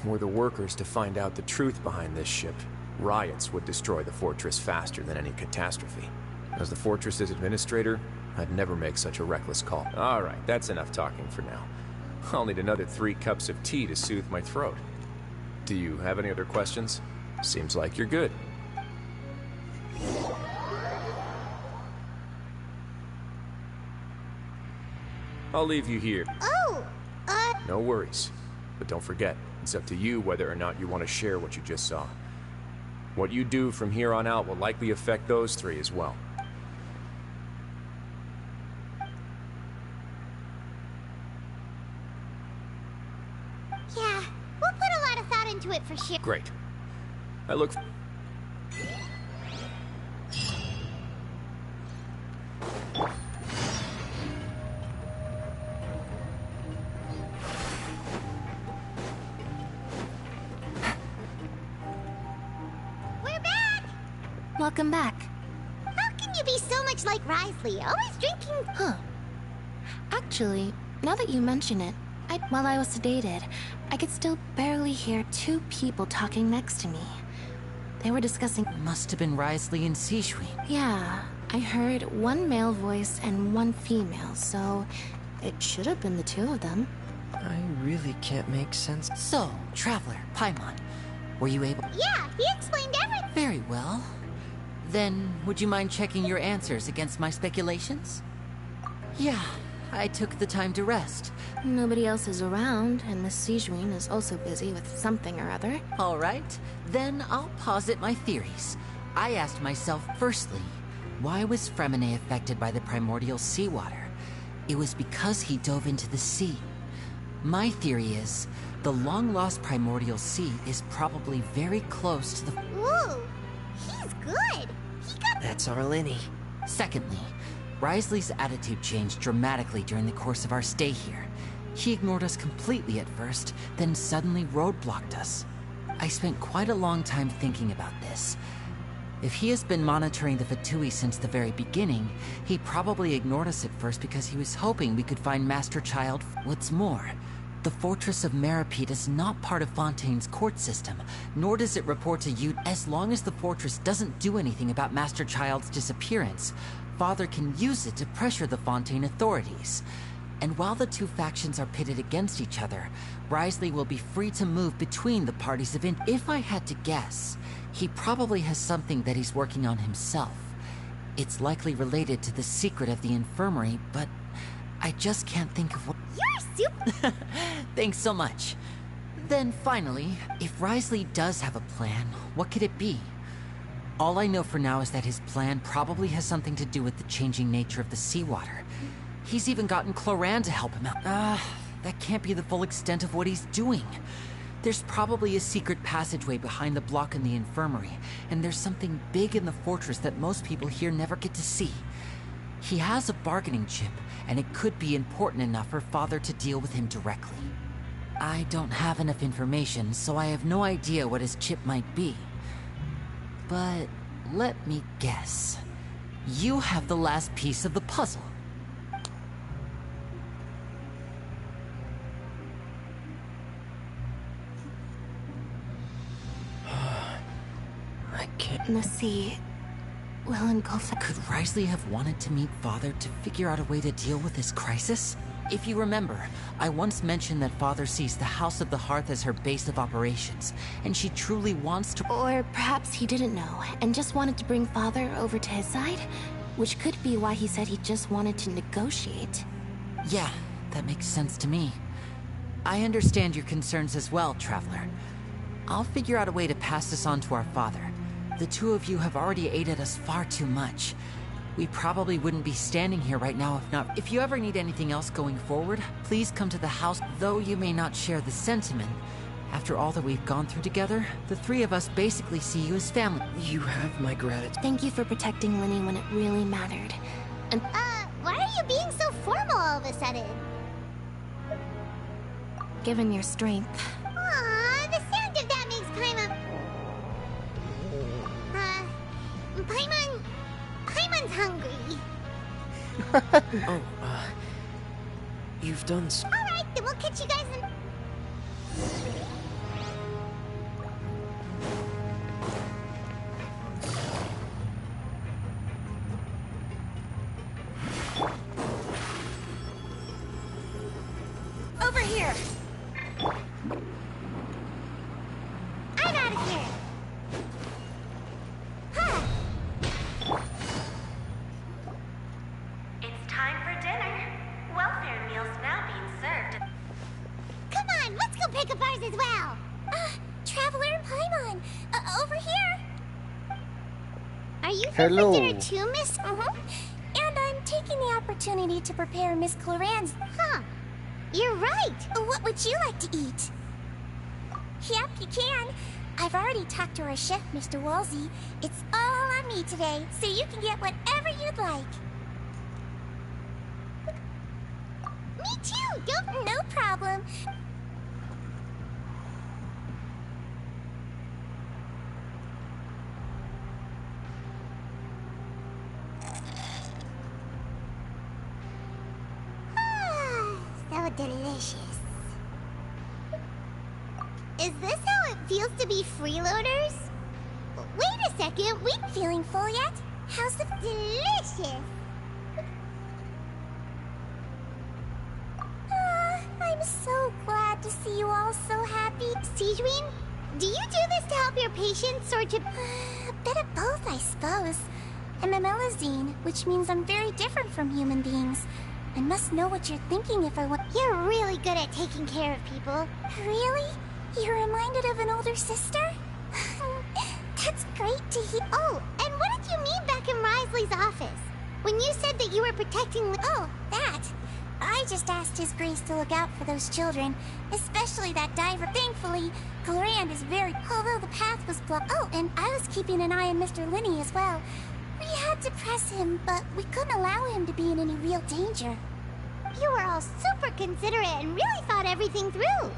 Were the workers to find out the truth behind this ship, riots would destroy the fortress faster than any catastrophe. As the fortress's administrator, I'd never make such a reckless call. All right, that's enough talking for now. I'll need another 3 cups of tea to soothe my throat. Do you have any other questions? Seems like you're good. I'll leave you here. Oh, No worries. But don't forget, it's up to you whether or not you want to share what you just saw. What you do from here on out will likely affect those 3 as well. Yeah, we'll put a lot of thought into it for sure. Great. I look... We're back! Welcome back. How can you be so much like Risley, always drinking? Huh. Actually, now that you mention it, while I was sedated, I could still barely hear 2 people talking next to me. They were discussing... Must have been Risley and Sijui. Yeah, I heard 1 male voice and 1 female, so it should have been the 2 of them. I really can't make sense. So, Traveler, Paimon, were you able... Yeah, he explained everything. Very well. Then, would you mind checking your answers against my speculations? Yeah, I took the time to rest. Nobody else is around, and Miss Sijui is also busy with something or other. All right, then I'll posit my theories. I asked myself, firstly, why was Fremine affected by the primordial seawater? It was because he dove into the sea. My theory is, the long-lost primordial sea is probably very close to the... Ooh, he's good. That's our Lenny. Secondly, Risley's attitude changed dramatically during the course of our stay here. He ignored us completely at first, then suddenly roadblocked us. I spent quite a long time thinking about this. If he has been monitoring the Fatui since the very beginning, he probably ignored us at first because he was hoping we could find Master Child. What's more, the Fortress of Meripede is not part of Fontaine's court system, nor does it report to you. As long as the fortress doesn't do anything about Master Child's disappearance, Father can use it to pressure the Fontaine authorities. And while the 2 factions are pitted against each other, Risley will be free to move between the parties of interest. If I had to guess, he probably has something that he's working on himself. It's likely related to the secret of the infirmary, but I just can't think of what... You're super... Thanks so much. Then finally, if Risley does have a plan, what could it be? All I know for now is that his plan probably has something to do with the changing nature of the seawater. He's even gotten Cloran to help him out. That can't be the full extent of what he's doing. There's probably a secret passageway behind the block in the infirmary, and there's something big in the fortress that most people here never get to see. He has a bargaining chip, and it could be important enough for Father to deal with him directly. I don't have enough information, so I have no idea what his chip might be. But let me guess. You have the last piece of the puzzle. I can't... The sea will engulf... Could Risley have wanted to meet Father to figure out a way to deal with this crisis? If you remember, I once mentioned that Father sees the House of the Hearth as her base of operations, and she truly wants to— Or perhaps he didn't know, and just wanted to bring Father over to his side? Which could be why he said he just wanted to negotiate. Yeah, that makes sense to me. I understand your concerns as well, Traveler. I'll figure out a way to pass this on to our father. The two of you have already aided us far too much. We probably wouldn't be standing here right now if not— If you ever need anything else going forward, please come to the house. Though you may not share the sentiment, after all that we've gone through together, the three of us basically see you as family. You have my gratitude. Thank you for protecting Lenny when it really mattered. And why are you being so formal all of a sudden? given your strength. Aw, the sound of that makes Paimon... Paimon's hungry. Oh, you've done Alright, then we'll catch you guys in... Over here! I'm out of here! Huh. It's time for dinner. Welfare meals now being served. Come on, let's go pick up ours as well! Traveler and Paimon, over here! Are you here for dinner too, Miss? And I'm taking the opportunity to prepare Miss Cloran's... Huh. You're right. What would you like to eat? Yep, you can. I've already talked to our chef, Mr. Wolsey. It's all on me today, so you can get whatever you'd like. Me too! Don't... No problem. So delicious. Is this how it feels to be freeloaders? Wait a second, we... Feeling full yet? How's the... Delicious! I'm so glad to see you all so happy. Sigewinne, do you do this to help your patients or to... A bit of both, I suppose. I'm a Melazine, which means I'm very different from human beings. I must know what you're thinking if I want... You're really good at taking care of people. Really? You're reminded of an older sister? That's great to hear. Oh, and what did you mean back in Risley's office? When you said that you were protecting... Oh, that. I just asked His Grace to look out for those children, especially that diver. Thankfully, Clorand is very... Although the path was blocked... Oh, and I was keeping an eye on Mr. Linney as well. We had to press him, but we couldn't allow him to be in any real danger. You were all super considerate and really thought everything through.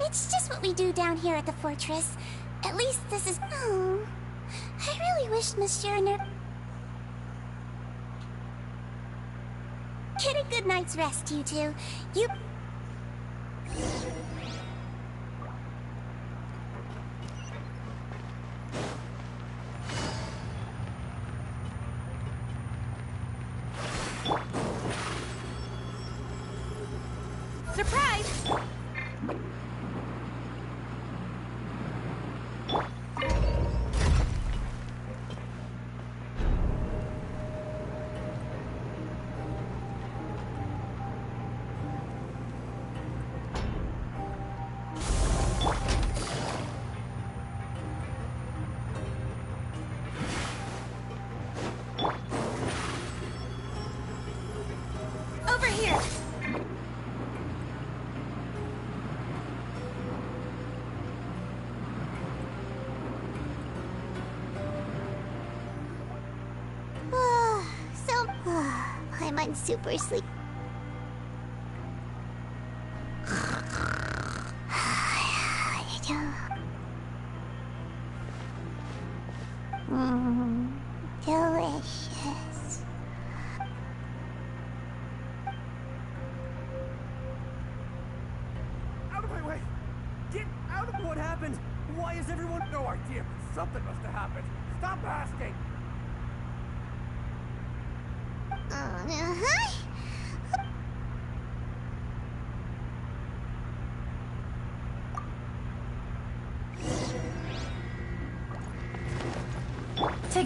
It's just what we do down here at the fortress. At least this is... Oh, I really wish Miss Scherner... Get a good night's rest, you two. You... Surprise! Over here! I'm super sleep. Delicious. Out of my way! Get out of what happened! Why is everyone... No idea, but something must have happened. Stop asking!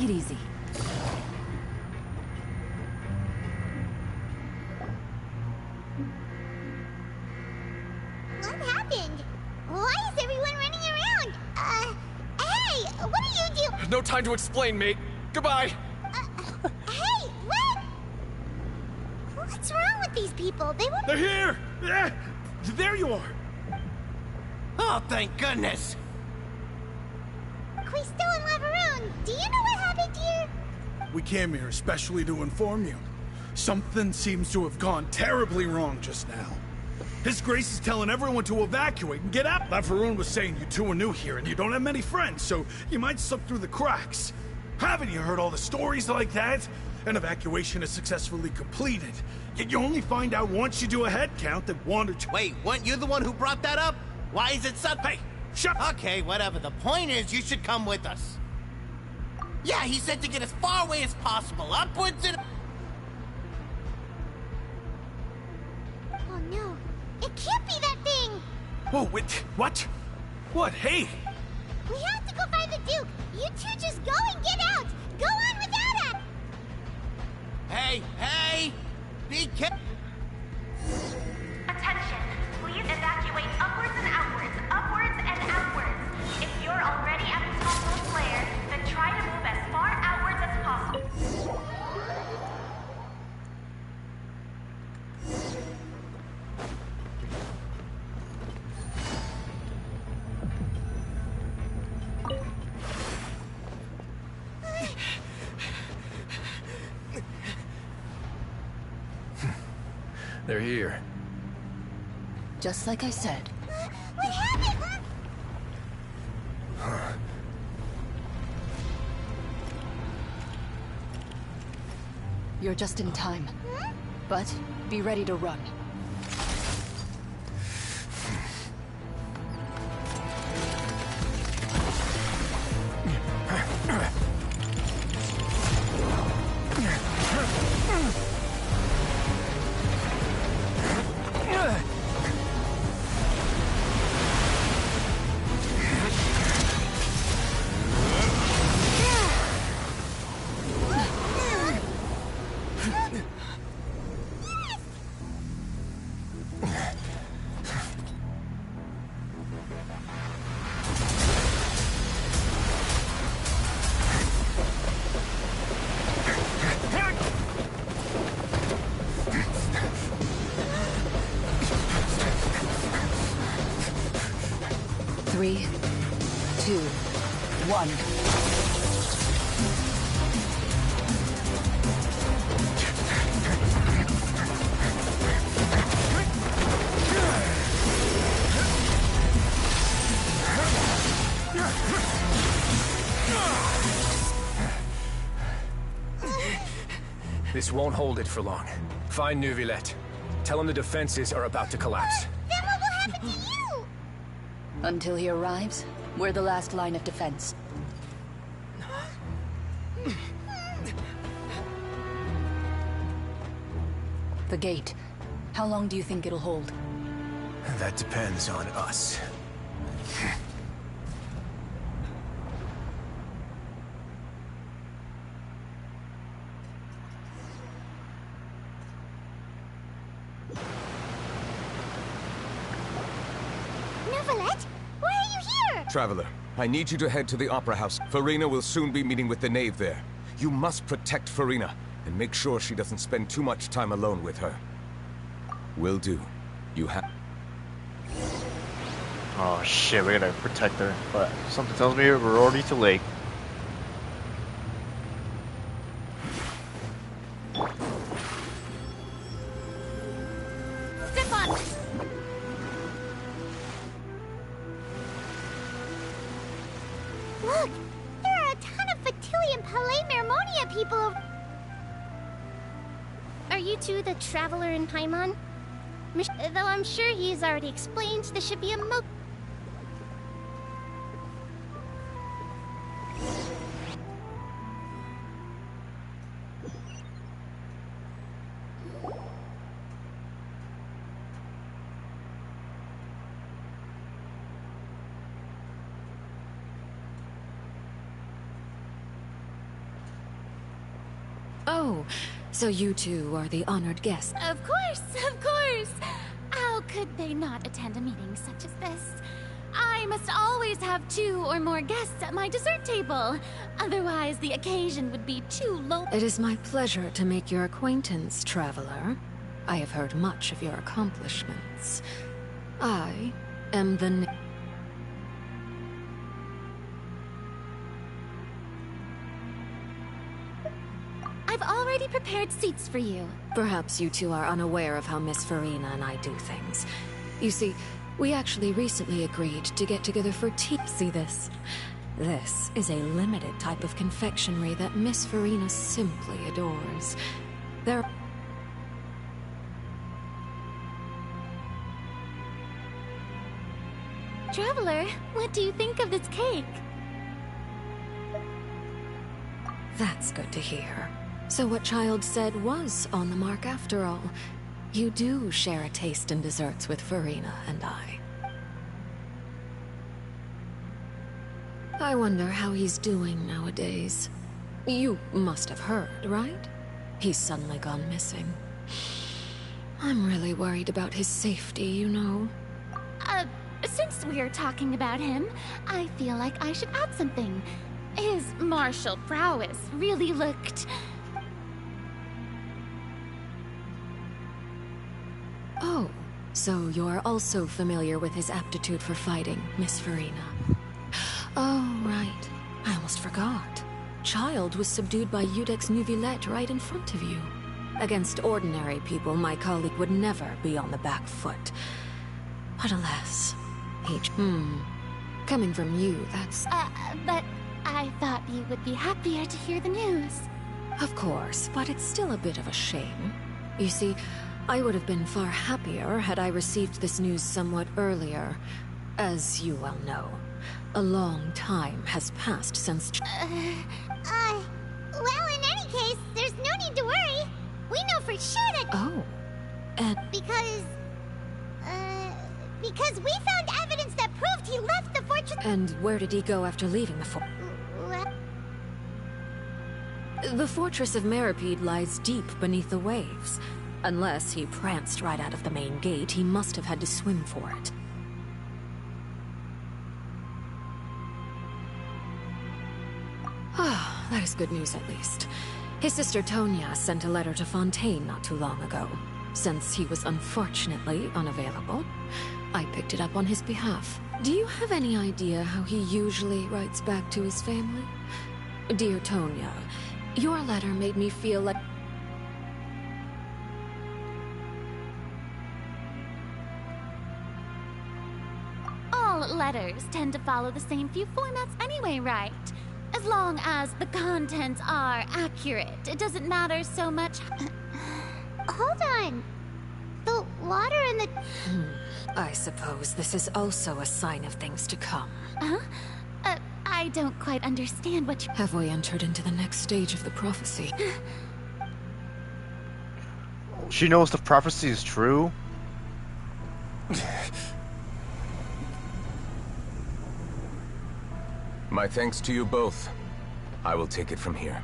Take it easy. What happened? Why is everyone running around? Hey, what are you doing? No time to explain, mate. Goodbye. Hey, what? What's wrong with these people? They won't. They're here! Yeah, there you are. Oh, thank goodness. Crystal and Lavaroon, do you know what happened here? We came here especially to inform you. Something seems to have gone terribly wrong just now. His Grace is telling everyone to evacuate and get out. Lavaroon was saying you two are new here and you don't have many friends, so you might slip through the cracks. Haven't you heard all the stories like that? An evacuation is successfully completed. Yet you only find out once you do a head count that one or two— Wait, weren't you the one who brought that up? Why is it Hey, shut up! Okay, whatever. The point is, you should come with us. Yeah, he said to get as far away as possible, upwards and... Oh no, it can't be that thing! Oh, wait, what? What? Hey! We have to go find the Duke! You two just go and get out! Go on without us! Hey! Be careful! Attention! Please evacuate upwards and outwards, upwards and outwards. If you're already at the topmost layer, then try to move as far outwards as possible. They're here. Just like I said. We have it! You're just in time. But be ready to run. Three, 2, 1. This won't hold it for long. Find Neuvillette. Tell him the defenses are about to collapse. Then what will happen to you? Until he arrives, we're the last line of defense. The gate. How long do you think it'll hold? That depends on us. Neuvillette? Why are you here? Traveler, I need you to head to the Opera House. Farina will soon be meeting with the Knave there. You must protect Farina, and make sure she doesn't spend too much time alone with her. Will do. You have... Oh shit, we're gonna protect her, but something tells me we're already too late. Step on! Look! There are a ton of Fatilian Palais Mermonia people over... Are you two the Traveler in Paimon? Though I'm sure he's already explained, this should be a Oh, so you two are the honored guests. Of course, of course. How could they not attend a meeting such as this? I must always have 2 or more guests at my dessert table. Otherwise, the occasion would be too low. It is my pleasure to make your acquaintance, traveler. I have heard much of your accomplishments. I am the... I've already prepared seats for you. Perhaps you two are unaware of how Miss Farina and I do things. You see, we actually recently agreed to get together for tea. See this? This is a limited type of confectionery that Miss Farina simply adores. There... Traveler, what do you think of this cake? That's good to hear. So what Child said was on the mark after all. You do share a taste in desserts with Farina and I. I wonder how he's doing nowadays. You must have heard, right? He's suddenly gone missing. I'm really worried about his safety, you know. Since we're talking about him, I feel like I should add something. His martial prowess really looked... Oh, so you're also familiar with his aptitude for fighting, Miss Farina. Oh, right. I almost forgot. Child was subdued by Udex Nuvillette right in front of you. Against ordinary people, my colleague would never be on the back foot. But alas, coming from you, that's... but I thought you would be happier to hear the news. Of course, but it's still a bit of a shame. You see, I would have been far happier had I received this news somewhat earlier. As you well know, a long time has passed since... Well, in any case, there's no need to worry. We know for sure that... Oh, and... Because we found evidence that proved he left the fortress... And where did he go after leaving the fortress? The fortress of Meripede lies deep beneath the waves. Unless he pranced right out of the main gate, he must have had to swim for it. Ah, that is good news at least. His sister Tonya sent a letter to Fontaine not too long ago. Since he was unfortunately unavailable, I picked it up on his behalf. Do you have any idea how he usually writes back to his family? Dear Tonya, your letter made me feel like... All letters tend to follow the same few formats anyway, right? As long as the contents are accurate, it doesn't matter so much... Hold on. The water in the... I suppose this is also a sign of things to come. Huh? I don't quite understand what you... Have we entered into the next stage of the prophecy? She knows the prophecy is true? My thanks to you both. I will take it from here.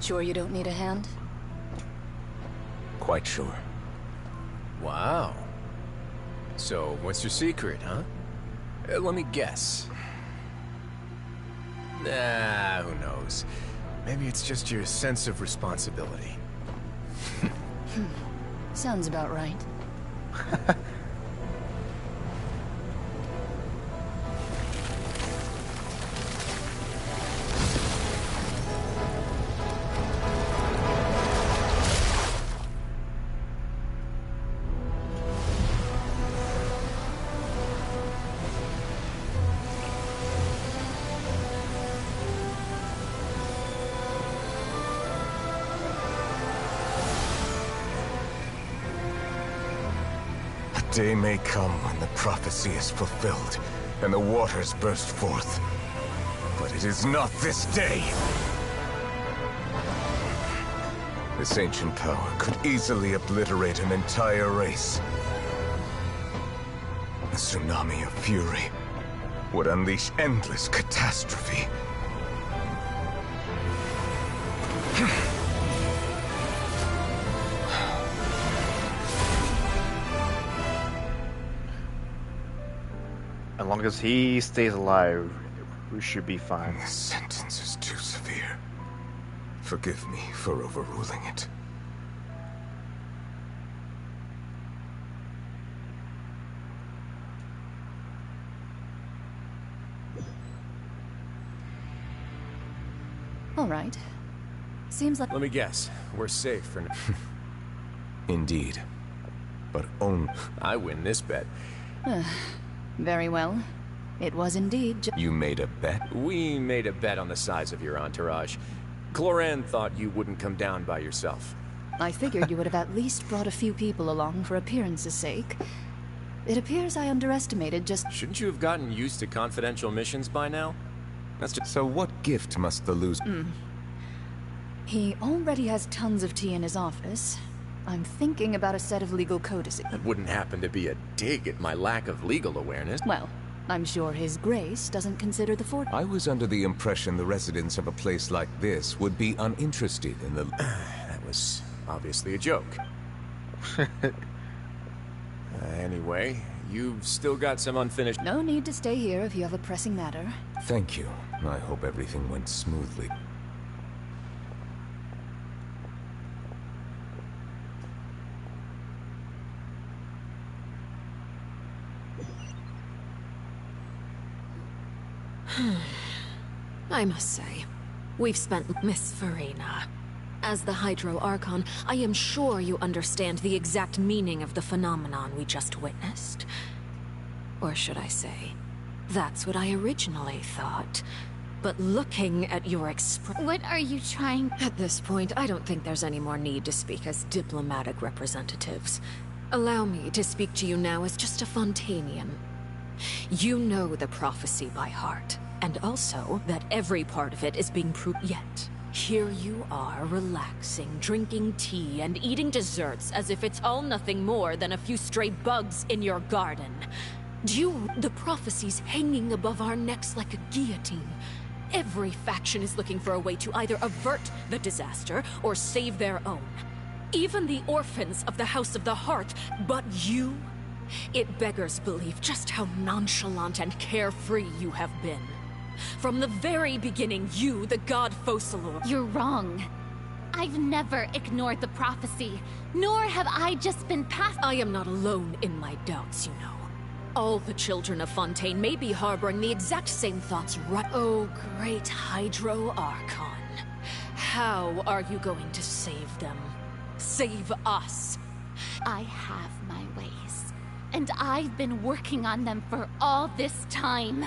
Sure you don't need a hand? Quite sure. Wow. So, what's your secret, huh? Let me guess. Nah, who knows? Maybe it's just your sense of responsibility. Sounds about right. Day may come when the prophecy is fulfilled, and the waters burst forth. But it is not this day! This ancient power could easily obliterate an entire race. A tsunami of fury. would unleash endless catastrophe. As long as he stays alive, we should be fine. This sentence is too severe. Forgive me for overruling it. All right. Seems like... Let me guess. We're safe for now. Indeed. But only... I win this bet. Very well. It was indeed You made a bet? We made a bet on the size of your entourage. Cloran thought you wouldn't come down by yourself. I figured you would have at least brought a few people along for appearance's sake. It appears I underestimated just... Shouldn't you have gotten used to confidential missions by now? That's just... So what gift must the loser... He already has tons of tea in his office. I'm thinking about a set of legal codices. That wouldn't happen to be a dig at my lack of legal awareness. Well, I'm sure His Grace doesn't consider the fort... I was under the impression the residents of a place like this would be uninterested in the... That was obviously a joke. Anyway, you've still got some unfinished... No need to stay here if you have a pressing matter. Thank you. I hope everything went smoothly. I must say, we've spent Miss Farina. As the Hydro Archon, I am sure you understand the exact meaning of the phenomenon we just witnessed. Or should I say, that's what I originally thought. But looking at your What are you trying... At this point, I don't think there's any more need to speak as diplomatic representatives. Allow me to speak to you now as just a Fontanian. You know the prophecy by heart, and also that every part of it is being proved. Yet, here you are, relaxing, drinking tea, and eating desserts as if it's all nothing more than a few stray bugs in your garden. The prophecy's hanging above our necks like a guillotine. Every faction is looking for a way to either avert the disaster or save their own. Even the orphans of the House of the Heart, but you... It beggars belief just how nonchalant and carefree you have been. From the very beginning, you, the god Focalor... You're wrong. I've never ignored the prophecy, nor have I just been passed... I am not alone in my doubts, you know. All the children of Fontaine may be harboring the exact same thoughts right... Oh, great Hydro Archon. How are you going to save them? Save us? I have my ways. And I've been working on them for all this time.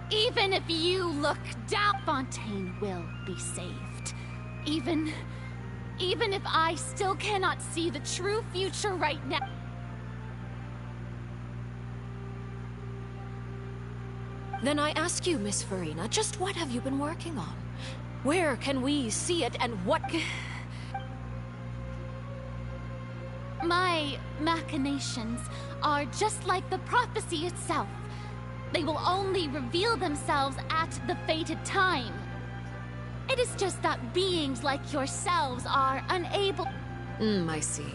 Even if you look down, Fontaine will be saved. Even if I still cannot see the true future right now. Then I ask you, Miss Farina, just what have you been working on? Where can we see it, and what... My machinations are just like the prophecy itself. They will only reveal themselves at the fated time. It is just that beings like yourselves are unable... I see.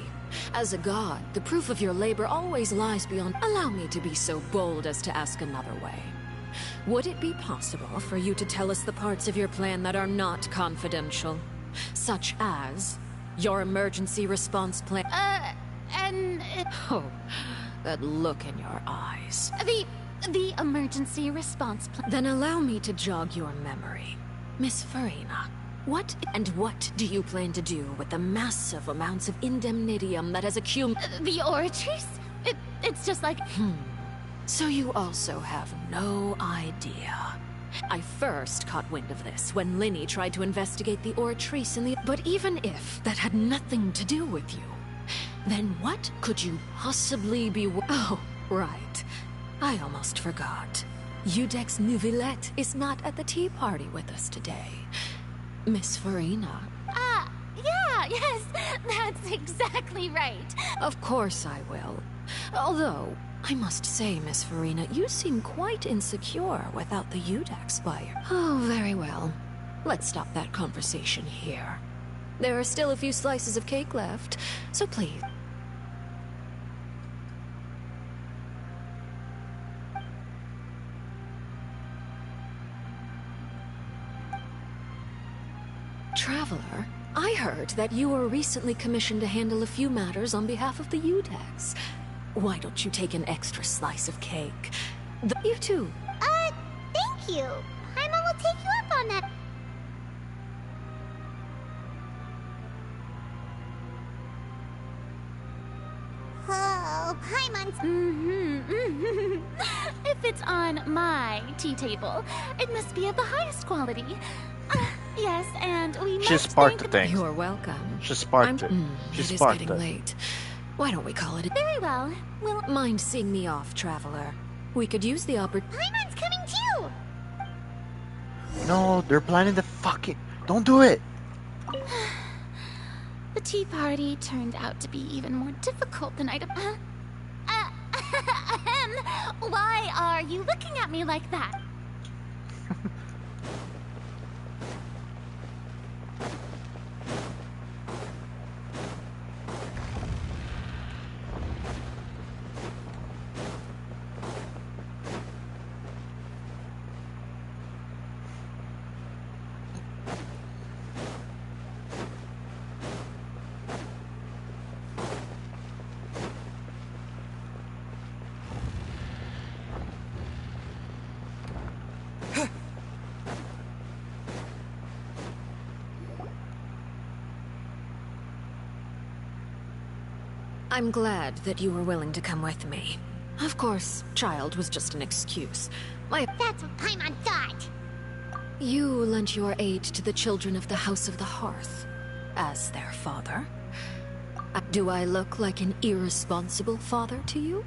As a god, the proof of your labor always lies beyond... Allow me to be so bold as to ask another way. Would it be possible for you to tell us the parts of your plan that are not confidential? Such as... your emergency response plan... Oh, that look in your eyes. The emergency response plan... Then allow me to jog your memory. Miss Farina, what do you plan to do with the massive amounts of indemnitium that has accumulated... The Oratrice? It's just like... So you also have no idea. I first caught wind of this when Linny tried to investigate the Oratrice in the... But even if that had nothing to do with you, then what could you possibly be... Oh, right. I almost forgot. Udex Neuvillette is not at the tea party with us today. Miss Farina. Yes, that's exactly right. Of course I will. Although, I must say, Miss Farina, you seem quite insecure without the Udex fire. Oh, very well. Let's stop that conversation here. There are still a few slices of cake left, so please. Traveler, I heard that you were recently commissioned to handle a few matters on behalf of the Udex. Why don't you take an extra slice of cake? You too. Thank you. Paimon will take you up on that. Oh, Paimon's... If it's on my tea table, it must be of the highest quality. Yes, and we must She sparked the thank thing. You're welcome. She sparked it. She It is sparked getting it. late. Why don't we call it a... Very well. We'll... Mind seeing me off, Traveler? We could use the Paimon's coming too! No, they're planning the fucking... Don't do it! The tea party turned out to be even more difficult than I'd... Why are you looking at me like that? I'm glad that you were willing to come with me. Of course, child was just an excuse. That's what Paimon thought! You lent your aid to the children of the House of the Hearth, as their father. Do I look like an irresponsible father to you?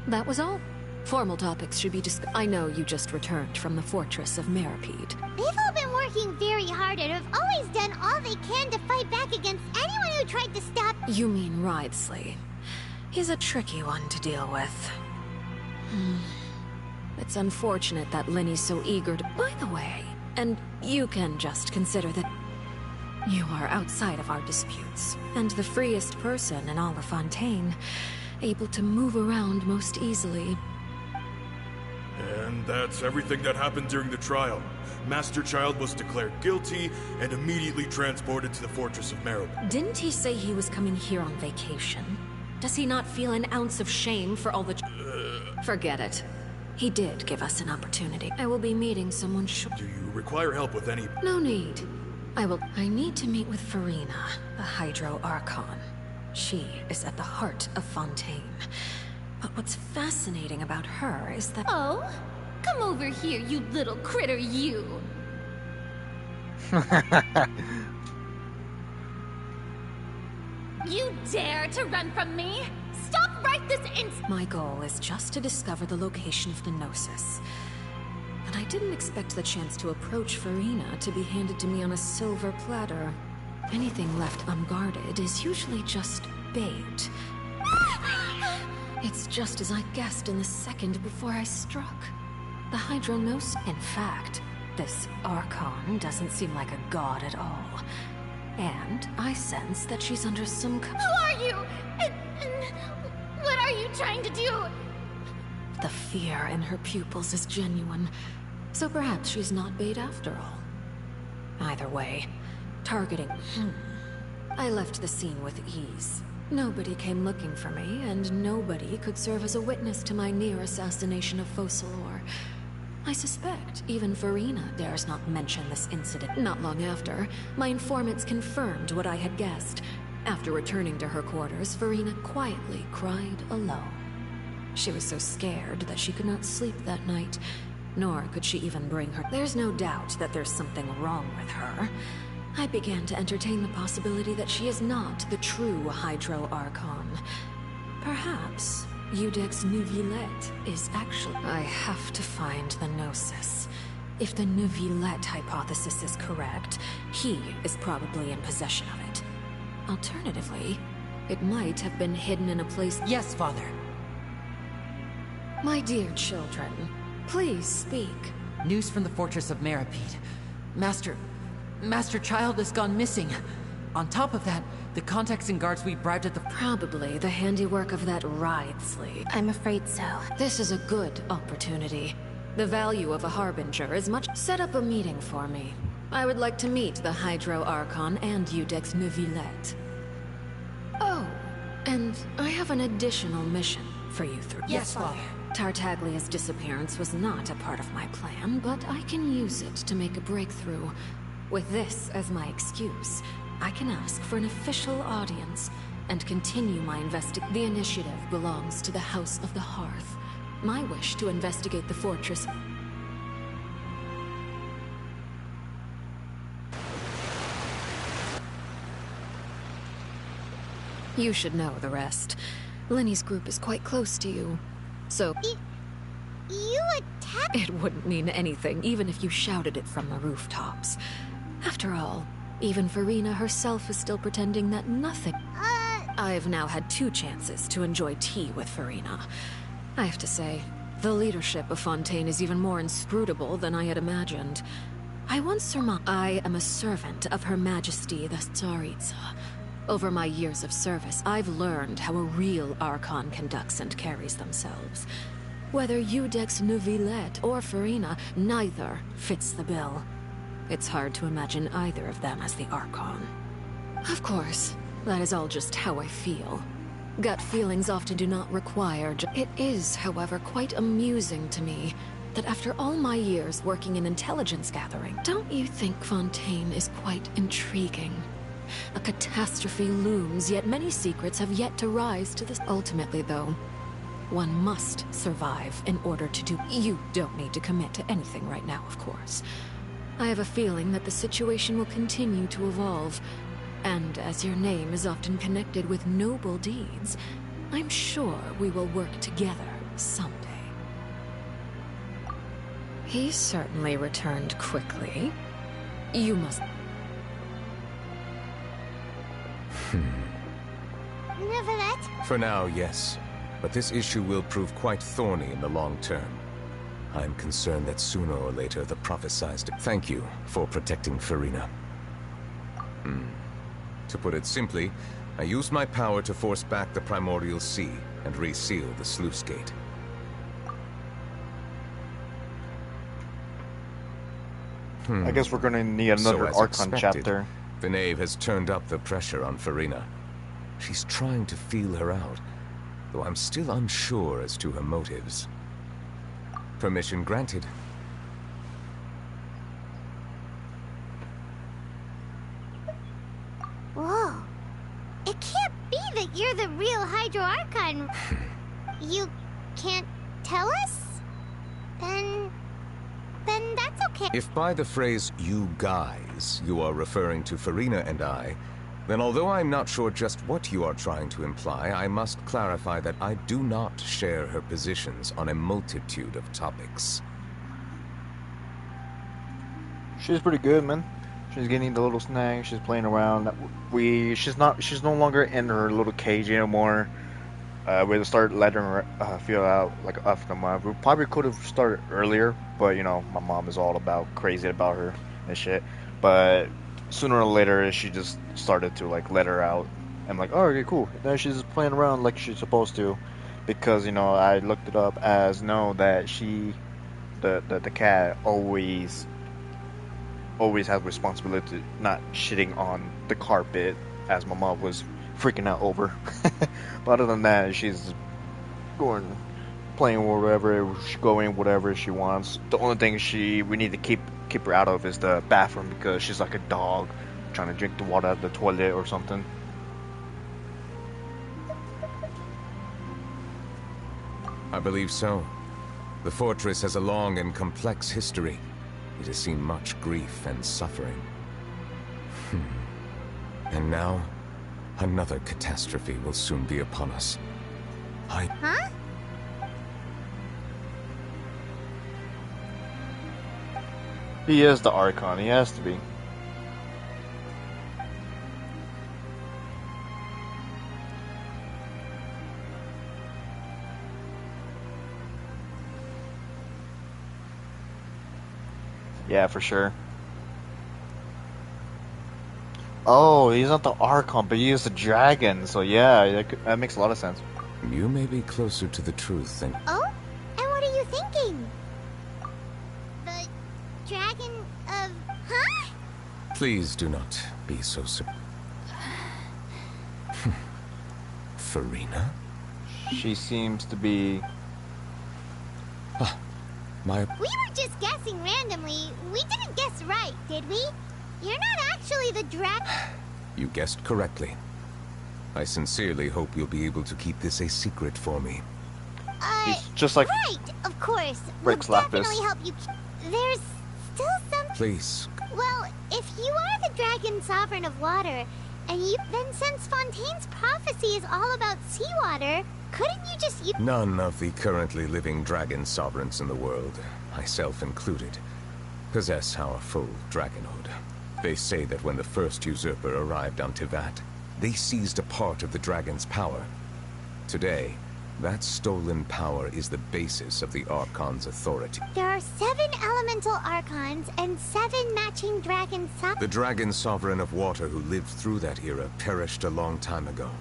That was all. Formal topics should be discussed. I know you just returned from the fortress of Meripede. They've all been working very hard and have always done all they can to fight back against anyone who tried to stop... You mean Wriothesley. He's a tricky one to deal with. It's unfortunate that Linny's so eager to... By the way, and you can just consider that you are outside of our disputes, and the freest person in all of Fontaine, able to move around most easily. And that's everything that happened during the trial. Master Child was declared guilty and immediately transported to the Fortress of Meribel. Didn't he say he was coming here on vacation? Does he not feel an ounce of shame for all the... Forget it. He did give us an opportunity. I will be meeting someone Do you require help with any... No need. I need to meet with Farina, the Hydro Archon. She is at the heart of Fontaine. But what's fascinating about her is that... Oh? Come over here, you little critter, you! You dare to run from me? Stop right this instant! My goal is just to discover the location of the Gnosis. But I didn't expect the chance to approach Farina to be handed to me on a silver platter. Anything left unguarded is usually just bait. It's just as I guessed in the second before I struck. The Hydronos. In fact, this Archon doesn't seem like a god at all. And I sense that she's under some... Who are you? And what are you trying to do? The fear in her pupils is genuine. So perhaps she's not bait after all. Either way, targeting... I left the scene with ease. Nobody came looking for me, and nobody could serve as a witness to my near assassination of Focalor. I suspect even Farina dares not mention this incident. Not long after, my informants confirmed what I had guessed. After returning to her quarters, Farina quietly cried alone. She was so scared that she could not sleep that night, nor could she even bring her... There's no doubt that there's something wrong with her. I began to entertain the possibility that she is not the true Hydro Archon. Perhaps Udex Neuvillette is actually... I have to find the Gnosis. If the Neuvillette hypothesis is correct, he is probably in possession of it. Alternatively, It might have been hidden in a place... Yes, Father. My dear children, please speak. News from the Fortress of Meripede. Master Child has gone missing. On top of that, the contacts and guards we bribed at the... Probably the handiwork of that Writhsley. I'm afraid so. This is a good opportunity. The value of a Harbinger is much... Set up a meeting for me. I would like to meet the Hydro Archon and Udex Neuvillette. Oh, and I have an additional mission for you three. Yes, Father. Tartaglia's disappearance was not a part of my plan, but I can use it to make a breakthrough. With this as my excuse, I can ask for an official audience and continue my investigation. The initiative belongs to the House of the Hearth. My wish to investigate the fortress... You should know the rest. Lenny's group is quite close to you, so... You attacked... It wouldn't mean anything, even if you shouted it from the rooftops. After all, even Farina herself is still pretending that nothing... I've now had 2 chances to enjoy tea with Farina. I have to say, the leadership of Fontaine is even more inscrutable than I had imagined. I once surmised I am a servant of Her Majesty the Tsaritsa. Over my years of service, I've learned how a real Archon conducts and carries themselves. Whether Udex Neuvillette or Farina, neither fits the bill. It's hard to imagine either of them as the Archon. Of course, that is all just how I feel. Gut feelings often do not require... It is, however, quite amusing to me that after all my years working in intelligence gathering, don't you think Fontaine is quite intriguing? A catastrophe looms, yet many secrets have yet to rise to this. Ultimately, though, one must survive in order to do... You don't need to commit to anything right now, of course. I have a feeling that the situation will continue to evolve, and as your name is often connected with noble deeds, I'm sure we will work together someday. He certainly returned quickly. You must... Neuvillette? For now, yes. But this issue will prove quite thorny in the long term. I'm concerned that sooner or later the prophesized... Thank you for protecting Farina. To put it simply, I used my power to force back the Primordial Sea and reseal the sluice gate. I guess we're gonna need another as Archon expected, chapter. The Knave has turned up the pressure on Farina. She's trying to feel her out, though I'm still unsure as to her motives. Permission granted. Whoa. It can't be that you're the real Hydro Archon. You can't tell us? Then that's okay. If by the phrase, you guys, you are referring to Farina and I, then although I'm not sure just what you are trying to imply, I must clarify that I do not share her positions on a multitude of topics. She's pretty good, man. She's getting the little snacks. She's playing around. She's no longer in her little cage anymore. We'll start letting her feel out like after a month. We probably could have started earlier, but you know, my mom is all about crazy about her and shit. But sooner or later, she just started to like let her out. I'm like, oh, okay, cool. Now she's just playing around like she's supposed to, because you know I looked it up as that the cat always has responsibility not shitting on the carpet, as my mom was freaking out over. But other than that, she's playing wherever she's going, whatever she wants. The only thing we need to keep her out of is the bathroom, because she's like a dog trying to drink the water out of the toilet or something. I believe so. The fortress has a long and complex history. It has seen much grief and suffering. And now, another catastrophe will soon be upon us. Huh? He is the Archon. He has to be. Yeah, for sure. Oh, he's not the Archon, but he is the dragon, so yeah, that makes a lot of sense. You may be closer to the truth than... Oh? And what are you thinking? The dragon of... Huh? Please do not be so Farina? She seems to be... My... We were just guessing randomly. We didn't guess right, did we? You're not actually the dragon. You guessed correctly. I sincerely hope you'll be able to keep this a secret for me. He's just like... Right, of course. Rick's We'll Lapis. definitely help you. There's still some... Please. Well, if you are the dragon sovereign of water, and you... Then since Fontaine's prophecy is all about seawater, couldn't you just... None of the currently living dragon sovereigns in the world, myself included, possess our full dragonhood. They say that when the first usurper arrived on Tivat, they seized a part of the dragon's power. Today, that stolen power is the basis of the Archon's authority. There are 7 elemental archons and 7 matching dragon The dragon sovereign of water who lived through that era perished a long time ago.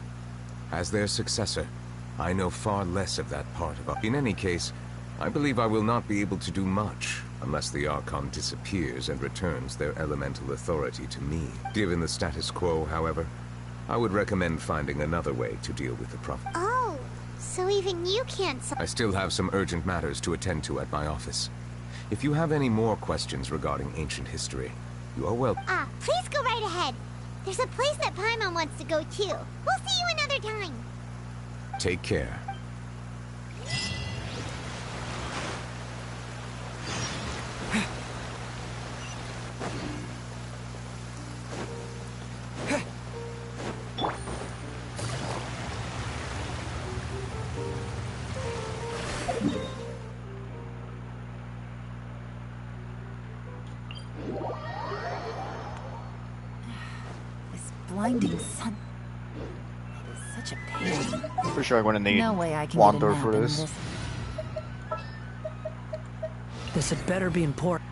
As their successor, I know far less of that part of... In any case, I believe I will not be able to do much unless the Archon disappears and returns their elemental authority to me. Given the status quo, however, I would recommend finding another way to deal with the problem. Oh, so even you can't... I still have some urgent matters to attend to at my office. If you have any more questions regarding ancient history, you are welcome. Please go right ahead. There's a place that Paimon wants to go too. We'll see you another time. Take care. Blinding sun. It is such a pain. For sure I'm gonna need No way I can Wander get a nap for in this. This had better be important.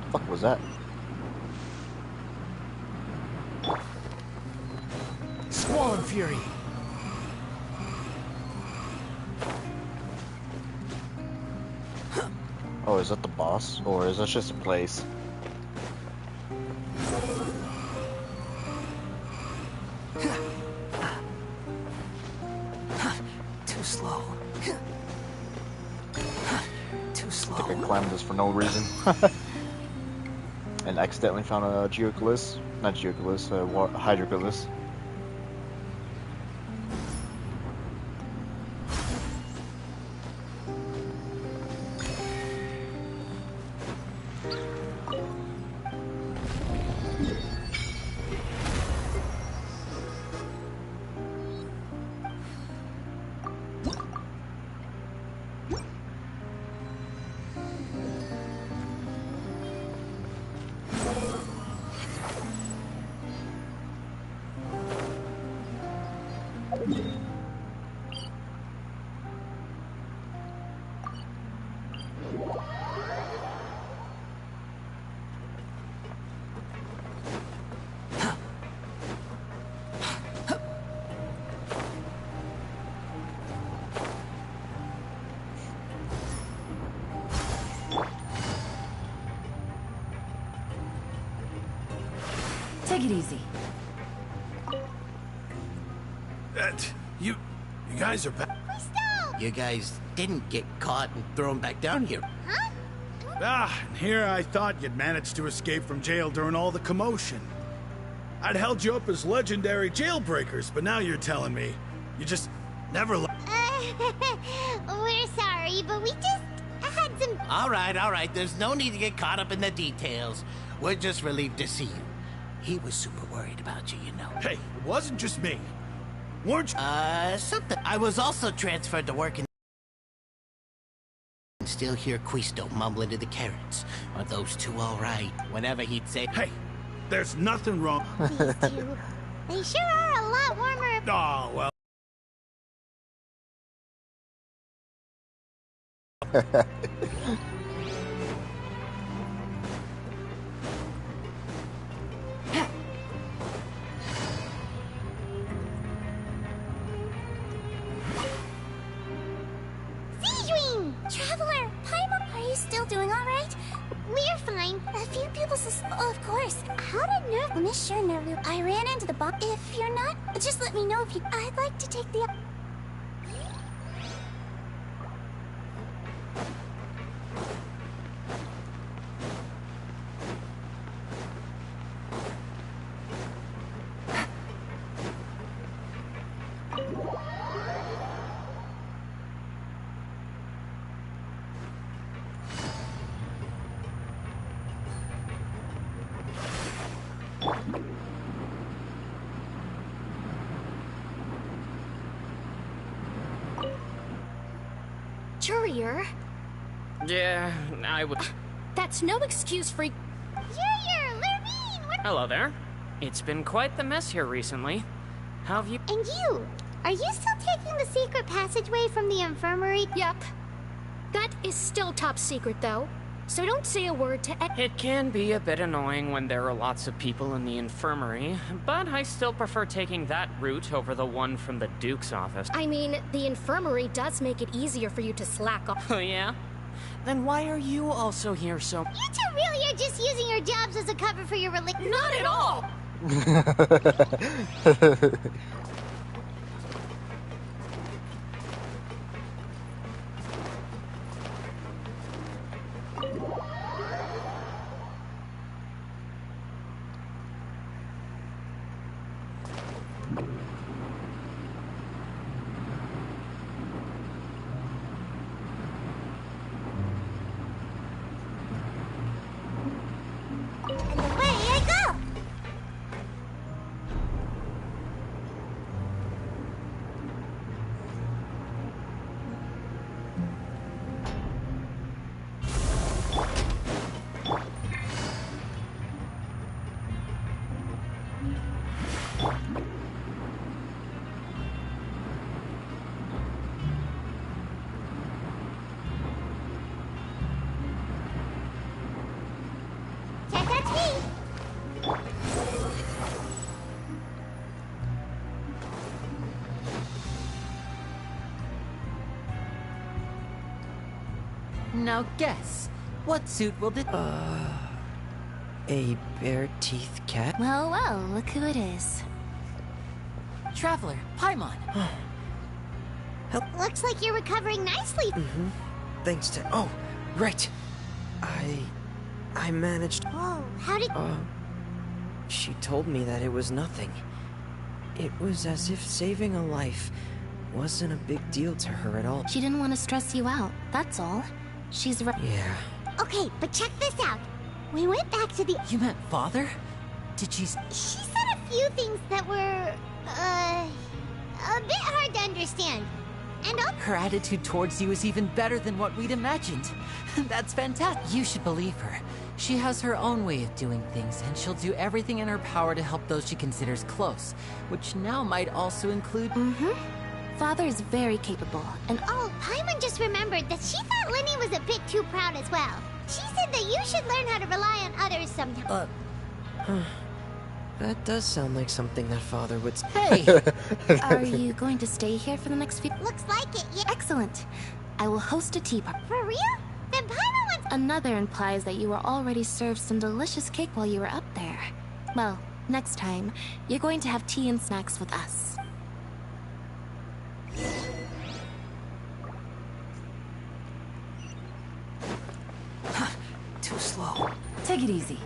What the fuck was that? Squall Fury. Oh, is that the boss? Or is that just a place? Too slow. Too slow. I think I climbed this for no reason. And accidentally found a Geoculus. Not Geoculus, Hydroculus. Take it easy. You guys are back. You guys didn't get caught and thrown back down here. And here I thought you'd managed to escape from jail during all the commotion. I'd held you up as legendary jailbreakers, but now you're telling me you just never We're sorry, but we just had some... All right. There's no need to get caught up in the details. We're just relieved to see you. He was super worried about you, you know. Hey, it wasn't just me. Weren't you? Something. I was also transferred to work in... Still hear Quisto mumbling to the carrots. Are those two all right? Whenever he'd say... Hey, There's nothing wrong. These two. They sure are a lot warmer. Oh, well. Siegewing! Traveler, Paimon, are you still doing all right? We're fine. A few people of course. How did Nerve... Miss sure Nerve... I ran into the bomb. If you're not, just let me know if you... I'd like to take the... Courier? Yeah, I would... That's no excuse for... Hello there. It's been quite the mess here recently. How have you... And you? Are you still taking the secret passageway from the infirmary? Yep. That is still top secret, though. So don't say a word to... It can be a bit annoying when there are lots of people in the infirmary, but I still prefer taking that route over the one from the Duke's office. I mean, the infirmary does make it easier for you to slack off. Oh, yeah? Then why are you also here so... You two really are just using your jobs as a cover for your religion. Not at all! Now guess, what suit will this... A bare-teeth cat? Well, well, look who it is. Traveler, Paimon. Looks like you're recovering nicely. Thanks to... Oh, right. I managed... Oh, how did... She told me that it was nothing. It was as if saving a life wasn't a big deal to her at all. She didn't want to stress you out, that's all. She's right. Yeah. Okay, but check this out. We went back to the... You meant father? Did she... She said a few things that were, a bit hard to understand. And Her attitude towards you is even better than what we'd imagined. That's fantastic. You should believe her. She has her own way of doing things, and she'll do everything in her power to help those she considers close, which now might also include... Father is very capable, and... Oh, Paimon just remembered that she thought Lenny was a bit too proud as well. She said that you should learn how to rely on others sometimes. That does sound like something that father would say. Hey! Are you going to stay here for the next few... Looks like it, yeah. Excellent. I will host a tea party. For real? Then Paimon wants... Another implies that you were already served some delicious cake while you were up there. Well, next time, you're going to have tea and snacks with us. Too slow. Take it easy.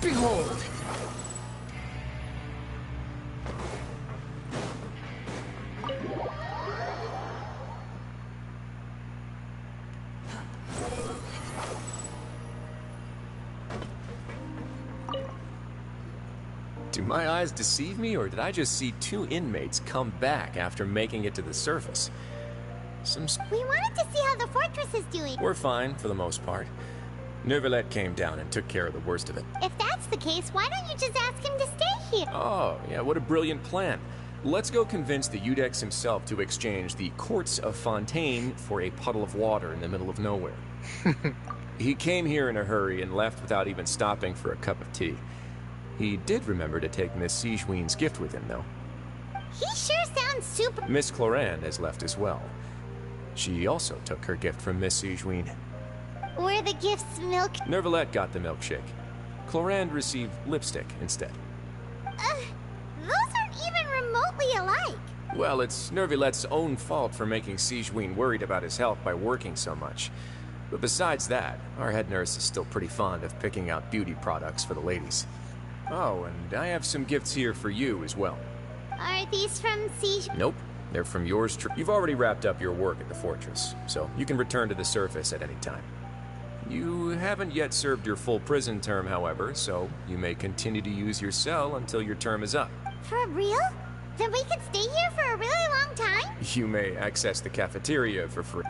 Behold! Do my eyes deceive me, or did I just see 2 inmates come back after making it to the surface? We wanted to see how the fortress is doing. We're fine, for the most part. Neuvillette came down and took care of the worst of it. If that's the case, why don't you just ask him to stay here? Oh, yeah, what a brilliant plan. Let's go convince the Udex himself to exchange the Courts of Fontaine for a puddle of water in the middle of nowhere. He came here in a hurry and left without even stopping for a cup of tea. He did remember to take Miss Sigewinne's gift with him, though. He sure sounds super... Miss Clorinde has left as well. She also took her gift from Miss Sigewinne. Were the gifts milk? Neuvillette got the milkshake. Clorinde received lipstick instead. Those aren't even remotely alike. Well, it's Neuvillette's own fault for making Sigewinne worried about his health by working so much. But besides that, our head nurse is still pretty fond of picking out beauty products for the ladies. Oh, and I have some gifts here for you as well. Are these from Siege? Nope. They're from yours truly. You've already wrapped up your work at the fortress, so you can return to the surface at any time. You haven't yet served your full prison term, however, so you may continue to use your cell until your term is up. For real? Then we could stay here for a really long time? You may access the cafeteria for free.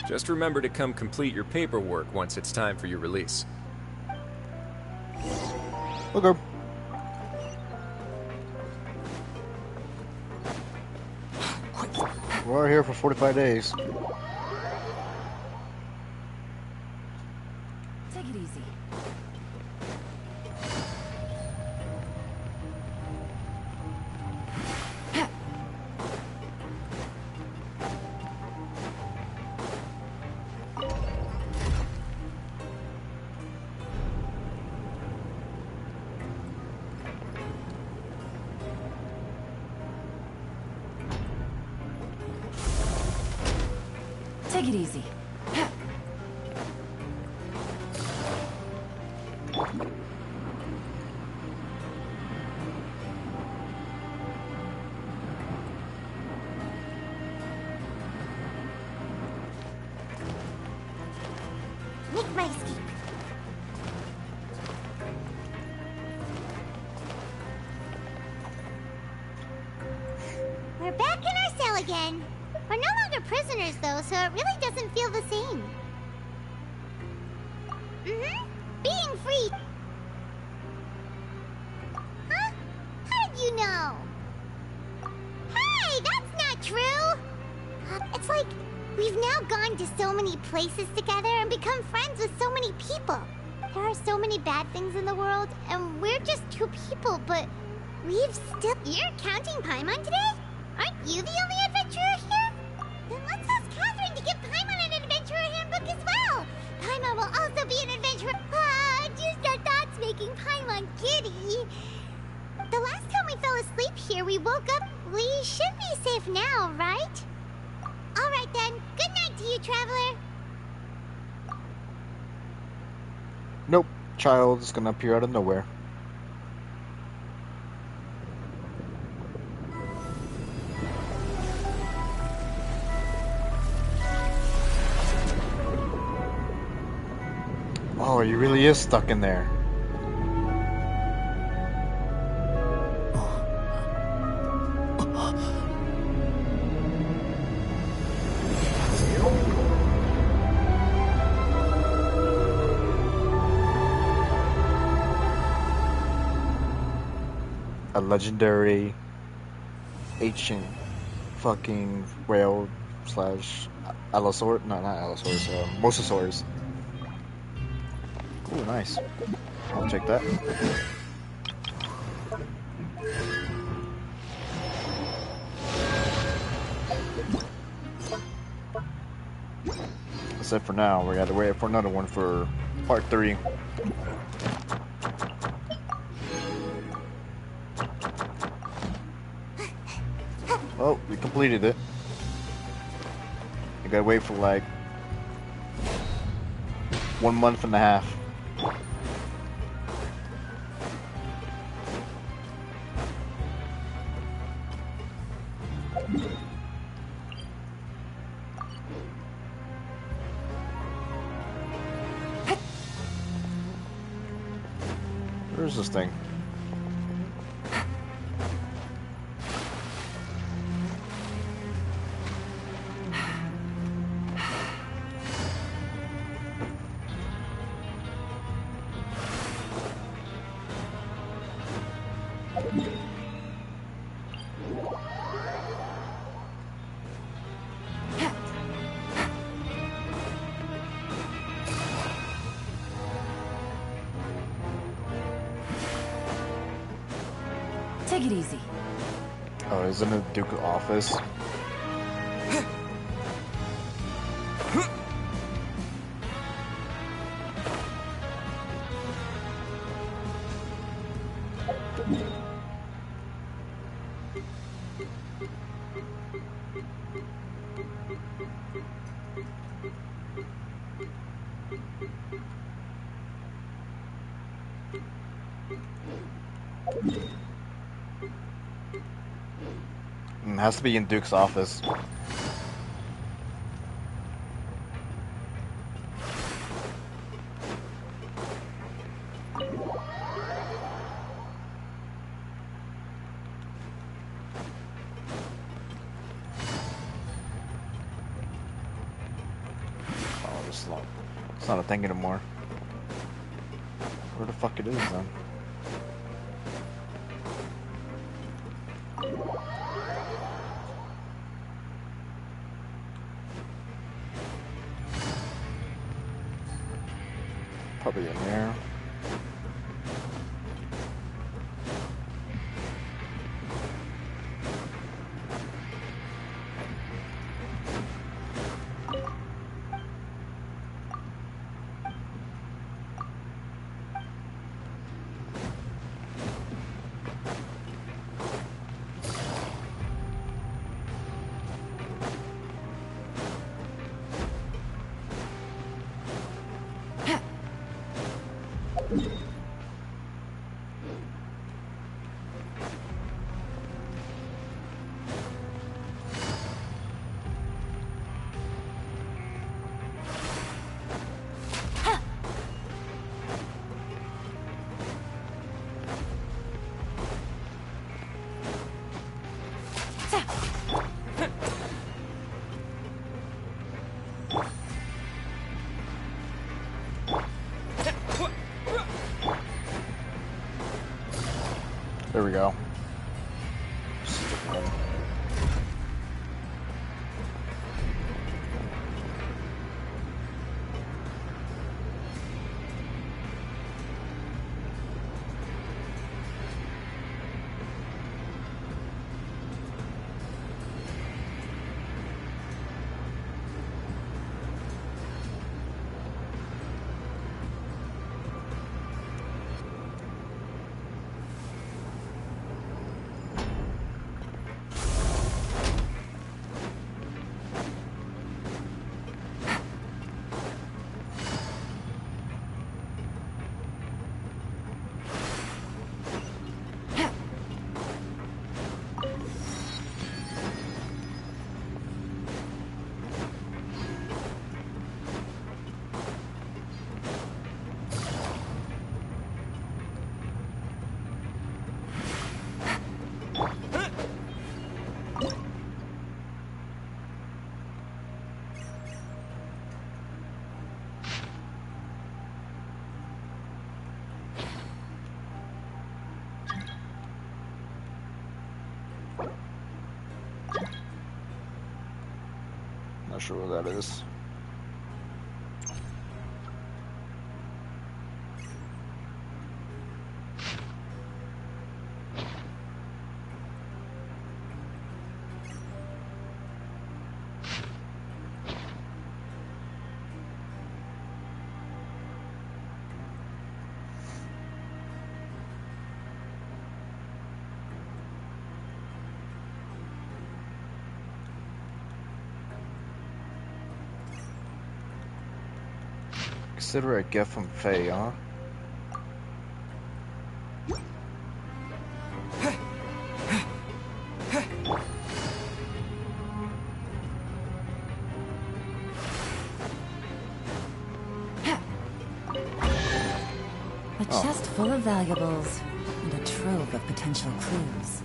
Just remember to come complete your paperwork once it's time for your release. Okay. We're here for 45 days. Take it easy. Take it easy. Make my escape. We're back in our cell again. We're no longer prisoners, though, so it really doesn't feel the same. Being free. Huh? How did you know? Hey, that's not true! It's like we've now gone to so many places together and become friends with so many people. There are so many bad things in the world, and we're just 2 people, but we've still... You're counting Paimon today? Aren't you the only adventurer here? Then let's ask Catherine to give Paimon an adventurer handbook as well. Paimon will also be an adventurer. Just our thoughts making Paimon giddy. The last time we fell asleep here, we woke up. We should be safe now, right? All right then. Good night to you, traveler. Nope. Child is gonna appear out of nowhere. Oh, he really is stuck in there. A legendary ancient fucking whale slash allosaurus. No, not allosaurus. Mosasaurus. Ooh, nice. I'll take that. Except for now, we gotta wait for another one for part 3. Oh, we completed it. You gotta wait for like 1.5 months. Where's this thing? Take it easy. Oh, isn't it Duke's office? It has to be in Duke's office. Oh, it's not a thing anymore. Where the fuck it is then? Probably in there. There we go. Not sure what that is. Consider a gift from Faye, huh? A chest full of valuables and a trove of potential clues.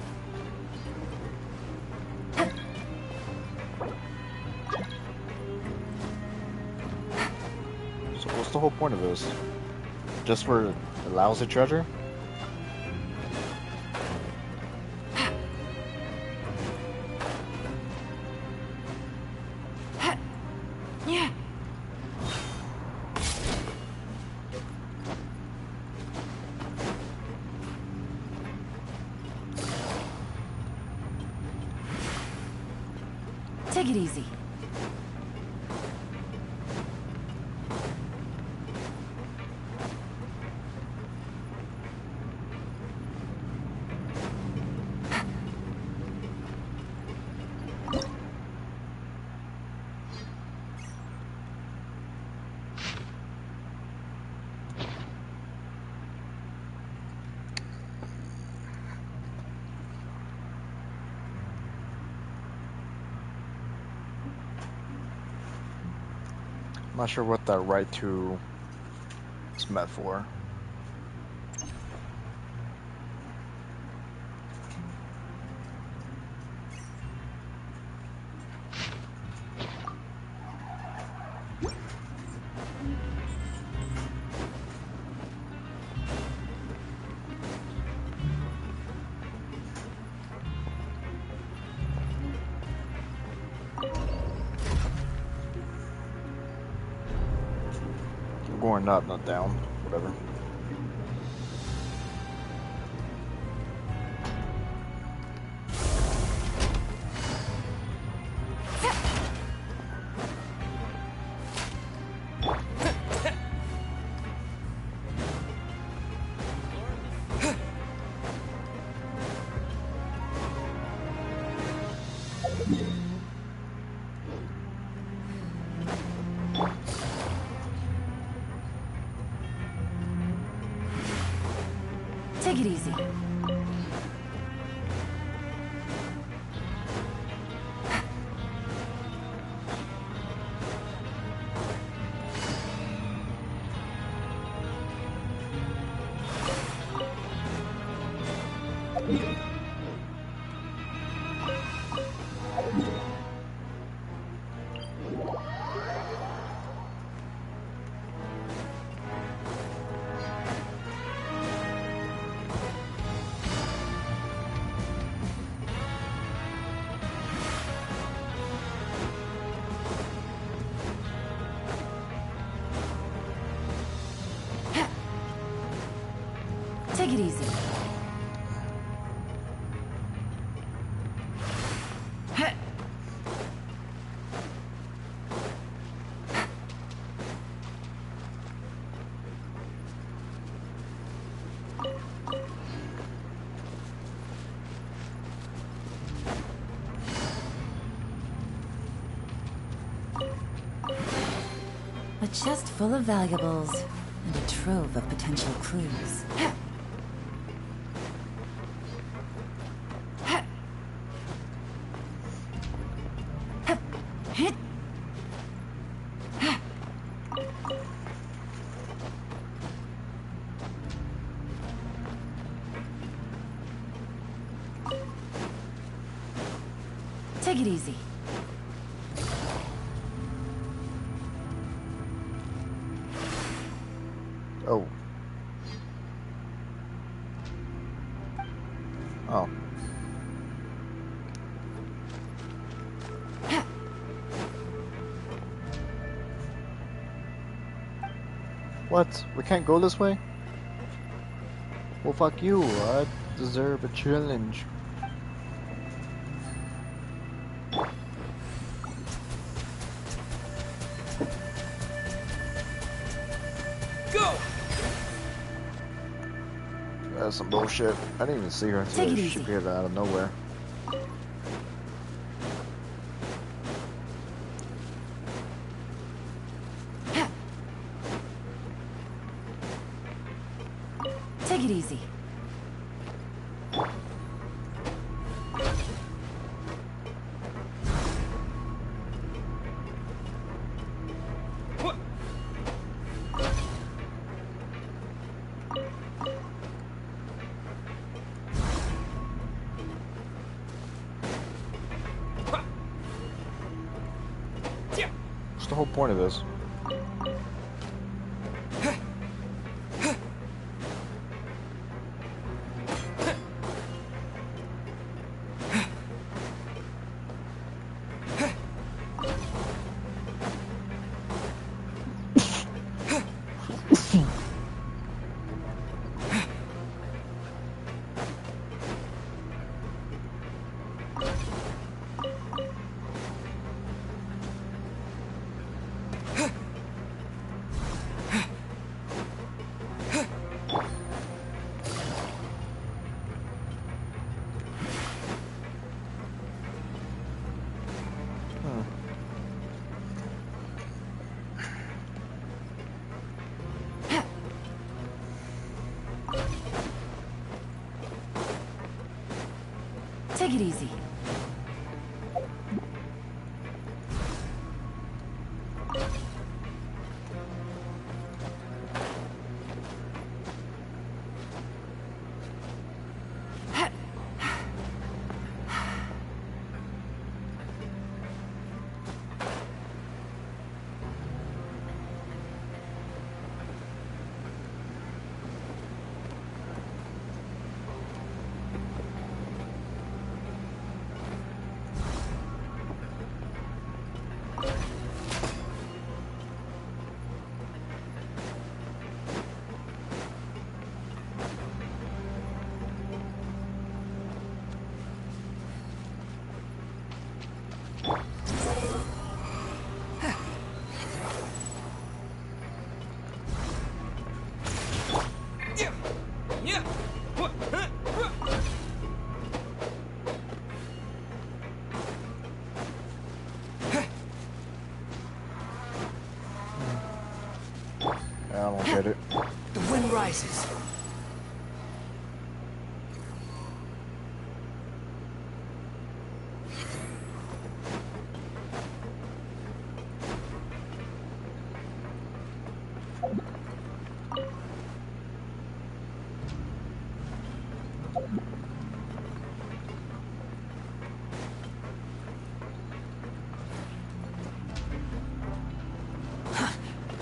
So what's the whole point of this? Just for the lousy treasure? Yeah. Take it easy. I'm not sure what that right to is meant for. Going up, not down. Whatever. Take it easy. Take it easy. A chest full of valuables and a trove of potential clues. Take it easy. Oh. Oh. What? We can't go this way? Well, fuck you. I deserve a challenge. Go! That's some bullshit. I didn't even see her until she appeared out of nowhere. Take it easy. What's the whole point of this? Take it easy. I don't get it. The wind rises.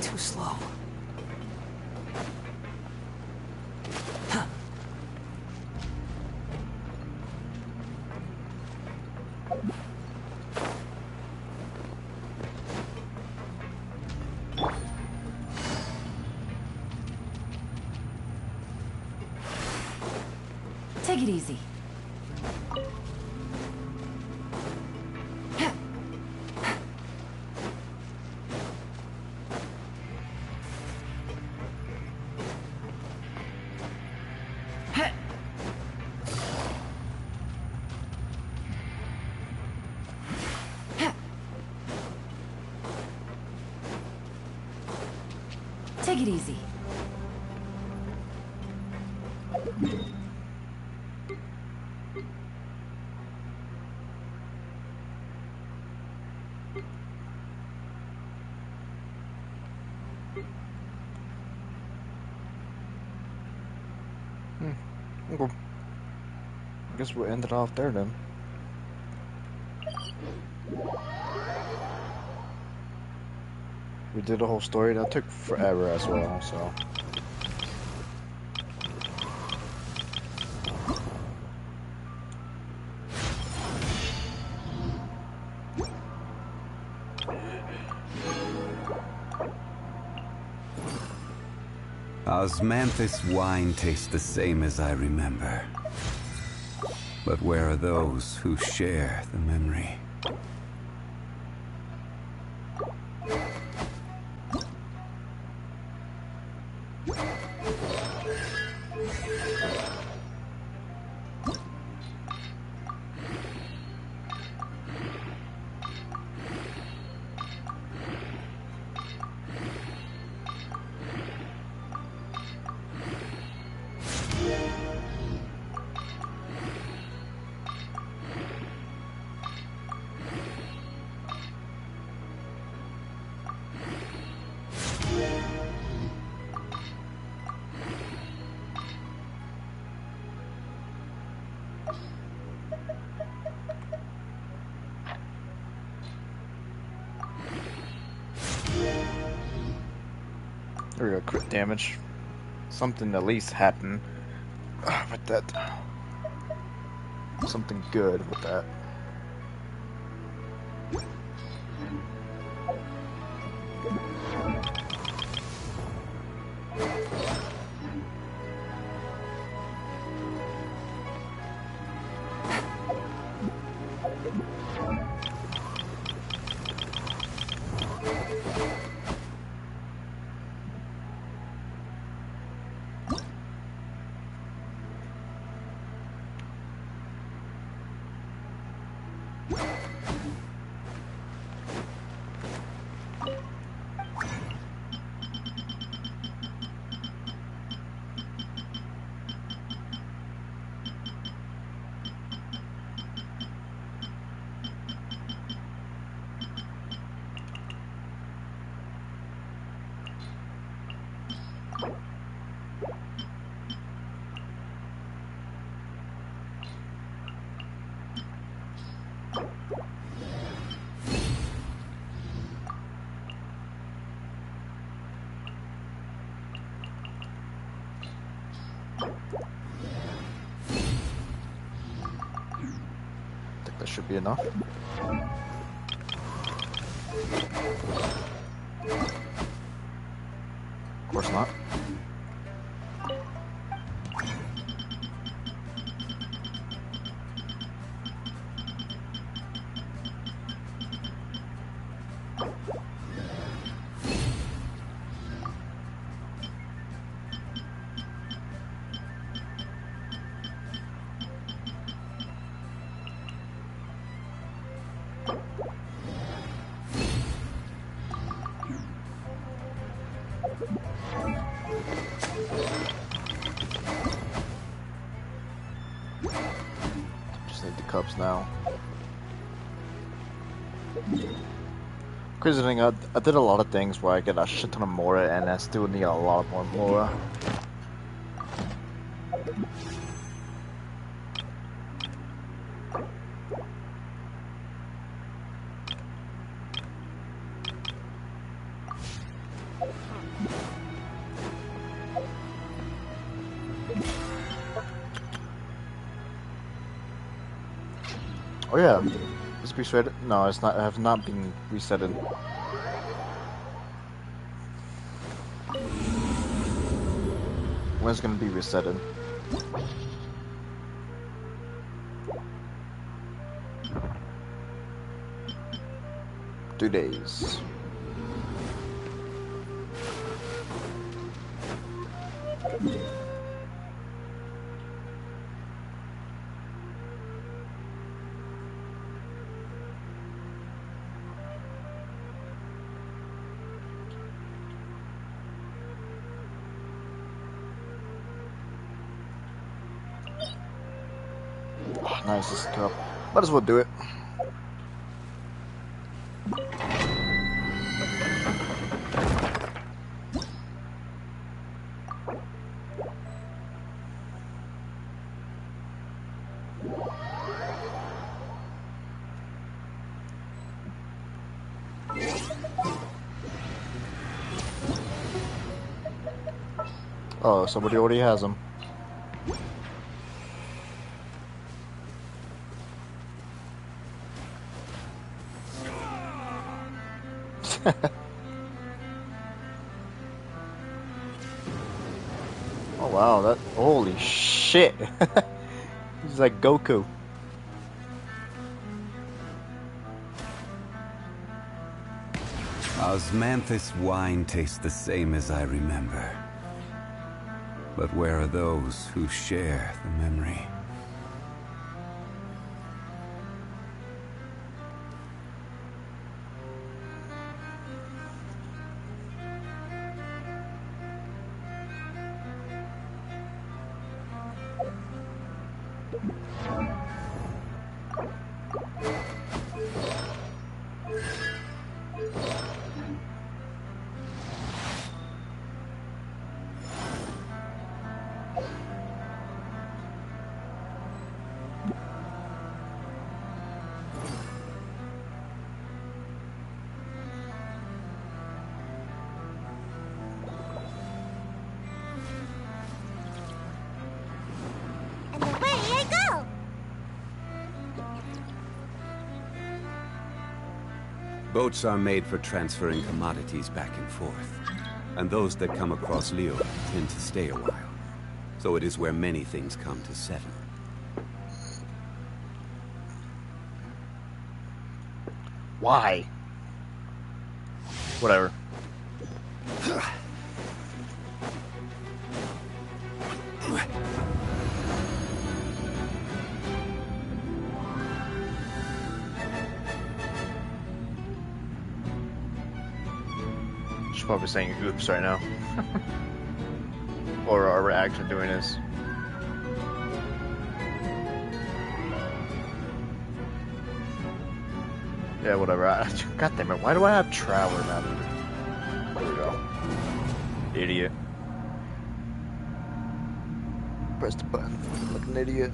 Too slow. Take it easy. Take it easy. Okay. I guess we'll end it off there then. We did the whole story. That took forever as well, so. Osmanthus wine tastes the same as I remember. But where are those who share the memory? There we go, crit damage. Something at least happened with that. Something good with that. think that should be enough. Of course not. Just need the cups now. Crazy thing, I did a lot of things where I get a shit ton of Mora and I still need a lot more Mora. Oh yeah, it's reset. No, it's not. I have not been resetted. When's it gonna be resetted? Two days. Oh, nice, this cup. Might as well do it. Oh, somebody already has them. Oh wow, that holy shit. He's like Goku. Osmanthus wine tastes the same as I remember. But where are those who share the memory? And away I go! Boats are made for transferring commodities back and forth. And those that come across Leo tend to stay a while. So it is where many things come to settle. Why? Whatever. She's probably saying oops right now. Or are we actually doing this? Yeah, whatever. God damn it, why do I have Traveler now? There we go. Idiot. Press the button like an idiot.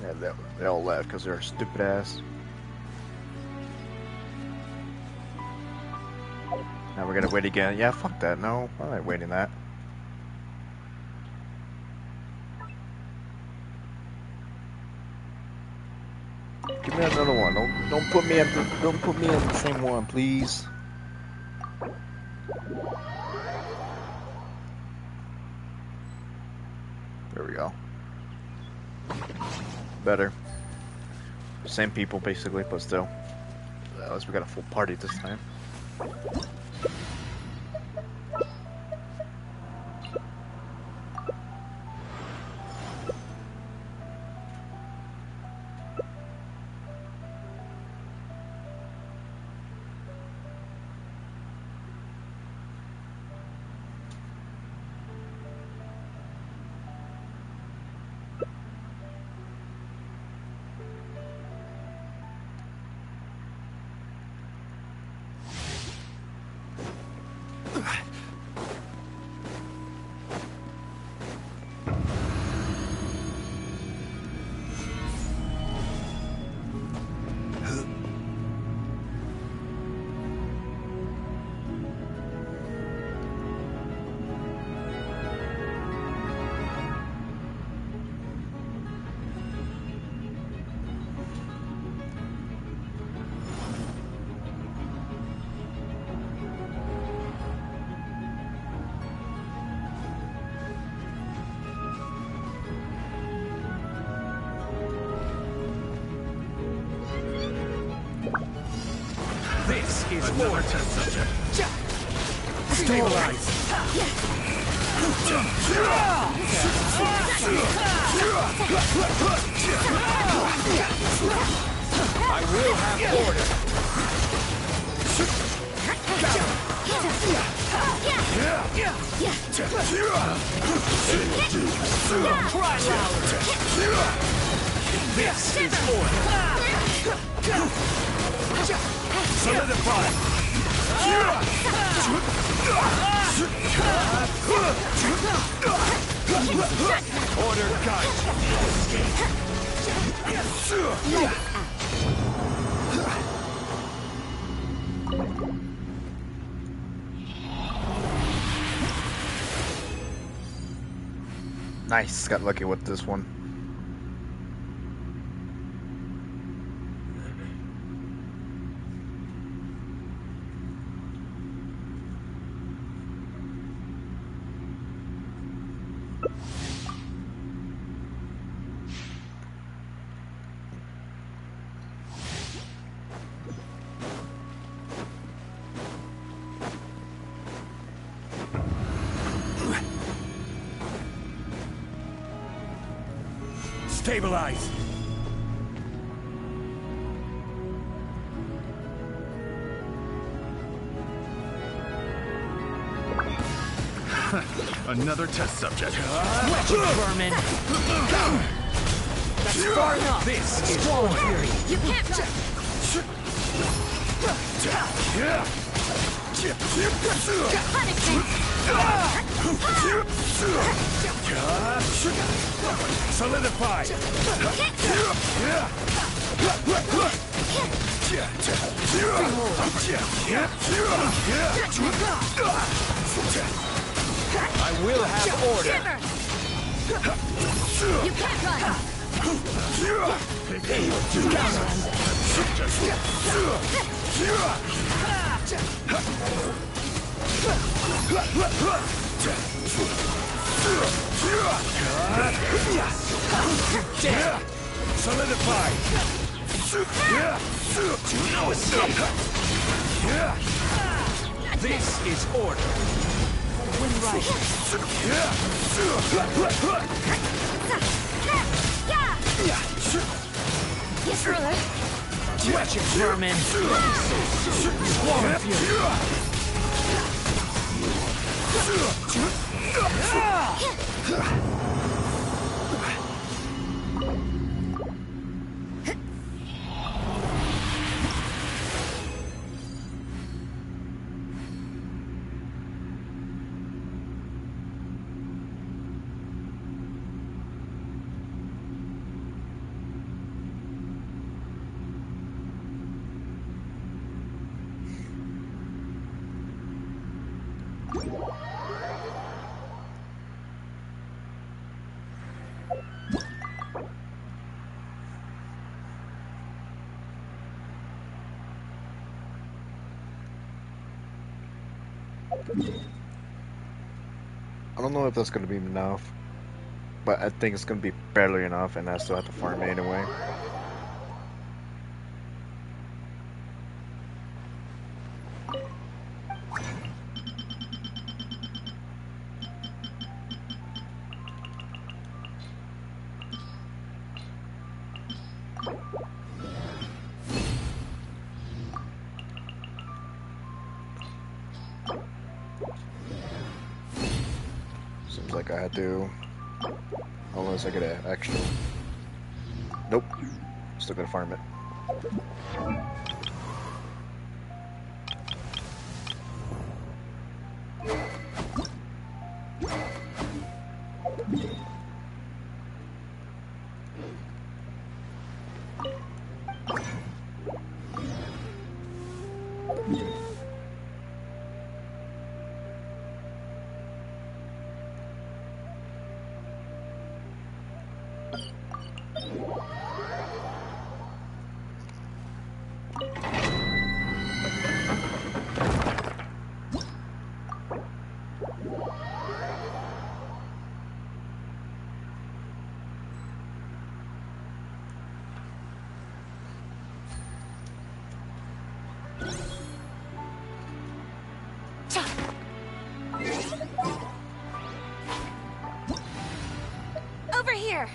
Yeah, they all left because they're stupid ass. Now we're gonna wait again. Yeah, fuck that. No, I ain't waiting that. Give me another one. Don't put me in the same one, please. There we go. Better. Same people basically, but still. At least we got a full party this time. This is another test subject. Stabilize. I will have order. Cry louder. This is order. Solidify. Order guide. Nice, got lucky with this one. Stabilize. Another test subject. Wretched vermin! That's far enough! This is Swallow fury! You can't run! Solidify. I will have order. You can't run! Solidify. No escape. This is order. Wind Yes, ruler. Wretched vermin! Swallow fury! I don't know if that's gonna be enough, but I think it's gonna be barely enough, and I still have to farm it anyway. Seems like I had to, unless I get an extra. Nope, still gotta farm it. Over here!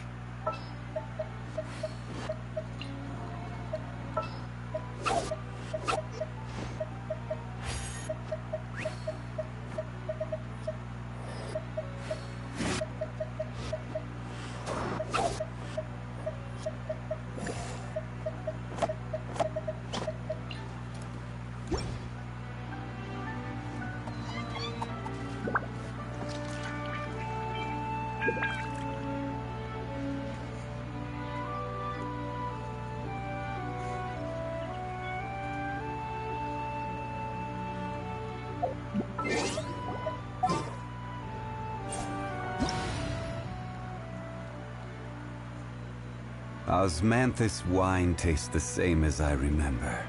Osmanthus wine tastes the same as I remember.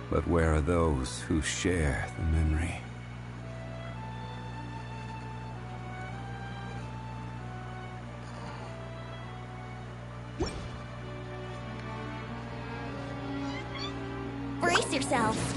But where are those who share the memory? Brace yourselves!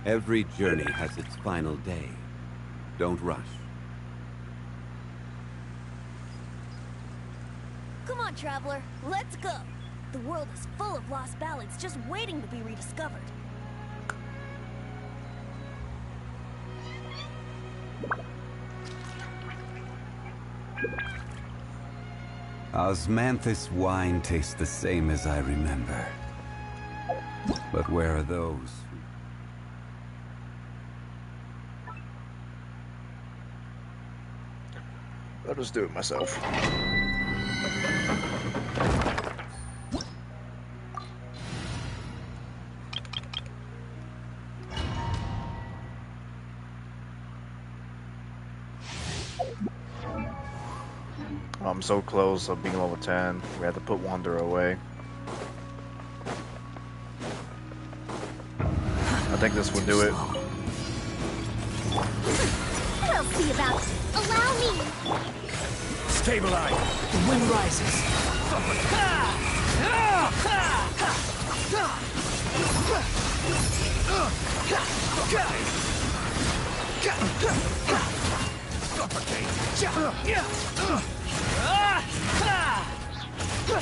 Every journey has its final day. Don't rush. Come on, traveler, let's go! The world is full of lost ballads just waiting to be rediscovered. Osmanthus wine tastes the same as I remember. But where are those? I'll just do it myself. I'm so close of being level 10. We had to put Wander away. I think this will do it. We'll see about. Allow me. Stabilize. The wind rises.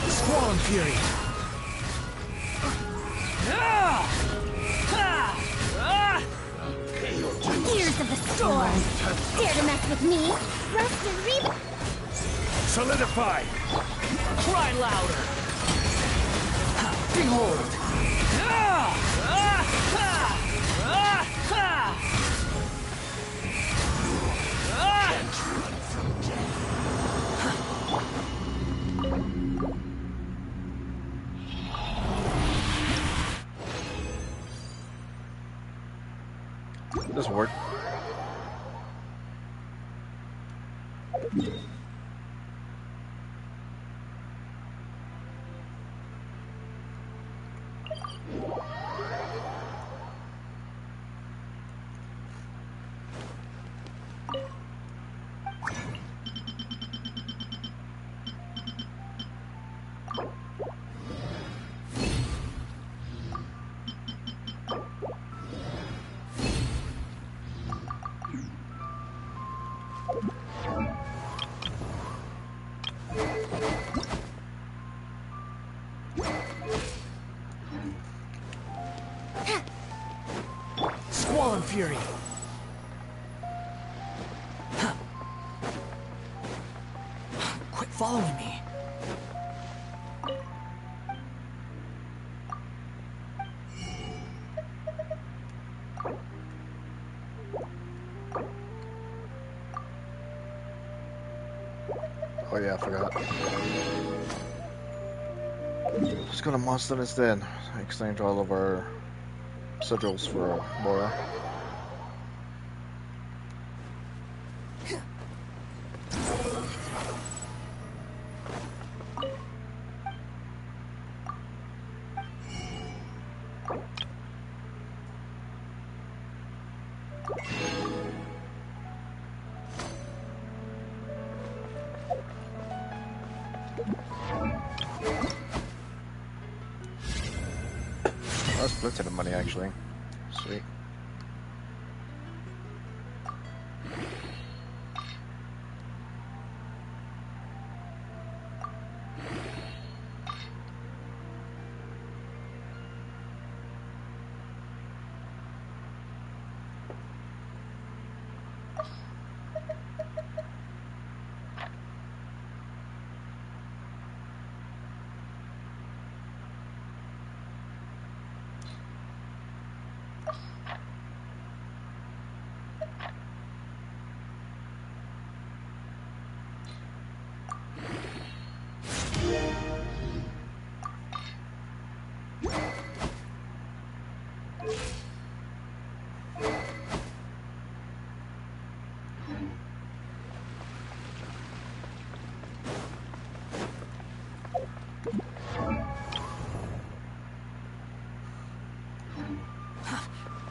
Squall and Fury. Gears of the storm. Dare to mess with me? Rust and reboot. Solidify. Cry louder. Behold. This worked. Squall and Fury. Quit following me. Oh yeah, I forgot. Just gonna monster instead. Exchange all of our sigils for Mora. I split the money actually. Sweet.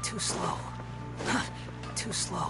Too slow. Too slow.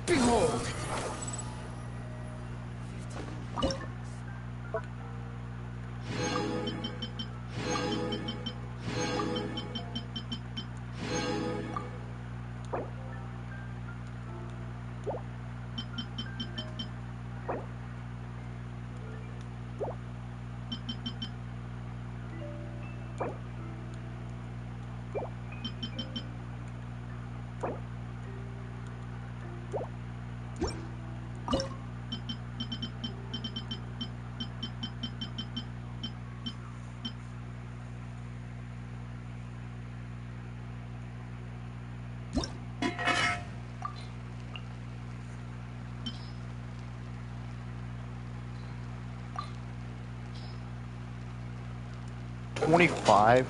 Behold! $25?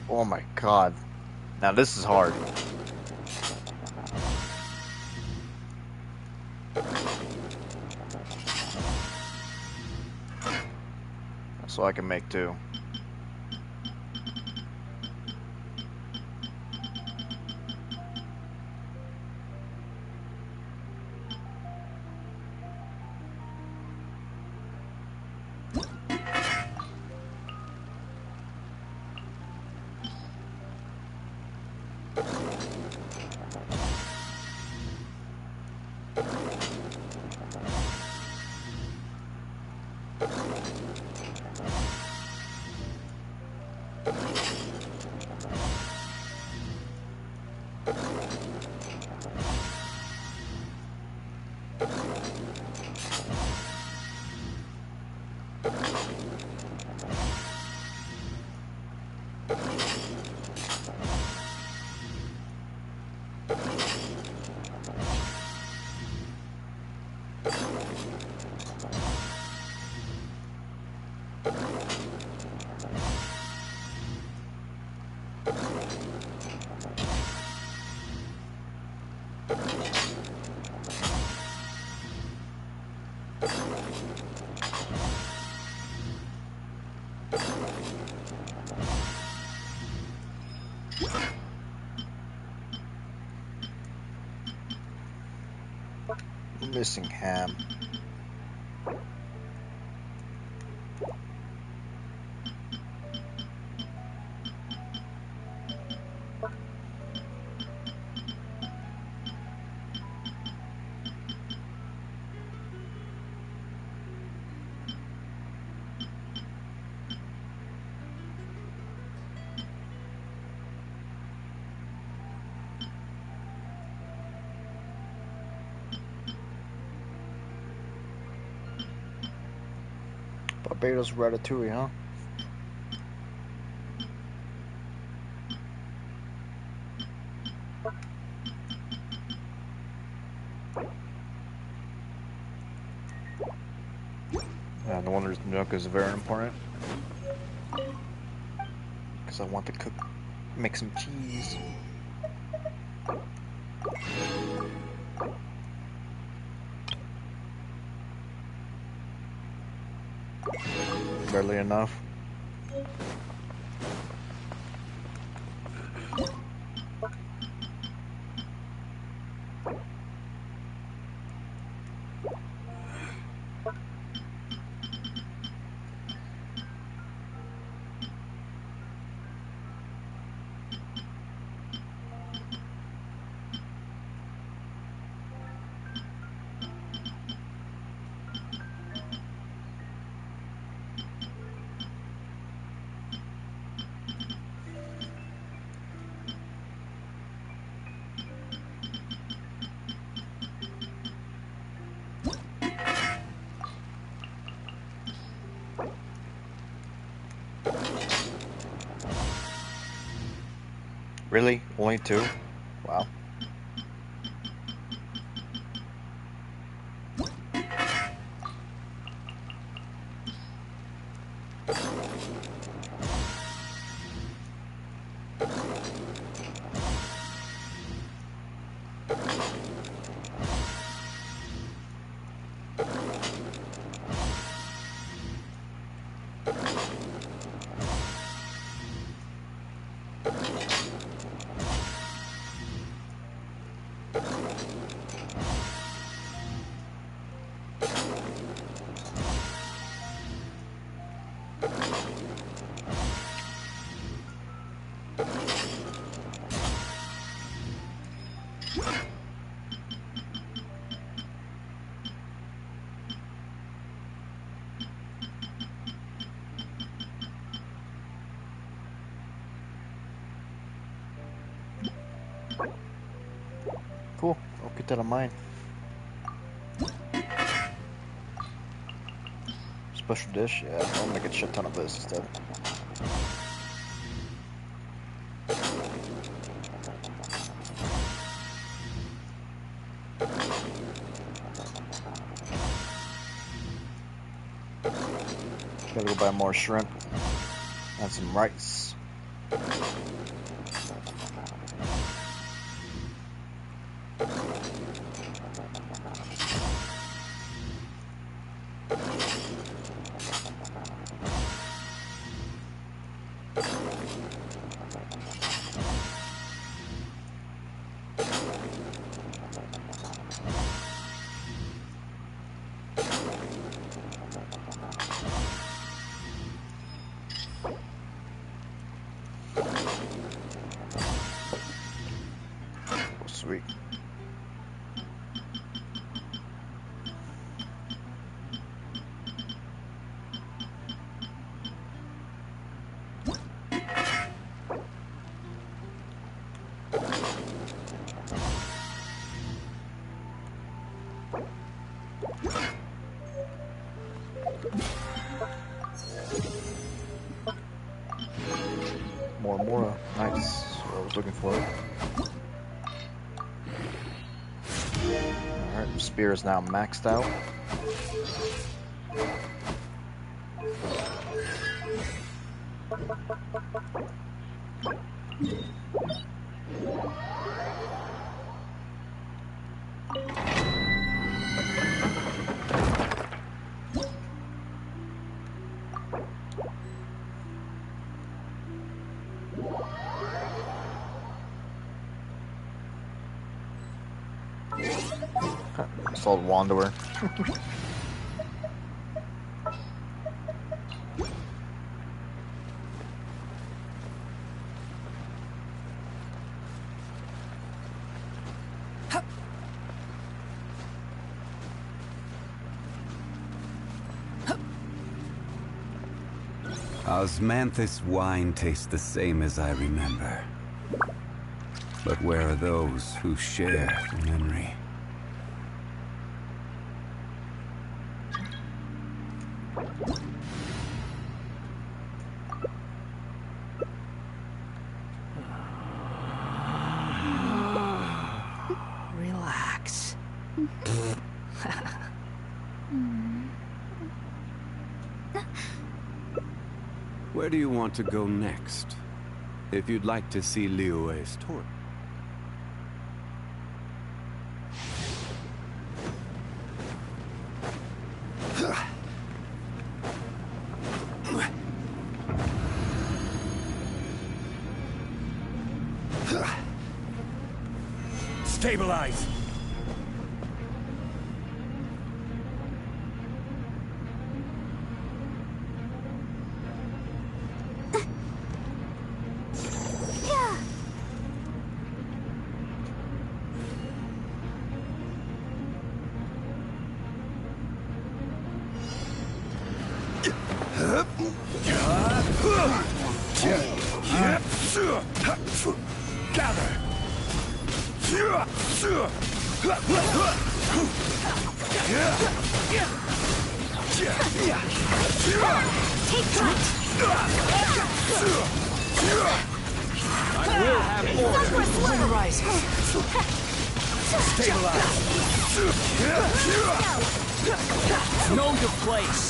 Oh my god. Now this is hard. So I can make two. Missing ham. Barbados ratatouille, huh? Yeah, no wonder milk is very important. Because I want to make some cheese. Barely enough. Really? Only two? Wow. Cool. I'll keep that in mind. Special dish? Yeah, I'll make a shit ton of this instead. Gotta go buy more shrimp and some rice. Sweet. More. Nice. That's what I was looking for. Alright, spear is now maxed out. Assault Wanderer. Osmanthus wine tastes the same as I remember. But where are those who share the memory? Relax. Where do you want to go next? If you'd like to see Liyue's torch. Stabilize! Gather! Take flight! I will have order! Wind rises! Stabilize! Know your place!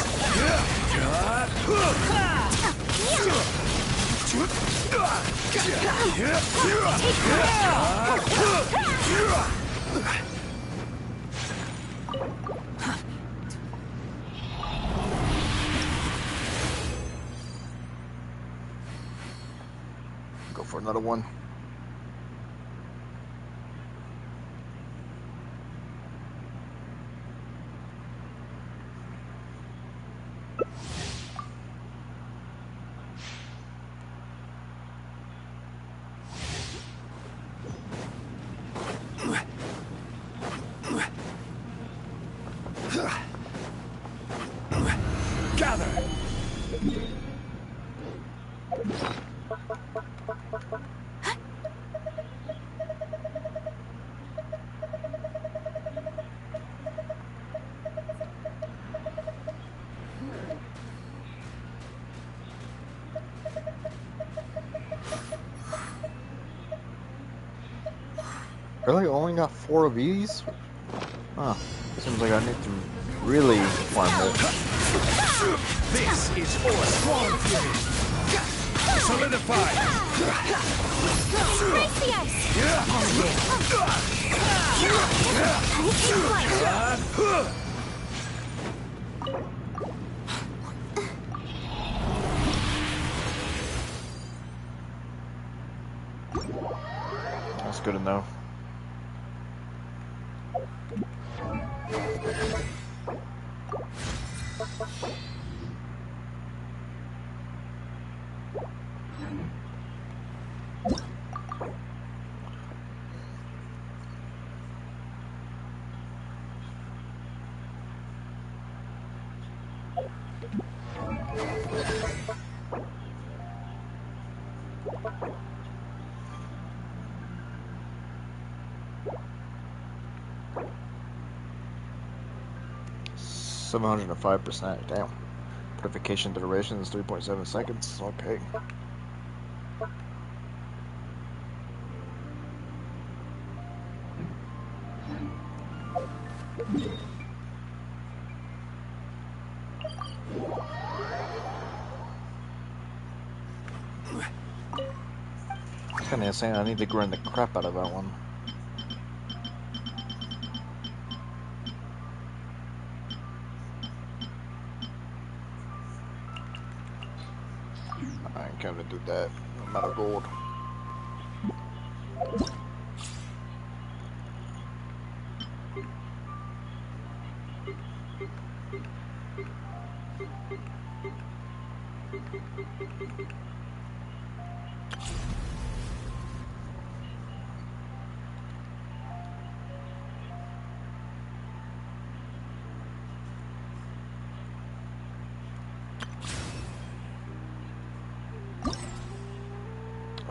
Go for another one. Really? Only got 4 of these? Huh. Seems like I need to really farm it. This is for Swan Fury. Solidify. Break the ice. That's good to know. %705%. Damn. Purification duration is 3.7 seconds. Okay. Kinda insane. I need to grind the crap out of that one. I ain't gonna do that. I'm out of gold.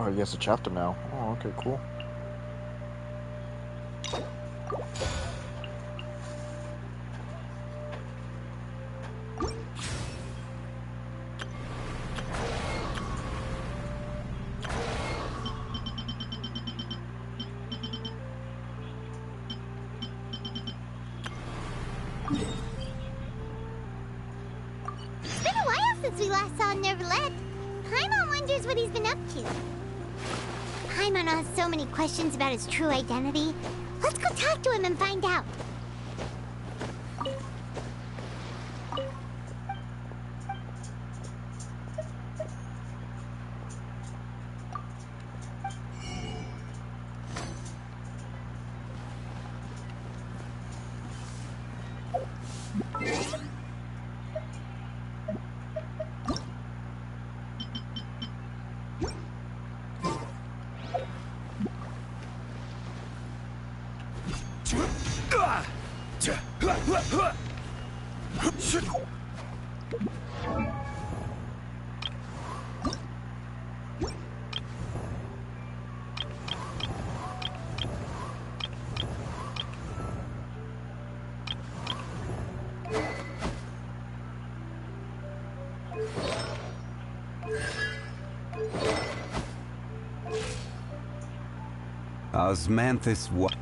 Oh, he gets a chapter now. Oh, okay, cool. It's been a while since we last saw Neverland. Paimon wonders what he's been up to. Paimon has so many questions about his true identity. Let's go talk to him and find out. Osmanthus what?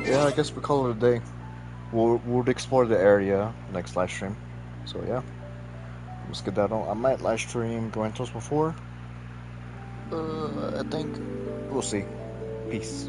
Yeah, I guess we call it a day. We'll explore the area next live stream. So yeah, let's get that on. I might live stream Gwentos before. I think we'll see. Peace.